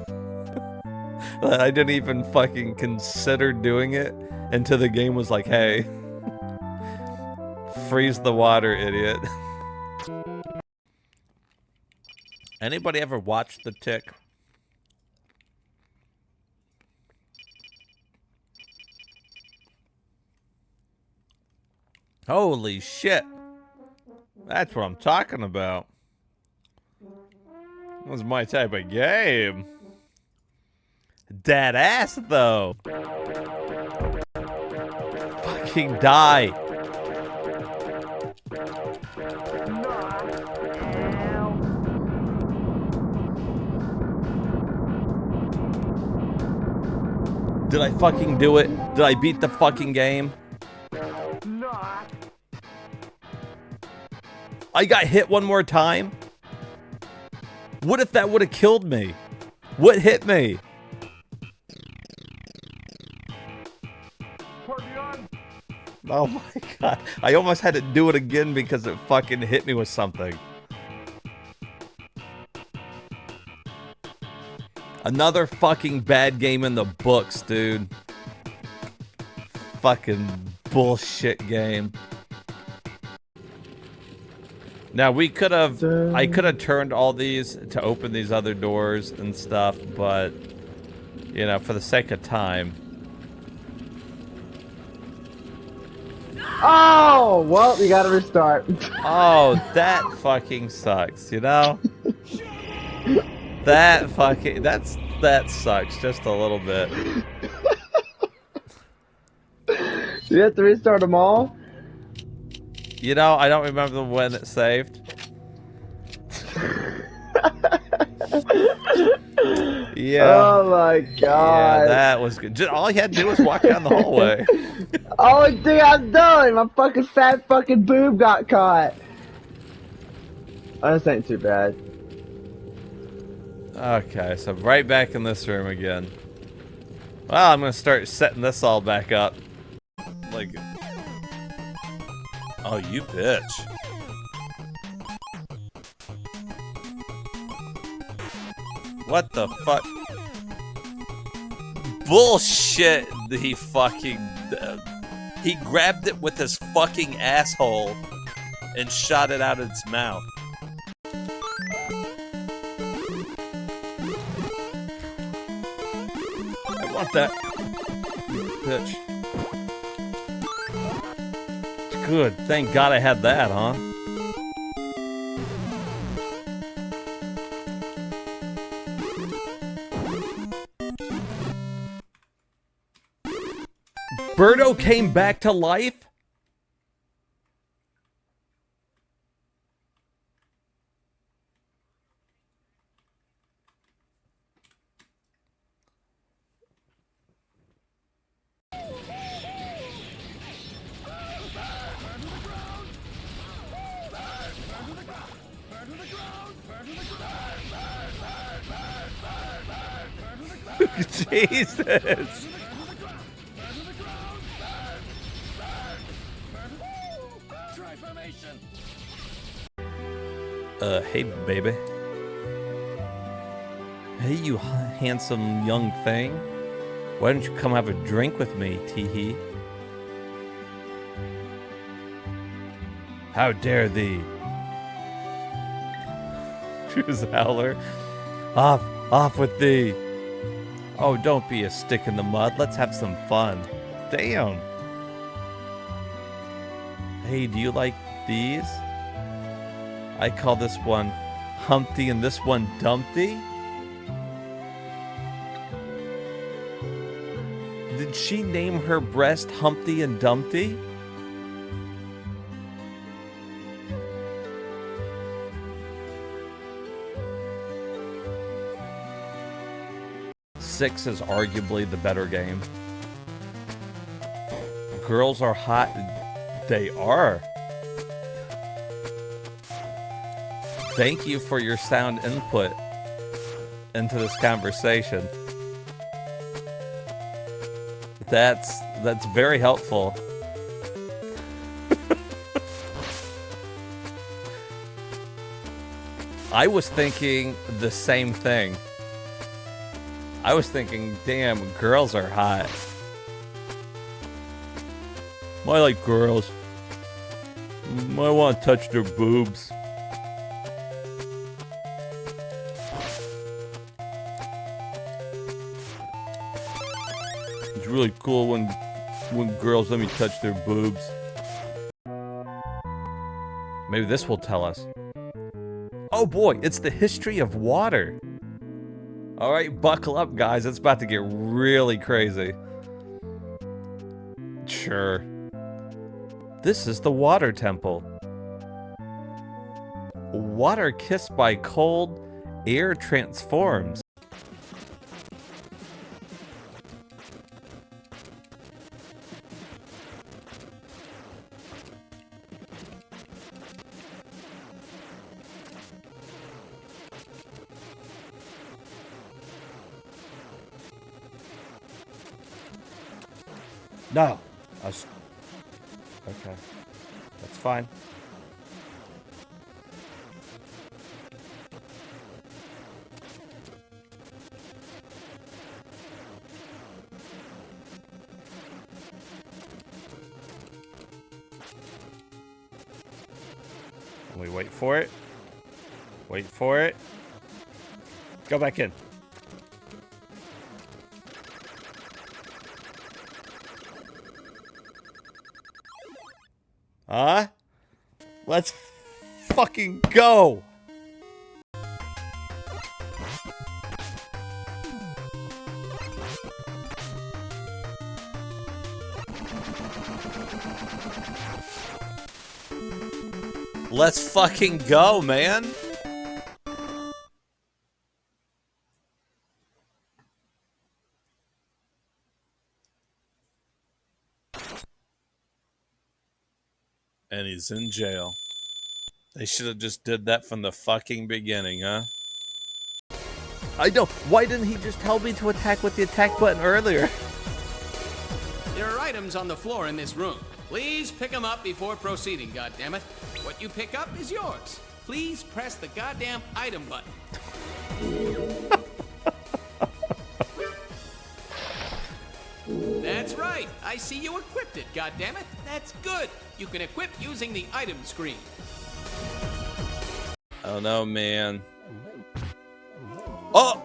I didn't even fucking consider doing it until the game was like, hey, freeze the water, idiot. Anybody ever watched The Tick? Holy shit. That's what I'm talking about. That was my type of game. Dead ass, though. Fucking die. Did I fucking do it? Did I beat the fucking game? I got hit one more time? What if that would have killed me? What hit me? Oh my god. I almost had to do it again because it fucking hit me with something. Another fucking bad game in the books, dude. Fucking bullshit game. Now we could have, I could have turned all these to open these other doors and stuff, but, you know, for the sake of time. Oh, well, you gotta restart. Oh, that fucking sucks, you know? That fucking, that sucks just a little bit. You have to restart them all? You know, I don't remember when it saved. Yeah. Oh my god. Yeah, that was good. Just, all you had to do was walk down the hallway. Only thing I've done, my fucking fat fucking boob got caught. Oh, this ain't too bad. Okay, so right back in this room again. Well, I'm gonna start setting this all back up. Like, oh, you bitch. What the fuck? Bullshit! He fucking... he grabbed it with his fucking asshole and shot it out of its mouth. I want that. Bitch. Good. Thank God I had that, huh? Birdo came back to life? Jesus. Hey, baby. Hey, you handsome young thing. Why don't you come have a drink with me, Teehee? How dare thee? Choose Howler. Off with thee. Oh, don't be a stick in the mud. Let's have some fun. Damn. Hey, do you like these? I call this one Humpty and this one Dumpty. Did she name her breast Humpty and Dumpty? Six is arguably the better game. Girls are hot. They are. Thank you for your sound input into this conversation. That's very helpful. I was thinking the same thing. I was thinking, damn, girls are hot. I like girls. I want to touch their boobs. It's really cool when girls let me touch their boobs. Maybe this will tell us. Oh boy, it's the history of water. All right, buckle up, guys. It's about to get really crazy. Sure. This is the water temple. Water kissed by cold, air transforms. No. Okay. That's fine. We wait for it. Wait for it. Go back in. Let's fucking go. Let's fucking go, man. And he's in jail. They should have just did that from the fucking beginning, huh? I know. Why didn't he just tell me to attack with the attack button earlier? There are items on the floor in this room. Please pick them up before proceeding, goddammit. What you pick up is yours. Please press the goddamn item button. That's right. I see you equipped it, goddammit. That's good. You can equip using the item screen. Oh no, man. Oh!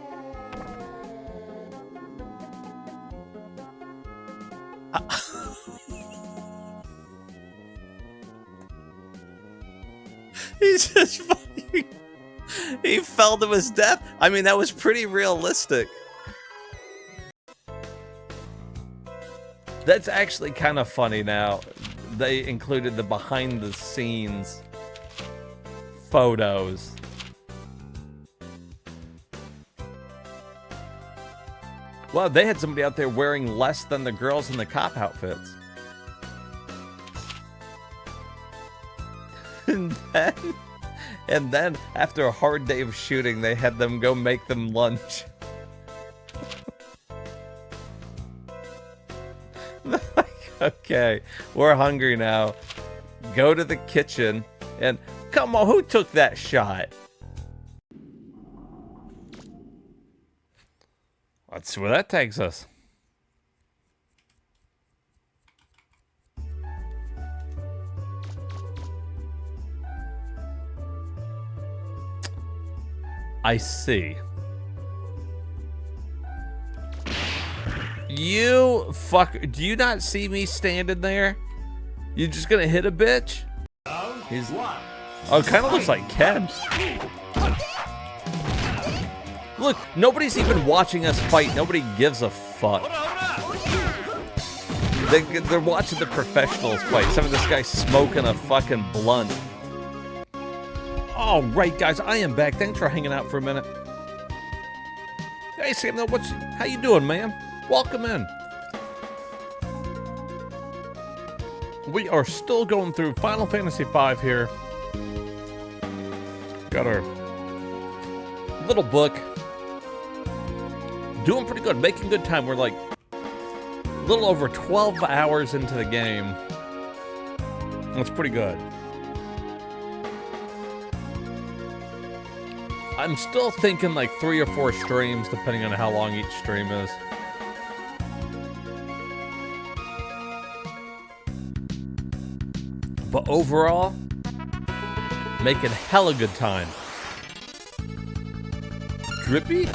He's just fucking... He fell to his death. I mean, that was pretty realistic. That's actually kind of funny now. They included the behind the scenes photos. Well, they had somebody out there wearing less than the girls in the cop outfits. And then, after a hard day of shooting, they had them go make them lunch. Okay, we're hungry now. Go to the kitchen and... Come on, who took that shot? Let's see where that takes us. I see. You fuck. Do you not see me standing there? You just gonna hit a bitch? He's. Oh, it kind of looks like Ken. Look, nobody's even watching us fight. Nobody gives a fuck. They're watching the professionals fight. Some of this guy smoking a fucking blunt. All right, guys, I am back. Thanks for hanging out for a minute. Hey, Samuel, how you doing, man? Welcome in. We are still going through Final Fantasy V here. Got our little book. Doing pretty good, making good time. We're like a little over 12 hours into the game. That's pretty good. I'm still thinking like 3 or 4 streams, depending on how long each stream is. But overall, making hella good time. Drippy?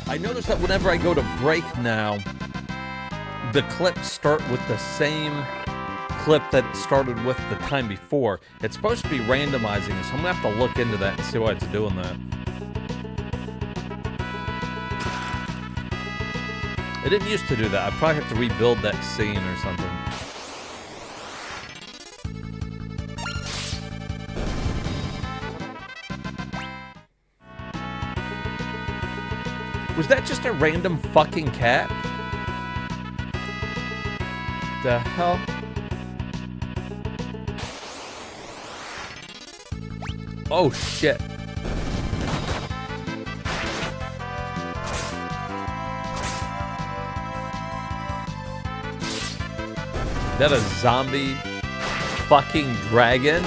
I noticed that whenever I go to break now, the clips start with the same clip that it started with the time before. It's supposed to be randomizing, so I'm gonna have to look into that and see why it's doing that. It didn't used to do that. I probably have to rebuild that scene or something. Was that just a random fucking cat? The hell? Oh shit. That a zombie fucking dragon?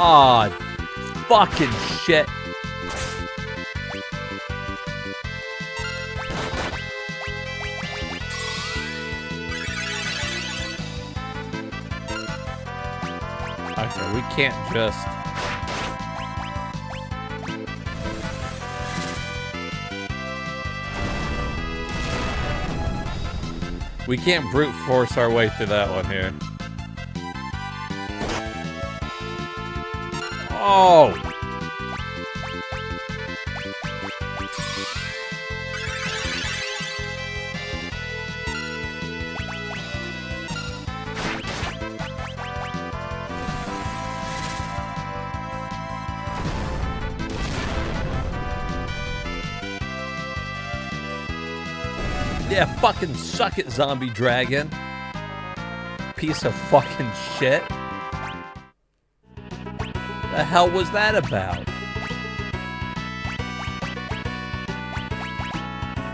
Aw, fucking shit. Okay, we can't just... We can't brute force our way through that one here. Oh! Yeah, fucking suck it, zombie dragon. Piece of fucking shit. The hell was that about?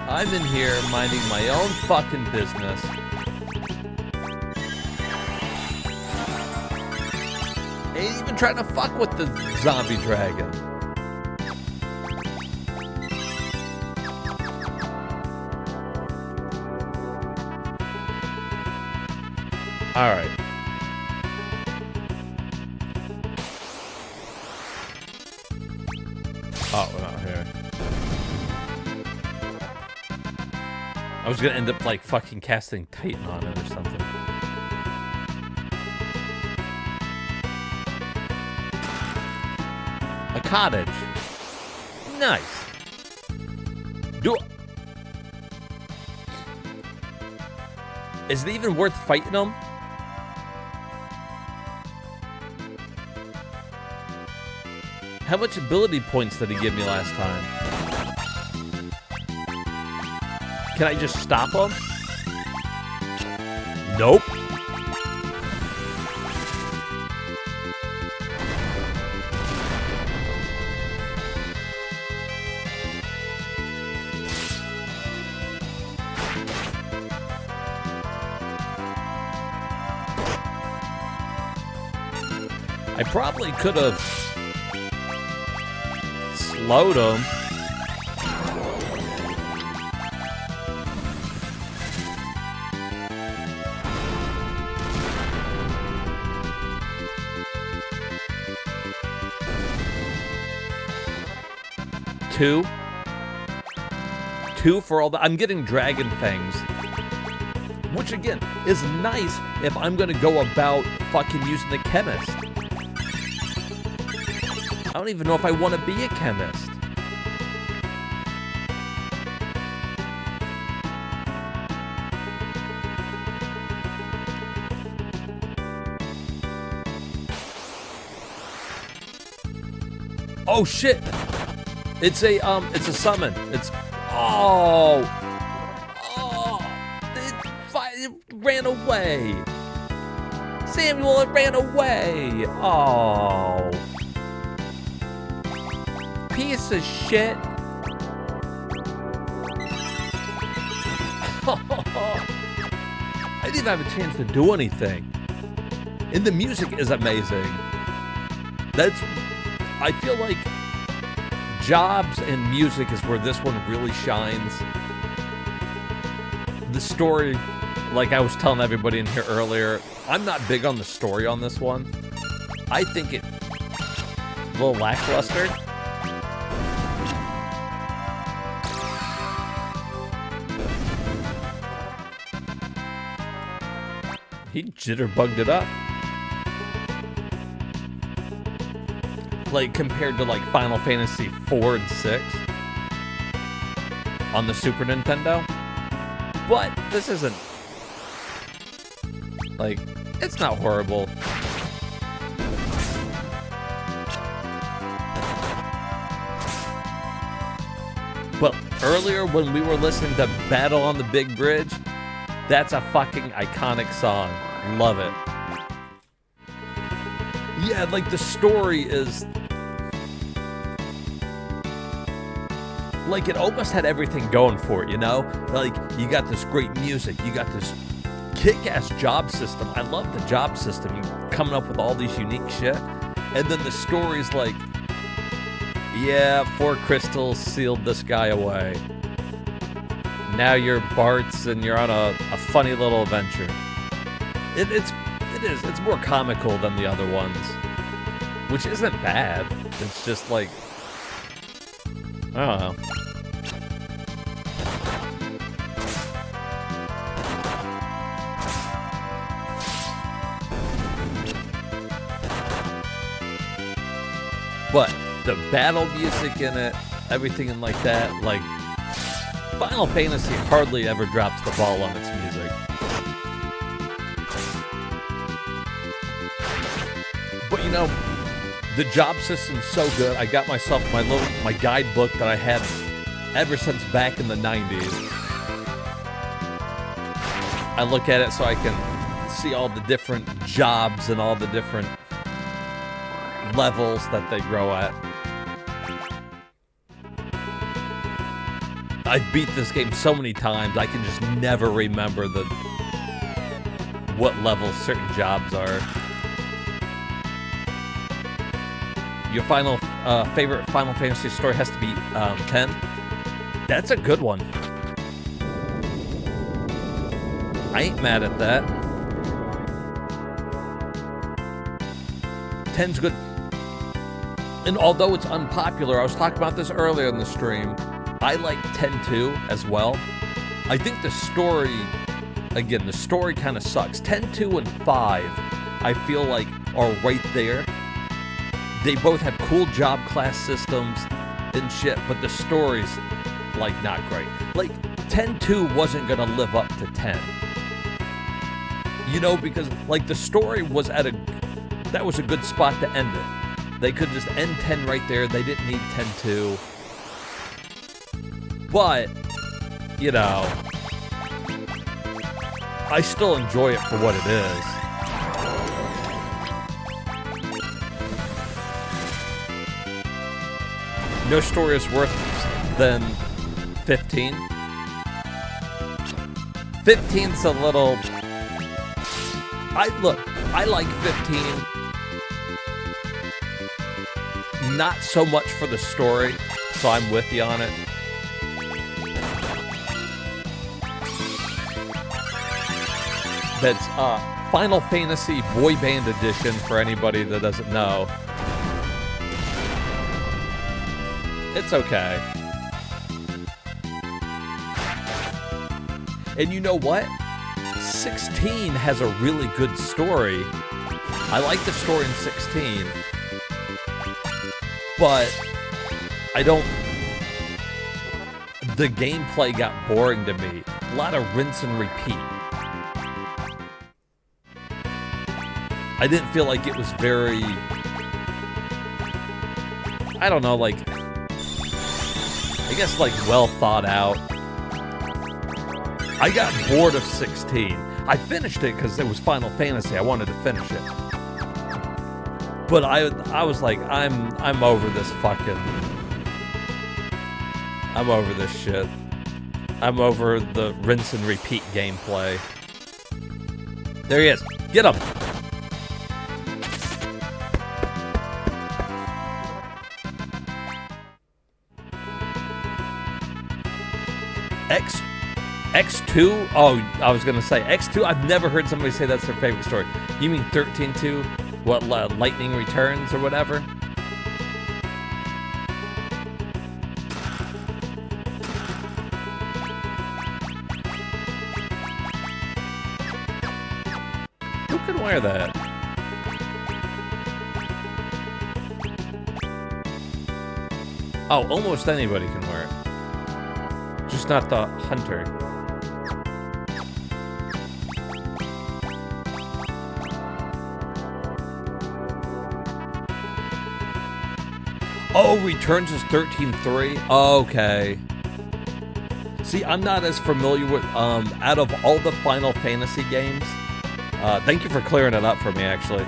I'm in here minding my own fucking business. Ain't even trying to fuck with the zombie dragon. All right. Oh, we're not here. I was gonna end up like fucking casting Titan on it or something. A cottage. Nice. Is it even worth fighting them? How much ability points did he give me last time? Can I just stop him? Nope. I probably could have slowed him. Two for all the... I'm getting dragon fangs. Which, again, is nice if I'm gonna go about fucking using the chemist. I don't even know if I want to be a chemist. Oh shit! It's a summon. It's it ran away. Samuel, it ran away. Oh. Piece of shit. I didn't have a chance to do anything. And the music is amazing. I feel like jobs and music is where this one really shines. The story, like I was telling everybody in here earlier, I'm not big on the story on this one. I think it a little lackluster. He jitterbugged it up. Like, compared to, like, Final Fantasy 4 and 6 on the Super Nintendo. But this isn't, like, it's not horrible. But earlier when we were listening to Battle on the Big Bridge, that's a fucking iconic song. Love it. Yeah, like the story is... like it almost had everything going for it, you know? Like, you got this great music, you got this kick-ass job system. I love the job system, you coming up with all these unique shit. And then the story's like, yeah, 4 crystals sealed this guy away. Now you're Bart's and you're on a funny little adventure. It's more comical than the other ones, which isn't bad. It's just like, I don't know. But the battle music in it, everything in like that, like Final Fantasy hardly ever drops the ball on its music. But you know, the job system's so good. I got myself my guidebook that I had ever since back in the 90s. I look at it so I can see all the different jobs and all the different levels that they grow at. I've beat this game so many times, I can just never remember what level certain jobs are. Your favorite Final Fantasy story has to be 10. That's a good one. I ain't mad at that. 10's good. And although it's unpopular, I was talking about this earlier in the stream, I like 10 too as well. I think the story, again, the story kind of sucks. 10, 2, and 5, I feel like are right there. They both have cool job class systems and shit, but the story's, like, not great. Like, 10-2 wasn't gonna live up to 10. You know, because, like, the story was that was a good spot to end it. They could just end 10 right there. They didn't need 10-2. But, you know, I still enjoy it for what it is. No story is worse than 15. 15's a little... I like 15. Not so much for the story, so I'm with you on it. That's Final Fantasy Boy Band Edition for anybody that doesn't know. It's okay. And you know what? 16 has a really good story. I like the story in 16. But the gameplay got boring to me. A lot of rinse and repeat. I didn't feel like it was very, I don't know, like, I guess, like, well thought out. I got bored of 16. I finished it because it was Final Fantasy. I wanted to finish it. But I was like, I'm over this fucking... I'm over this shit. I'm over the rinse and repeat gameplay. There he is. Get him! X2? Oh, I was gonna say X2. I've never heard somebody say that's their favorite story. You mean 13-2? What, Lightning Returns or whatever? Who can wear that? Oh, almost anybody can wear it. Just not the hunter. Oh, Returns is 13-3? Okay. See, I'm not as familiar with, out of all the Final Fantasy games, thank you for clearing it up for me, actually.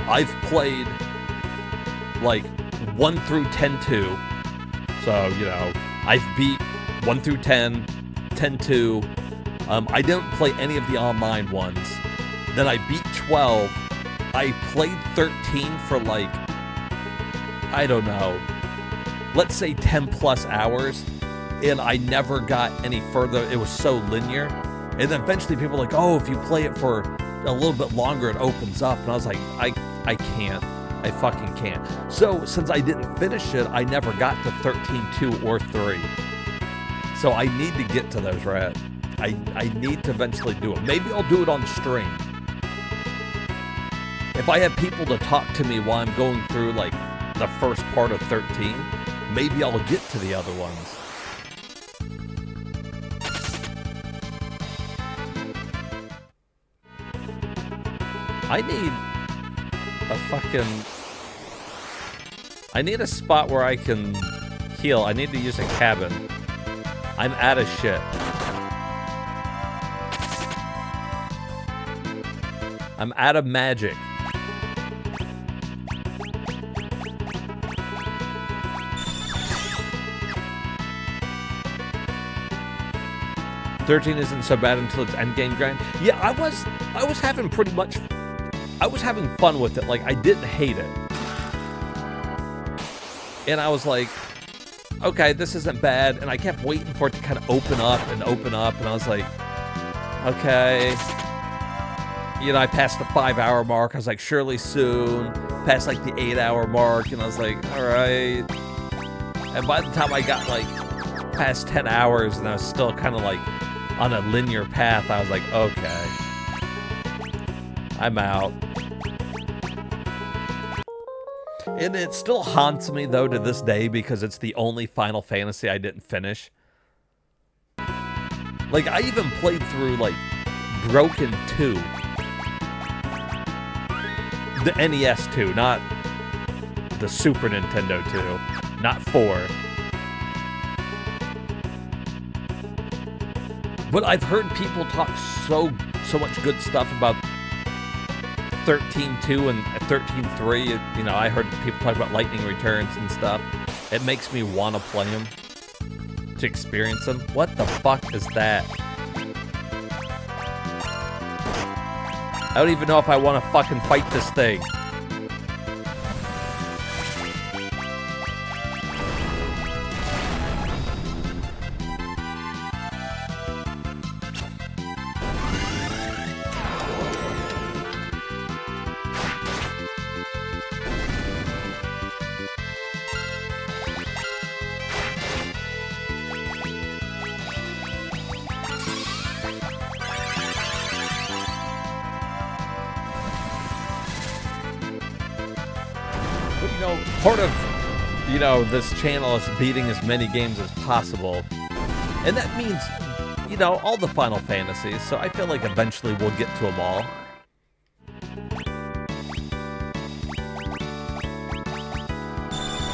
I've played, like, 1 through 10-2. So, you know, I've beat 1 through 10, 10-2. I didn't play any of the online ones. Then I beat 12. I played 13 for, like, I don't know, let's say 10 plus hours, and I never got any further. It was so linear. And then eventually people were like, oh, if you play it for a little bit longer, it opens up. And I was like, I can't. I fucking can't. So since I didn't finish it, I never got to 13-2 or 3. So I need to get to those, right? I need to eventually do it. Maybe I'll do it on stream. If I have people to talk to me while I'm going through, like, the first part of 13, maybe I'll get to the other ones. I need a spot where I can heal. I need to use a cabin. I'm out of shit. I'm out of magic. $13 isn't so bad until it's endgame grind. Yeah, I was having pretty much... I was having fun with it. Like, I didn't hate it. And I was like, okay, this isn't bad. And I kept waiting for it to kind of open up. And I was like, okay. You know, I passed the 5-hour mark. I was like, surely soon. Passed, like, the 8-hour mark. And I was like, all right. And by the time I got, like, past 10 hours and I was still kind of, like, on a linear path, I was like, okay. I'm out. And it still haunts me, though, to this day, because it's the only Final Fantasy I didn't finish. Like, I even played through, like, Broken 2. The NES 2, not the Super Nintendo 2. Not 4. But I've heard people talk so much good stuff about 13-2 and 13-3. You know, I heard people talk about Lightning Returns and stuff. It makes me want to play them, to experience them. What the fuck is that? I don't even know if I want to fucking fight this thing. Part of, you know, this channel is beating as many games as possible. And that means, you know, all the Final Fantasies. So I feel like eventually we'll get to them all.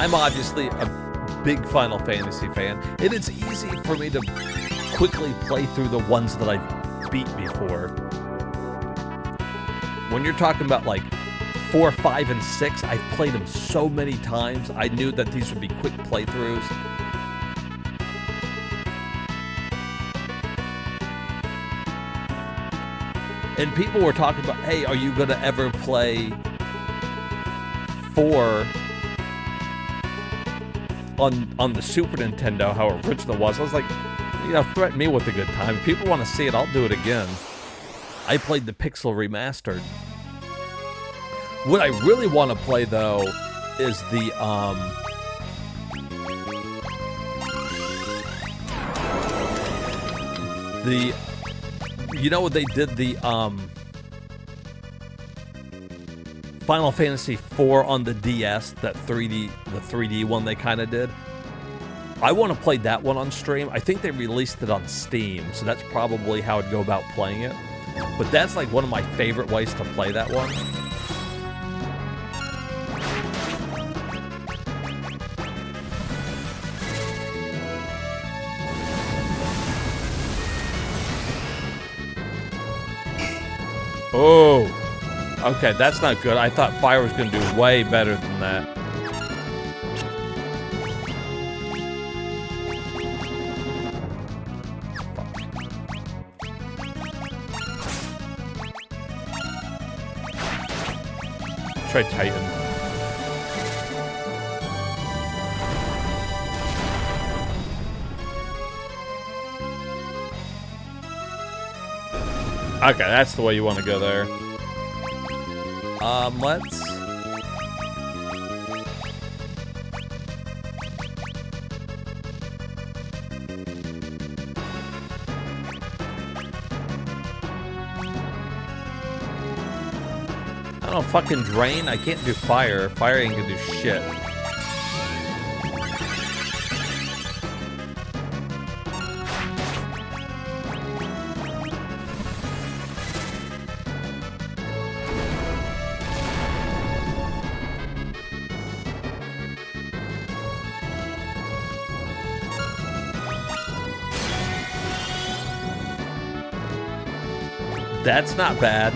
I'm obviously a big Final Fantasy fan. And it's easy for me to quickly play through the ones that I've beat before. When you're talking about like 4, 5, and 6, I've played them so many times. I knew that these would be quick playthroughs. And people were talking about, hey, are you going to ever play 4 on the Super Nintendo, how original it was? I was like, you know, threaten me with a good time. If people want to see it, I'll do it again. I played the Pixel Remastered. What I really want to play, though, is the, you know what they did, the, Final Fantasy IV on the DS, that 3D one they kind of did. I want to play that one on stream. I think they released it on Steam, so that's probably how I'd go about playing it. But that's like one of my favorite ways to play that one. Oh, okay, that's not good. I thought fire was going to do way better than that. Try Titan. Okay, that's the way you want to go there. Let's... I don't know, fucking drain? I can't do fire. Fire ain't gonna do shit. That's not bad.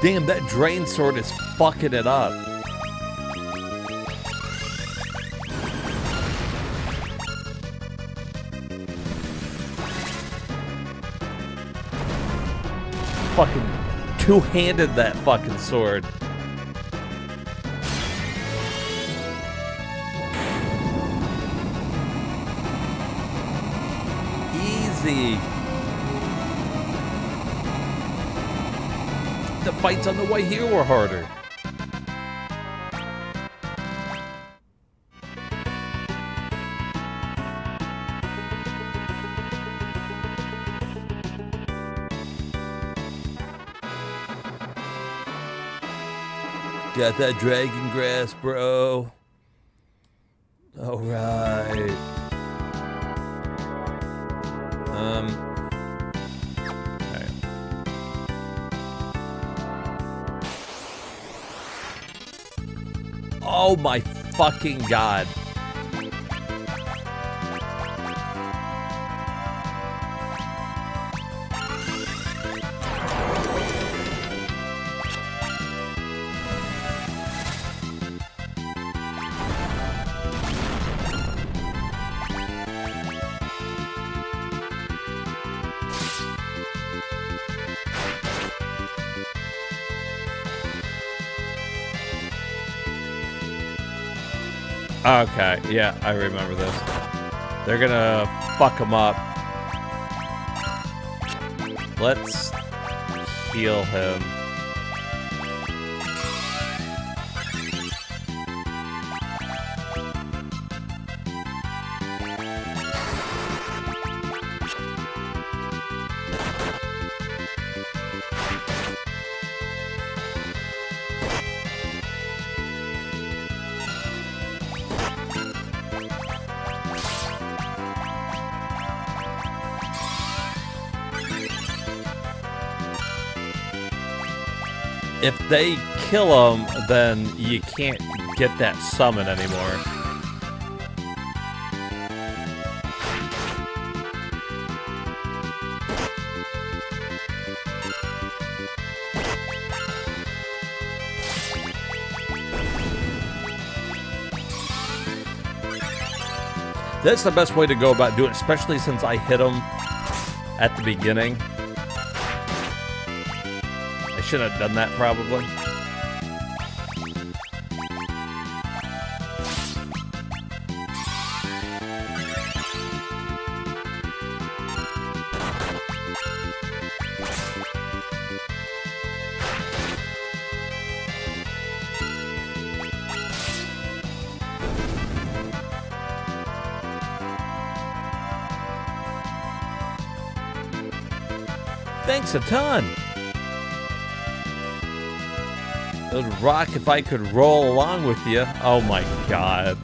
Damn, that drain sword is fucking it up. Fucking two-handed that fucking sword. Easy. The fights on the way here were harder. Got that dragon grass, bro. All right. Okay. Oh my fucking god. Okay, yeah, I remember this. They're gonna fuck him up. Let's heal him. if they kill him, then you can't get that summon anymore. That's the best way to go about doing it, especially since I hit him at the beginning. I should have done that probably. Thanks a ton. It would rock if I could roll along with you. Oh my god.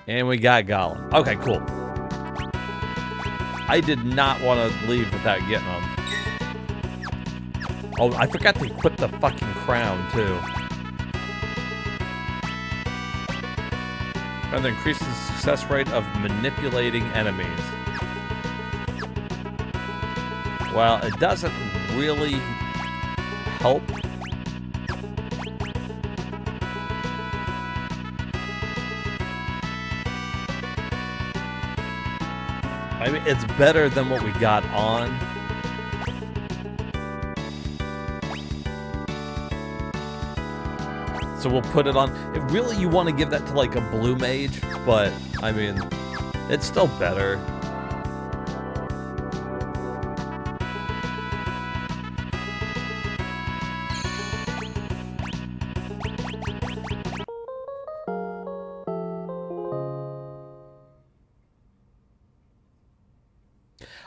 And we got Gollum. Okay, cool. I did not want to leave without getting him. Oh, I forgot to equip the fucking crown, too. And increase the success rate of manipulating enemies. Well, it doesn't really help. I mean, it's better than what we got on. So we'll put it on. Really, you want to give that to like a blue mage, but I mean, it's still better.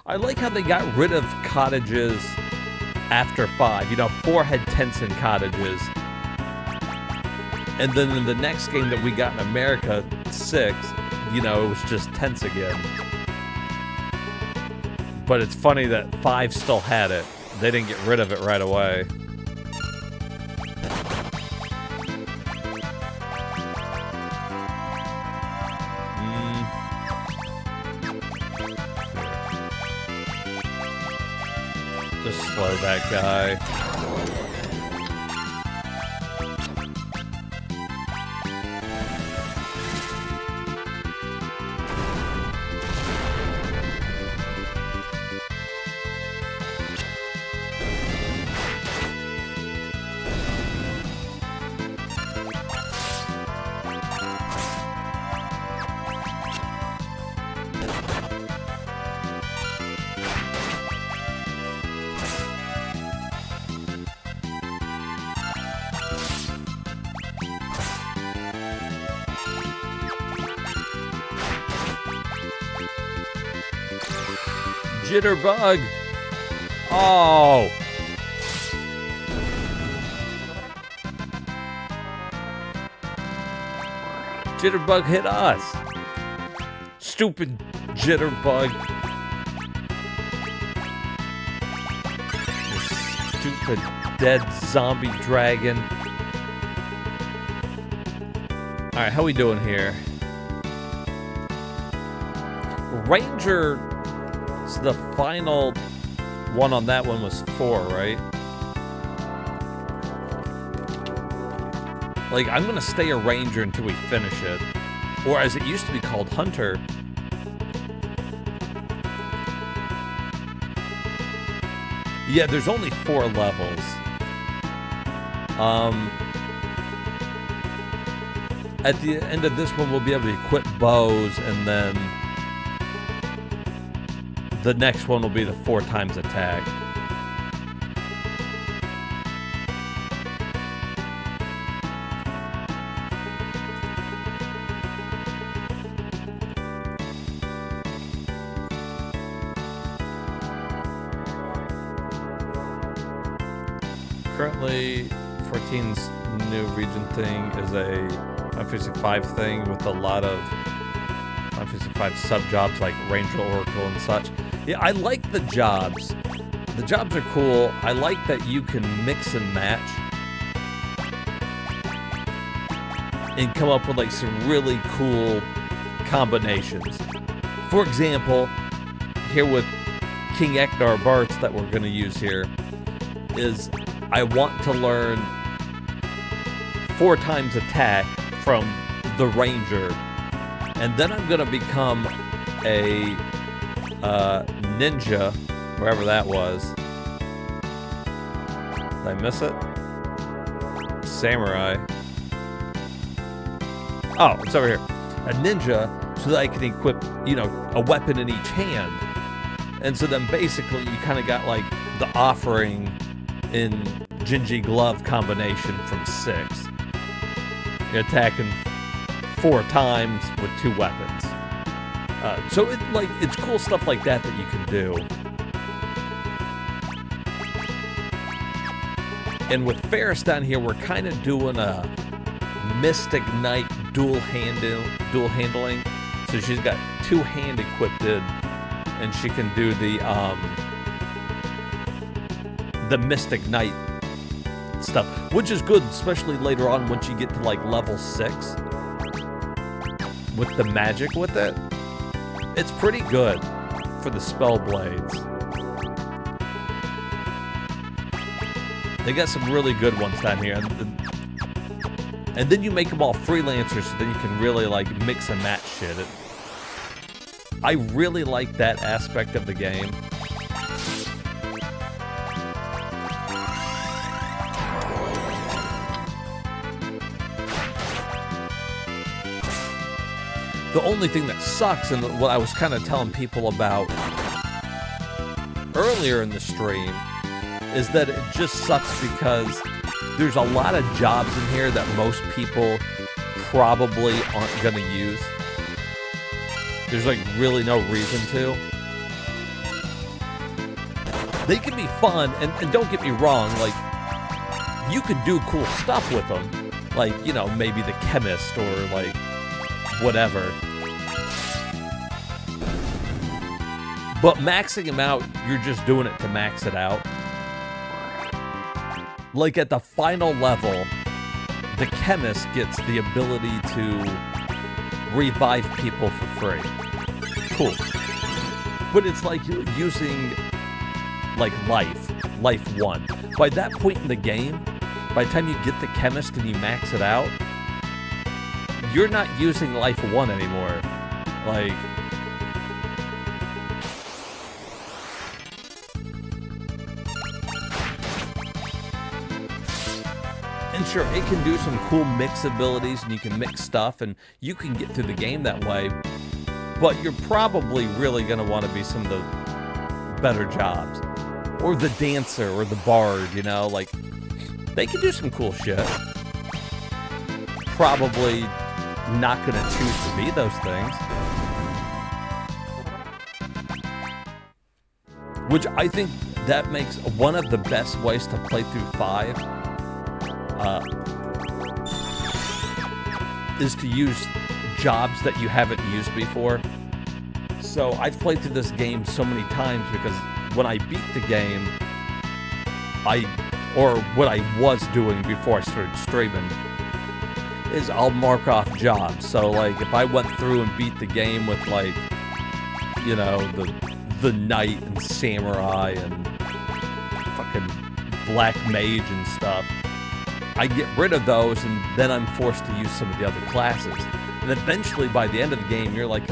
I like how they got rid of cottages after 5. You know, 4 had tents and cottages. And then in the next game that we got in America, 6, you know, it was just tents again. But it's funny that 5 still had it. They didn't get rid of it right away. Just slow that guy. Jitterbug. Oh. Jitterbug hit us. Stupid Jitterbug. You stupid dead zombie dragon. Alright, how we doing here? Ranger. The final one on that one was 4, right? Like, I'm gonna stay a ranger until we finish it. Or as it used to be called, hunter. Yeah, there's only 4 levels. At the end of this one, we'll be able to equip bows, and then the next one will be the 4 times attack. Currently, 14's new region thing is a Final Fantasy 5 thing with a lot of Final Fantasy 5 sub-jobs like Ranger Oracle and such. Yeah, I like the jobs. The jobs are cool. I like that you can mix and match and come up with like some really cool combinations. For example, here with King Ecnar Barts that we're going to use here is I want to learn 4 times attack from the Ranger, and then I'm going to become a ninja, wherever that was. Did I miss it? Samurai. Oh, it's over here. A ninja, so that I can equip, you know, a weapon in each hand. And so then basically you kind of got like the offering in Gingy Glove combination from 6. You're attacking 4 times with 2 weapons. So it's cool stuff like that that you can do. And with Ferris down here, we're kind of doing a Mystic Knight dual handling. So she's got 2-hand equipped, and she can do the Mystic Knight stuff, which is good, especially later on once you get to like level 6 with the magic with it. It's pretty good for the spell blades. They got some really good ones down here. And then you make them all freelancers, so then you can really like mix and match shit. I really like that aspect of the game. The only thing that sucks, and what I was kind of telling people about earlier in the stream, is that it just sucks because there's a lot of jobs in here that most people probably aren't going to use. There's like really no reason to. They can be fun, and don't get me wrong, like, you could do cool stuff with them. Like, you know, maybe the chemist or like whatever. But maxing them out, you're just doing it to max it out. Like at the final level, the chemist gets the ability to revive people for free. Cool. But it's like using like life 1. By that point in the game, by the time you get the chemist and you max it out, you're not using life 1 anymore. Like, and sure, it can do some cool mix abilities, and you can mix stuff, and you can get through the game that way, but you're probably really going to want to be some of the better jobs. Or the dancer, or the bard, you know, like, they can do some cool shit. Probably not going to choose to be those things. Which I think that makes one of the best ways to play through 5 is to use jobs that you haven't used before. So I've played through this game so many times because when I beat the game, what I was doing before I started streaming is I'll mark off jobs. So like if I went through and beat the game with like, you know, the knight and samurai and fucking black mage and stuff, I get rid of those, and then I'm forced to use some of the other classes. And eventually by the end of the game, you're like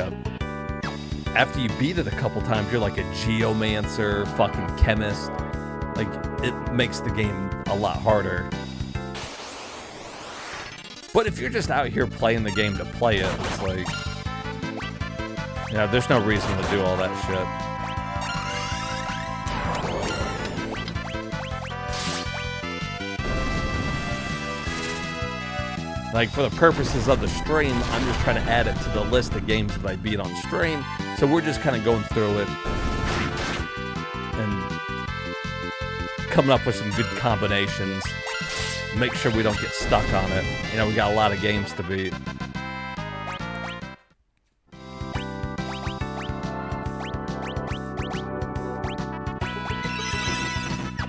after you beat it a couple times, you're like a geomancer, fucking chemist. Like, it makes the game a lot harder. But if you're just out here playing the game to play it, it's like, yeah, there's no reason to do all that shit. Like, for the purposes of the stream, I'm just trying to add it to the list of games that I beat on stream. So we're just kind of going through it and coming up with some good combinations. Make sure we don't get stuck on it. You know, we got a lot of games to beat.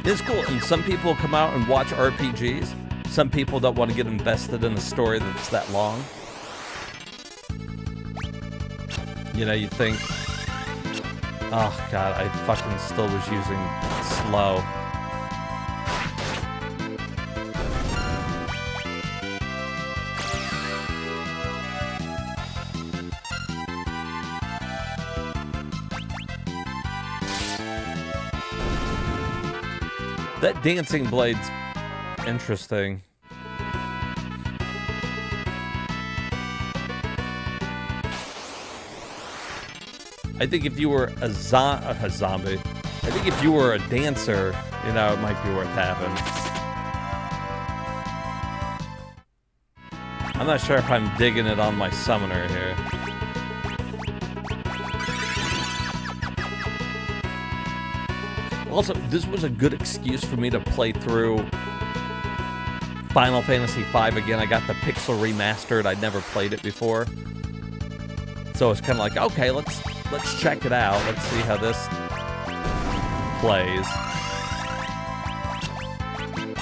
It's cool, and some people come out and watch RPGs. Some people don't want to get invested in a story that's that long. You know, you think, oh god, I fucking still was using slow. That dancing blade's interesting. I think if you were a zombie, I think if you were a dancer, you know, it might be worth having. I'm not sure if I'm digging it on my summoner here. Also, this was a good excuse for me to play through Final Fantasy V again. I got the Pixel Remastered. I'd never played it before. So it's kind of like, okay, let's check it out. Let's see how this plays.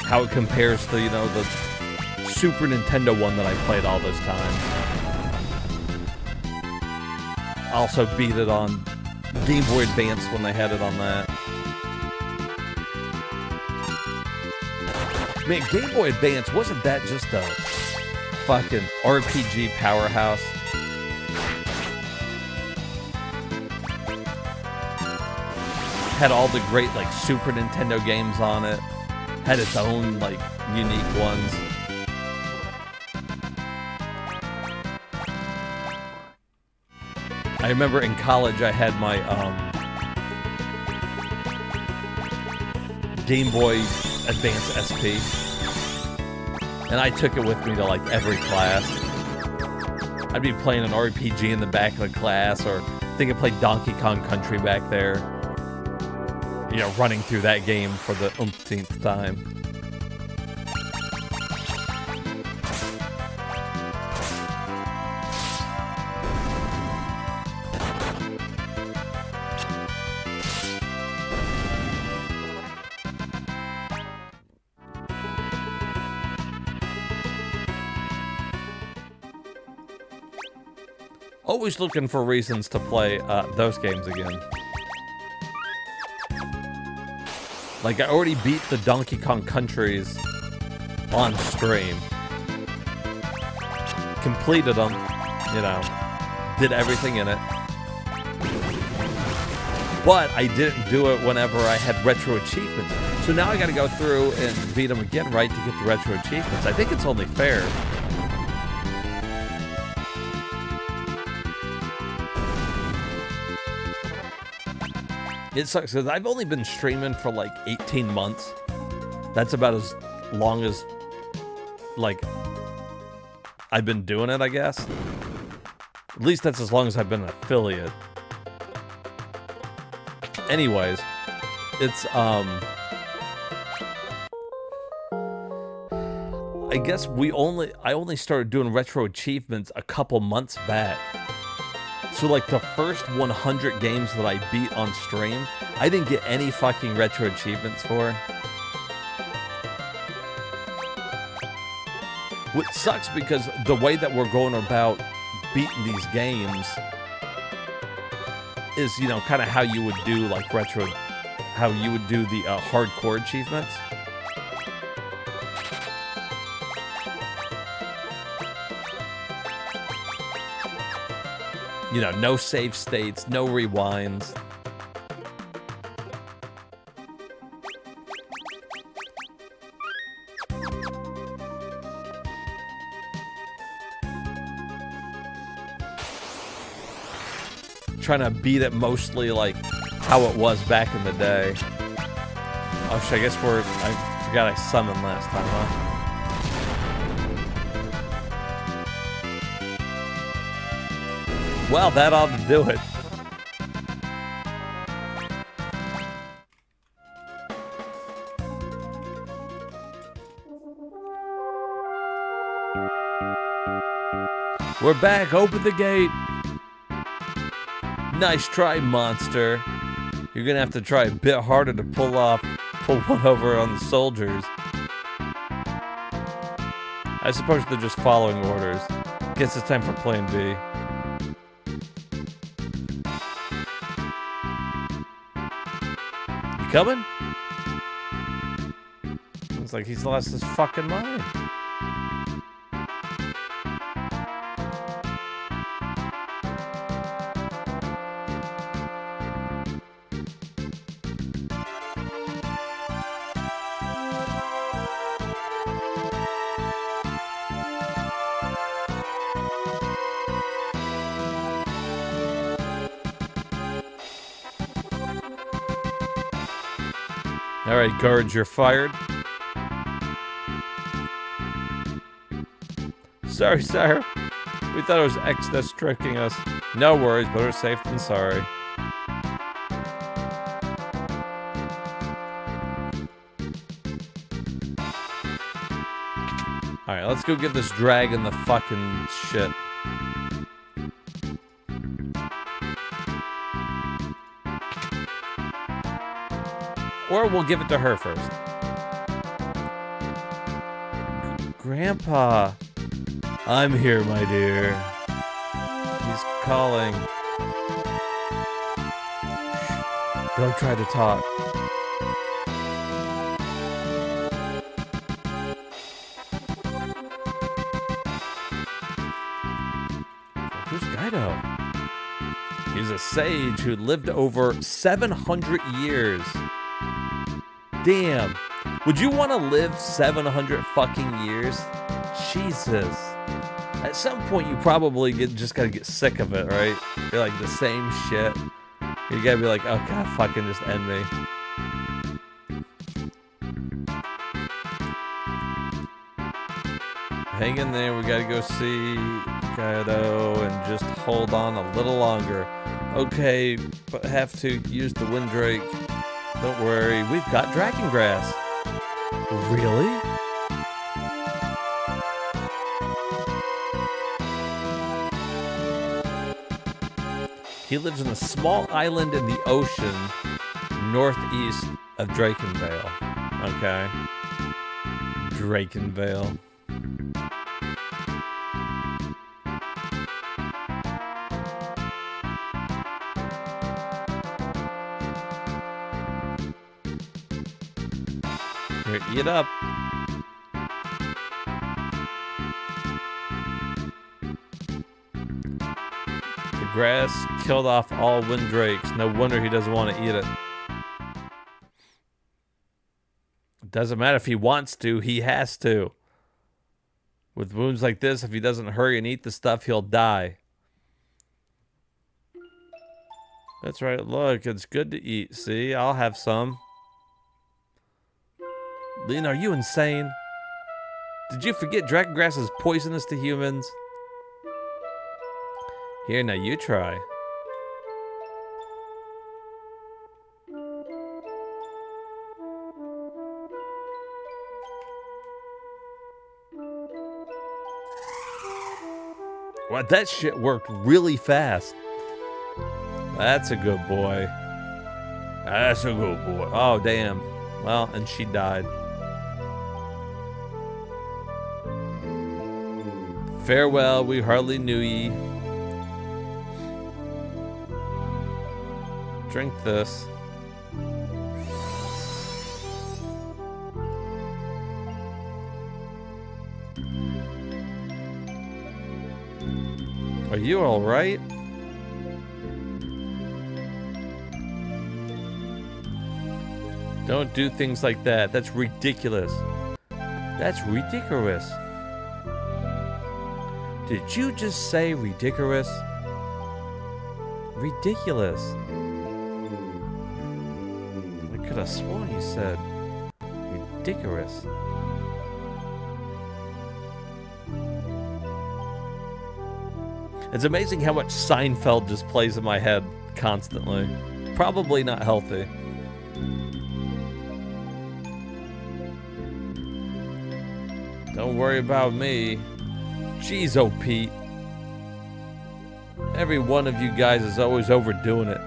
How it compares to, you know, the Super Nintendo one that I played all this time. I also beat it on Game Boy Advance when they had it on that. Man, Game Boy Advance, wasn't that just a fucking RPG powerhouse? Had all the great, like, Super Nintendo games on it. Had its own, like, unique ones. I remember in college I had my, Game Boy Advance SP. And I took it with me to, like, every class. I'd be playing an RPG in the back of the class, or I think I played Donkey Kong Country back there. You know, running through that game for the umpteenth time. Always looking for reasons to play those games again. Like, I already beat the Donkey Kong Countries on stream. Completed them, you know, did everything in it. But I didn't do it whenever I had retro achievements. So now I gotta go through and beat them again, right, to get the retro achievements. I think it's only fair. It sucks because I've only been streaming for like 18 months. That's about as long as, like, I've been doing it, I guess. At least that's as long as I've been an affiliate. Anyways, it's, I guess I only started doing retro achievements a couple months back. So, like, the first 100 games that I beat on stream, I didn't get any fucking retro achievements for. Which sucks because the way that we're going about beating these games is, you know, kind of how you would do, like, retro, how you would do the hardcore achievements. You know, no save states, no rewinds. Trying to beat it mostly like how it was back in the day. Oh shit, I guess I forgot I summoned last time, huh? Well, that ought to do it. We're back. Open the gate. Nice try, monster. You're gonna have to try a bit harder to pull off pull one over on the soldiers. I suppose they're just following orders. Guess it's time for plan B. You coming? Looks like he's lost his fucking mind. All right, guards, you're fired. Sorry, sir. We thought it was X that's tricking us. No worries, better safe than sorry. Alright, let's go give this dragon the fucking shit. Or we'll give it to her first. Grandpa. I'm here, my dear. He's calling. Shh. Don't try to talk. Who's Guido? He's a sage who lived over 700 years. Damn. Would you want to live 700 fucking years? Jesus. At some point, you probably just gotta get sick of it, right? You're like the same shit. You gotta be like, oh god, fucking just end me. Hang in there, we gotta go see Guido and just hold on a little longer. Okay, but have to use the Windrake. Don't worry, we've got dragon grass. Really? He lives on a small island in the ocean northeast of Drakenvale. Okay. Drakenvale. Here, eat up. The grass killed off all windrakes. No wonder he doesn't want to eat it. It doesn't matter if he wants to, he has to. With wounds like this, if he doesn't hurry and eat the stuff, he'll die. That's right, look, it's good to eat. See, I'll have some. Lynn, are you insane? Did you forget dragon grass is poisonous to humans? Here, now you try. Wow, that shit worked really fast. That's a good boy. That's a good boy. Oh, damn. Well, and she died. Farewell, we hardly knew ye. Drink this. Are you all right? Don't do things like that. That's ridiculous. That's ridiculous. Did you just say ridiculous? Ridiculous. I could have sworn you said ridiculous. It's amazing how much Seinfeld just plays in my head constantly. Probably not healthy. Don't worry about me. Jeez, oh Pete. Every one of you guys is always overdoing it.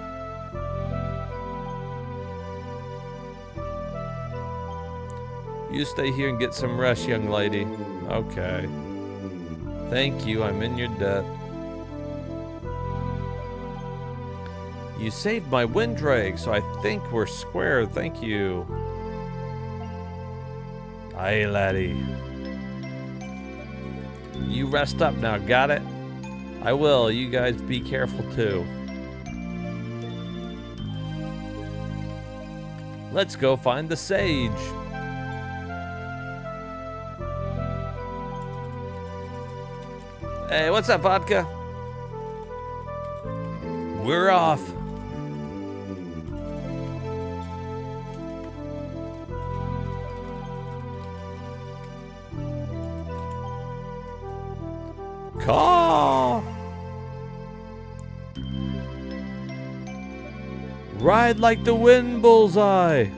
You stay here and get some rest, young lady. Okay. Thank you, I'm in your debt. You saved my windrake, so I think we're square. Thank you. Aye, laddie. You rest up now, got it? I will. You guys be careful too. Let's go find the sage. Hey, what's up, vodka? We're off. Caw! Ride like the wind, bullseye.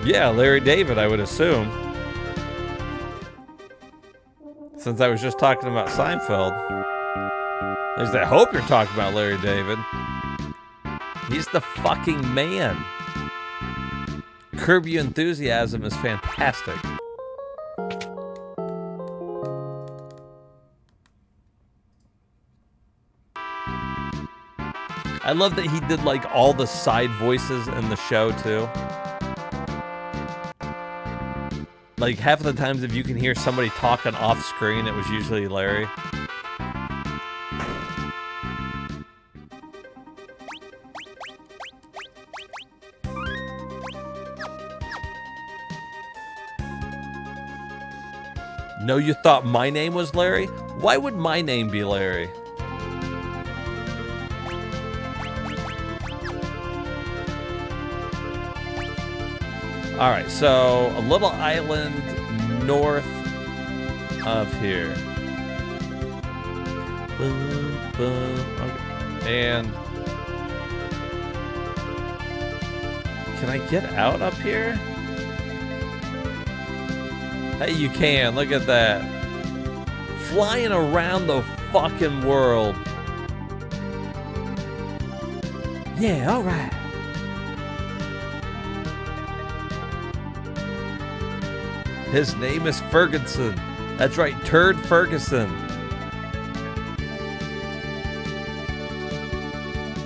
Yeah, Larry David, I would assume. Since I was just talking about Seinfeld. At least I hope you're talking about Larry David. He's the fucking man. Curb Your Enthusiasm is fantastic. I love that he did like all the side voices in the show too. Like half of the times if you can hear somebody talking off screen, it was usually Larry. No, you thought my name was Larry? Why would my name be Larry? Alright, so a little island north of here. Boom, boom. Okay. And can I get out up here? Hey, you can. Look at that. Flying around the fucking world. Yeah, alright. His name is Ferguson. That's right, Turd Ferguson.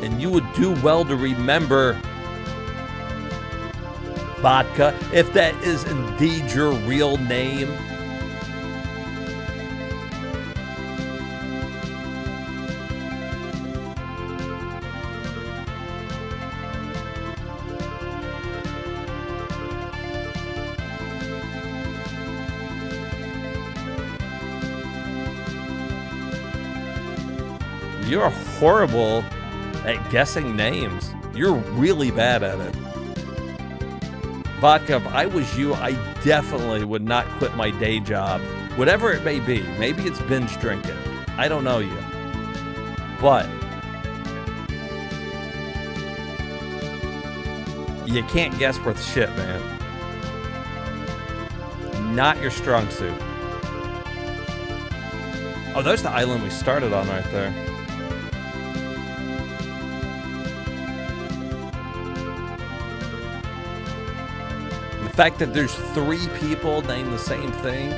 And you would do well to remember, Vodka, if that is indeed your real name. You're horrible at guessing names. You're really bad at it. Vodka, if I was you, I definitely would not quit my day job. Whatever it may be. Maybe it's binge drinking. I don't know you. But you can't guess worth shit, man. Not your strong suit. Oh, there's the island we started on right there. The fact that there's 3 people named the same thing.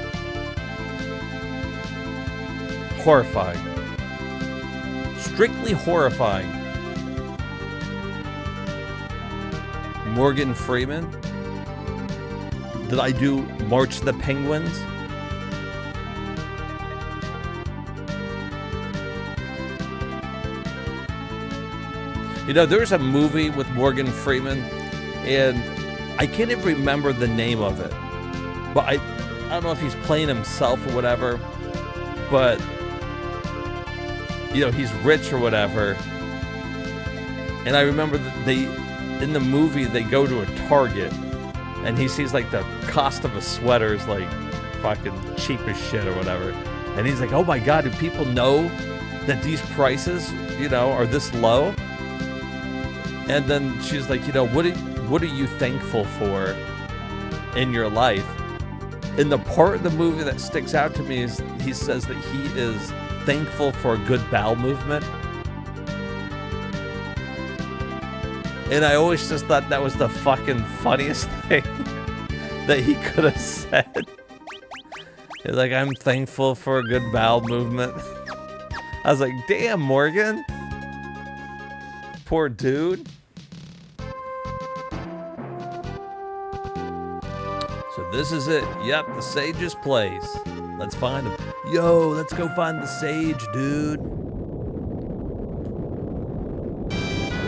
Horrifying. Strictly horrifying. Morgan Freeman. Did I do March the Penguins? You know, there's a movie with Morgan Freeman, and I can't even remember the name of it. But I don't know if he's playing himself or whatever. But, you know, he's rich or whatever. And I remember that in the movie, they go to a Target. And he sees, like, the cost of a sweater is, like, fucking cheap as shit or whatever. And he's like, oh my God, do people know that these prices, you know, are this low? And then she's like, you know, what are you thankful for in your life? And the part of the movie that sticks out to me is he says that he is thankful for a good bowel movement. And I always just thought that was the fucking funniest thing that he could have said. He's like, I'm thankful for a good bowel movement. I was like, damn, Morgan. Poor dude. So this is it. Yep, the Sage's place. Let's find him. Yo, let's go find the Sage, dude.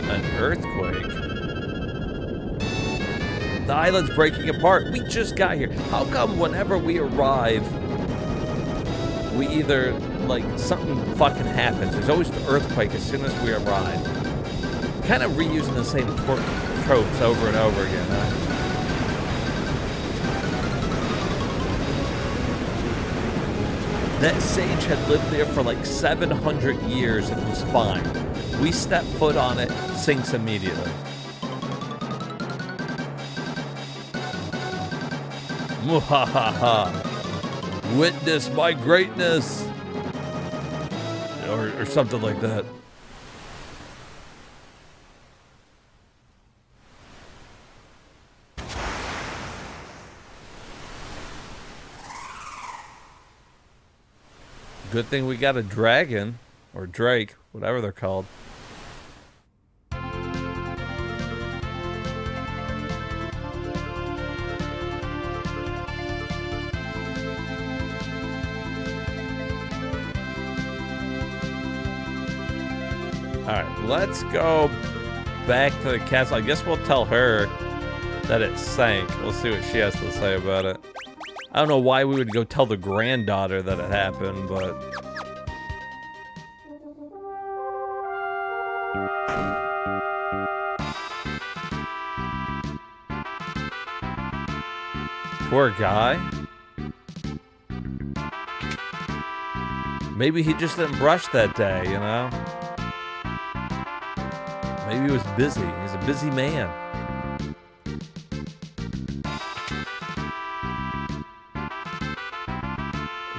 An earthquake. The island's breaking apart. We just got here. How come whenever we arrive, we either, like, something fucking happens? There's always the earthquake as soon as we arrive. Kind of reusing the same tropes over and over again, huh? That Sage had lived there for like 700 years and was fine. We step foot on it, sinks immediately. Muhahaha. Witness my greatness. Or something like that. Good thing we got a dragon, or drake, whatever they're called. Alright, let's go back to the castle. I guess we'll tell her that it sank. We'll see what she has to say about it. I don't know why we would go tell the granddaughter that it happened, but... Poor guy. Maybe he just didn't brush that day, you know? Maybe he was busy. He's a busy man.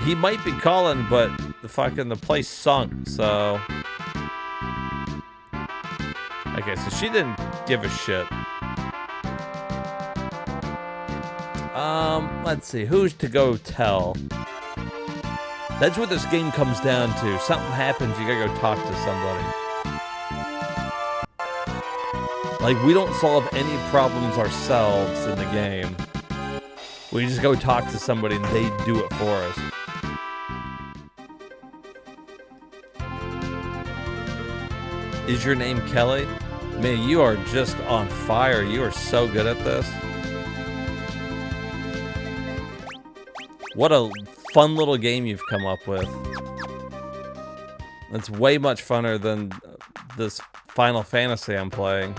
He might be calling, but the place sunk, so... Okay, so she didn't give a shit. Let's see, who's to go tell? That's what this game comes down to. Something happens, you gotta go talk to somebody. Like, we don't solve any problems ourselves in the game. We just go talk to somebody and they do it for us. Is your name Kelly? Man, you are just on fire. You are so good at this. What a fun little game you've come up with. It's way much funner than this Final Fantasy I'm playing.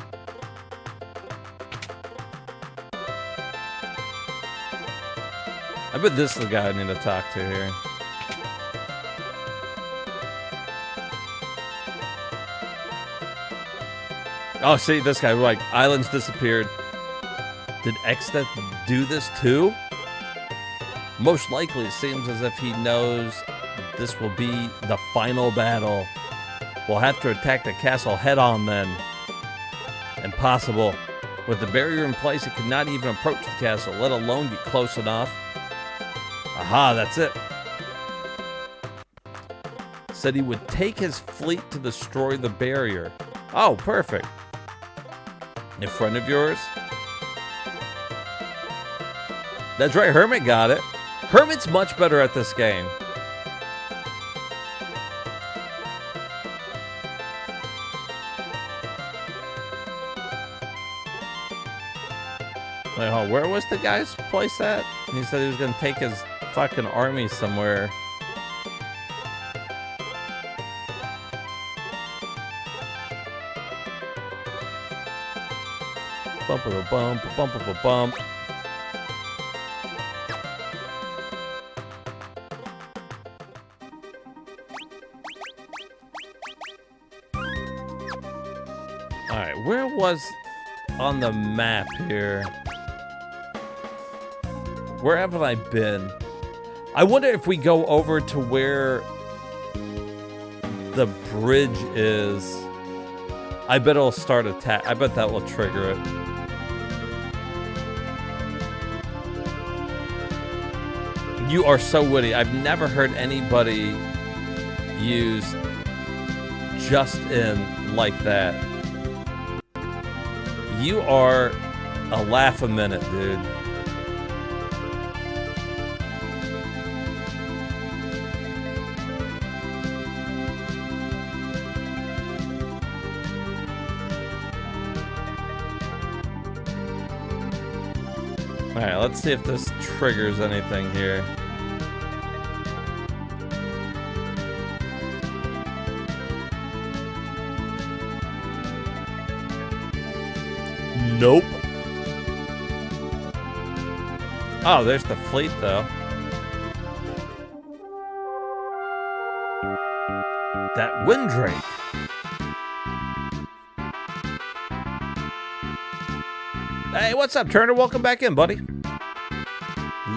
I bet this is the guy I need to talk to here. Oh, see, this guy, like, islands disappeared. Did Extet do this too? Most likely, it seems as if he knows this will be the final battle. We'll have to attack the castle head-on then. Impossible. With the barrier in place, it could not even approach the castle, let alone get close enough. Aha, that's it. Said he would take his fleet to destroy the barrier. Oh, perfect. In front of yours? That's right, Hermit got it. Hermit's much better at this game. Wait, hold on, where was the guy's place at? He said he was going to take his fucking army somewhere. Bump-a-bump, bump-a-bump. Alright, where was on the map here? Where haven't I been? I wonder if we go over to where the bridge is I bet it'll start attack. I bet that will trigger it. You are so witty. I've never heard anybody use just in like that. You are a laugh a minute, dude. Alright, let's see if this triggers anything here. Nope. Oh, there's the fleet, though. That Windrake. Hey, what's up, Turner? Welcome back in, buddy.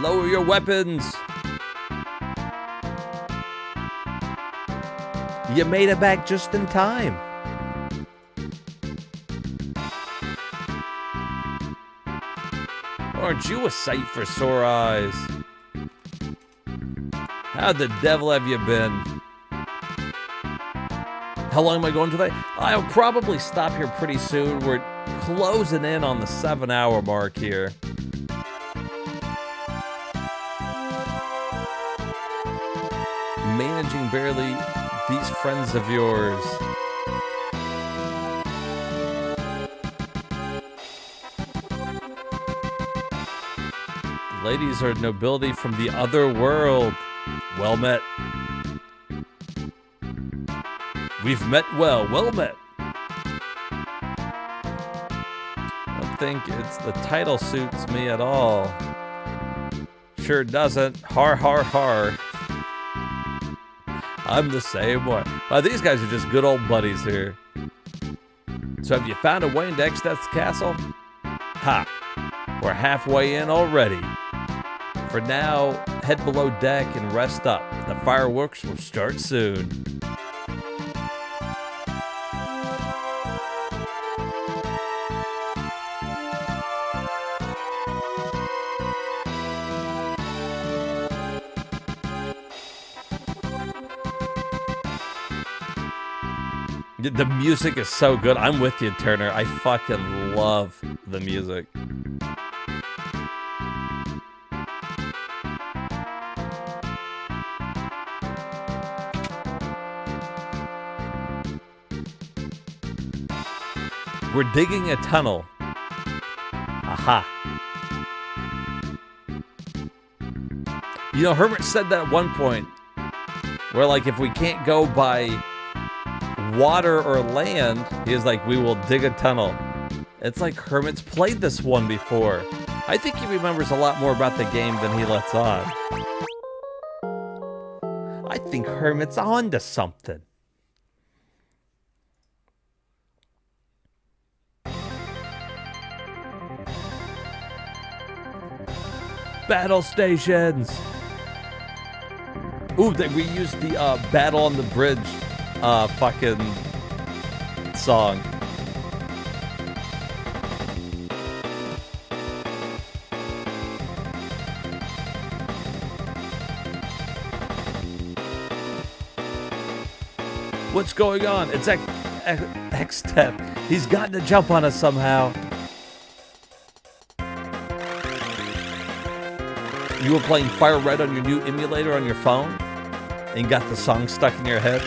Lower your weapons. You made it back just in time. Aren't you a sight for sore eyes? How the devil have you been? How long am I going today? I'll probably stop here pretty soon. We're closing in on the 7-hour mark here. Managing barely these friends of yours. Ladies are nobility from the other world. Well met. We've met well. Well met. I don't think it's the title suits me at all. Sure doesn't. Har har har. I'm the same way. These guys are just good old buddies here. So have you found a way into Exdeath's castle? Ha! We're halfway in already. For now, head below deck and rest up. The fireworks will start soon. The music is so good. I'm with you, Turner. I fucking love the music. We're digging a tunnel. Aha. You know, Herbert said that at one point, where like if we can't go by water or land, he was like, we will dig a tunnel. It's like Hermit's played this one before. I think he remembers a lot more about the game than he lets on. I think Hermit's on to something. Battle stations. Ooh, they reused the Battle on the Bridge fucking song. What's going on? It's X-Step. He's gotten to jump on us somehow. You were playing Fire Red on your new emulator on your phone and got the song stuck in your head?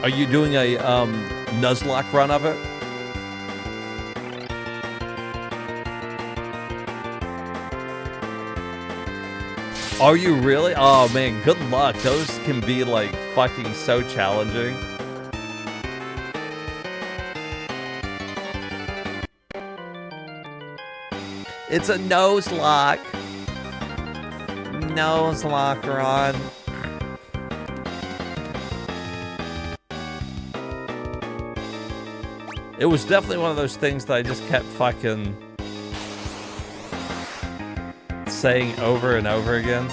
Are you doing a Nuzlocke run of it? Are you really? Oh man, good luck. Those can be like fucking so challenging. It's a nose lock. Nose lock run. It was definitely one of those things that I just kept fucking saying over and over again.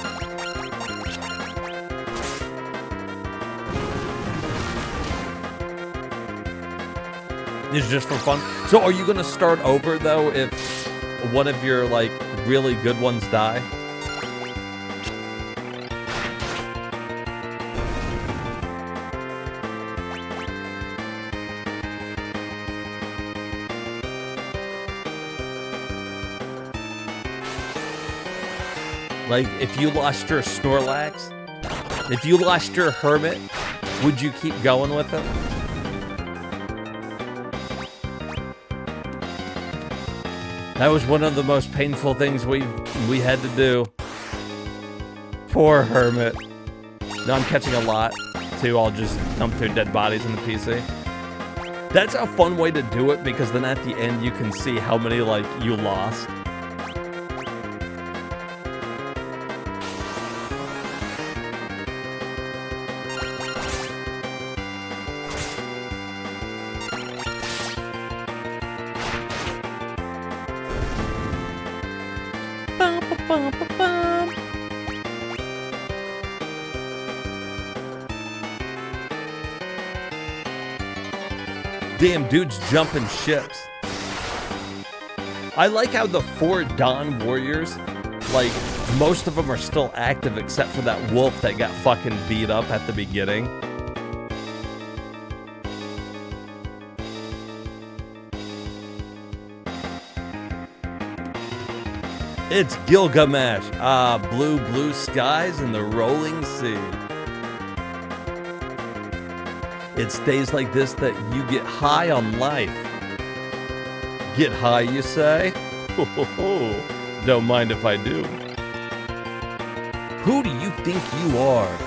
It's just for fun. So are you gonna start over though if one of your like really good ones die? Like if you lost your Snorlax, if you lost your Hermit, would you keep going with it? That was one of the most painful things we had to do. Poor Hermit. Now I'm catching a lot, too. I'll just dump 2 dead bodies in the PC. That's a fun way to do it, because then at the end you can see how many, like, you lost. Damn, dude's jumping ships. I like how the 4 Dawn Warriors, like, most of them are still active except for that wolf that got fucking beat up at the beginning. It's Gilgamesh. Ah, blue, blue skies and the rolling sea. It's days like this that you get high on life. Get high, you say? Don't mind if I do. Who do you think you are?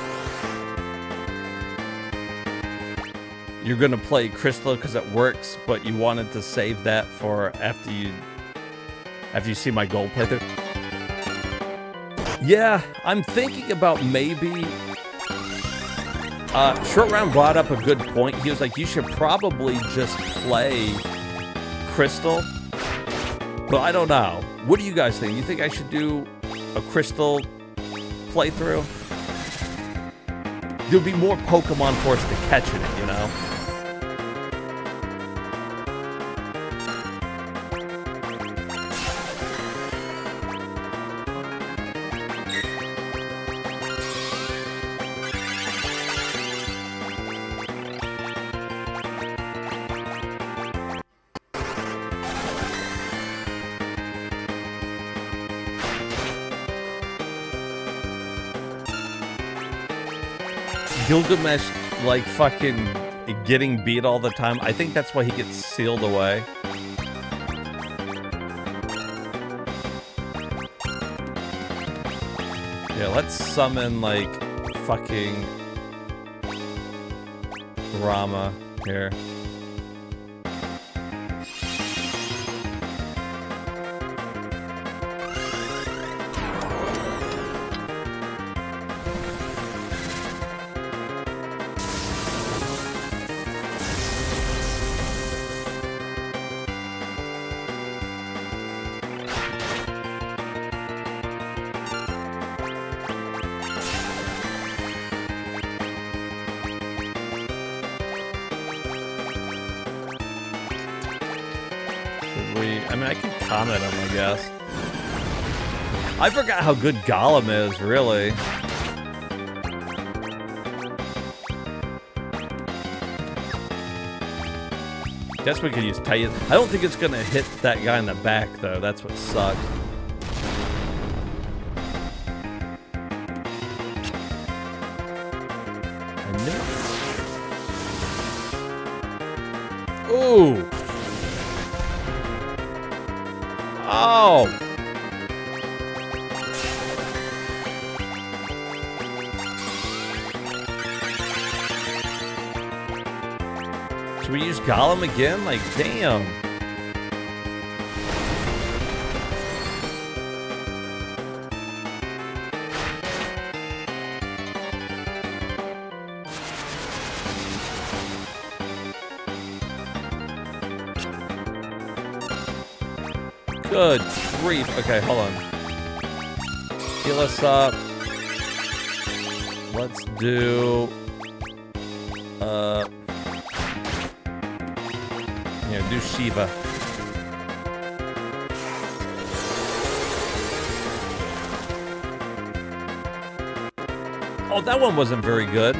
You're gonna play Crystal because it works, but you wanted to save that for after you see my gold playthrough? Yeah, I'm thinking about maybe... Short Round brought up a good point. He was like, you should probably just play Crystal. But I don't know. What do you guys think? You think I should do a Crystal playthrough? There'll be more Pokemon for us to catch in it, you know? Gilgamesh, like, fucking getting beat all the time. I think that's why he gets sealed away. Yeah, let's summon, like, fucking Rama here. I mean, I can comment him, I guess. I forgot how good Gollum is, really. Guess we could use Titan. I don't think it's gonna hit that guy in the back, though. That's what sucks. Ooh! Oh! Should we use Gollum again? Like, damn. Good grief. Okay, hold on. Heal us up. Let's do... Here, do Shiva. Oh, that one wasn't very good.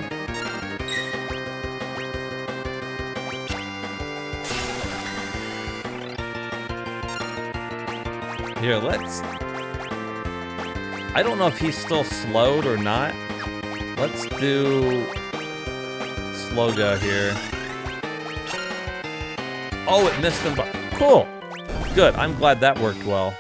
Here, let's... I don't know if he's still slowed or not. Let's do... Sloga here. Oh, it missed him. Cool. Good. I'm glad that worked well.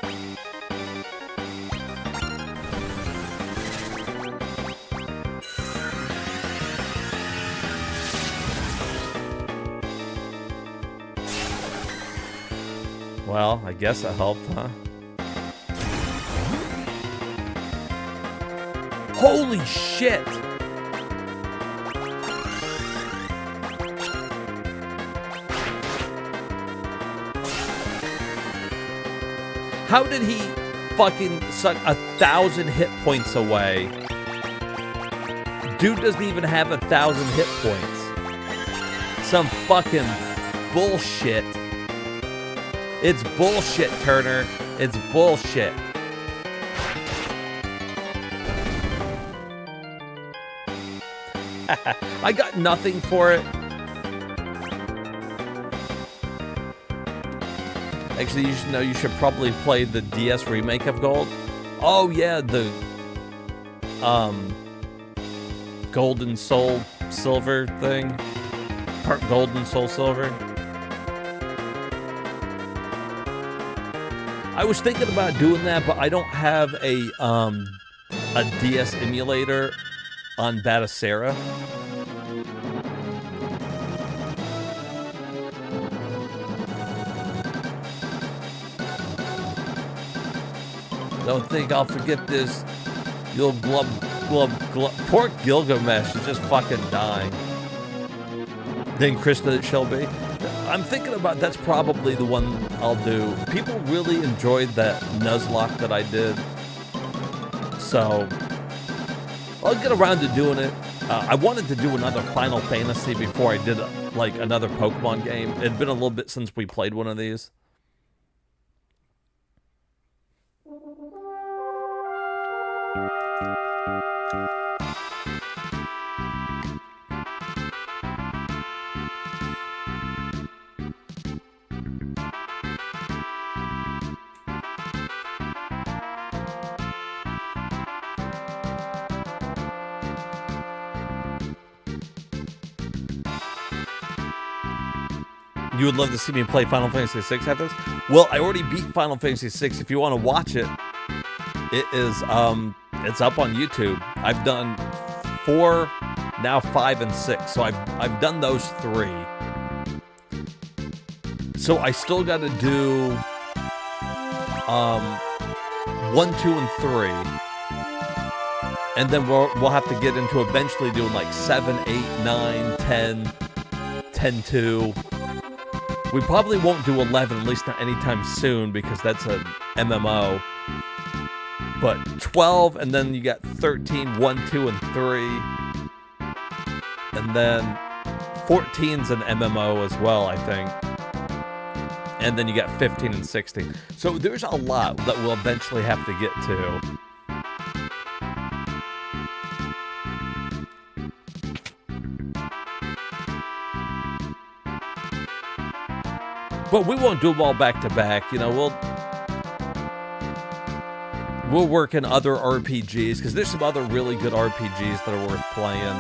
Well, I guess it helped, huh? Holy shit! How did he fucking suck 1,000 hit points away? Dude doesn't even have 1,000 hit points. Some fucking bullshit. It's bullshit, Turner. It's bullshit. I got nothing for it. Actually, you should probably play the DS remake of Gold. Oh yeah, the Golden Soul Silver thing. Part Golden Soul Silver. I was thinking about doing that, but I don't have a DS emulator on Batacera. Don't think I'll forget this. You'll glub, glub, glub. Poor Gilgamesh is just fucking dying. Then Krista Shelby. I'm thinking about that's probably the one I'll do. People really enjoyed that Nuzlocke that I did. So I'll get around to doing it. I wanted to do another Final Fantasy before I did like another Pokemon game. It had been a little bit since we played one of these. You would love to see me play Final Fantasy VI after this? Well, I already beat Final Fantasy VI. If you want to watch it, it is it's up on YouTube. I've done 4, now 5 and 6. So I've done those 3. So I still got to do 1, 2, and 3. And then we'll have to get into eventually doing like 7, 8, 9, 10, 10, 2. We probably won't do 11, at least not anytime soon, because that's an MMO. But 12, and then you got 13, 1, 2, and 3. And then 14's an MMO as well, I think. And then you got 15 and 16. So there's a lot that we'll eventually have to get to. But we won't do them all back to back. You know, we'll work in other RPGs, because there's some other really good RPGs that are worth playing.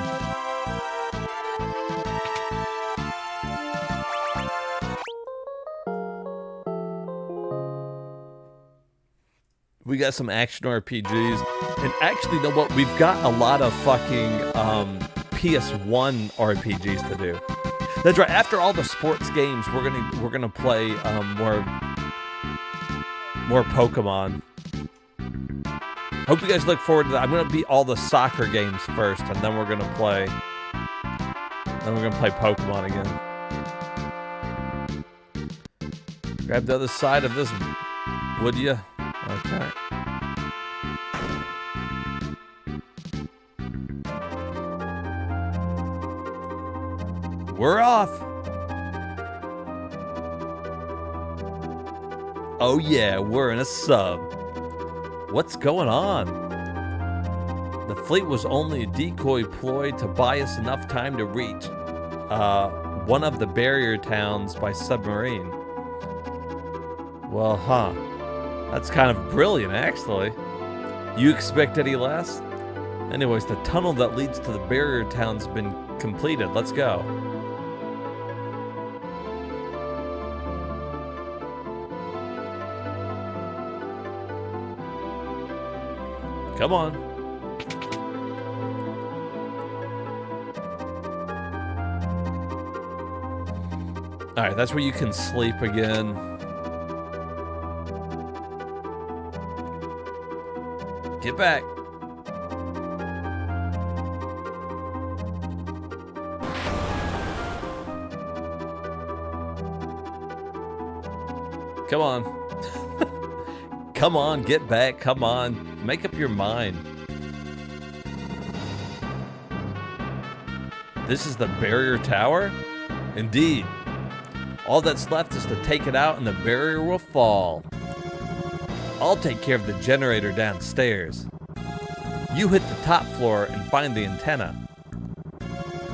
We got some action RPGs. And actually, you know what? We've got a lot of fucking PS1 RPGs to do. That's right. After all the sports games, we're gonna play more Pokemon. Hope you guys look forward to that. I'm gonna beat all the soccer games first, and then we're gonna play. Then we're gonna play Pokemon again. Grab the other side of this, would you? Okay. We're off. Oh yeah, we're in a sub. What's going on? The fleet was only a decoy ploy to buy us enough time to reach one of the barrier towns by submarine. Well, huh. That's kind of brilliant, actually. You expect any less? Anyways, the tunnel that leads to the barrier town's been completed. Let's go. Come on. Alright, that's where you can sleep again. Get back. Come on. Come on, get back. Come on. Make up your mind. This is the barrier tower? Indeed. All that's left is to take it out and the barrier will fall. I'll take care of the generator downstairs. You hit the top floor and find the antenna.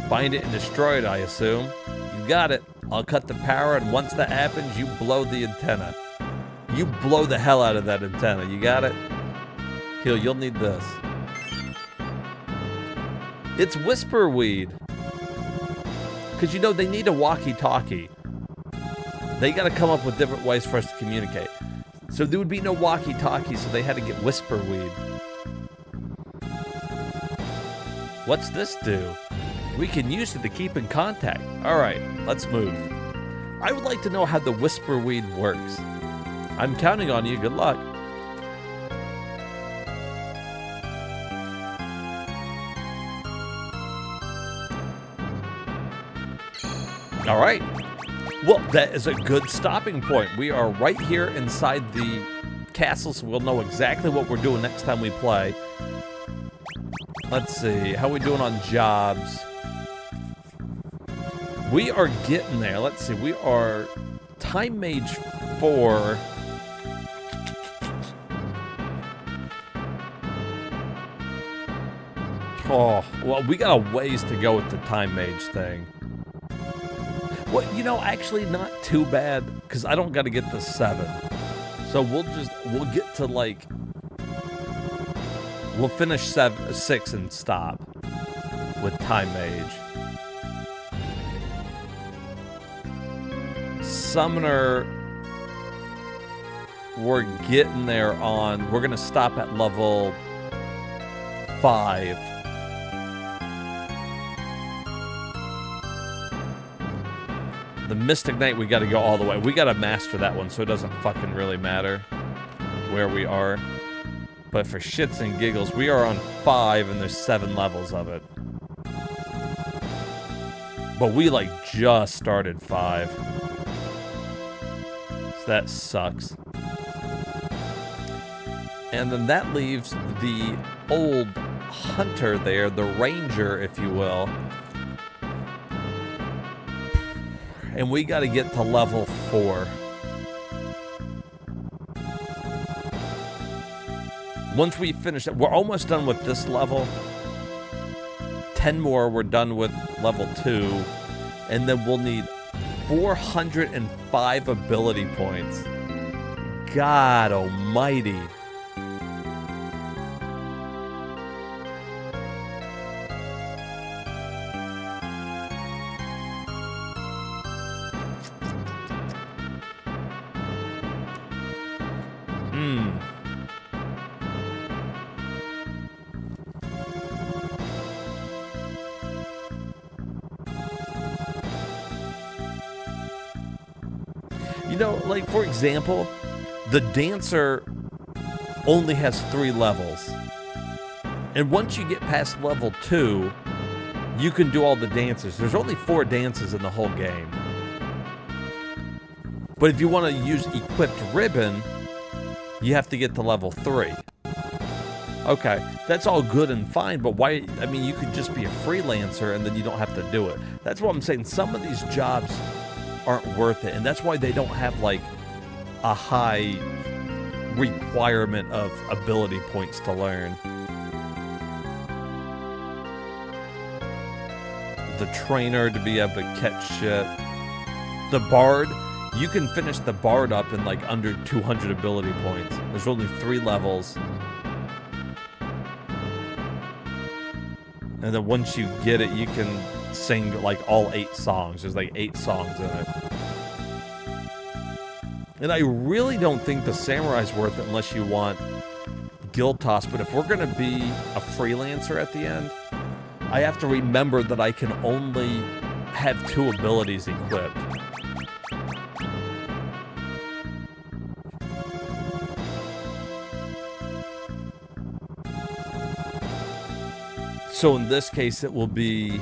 Find it and destroy it, I assume. You got it. I'll cut the power, and once that happens, you blow the antenna. You blow the hell out of that antenna. You got it? Heel, you'll need this. It's whisper weed. Because, you know, they need a walkie-talkie. They got to come up with different ways for us to communicate. So there would be no walkie-talkie, so they had to get whisper weed. What's this do? We can use it to keep in contact. Alright, let's move. I would like to know how the whisper weed works. I'm counting on you. Good luck. Alright. Well, that is a good stopping point. We are right here inside the castle, so we'll know exactly what we're doing next time we play. Let's see. How are we doing on jobs? We are getting there. Let's see. We are Time Mage 4. Oh, well, we got a ways to go with the Time Mage thing. Well, you know, actually not too bad, because I don't got to get the 7. So we'll get to, like, we'll finish 6 and stop with Time Mage. Summoner, we're getting there on, we're going to stop at level 5. The Mystic Knight, we got to go all the way. We got to master that one, so it doesn't fucking really matter where we are. But for shits and giggles, we are on 5, and there's 7 levels of it. But we, like, just started 5. So that sucks. And then that leaves the old hunter there, the ranger, if you will. And we got to get to level 4. Once we finish that, we're almost done with this level. 10 more, we're done with level 2. And then we'll need 405 ability points. God almighty. You know, like, for example, the dancer only has 3 levels. And once you get past level 2, you can do all the dances. There's only 4 dances in the whole game. But if you want to use equipped ribbon, you have to get to level 3. Okay, that's all good and fine, but why? I mean, you could just be a freelancer and then you don't have to do it. That's what I'm saying. Some of these jobs aren't worth it, and that's why they don't have, like, a high requirement of ability points to learn. The trainer to be able to catch shit. The bard, you can finish the bard up in like under 200 ability points. There's only 3 levels. And then once you get it, you can sing like all 8 songs. There's like 8 songs in it. And I really don't think the Samurai's worth it unless you want Guild Toss. But if we're going to be a freelancer at the end, I have to remember that I can only have 2 abilities equipped. So in this case, it will be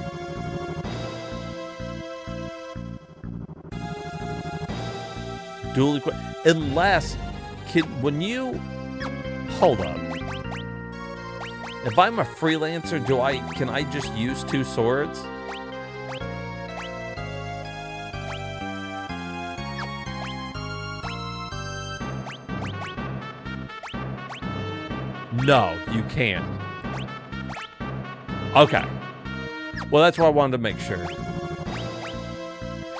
dual equip, unless when you hold up. If I'm a freelancer, can I just use 2 swords? No, you can't. Okay. Well, that's what I wanted to make sure.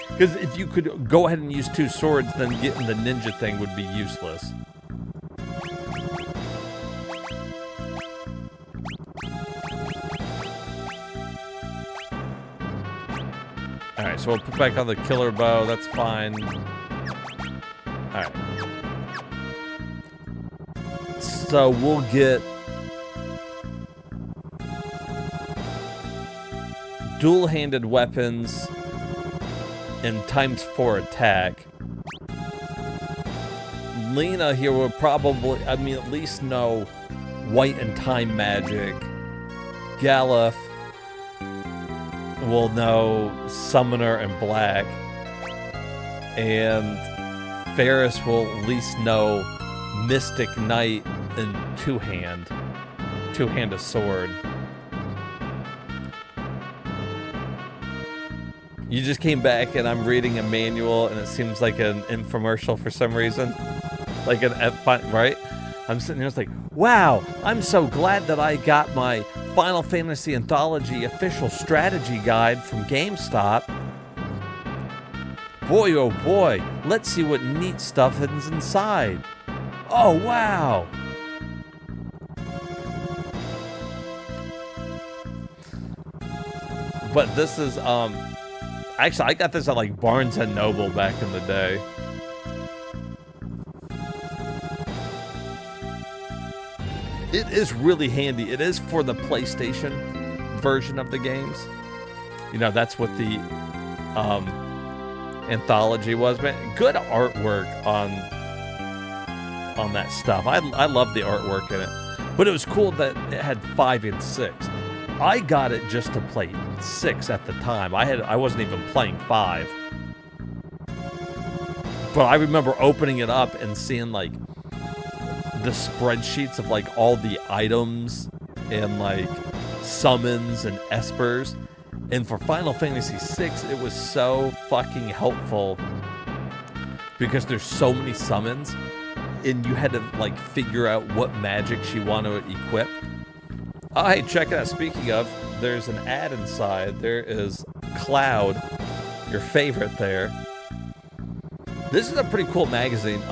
Because if you could go ahead and use 2 swords, then getting the ninja thing would be useless. Alright, so we'll put back on the killer bow. That's fine. Alright. So we'll get dual-handed weapons and ×4 attack. Lena here will probably, at least know white and time magic. Galuf will know summoner and black. And Ferris will at least know mystic knight and two-handed sword. You just came back and I'm reading a manual and it seems like an infomercial for some reason. Like an F5, right? I'm sitting here, it's like, wow, I'm so glad that I got my Final Fantasy Anthology official strategy guide from GameStop. Boy, oh boy, let's see what neat stuff is inside. Oh, wow. But this is, actually, I got this at like Barnes & Noble back in the day. It is really handy. It is for the PlayStation version of the games. You know, that's what the anthology was. Man, good artwork on that stuff. I love the artwork in it. But it was cool that it had 5 and 6. I got it just to play 6 at the time. I wasn't even playing 5. But I remember opening it up and seeing like the spreadsheets of like all the items and like summons and espers. And for Final Fantasy VI, it was so fucking helpful because there's so many summons and you had to like figure out what magic you want to equip. Oh, hey, check it out. Speaking of, there's an ad inside. There is Cloud, your favorite there. This is a pretty cool magazine.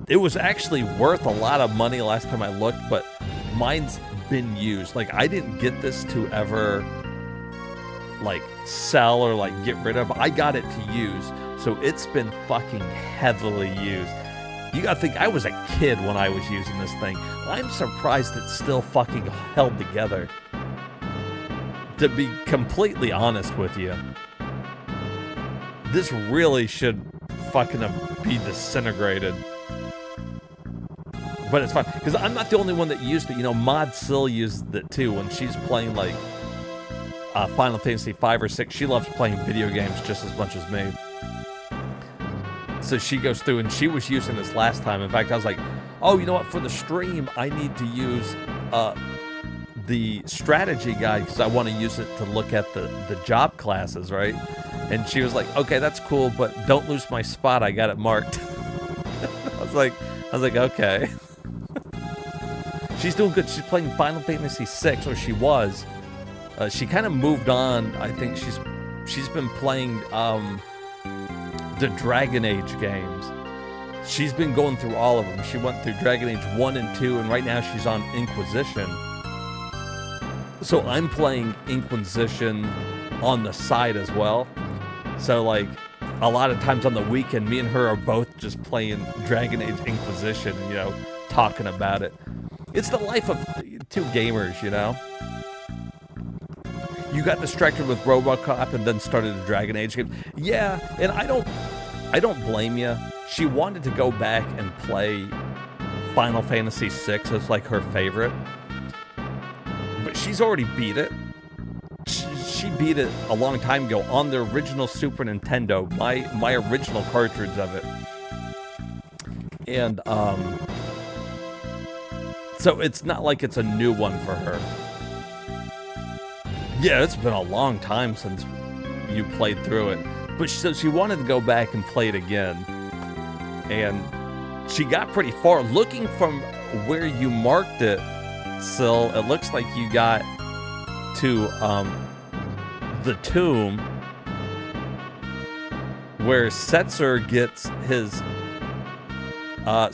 It was actually worth a lot of money last time I looked, but mine's been used. Like, I didn't get this to ever, like, sell or, like, get rid of. I got it to use, so it's been fucking heavily used. You gotta think, I was a kid when I was using this thing. I'm surprised it's still fucking held together. To be completely honest with you. This really should fucking be disintegrated. But it's fine, because I'm not the only one that used it. You know, Mod Sil used it too when she's playing, like, Final Fantasy 5 or 6. She loves playing video games just as much as me. So she goes through, and she was using this last time. In fact, I was like, oh, you know what? For the stream, I need to use the strategy guide because I want to use it to look at the job classes, right? And she was like, okay, that's cool, but don't lose my spot. I got it marked. I was like, okay. She's doing good. She's playing Final Fantasy VI, or she was. She kind of moved on. I think she's been playing the Dragon Age games. She's been going through all of them. She went through Dragon Age 1 and 2, and right now she's on Inquisition. So I'm playing Inquisition on the side as well. So, like, a lot of times on the weekend, me and her are both just playing Dragon Age Inquisition, you know, talking about it. It's the life of two gamers, you know? You got distracted with RoboCop and then started a Dragon Age game. Yeah, and I don't blame you. She wanted to go back and play Final Fantasy VI. It's like her favorite. But she's already beat it. She beat it a long time ago on the original Super Nintendo, my original cartridge of it. And so it's not like it's a new one for her. Yeah, it's been a long time since you played through it. But she wanted to go back and play it again. And she got pretty far. Looking from where you marked it, Syl, it looks like you got to the tomb where Setzer gets his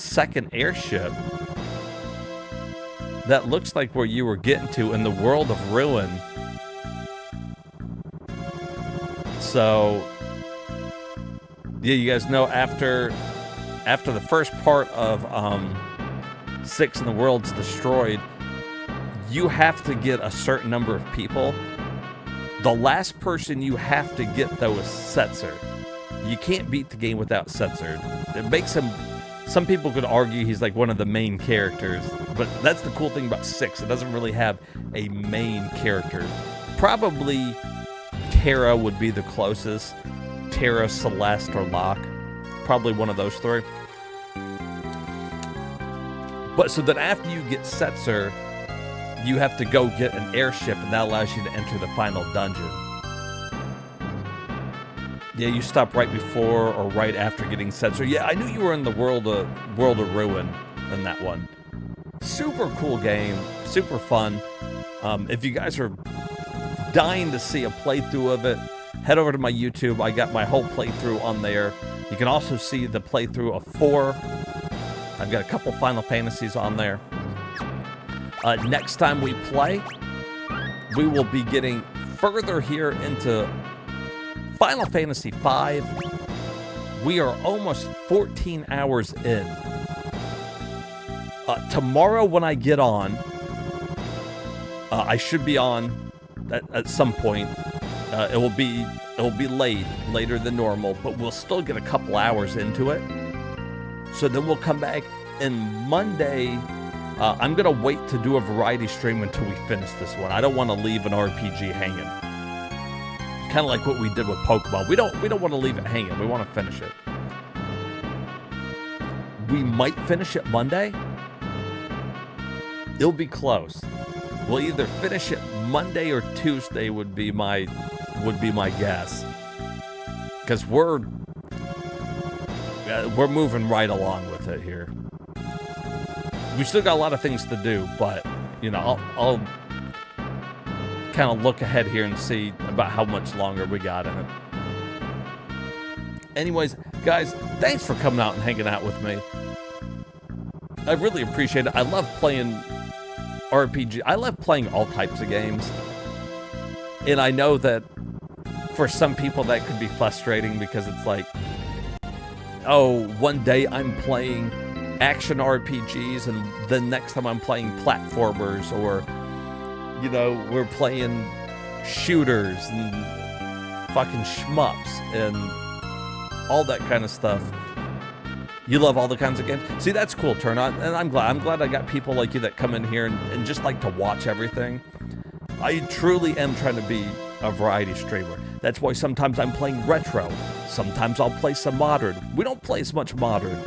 second airship. That looks like where you were getting to in the world of Ruin. So, yeah, you guys know after the first part of 6 in the World's Destroyed, you have to get a certain number of people. The last person you have to get, though, is Setzer. You can't beat the game without Setzer. It makes him... Some people could argue he's like one of the main characters, but that's the cool thing about 6. It doesn't really have a main character. Probably Terra would be the closest. Terra, Celeste, or Locke. Probably one of those three. But so then after you get Setzer, you have to go get an airship, and that allows you to enter the final dungeon. Yeah, you stop right before or right after getting Setzer. Yeah, I knew you were in the world of Ruin in that one. Super cool game, super fun. If you guys are dying to see a playthrough of it, head over to my YouTube. I got my whole playthrough on there. You can also see the playthrough of 4. I've got a couple Final Fantasies on there. Next time we play, we will be getting further here into Final Fantasy V. We are almost 14 hours in. Tomorrow when I get on, I should be on at some point. It will be later than normal, but we'll still get a couple hours into it. So then we'll come back, and Monday, I'm gonna wait to do a variety stream until we finish this one. I don't want to leave an RPG hanging. Kind of like what we did with Pokemon. We don't want to leave it hanging. We want to finish it. We might finish it Monday. It'll be close. We'll either finish it Monday or Tuesday would be my guess. Because we're moving right along with it here. We still got a lot of things to do, but you know, I'll kind of look ahead here and see about how much longer we got in it. Anyways, guys, thanks for coming out and hanging out with me. I really appreciate it. I love playing RPG. I love playing all types of games. And I know that for some people that could be frustrating because it's like, oh, one day I'm playing action RPGs and the next time I'm playing platformers, or you know, we're playing shooters and fucking shmups and all that kind of stuff. You love all the kinds of games. See, that's cool, Turn On, and I'm glad I got people like you that come in here and just like to watch everything. I truly am trying to be a variety streamer. That's why sometimes I'm playing retro. Sometimes I'll play some modern. We don't play as much modern.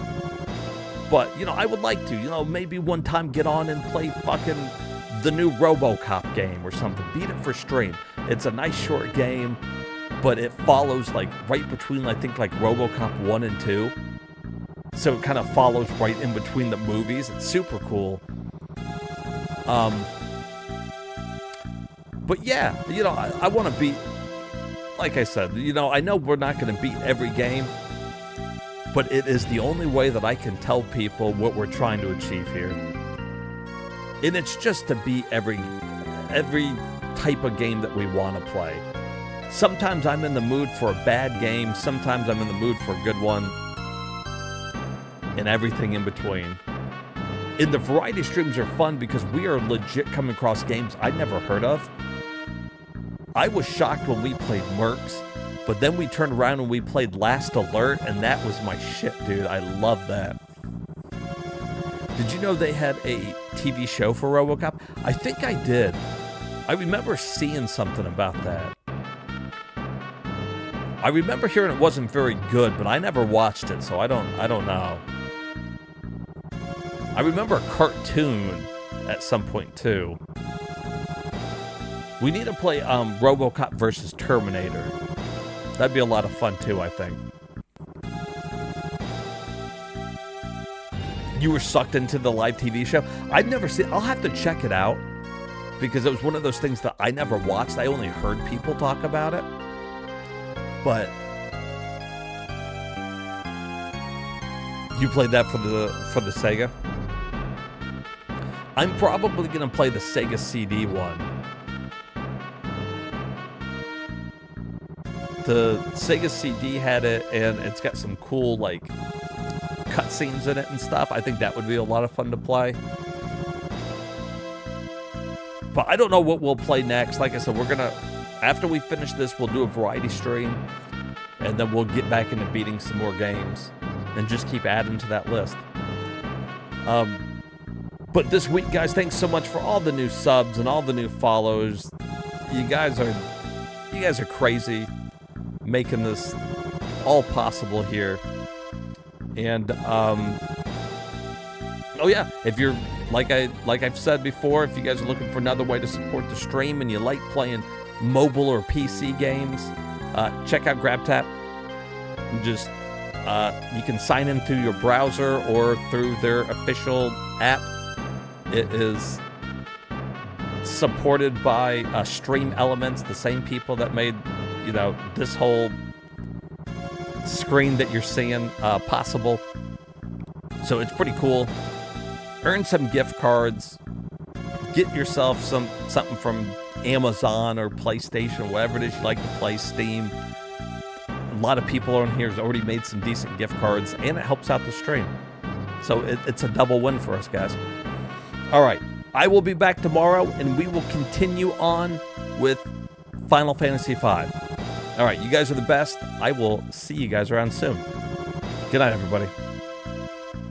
But, you know, I would like to, you know, maybe one time get on and play fucking the new RoboCop game or something. Beat it for stream. It's a nice short game. but it follows like right between, I think, like RoboCop 1 and 2. So it kind of follows right in between the movies. It's super cool. But yeah, you know, I want to beat, like I said, you know, I know we're not going to beat every game, but it is the only way that I can tell people what we're trying to achieve here. And it's just to beat every type of game that we want to play. Sometimes I'm in the mood for a bad game, sometimes I'm in the mood for a good one, and everything in between. And the variety streams are fun because we are legit coming across games I'd never heard of. I was shocked when we played Mercs, but then we turned around and we played Last Alert, and that was my shit, dude. I love that. Did you know they had a TV show for RoboCop? I think I did. I remember seeing something about that. I remember hearing it wasn't very good, but I never watched it, so I don't know. I remember a cartoon at some point too. We need to play RoboCop versus Terminator. That'd be a lot of fun too, I think. You were sucked into the live TV show? I've never seen. I'll have to check it out because it was one of those things that I never watched. I only heard people talk about it. But you played that for the Sega? I'm probably gonna play the Sega CD one. The Sega CD had it, and it's got some cool like cutscenes in it and stuff. I think that would be a lot of fun to play. But I don't know what we'll play next. Like I said, we're gonna, after we finish this, we'll do a variety stream, and then we'll get back into beating some more games and just keep adding to that list. But this week, guys, thanks so much for all the new subs and all the new follows. You guys are crazy, making this all possible here. And oh yeah, if you're like I've said before, if you guys are looking for another way to support the stream and you like playing mobile or PC games, check out GrabTap. Just you can sign in through your browser or through their official app. It is supported by Stream Elements, the same people that made, you know, this whole screen that you're seeing possible. So it's pretty cool. Earn some gift cards. Get yourself something from Amazon or PlayStation, whatever it is you like to play, Steam. A lot of people on here has already made some decent gift cards, and it helps out the stream. So it's a double win for us, guys. All right, I will be back tomorrow, and we will continue on with Final Fantasy V. All right, you guys are the best. I will see you guys around soon. Good night, everybody.